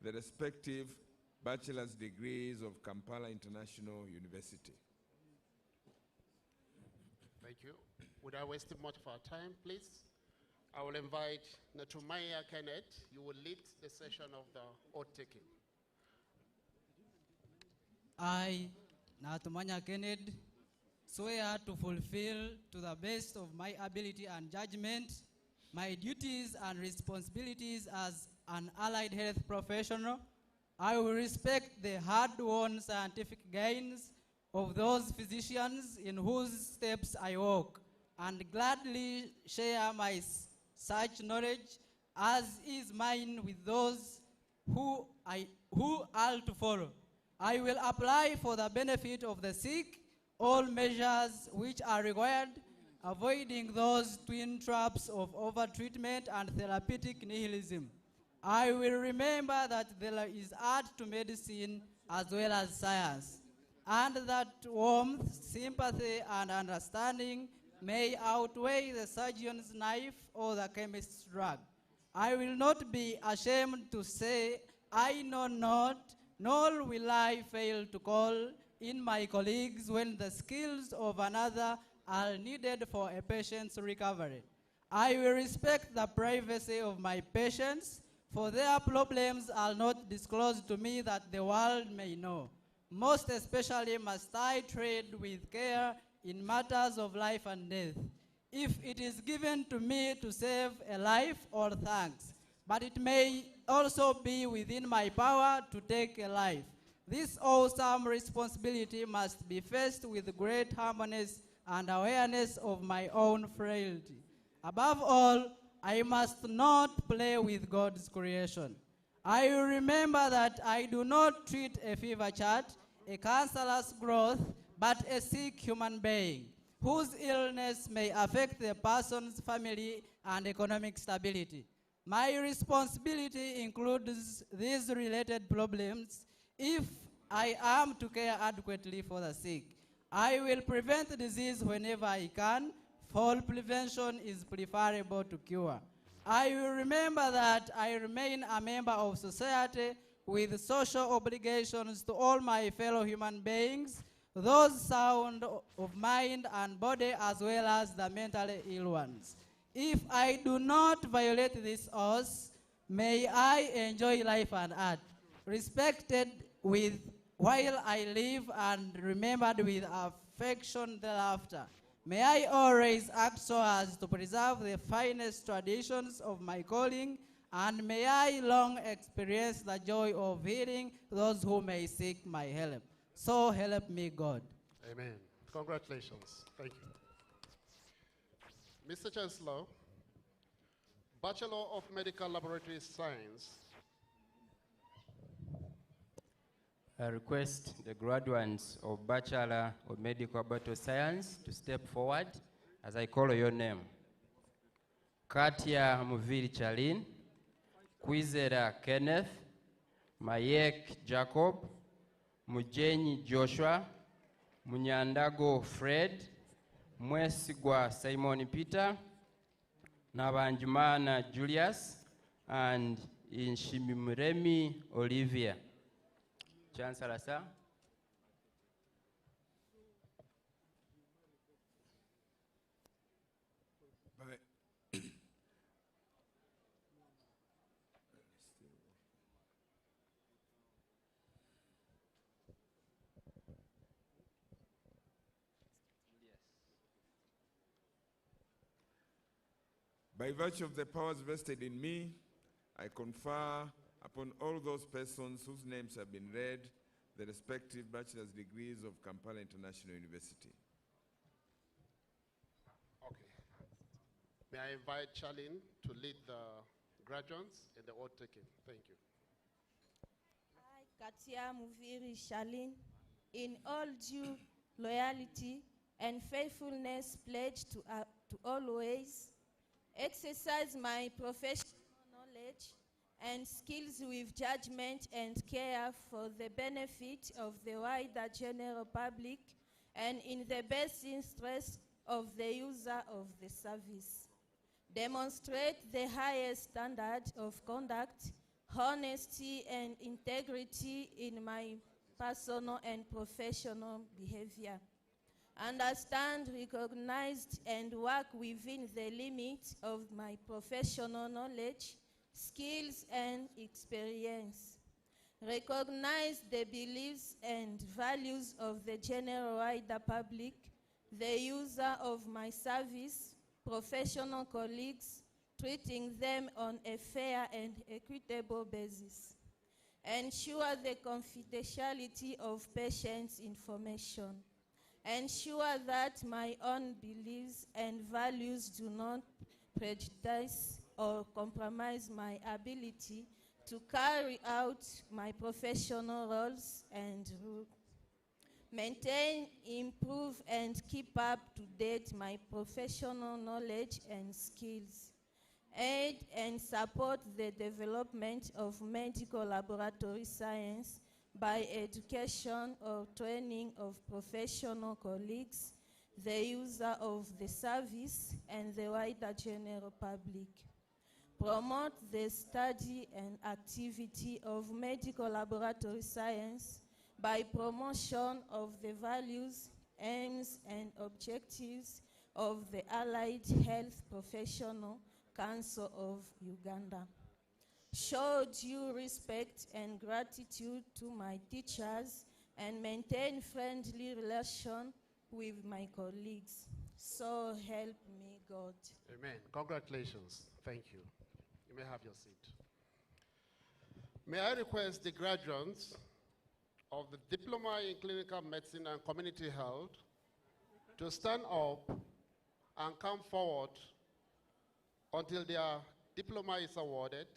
the respective bachelor's degrees of Kampala International University. Thank you. Without wasting much of our time, please, I will invite Natumaya Kenneth. You will lead the session of the oath taking. I, Natumanya Kenneth, swear to fulfill to the best of my ability and judgment my duties and responsibilities as an allied health professional. I will respect the hard-won scientific gains of those physicians in whose steps I walk, and gladly share my such knowledge as is mine with those who are to follow. I will apply for the benefit of the sick all measures which are required, avoiding those twin traps of overtreatment and therapeutic nihilism. I will remember that there is art to medicine as well as science, and that warmth, sympathy, and understanding may outweigh the surgeon's knife or the chemist's drug. I will not be ashamed to say I know not, nor will I fail to call in my colleagues when the skills of another are needed for a patient's recovery. I will respect the privacy of my patients, for their problems are not disclosed to me that the world may know. Most especially must I tread with care in matters of life and death. If it is given to me to save a life, all thanks. But it may also be within my power to take a life. This awesome responsibility must be faced with great humbleness and awareness of my own frailty. Above all, I must not play with God's creation. I will remember that I do not treat a fever chart, a cancerous growth, but a sick human being, whose illness may affect the person's family and economic stability. My responsibility includes these related problems. If I am to care adequately for the sick, I will prevent disease whenever I can. Fall prevention is preferable to cure. I will remember that I remain a member of society with social obligations to all my fellow human beings, those sound of mind and body as well as the mentally ill ones. If I do not violate this oath, may I enjoy life and art, respected with while I live and remembered with affection thereafter. May I always act so as to preserve the finest traditions of my calling, and may I long experience the joy of healing those who may seek my help. So help me God. Amen. Congratulations. Thank you. Mr. Chancellor, Bachelor of Medical Laboratory Science. I request the graduates of Bachelor of Medical Laboratory Science to step forward as I call your name. Katia Muviri Chalin, Kwizera Kenneth, Mayek Jacob, Mujenyi Joshua, Munyandago Fred, Mwesigwa Simon Peter, Nabanjumana Julius, and Inshimimuremi Olivia. Chancellor, sir. By virtue of the powers vested in me, I confer upon all those persons whose names have been read the respective bachelor's degrees of Kampala International University. Okay. May I invite Charlene to lead the graduates in the oath taking. Thank you. I, Katia Muviri Charlene, in all due loyalty and faithfulness, pledge to always exercise my professional knowledge and skills with judgment and care for the benefit of the wider general public and in the best interest of the user of the service. Demonstrate the highest standard of conduct, honesty, and integrity in my personal and professional behavior. Understand, recognize, and work within the limits of my professional knowledge, skills, and experience. Recognize the beliefs and values of the general wider public, the user of my service, professional colleagues, treating them on a fair and equitable basis. Ensure the confidentiality of patients' information. Ensure that my own beliefs and values do not prejudice or compromise my ability to carry out my professional roles and maintain, improve, and keep up to date my professional knowledge and skills. Aid and support the development of medical laboratory science by education or training of professional colleagues, the user of the service, and the wider general public. Promote the study and activity of medical laboratory science by promotion of the values, aims and objectives of the Allied Health Professional Council of Uganda. Show due respect and gratitude to my teachers and maintain friendly relations with my colleagues. So help me God. Amen. Congratulations. Thank you. You may have your seat. May I request the graduates of the Diploma in Clinical Medicine and Community Health to stand up and come forward until their diploma is awarded,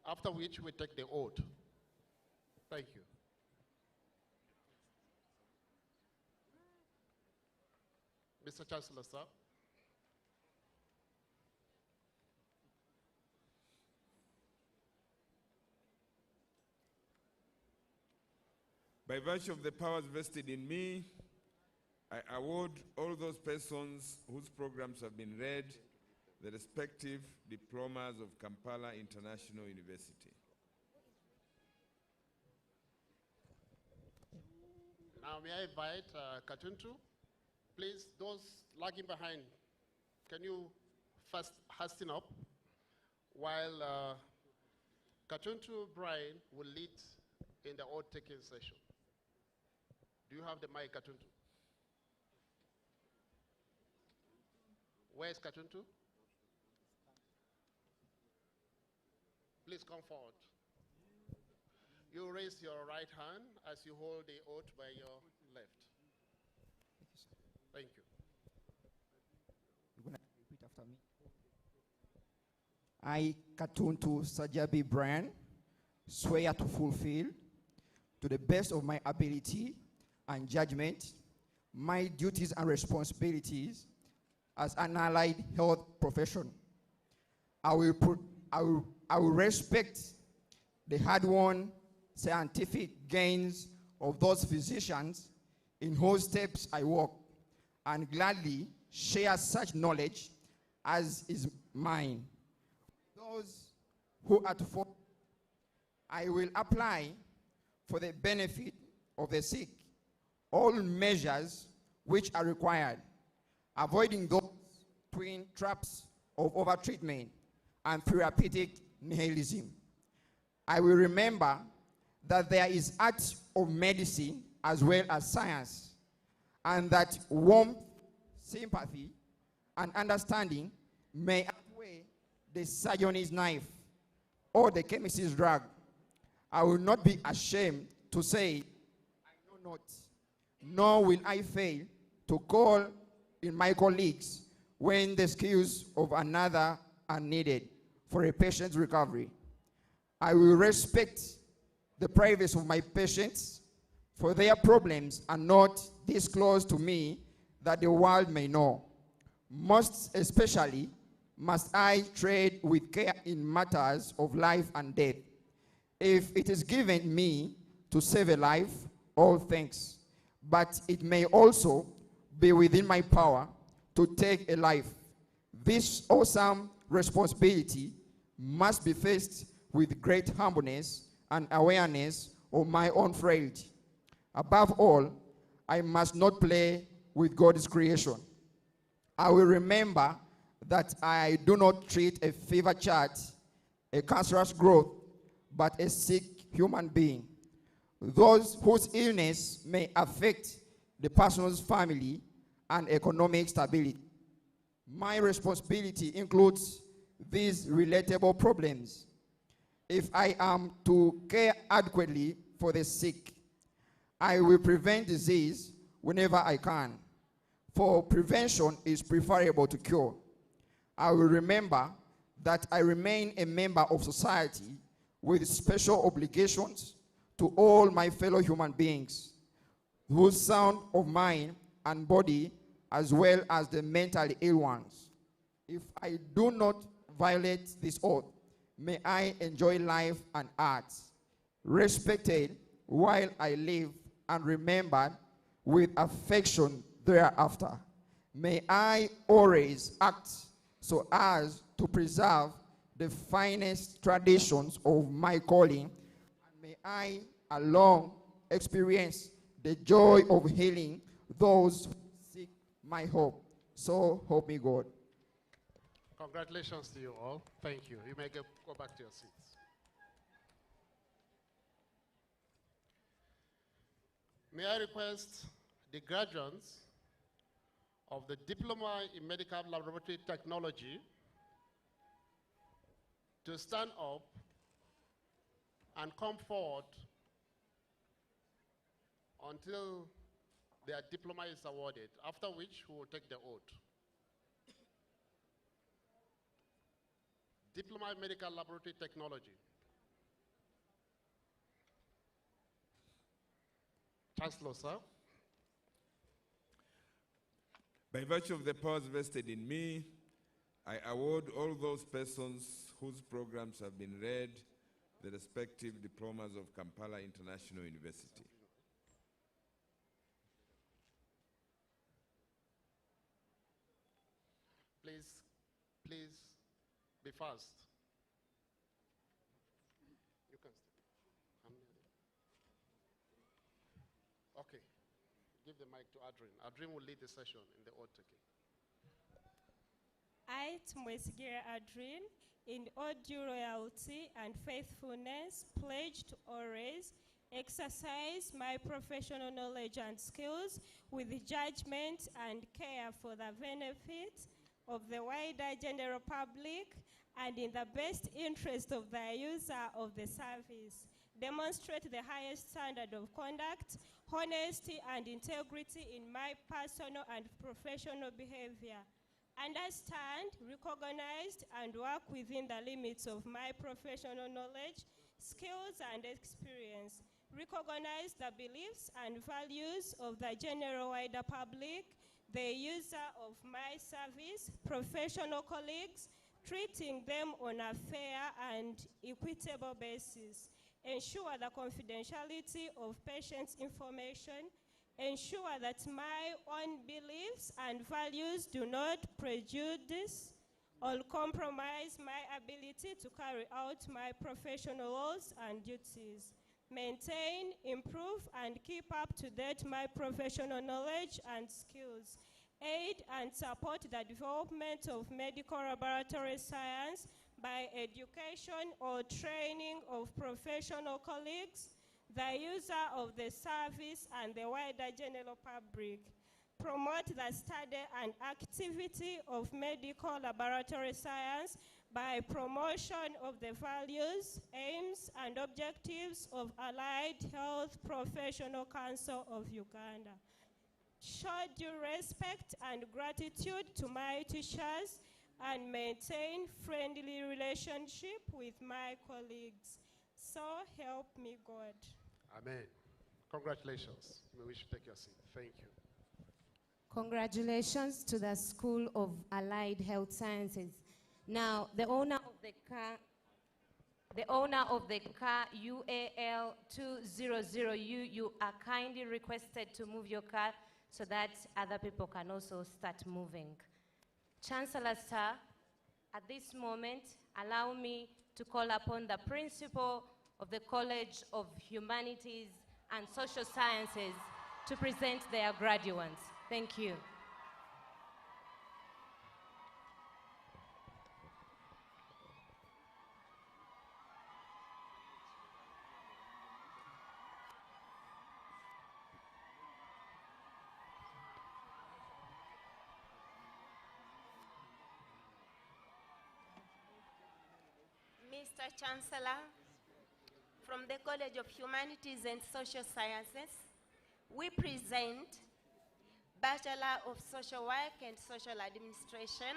after which we take the oath. Thank you. Mr. Chancellor, sir. By virtue of the powers vested in me, I award all those persons whose programs have been read the respective diplomas of Kampala International University. Now may I invite Katuntu? Please, those lagging behind, can you first hasten up while Katuntu Brian will lead in the oath-taking session. Do you have the mic, Katuntu? Where is Katuntu? Please come forward. You raise your right hand as you hold the oath by your left. Thank you. You're going to repeat after me. I, Katuntu Sajabi Brian, swear to fulfill, to the best of my ability and judgment, my duties and responsibilities as an allied health profession. I will respect the hard-won scientific gains of those physicians in whose steps I walk, and gladly share such knowledge as is mine. Those who are to follow, I will apply for the benefit of the sick all measures which are required, avoiding those twin traps of overtreatment and therapeutic nihilism. I will remember that there is art of medicine as well as science, and that warmth, sympathy, and understanding may outweigh the surgeon's knife or the chemist's drug. I will not be ashamed to say, I know not, nor will I fail to call in my colleagues when the skills of another are needed for a patient's recovery. I will respect the privacy of my patients, for their problems are not disclosed to me that the world may know. Most especially must I tread with care in matters of life and death. If it is given me to save a life, all thanks, but it may also be within my power to take a life. This awesome responsibility must be faced with great humbleness and awareness of my own frailty. Above all, I must not play with God's creation. I will remember that I do not treat a fever child, a cancerous growth, but a sick human being. Those whose illness may affect the person's family and economic stability. My responsibility includes these relatable problems. If I am to care adequately for the sick, I will prevent disease whenever I can, for prevention is preferable to cure. I will remember that I remain a member of society with special obligations to all my fellow human beings, whose sound of mind and body, as well as the mentally ill ones. If I do not violate this oath, may I enjoy life and art, respected while I live and remembered with affection thereafter. May I always act so as to preserve the finest traditions of my calling, and may I alone experience the joy of healing those who seek my hope. So help me God. Congratulations to you all. Thank you. You may go back to your seats. May I request the graduates of the Diploma in Medical Laboratory Technology to stand up and come forward until their diploma is awarded, after which we will take the oath. Diploma in Medical Laboratory Technology. Chancellor, sir. By virtue of the powers vested in me, I award all those persons whose programs have been read the respective diplomas of Kampala International University. Please be fast. You can stay. Okay. Give the mic to Adrian. Adrian will lead the session in the oath taking. I, Tumwesigere Adrian, in all due loyalty and faithfulness, pledge to always exercise my professional knowledge and skills with judgment and care for the benefit of the wider general public and in the best interest of the user of the service. Demonstrate the highest standard of conduct, honesty, and integrity in my personal and professional behavior. Understand, recognize, and work within the limits of my professional knowledge, skills, and experience. Recognize the beliefs and values of the general wider public, the user of my service, professional colleagues, treating them on a fair and equitable basis. Ensure the confidentiality of patients' information. Ensure that my own beliefs and values do not prejudice or compromise my ability to carry out my professional roles and duties. Maintain, improve, and keep up to date my professional knowledge and skills. Aid and support the development of medical laboratory science by education or training of professional colleagues, the user of the service, and the wider general public. Promote the study and activity of medical laboratory science by promotion of the values, aims, and objectives of Allied Health Professional Council of Uganda. Show due respect and gratitude to my teachers and maintain friendly relationship with my colleagues. So help me God. Amen. Congratulations. You may wish to take your seat. Thank you. Congratulations to the School of Allied Health Sciences. Now, the owner of the car UAL 200U, you are kindly requested to move your car so that other people can also start moving. Chancellor, sir, at this moment, allow me to call upon the principal of the College of Humanities and Social Sciences to present their graduates. Thank you. Mr. Chancellor, from the College of Humanities and Social Sciences, we present Bachelor of Social Work and Social Administration,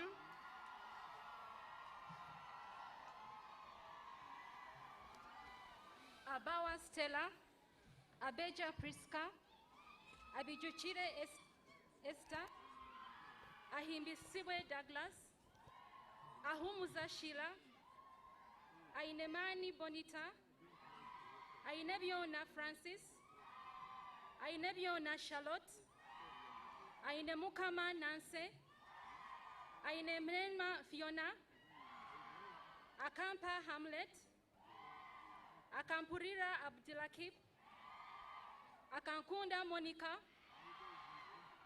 Abawa Stella, Abeja Priska, Abijuchire Esther, Ahimbisiwe Douglas, Ahumuza Sheila, Ainemani Bonita, Ainebiona Francis, Ainebiona Charlotte, Ainemukama Nancy, Ainemenma Fiona, Akampa Hamlet, Akampurira Abdulakib, Akankunda Monica,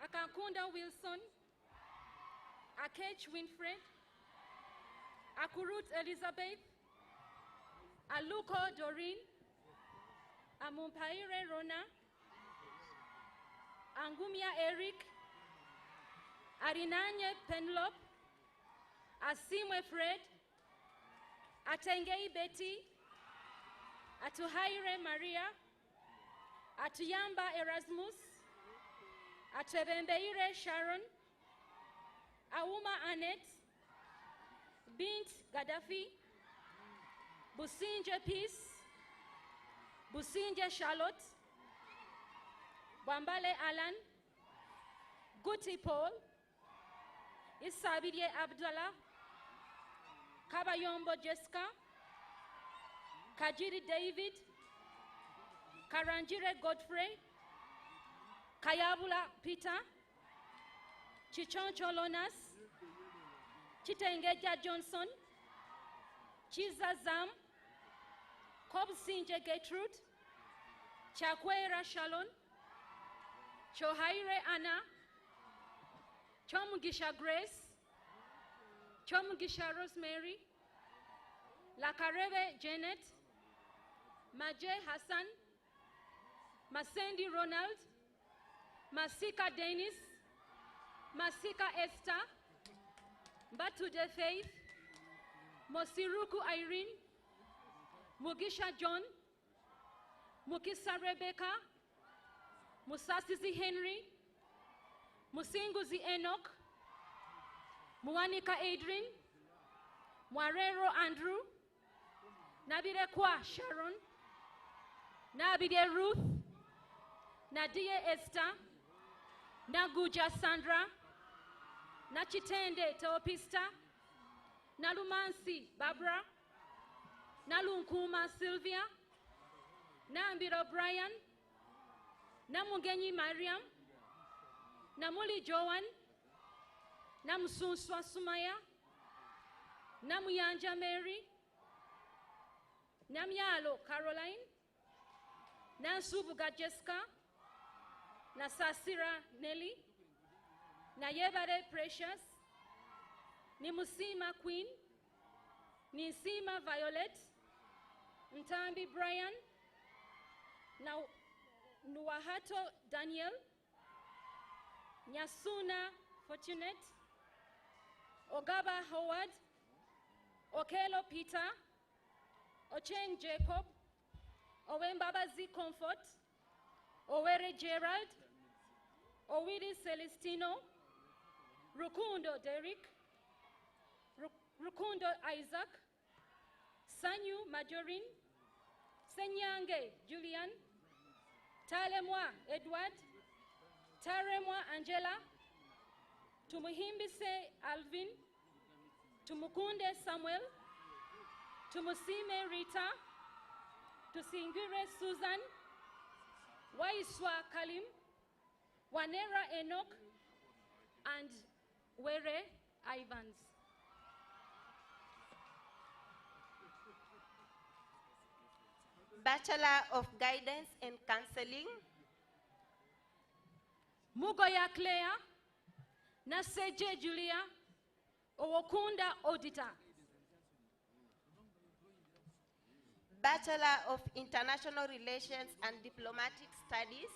Akankunda Wilson, Akech Winfred, Akurut Elizabeth, Aluko Doreen, Amumpaire Rona, Angumia Eric, Arinanye Penlop, Asimwe Fred, Atengei Betty, Atuhaire Maria, Atuyamba Erasmus, Atebembeire Sharon, Auma Annette, Bint Gaddafi, Businje Peace, Businje Charlotte, Bambale Alan, Guti Paul, Isabidie Abdullah, Kabayombo Jessica, Kajiri David, Karanjire Godfrey, Kayabula Peter, Chichoncho Lonas, Chitengeja Johnson, Chiza Zam, Kobsinje Gertrude, Chakwera Shalon, Chohaire Anna, Chomugisha Grace, Chomugisha Rosemary, Lakarebe Janet, Maje Hassan, Masendi Ronald, Masika Dennis, Masika Esther, Batude Faith, Mosiruku Irene, Mugisha John, Mukisa Rebecca, Musasizi Henry, Musinguzi Enoch, Muanika Adrian, Mwarero Andrew, Nabire Kwa Sharon, Nabide Ruth, Nadia Esther, Naguja Sandra, Nachitende Teopista, Nalumansi Barbara, Nalunkuma Sylvia, Nambiro Brian, Namugenyi Mariam, Namuli Joan, Namusunswa Sumaya, Namuyanja Mary, Namyalo Caroline, Nansubuga Jessica, Nasasira Nelly, Nayebare Precious, Nimusima Queen, Nisima Violet, Ntambi Brian, Nuwahato Daniel, Nyasuna Fortunate, Ogaba Howard, Okelo Peter, Ocheng Jacob, Owembabazi Comfort, Owere Gerald, Owidi Celestino, Rukundo Derek, Rukundo Isaac, Sanyu Majorin, Senyange Julian, Talemwa Edward, Taremwa Angela, Tumuhimbise Alvin, Tumukunde Samuel, Tumusime Rita, Tusingire Susan, Waiswa Kalim, Wanera Enoch, and Were Ivans. Bachelor of Guidance and Counseling, Mugoya Claire, Naseje Julia, Owokunda Auditor. Bachelor of International Relations and Diplomatic Studies,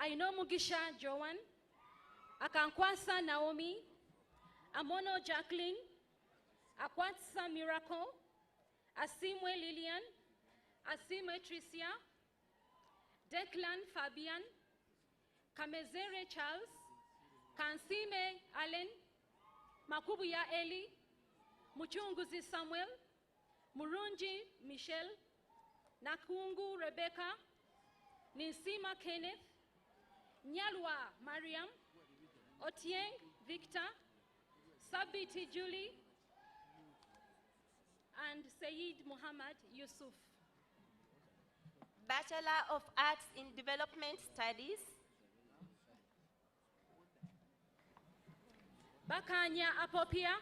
Aino Mugisha Joan, Akankwasa Naomi, Amono Jacqueline, Akwatsa Miracle, Asimwe Lillian, Asimwe Tricia, Declan Fabian, Kamezere Charles, Kansime Allen, Makubuya Eli, Muchunguzi Samuel, Murunji Michelle, Nakungu Rebecca, Ninsima Kenneth, Nyalwa Mariam, Otieng Victor, Sabiti Julie, and Saeed Muhammad Yusuf. Bachelor of Arts in Development Studies, Bakanya Apopia,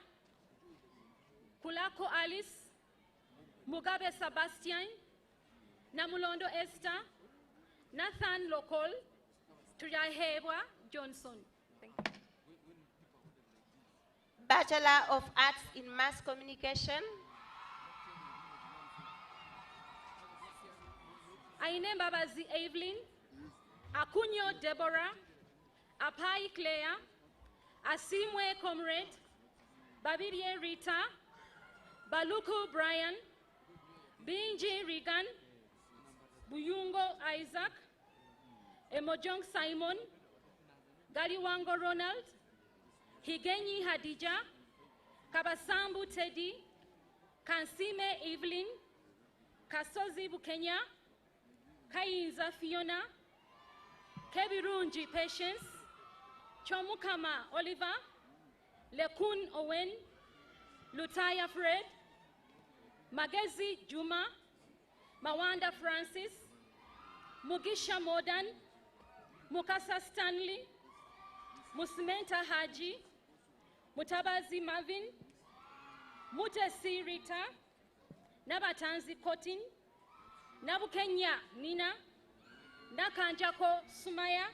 Kulako Alice, Mugabe Sebastian, Namulondo Esther, Nathan Lokol, Tuyahebwa Johnson. Thank you. Bachelor of Arts in Mass Communication. Aine Babazi Evelyn, Akunyo Deborah, Apai Claire, Asimwe Comrade, Babirie Rita, Baluku Brian, Binji Regan, Buyungo Isaac, Emojong Simon, Galiwango Ronald, Higenyi Hadija, Kabasambu Teddy, Kansime Evelyn, Kasozi Bukenya, Kayinza Fiona, Kebirunji Patience, Chomukama Oliver, Lekun Owen, Lutaya Fred, Magezi Juma, Mawanda Francis, Mugisha Modan, Mukasa Stanley, Musmenta Haji, Mutabazi Marvin, Mutesi Rita, Nabatanzi Kotin, Nabukenya Nina, Nakanjako Sumaya,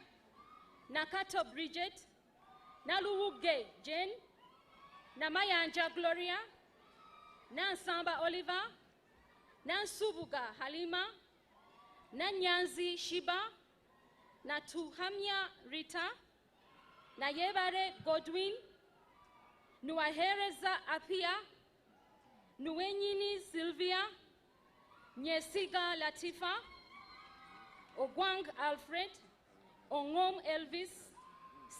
Nakato Bridget, Naluwuge Jane, Namayanja Gloria, Nansamba Oliver, Nansubuga Halima, Nanyanzi Shiba, Natuhamya Rita, Nayebare Godwin, Nuahereza Apia, Nuenyini Sylvia, Nyesiga Latifa, Ogwang Alfred, Ongom Elvis,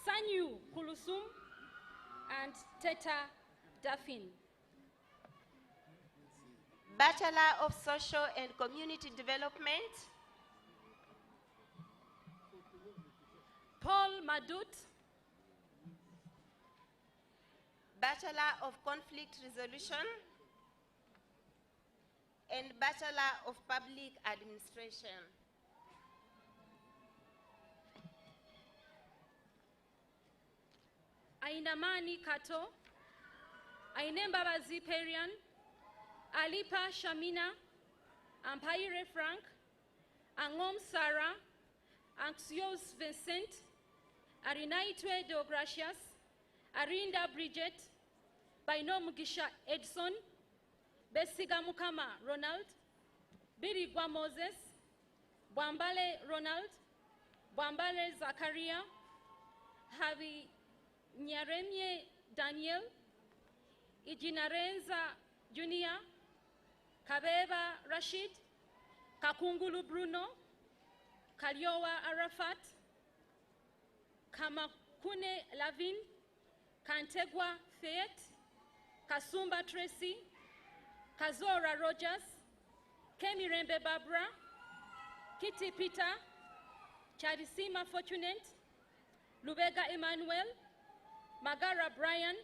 Sanyu Kulusum, and Teta Daffin. Bachelor of Social and Community Development. Paul Madut, Bachelor of Conflict Resolution, and Bachelor of Public Administration. Ainamani Kato, Ainembabazi Perian, Alipa Shamina, Ampaire Frank, Angom Sarah, Anxios Vincent, Arinaitwe Deogracias, Arinda Bridget, Baino Mugisha Edson, Besiga Mukama Ronald, Birigwa Moses, Bwambale Ronald, Bwambale Zakaria, Havi Nyaremye Daniel, Ijinarenza Junior, Kabeba Rashid, Kakungulu Bruno, Kalyowa Arafat, Kamakune Lavin, Kantegwa Fayette, Kasumba Tracy, Kazora Rogers, Kemirembe Barbara, Kitty Peter, Charisima Fortunate, Lubega Emmanuel, Magara Brian,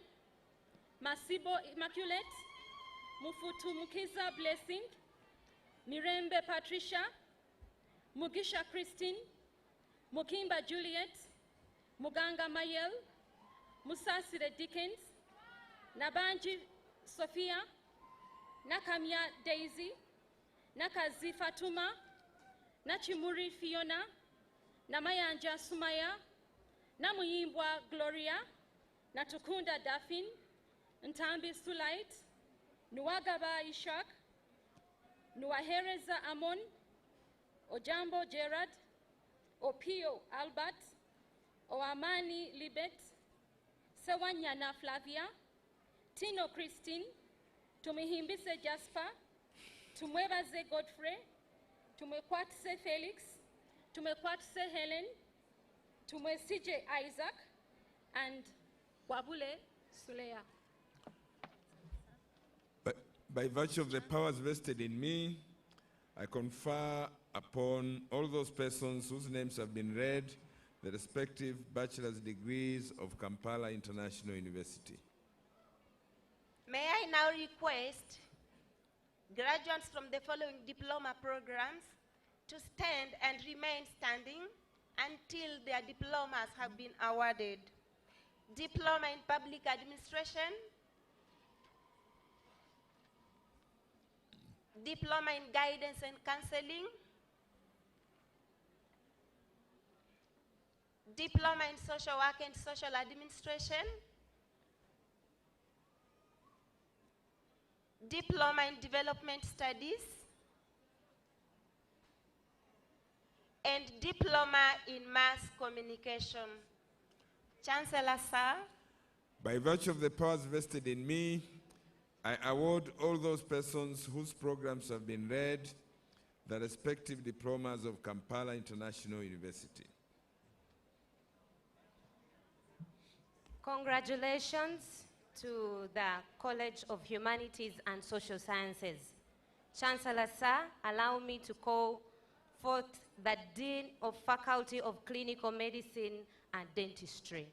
Masibo Immaculate, Mufutu Mukiza Blessing, Mirembe Patricia, Mugisha Christine, Mukimba Juliet, Muganga Mayel, Musasire Dickens, Nabanji Sophia, Nakamia Daisy, Nakazi Fatuma, Nachimuri Fiona, Namayanja Sumaya, Namuyimbwa Gloria, Natukunda Daphne, Ntambi Sulait, Nuagaba Ishak, Nuahereza Amon, Ojambo Gerard, Opio Albert, Oamani Libet, Sewanyana Flavia, Tino Christine, Tumihimbise Jasper, Tumwebaze Godfrey, Tumekwatse Felix, Tumekwatse Helen, Tumwesije Isaac, and Wabule Suleya. By virtue of the powers vested in me, I confer upon all those persons whose names have been read the respective bachelor's degrees of Kampala International University. May I now request graduates from the following diploma programs to stand and remain standing until their diplomas have been awarded. Diploma in Public Administration, Diploma in Guidance and Counseling, diploma in social work and social administration, diploma in development studies, and diploma in mass communication. Chancellor, sir. By virtue of the powers vested in me, I award all those persons whose programs have been read the respective diplomas of Kampala International University. Congratulations to the College of Humanities and Social Sciences. Chancellor, sir, allow me to call forth the Dean of Faculty of Clinical Medicine and Dentistry.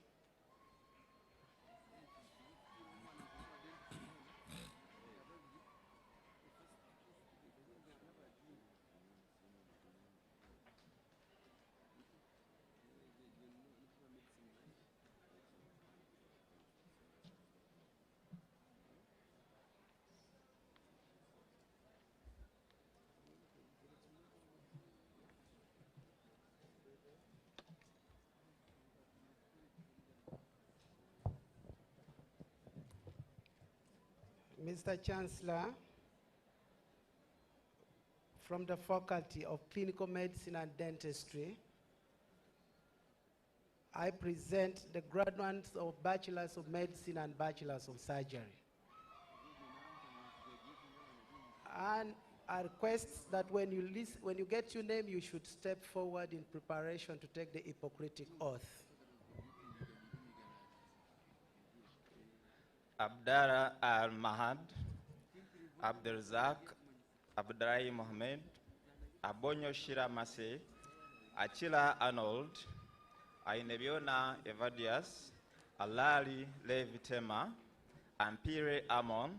Mr. Chancellor, from the Faculty of Clinical Medicine and Dentistry, I present the graduates of Bachelors of Medicine and Bachelors of Surgery. And I request that when you get your name, you should step forward in preparation to take the Hippocratic oath. Abdallah Al-Mahad, Abdelzak, Abdrai Mohamed, Abonyo Shira Mase, Achila Arnold, Ainebiona Evadias, Alali Levitema, Ampire Amon,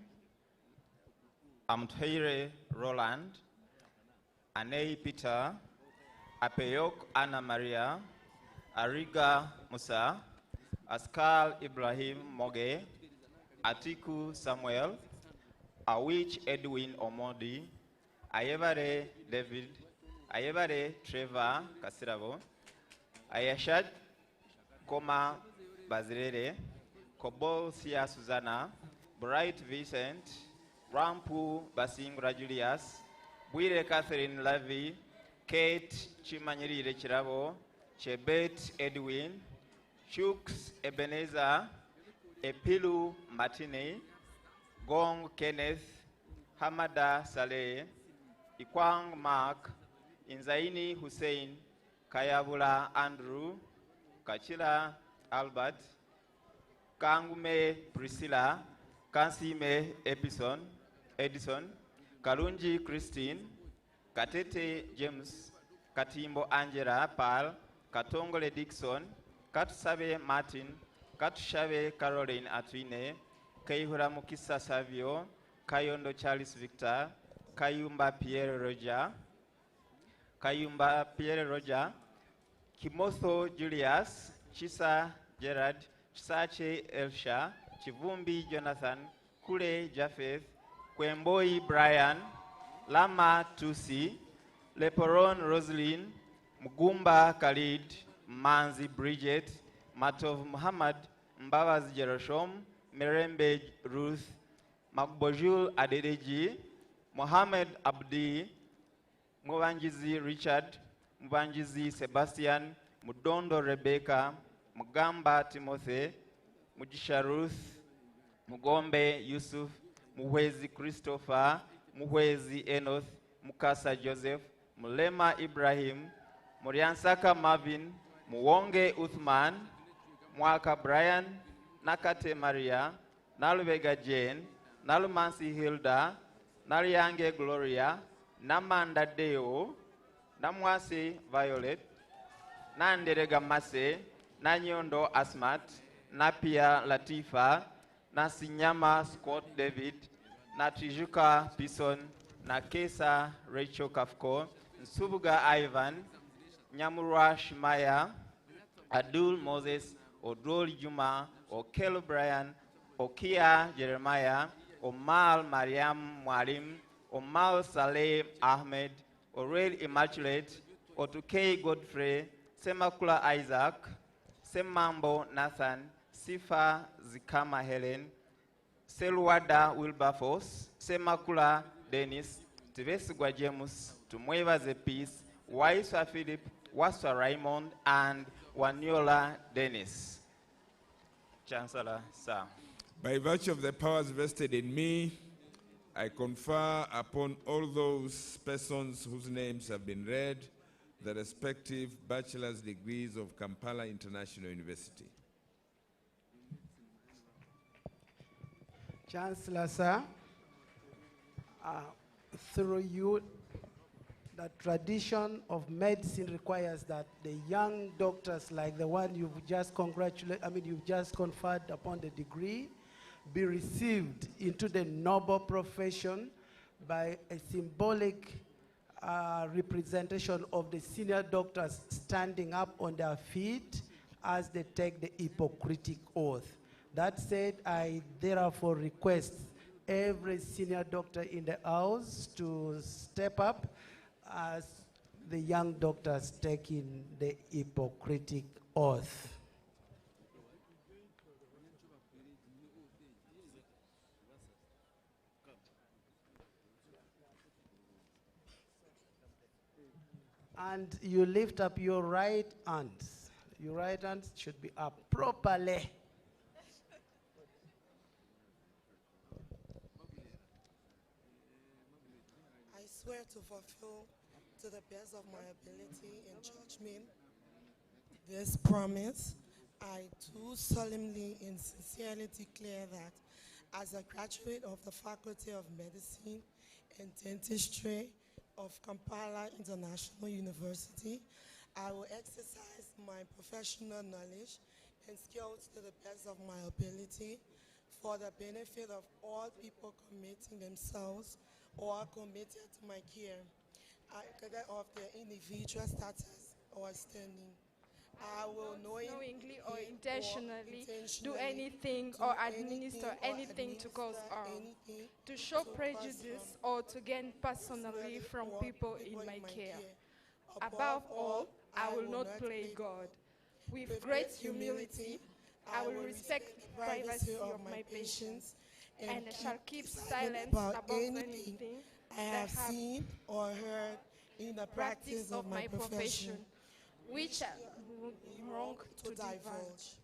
Amtheire Roland, Anei Peter, Apeyok Anna Maria, Ariga Musa, Askal Ibrahim Moge, Atiku Samuel, Awich Edwin Omodi, Ayebare David, Ayebare Trevor Kasirabo, Ayashad Koma Bazirere, Kobo Sia Susanna, Bright Vincent, Rampu Basingra Julius, Bwire Catherine Levy, Kate Chimanyiri Chirabo, Chebet Edwin, Chooks Ebenezer, Epilu Martine, Gong Kenneth, Hamada Saleh, Ikwang Mark, Inzaini Hussein, Kayabula Andrew, Kachila Albert, Kangume Priscilla, Kansime Edison, Kalunji Christine, Katete James, Katimbo Angela Pal, Katongole Dixon, Katsabe Martin, Katushabe Caroline Atwine, Kaihura Mukisa Savio, Kayondo Charles Victor, Kayumba Pierre Roger, Kimotho Julius, Chisa Gerard, Chisache Elsha, Chivumbi Jonathan, Kule Japheth, Kwemboi Brian, Lama Tusi, Leporon Rosaline, Mugumba Khalid, Manzi Bridget, Matov Muhammad, Mbawaz Jeroshom, Merembe Ruth, Makbojul Adedeji, Mohamed Abdi, Mwanjizi Richard, Mwanjizi Sebastian, Mudondo Rebecca, Mugamba Timothy, Mujisha Ruth, Mugombe Yusuf, Muhwezi Christopher, Muhwezi Enoth, Mukasa Joseph, Mulema Ibrahim, Muriansaka Marvin, Muwonge Uthman, Mwaka Brian, Nakate Maria, Nalubega Jane, Nalumansi Hilda, Naliange Gloria, Namanda Deo, Namwase Violet, Nanderega Mase, Nanyondo Asmat, Napia Latifa, Nasinyama Scott David, Natijuka Pison, Nakesa Rachel Kafko, Nsubuga Ivan, Nyamura Shmaya, Adul Moses, Odrol Juma, Okel Brian, Okia Jeremiah, Omal Mariam Mwalim, Omal Saleh Ahmed, Orel Immaculate, Otukei Godfrey, Semakula Isaac, Semambo Nathan, Sifa Zikama Helen, Selwada Wilberforce, Semakula Dennis, Tivesigwa James, Tumwebaze Peace, Waiswa Philip, Waswa Raymond, and Wanyola Dennis. Chancellor, sir. By virtue of the powers vested in me, I confer upon all those persons whose names have been read the respective bachelor's degrees of Kampala International University. Chancellor, sir, through you, the tradition of medicine requires that the young doctors like the one you've just you've just conferred upon the degree be received into the noble profession by a symbolic representation of the senior doctors standing up on their feet as they take the Hippocratic oath. That said, I therefore request every senior doctor in the house to step up as the young doctors taking the Hippocratic oath. And you lift up your right hands. Your right hands should be up properly. I swear to fulfill to the best of my ability and judgment this promise. I do solemnly and sincerely declare that as a graduate of the Faculty of Medicine and Dentistry of Kampala International University, I will exercise my professional knowledge and skills to the best of my ability for the benefit of all people committing themselves or committed to my care, either of their individual status or standing. I will knowingly or intentionally do anything or administer anything to cause harm, to show prejudice or to gain personally from people in my care. Above all, I will not play God. With great humility, I will respect the privacy of my patients and shall keep silence about anything I have seen or heard in the practice of my profession, which I would be wrong to divulge.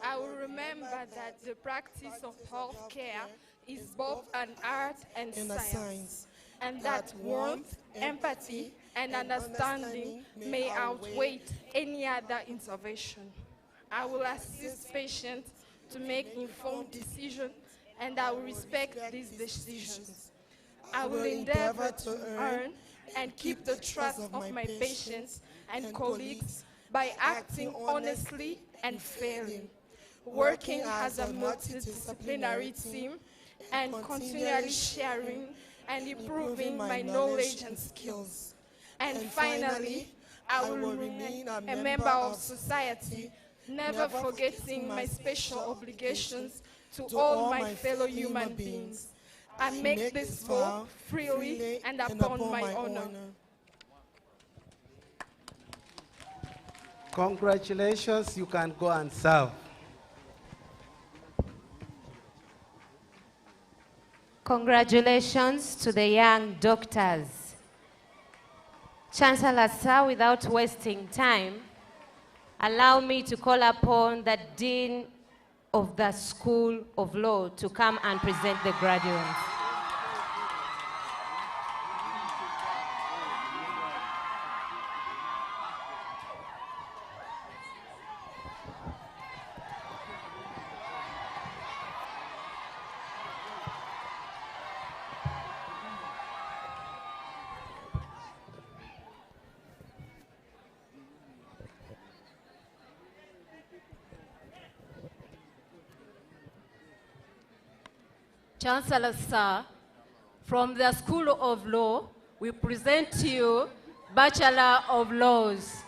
I will remember that the practice of health care is both an art and science, and that warmth, empathy, and understanding may outweigh any other intervention. I will assist patients to make informed decisions, and I will respect these decisions. I will endeavor to earn and keep the trust of my patients and colleagues by acting honestly and fairly, working as a multidisciplinary team, and continually sharing and improving my knowledge and skills. And finally, I will remain a member of society, never forgetting my special obligations to all my fellow human beings. I make this vow freely and upon my honor. Congratulations, you can go and serve. Congratulations to the young doctors. Chancellor, sir, without wasting time, allow me to call upon the Dean of the School of Law to come and present the graduates. Chancellor, sir, from the School of Law, we present to you Bachelor of Laws.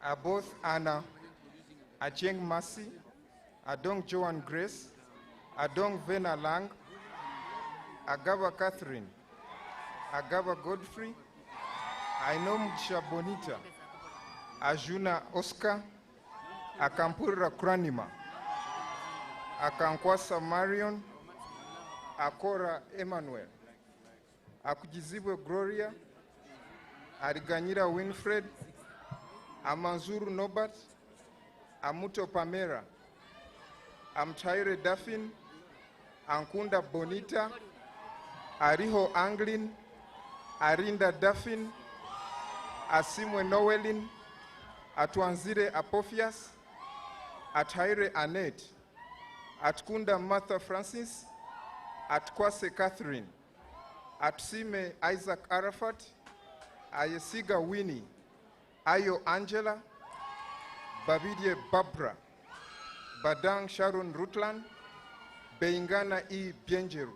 Aboth Anna, Ajeng Mercy, Adong Joan Grace, Adong Vena Lang, Agaba Catherine, Agaba Godfrey, Ainomsha Bonita, Ajuna Oscar, Akampura Kranima, Akankwasa Marion, Akora Emmanuel, Akujizibwe Gloria, Ariganyira Winfred, Amanzuru Nobat, Amuto Pamera, Amtaire Daffin, Ankunda Bonita, Ariho Anglin, Arinda Daffin, Asimwe Noelin, Atwanzire Apophias, Ataire Annette, Atkunda Martha Francis, Atkwase Catherine, Atsime Isaac Arafat, Ayesiga Winnie, Ayo Angela, Babidie Barbara, Badang Sharon Rutland, Beingana E. Bienjeru,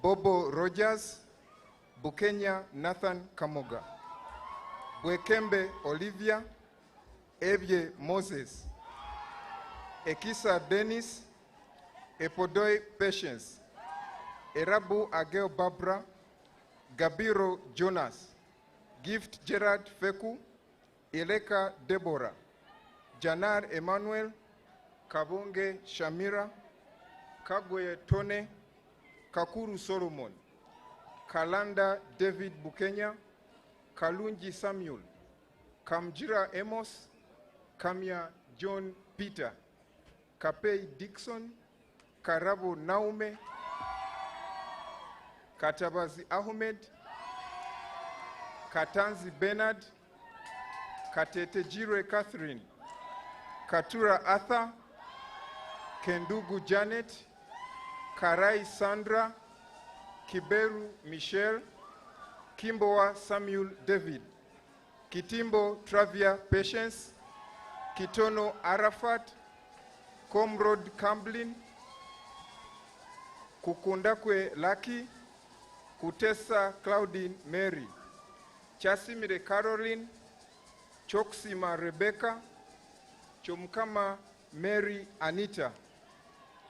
Bobo Rogers, Bukenya Nathan Kamoga, Bwekembe Olivia, Ebye Moses, Ekisa Dennis, Epodoi Patience, Erabu Ageo Barbara, Gabiro Jonas, Gift Gerard Feku, Eleka Deborah, Janar Emmanuel, Kabonge Shamira, Kagwe Tone, Kakuru Solomon, Kalanda David Bukenya, Kalunji Samuel, Kamjira Amos, Kamya John Peter, Kapei Dixon, Karabo Naume, Katabazi Ahmed, Katanzi Bernard, Katetejire Catherine, Katura Arthur, Kendugu Janet, Karai Sandra, Kiberu Michelle, Kimboa Samuel David, Kitimbo Travia Patience, Kitono Arafat, Comrade Camblin, Kukundakwe Lucky, Kutesa Claudine Mary, Chasimire Caroline, Choksima Rebecca, Chomkama Mary Anita,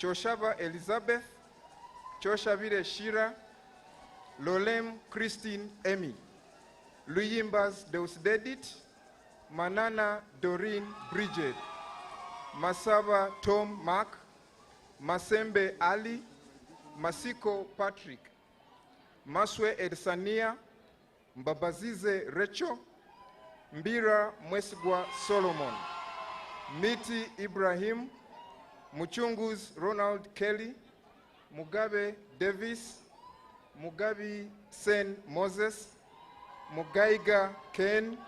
Choshaba Elizabeth, Choshavire Shira, Lolem Christine Emmy, Luyimbas Deusdedit, Manana Doreen Bridget, Masaba Tom Mark, Masembe Ali, Masiko Patrick, Maswe Edsania, Mbabazize Recho, Mbira Mwesgwa Solomon, Miti Ibrahim, Muchunguz Ronald Kelly, Mugabe Davis, Mugabi Sen Moses, Mugaiga Ken,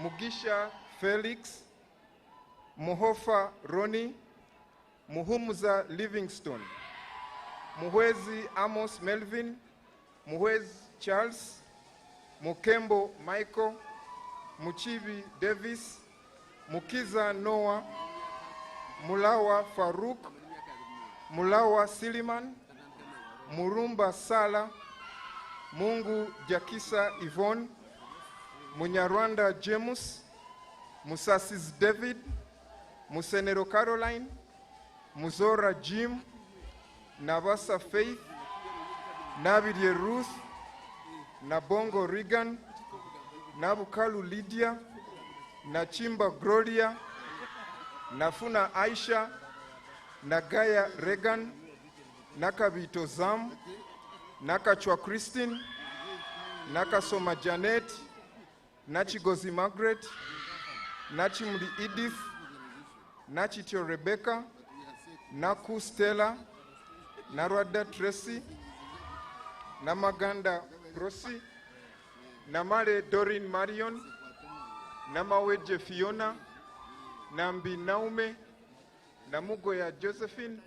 Mugisha Felix, Muhofa Roni, Muhumuza Livingstone, Muhwezi Amos Melvin, Muhwezi Charles, Mukembo Michael, Muchibi Davis, Mukiza Noah, Mulawa Farouk, Mulawa Siliman, Murumba Sala, Mungu Jakisa Yvonne, Munyarwanda James, Musasis David, Musenero Caroline, Muzora Jim, Navasa Faith, Nabidie Ruth, Nabongo Regan, Nabukalu Lydia, Nachimba Gloria, Nafuna Aisha, Nagaya Regan, Nakabito Zam, Nakachwa Christine, Nakasoma Janet, Nachigozi Margaret, Nachimudi Edith, Nachitio Rebecca, Naku Stella, Narwada Tracy, Namaganda Rossi, Namare Doreen Marion, Namaweje Fiona, Nambi Naume, Namugoya Josephine,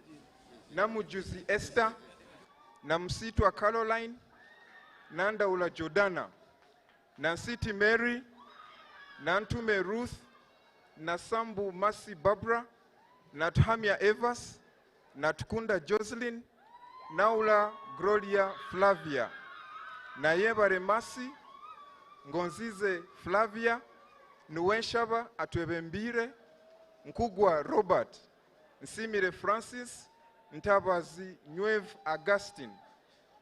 Namujuzi Esther, Namsitwa Caroline, Nandaula Jordana, Nansiti Mary, Nantume Ruth, Nasambu Masi Barbara, Nathamia Evans, Natkunda Jocelyn, Naula Gloria Flavia, Nayebare Masi, Ngonzize Flavia, Nuwenshaba Atwebembire, Nkugwa Robert, Nsimire Francis, Ntabazi Nywev Augustine,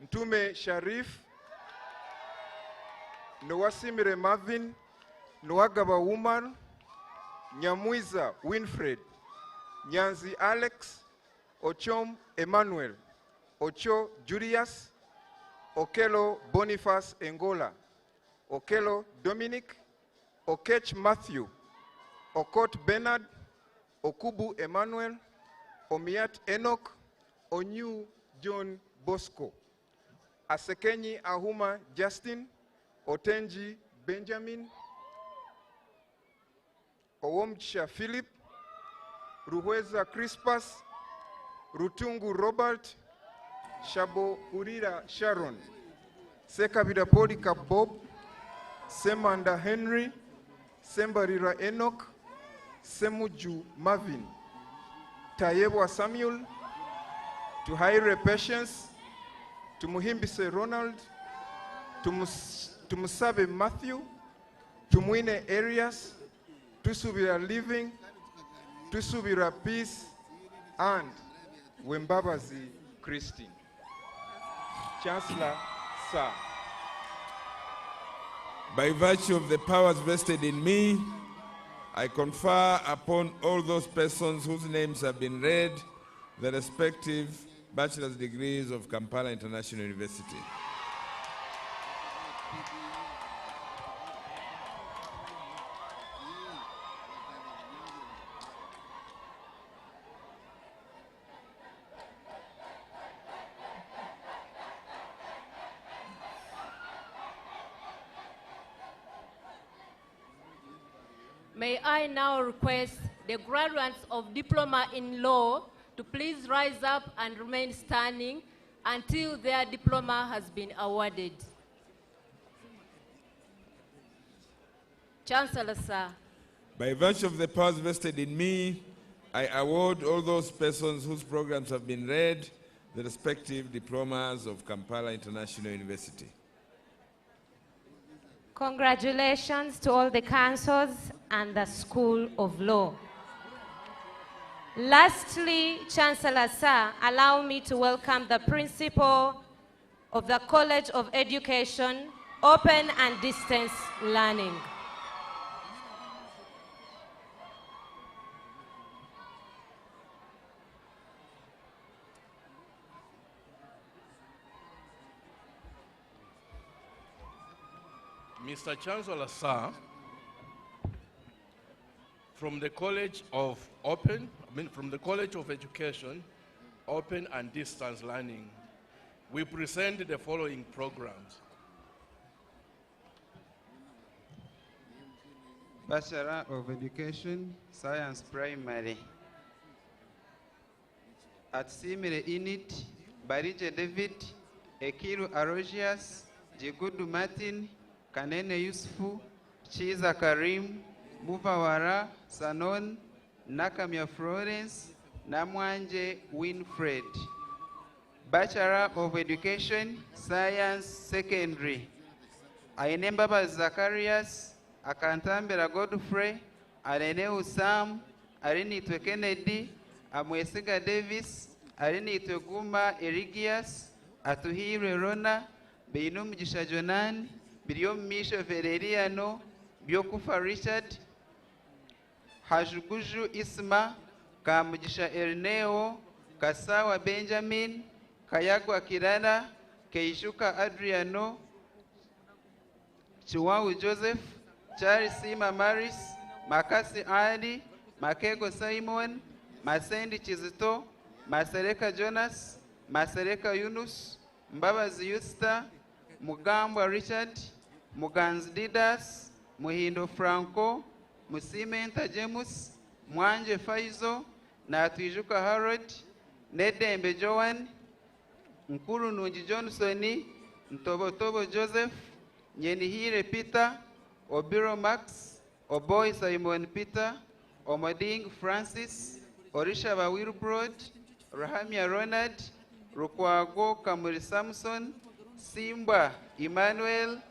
Ntume Sharif, Nowasimire Marvin, Nwagaba Umar, Nyamwiza Winfred, Nyanzi Alex, Ochom Emmanuel, Ocho Julius, Okelo Boniface Engola, Okelo Dominic, Okech Matthew, Okot Bernard, Okubu Emmanuel, Omiat Enoch, Onyu John Bosco, Asekenyi Ahuma Justin, Otenji Benjamin, Owomchisha Philip, Ruhweza Crispus, Rutungu Robert, Shabo Urira Sharon, Sekabira Polika Bob, Semanda Henry, Sembarira Enoch, Semuju Marvin, Tayebwa Samuel, Tuhaire Patience, Tumuhimbise Ronald, Tumusabe Matthew, Tumwine Arias, Tusubira Living, Tusubira Peace, and Wembabazi Christine. Chancellor, sir. By virtue of the powers vested in me, I confer upon all those persons whose names have been read the respective bachelor's degrees of Kampala International University. May I now request the graduates of diploma in law to please rise up and remain standing until their diploma has been awarded. Chancellor, sir. By virtue of the powers vested in me, I award all those persons whose programs have been read the respective diplomas of Kampala International University. Congratulations to all the councils and the School of Law. Lastly, Chancellor, sir, allow me to welcome the Principal of the College of Education, Open and Distance Learning. Mr. Chancellor, sir, from the College of Education, Open and Distance Learning, we present the following programs. Bachelor of Education, Science Primary. At Simile Init, Barije David, Ekiru Arogius, Jigudu Martin, Kanene Yusufu, Chiza Karim, Muvawara Sanon, Nakamia Florence, Namwanje Winfred. Bachelor of Education, Science Secondary. Ainembaba Zacharias, Akantambera Godfrey, Areneu Sam, Arinitwe Kennedy, Amwesiga Davis, Arinitwe Guma Erigias, Atuhire Rona, Beinum Gishajonan, Biriom Misha Vereriano, Biokufa Richard, Hajuguju Isma, Kamugisha Erneo, Kasawa Benjamin, Kayagwa Kirana, Keishuka Adriano, Chiwawu Joseph, Charles Sima Maris, Makasi Ali, Makego Simon, Masendi Chizito, Masereka Jonas, Masereka Yunus, Mbabazi Yusta, Mugambwa Richard, Muganz Didas, Muhindo Franco, Musimenta James, Mwanje Faizo, Natwijuka Harold, Nedembe Joan, Nkuru Nunji Johnsoni, Ntobotobo Joseph, Nyenihire Peter, Obiro Max, Oboy Simon Peter, Omoding Francis, Orisha Wilbrod, Rahamia Ronald, Rukwago Kamuri Samson, Simba Emmanuel,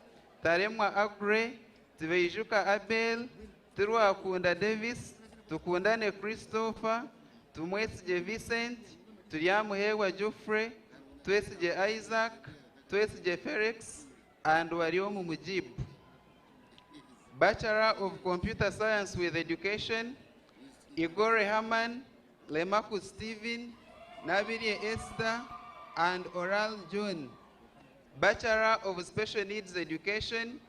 Taremwa Agre, Tveijuka Abel, Turwa Kunda Davis, Tukundane Christopher, Tumwesije Vincent, Tuyamuhewa Geoffrey, Twesije Isaac, Twesije Felix, and Wariomu Mujib. Bachelor of Computer Science with Education, Igore Herman, Lemaku Stephen, Nabirie Esther, and Oral John. Bachelor of Special Needs Education,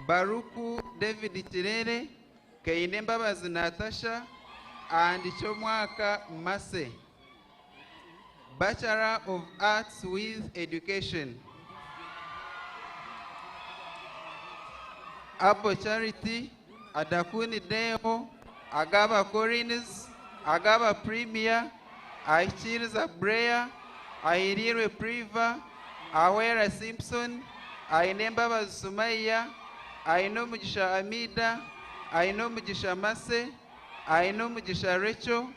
Baruku David Tirere, Keinembabazi Natasha, and Chomwaka Mase. Bachelor of Arts with Education, Apo Charity, Adakuni Deo, Agaba Corines, Agaba Premier, Aichiriza Brea, Airire Priva, Awera Simpson, Ainembabazi Sumaya, Aino Mugisha Amida, Aino Mugisha Mase, Aino Mugisha Rachel,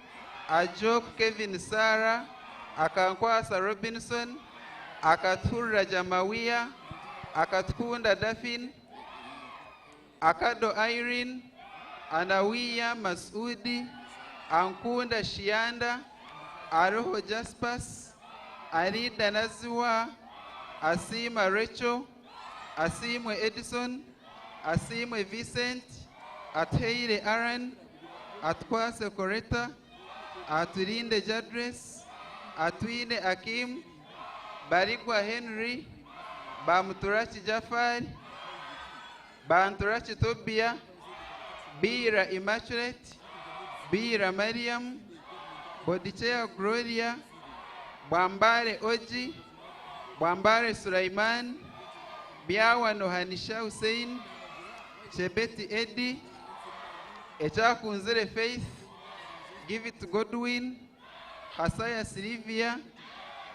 Ajok Kevin Sarah, Akankwasa Robinson, Akathura Jamawia, Akatkunda Dafin, Akado Irene, Anawiya Masudi, Ankunda Shianda, Aroho Jaspers, Arida Naziwa, Asima Rachel, Asimwe Edison, Asimwe Vincent, Atheire Aaron, Atkwase Koreta, Aturinde Jadres, Atwine Akim, Barigwa Henry, Bamuturachi Jafar, Banturachi Tobia, Bira Immaculate, Bira Mariam, Bodichea Gloria, Bambare Oji, Bambare Sulaiman, Biawa Nohanisha Hussein, Chebeti Eddie, Echakunzere Faith, Give It to Godwin, Hasaya Sylvia,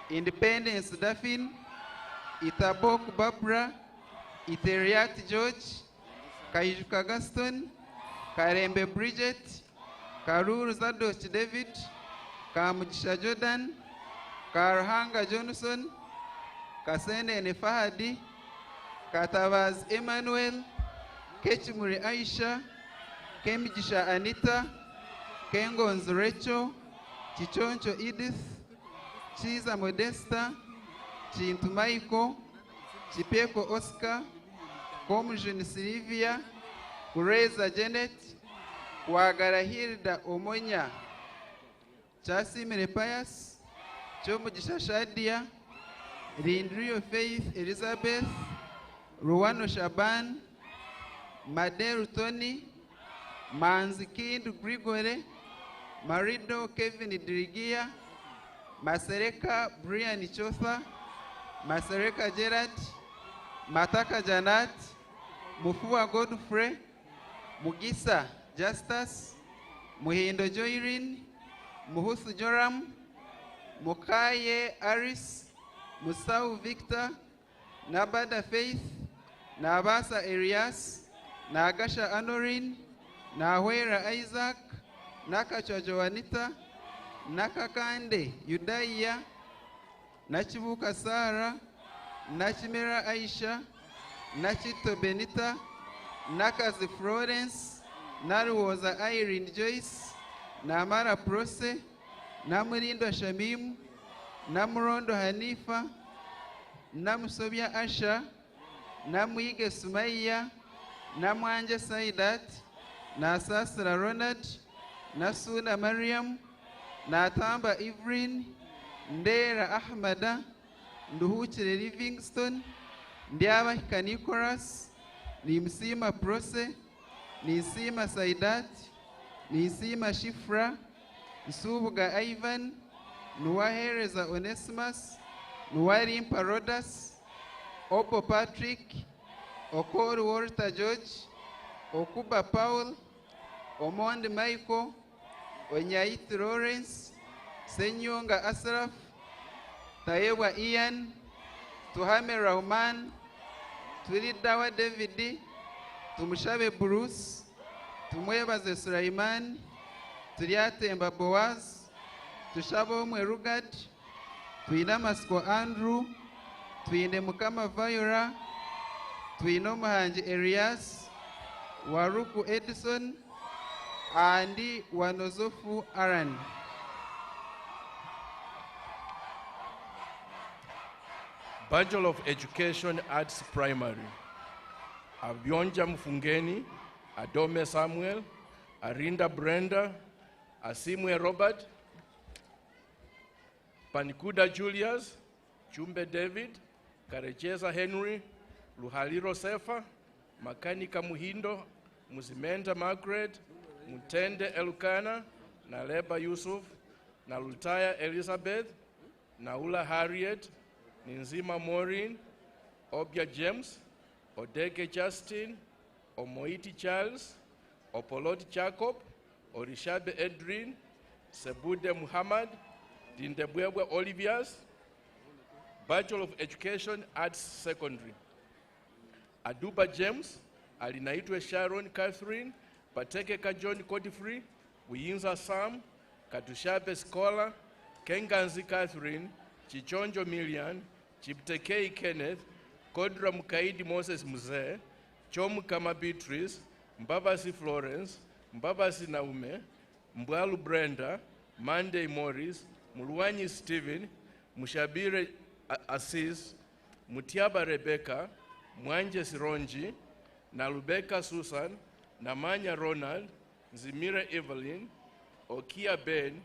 Independence Daphne, Itabok Barbara, Iteriat George, Kaijuka Gaston, Karembe Bridget, Karuru Zadoch David, Kamujisha Jordan, Karhanga Johnson, Kasene Nefahadi, Katavaz Emmanuel, Kechimuri Aisha, Kemijisha Anita, Kengonz Rachel, Chichoncho Edith, Chiza Modesta, Chintu Maiko, Chipeko Oscar, Komujini Sylvia, Kureza Janet, Wagara Hilda Omonya, Chasimire Pius, Chomujisha Shadia, Rindrio Faith Elizabeth, Ruwano Shaban, Maderu Tony, Manzikindu Grigore, Marido Kevin Dirigia, Masereka Brian Chotha, Masereka Gerard, Mataka Janat, Mufua Godfrey, Mugisa Justus, Muhindo Joirin, Muhusu Joram, Mukaye Aris, Musau Victor, Nabada Faith, Nabasa Arias, Nagasha Anorin, Nawera Isaac, Nakacha Joanita, Nakakande Yudaya, Nachibuka Sarah, Nachimera Aisha, Nachito Benita, Nakazi Florence, Naruoza Irene Joyce, Namara Prose, Namurindo Shamim, Namurondo Hanifa, Namusobia Asha, Namuige Sumaya, Namwanja Saidat, Nasasra Ronald, Nasuna Mariam, Natamba Ivrin, Ndera Ahmada, Nduhuchire Livingston, Ndiaba Kanikoras, Nimsima Prose, Nisima Saidat, Nisima Shifra, Nsubuga Ivan, Nuwahereza Onesimus, Nuwarimpa Rodas, Opo Patrick, Okoro Walter George, Okuba Paul, Omonde Michael, Onyaiti Lawrence, Senyonga Asraf, Tayewa Ian, Tuhame Rahman, Twilidawa David, Tumushabe Bruce, Tumwebaze Sulaiman, Tuliate Mbaboaz, Tushabo Mwerugad, Tuinamasko Andrew, Tuine Mukama Vayora, Tuino Mahanji Arias, Waruku Edison, Andi Wanozofu Aran. Bachelor of Education, Arts Primary. Avyonja Mfungeni, Adome Samuel, Arinda Brenda, Asimwe Robert, Panikuda Julius, Chumbe David, Karecheza Henry, Luhaliro Sefa, Makanika Muhindo, Muzimenda Margaret, Mutende Elukana, Naleba Yusuf, Nalutaya Elizabeth, Naula Harriet, Ninzima Maureen, Obia James, Odeke Justin, Omoiti Charles, Opoloti Jacob, Orishabe Edrin, Sebude Muhammad, Dindebwebwe Olivias, Bachelor of Education, Arts Secondary. Aduba James, Alinaitwe Sharon Catherine, Pateke John Godfrey, Uyinza Sam, Katushabe Scholar, Kenganzi Catherine, Chichonjo Millian, Chiptekei Kenneth, Kodra Mukaidi Moses Mzee, Chomu Kama Beatrice, Mbabasi Florence, Mbabasi Naume, Mbwalu Brenda, Monday Morris, Muluwanyi Stephen, Mushabire Assis, Mutiaba Rebecca, Mwanje Sironji, Nalubeka Susan, Namanya Ronald, Zimira Evelyn, Okia Ben,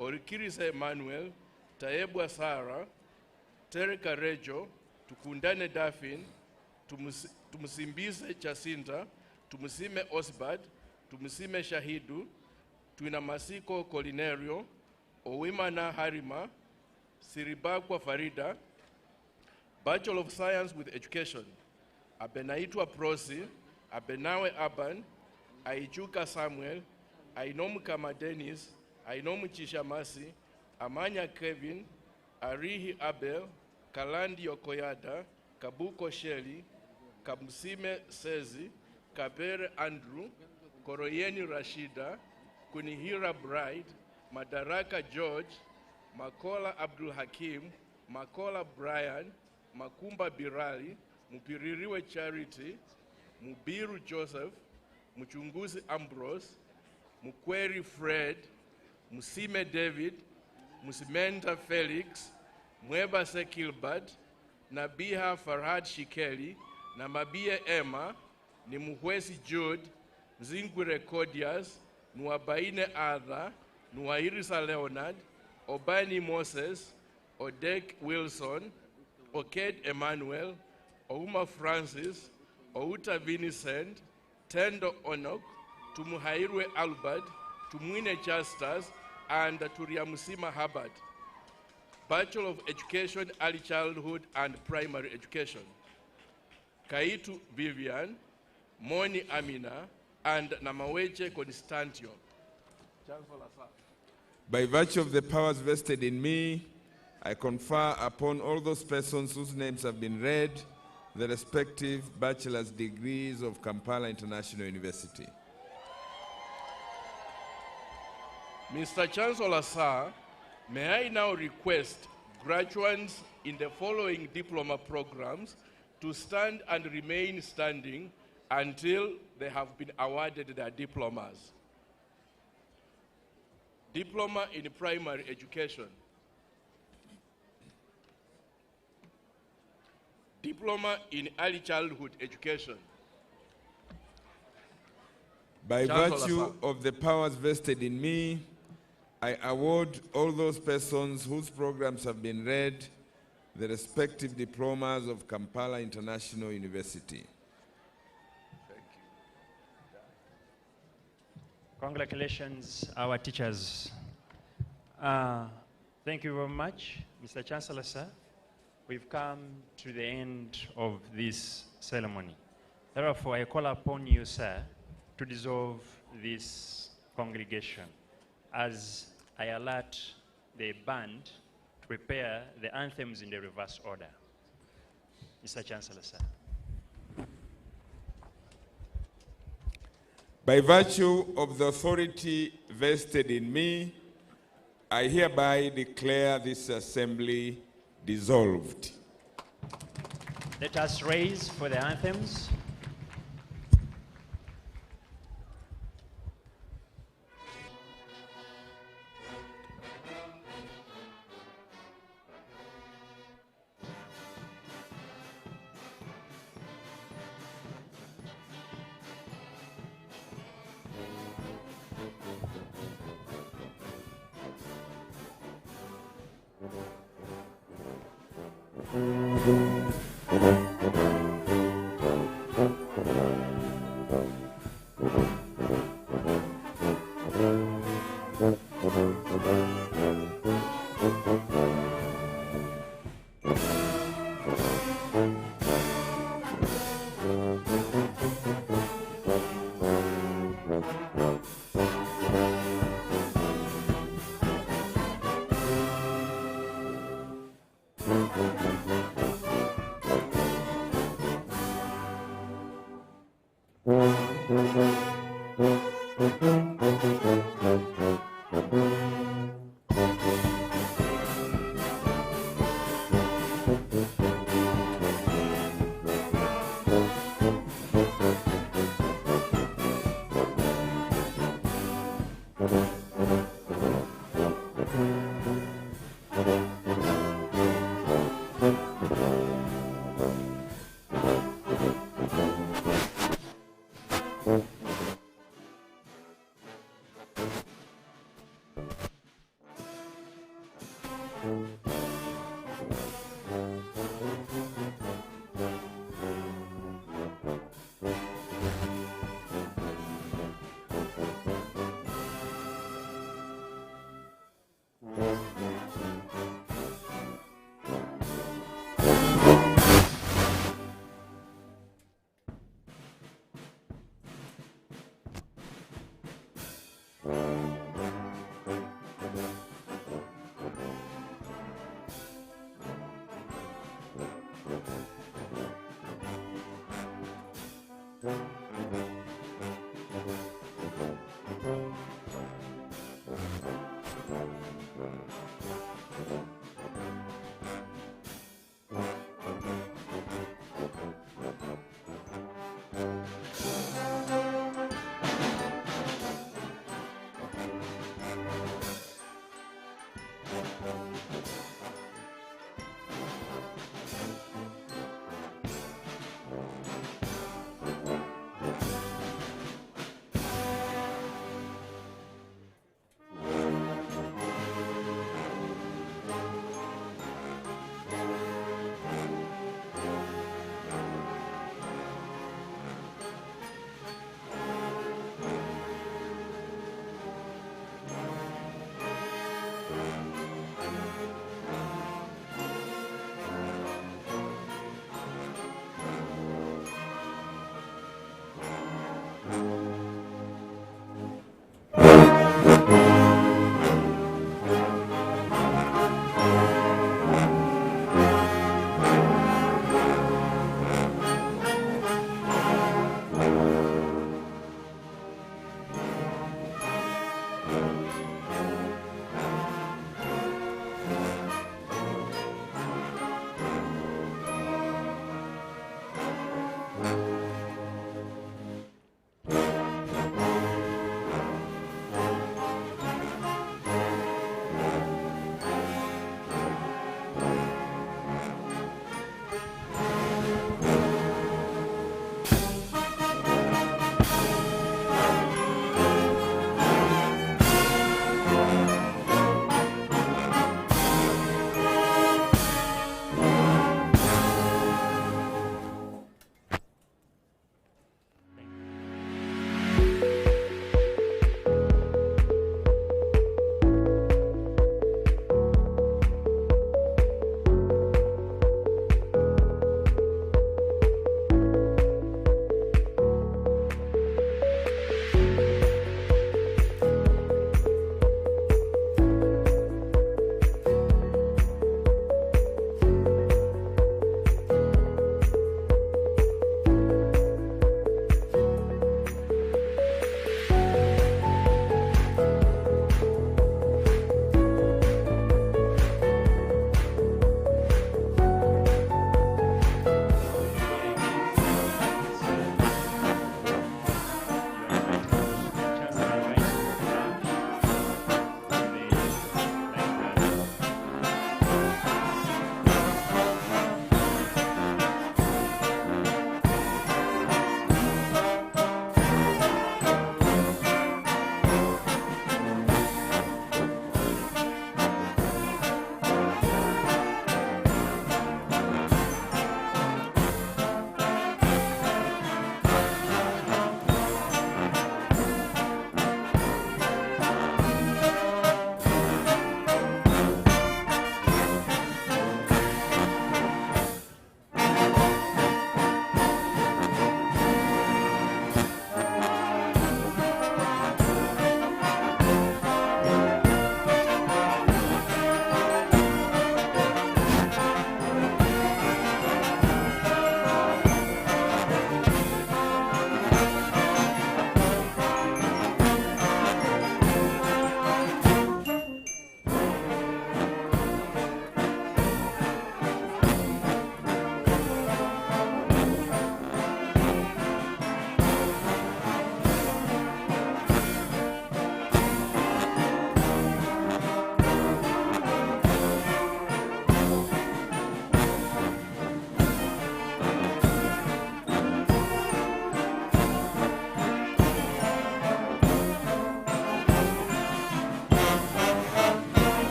Orikirise Emmanuel, Taebwa Sarah, Tereka Rejo, Tukundane Daphne, Tumusimbize Jacinta, Tumusime Osbad, Tumusime Shahidu, Tuinamasiko Colinerio, Owimana Harima, Siribakwa Farida, Bachelor of Science with Education, Abenaitwa Prosi, Abenawe Aban, Aichuka Samuel, Ainomu Kama Dennis, Ainomu Chishamasi, Amanya Kevin, Arihi Abel, Kalandi Okoyada, Kabuko Shelley, Kamusime Sezi, Kabere Andrew, Koroyeni Rashida, Kunihira Bride, Madaraka George, Makola Abdul Hakim, Makola Brian, Makumba Birali, Mupiririwe Charity, Mubiru Joseph, Muchunguzi Ambrose, Mukweri Fred, Musime David, Musimenta Felix, Mwebase Kilbert, Nabiha Farhad Shikeli, Namabie Emma, Nimuhwesi Jude, Mzingwire Codias, Nuabaine Adha, Nuairisa Leonard, Obani Moses, Odek Wilson, Oked Emmanuel, Ouma Francis, Outa Vincent, Tendo Onok, Tumuhairwe Albert, Tumwine Justus, and Turiamusima Habad. Bachelor of Education, Early Childhood and Primary Education. Kaitu Vivian, Moni Amina, and Namaweche Constantio. Chancellor, sir. By virtue of the powers vested in me, I confer upon all those persons whose names have been read the respective bachelor's degrees of Kampala International University. Mr. Chancellor, sir, may I now request graduates in the following diploma programs to stand and remain standing until they have been awarded their diplomas. Diploma in Primary Education. Diploma in Early Childhood Education. By Chancellor, virtue sir. of the powers vested in me, I award all those persons whose programs have been read the respective diplomas of Kampala International University. Congratulations, our teachers. Thank you very much, Mr. Chancellor, sir. We've come to the end of this ceremony. Therefore, I call upon you, sir, to dissolve this congregation as I alert the band to prepare the anthems in the reverse order. Mr. Chancellor, sir. By virtue of the authority vested in me, I hereby declare this assembly dissolved. Let us raise for the anthems.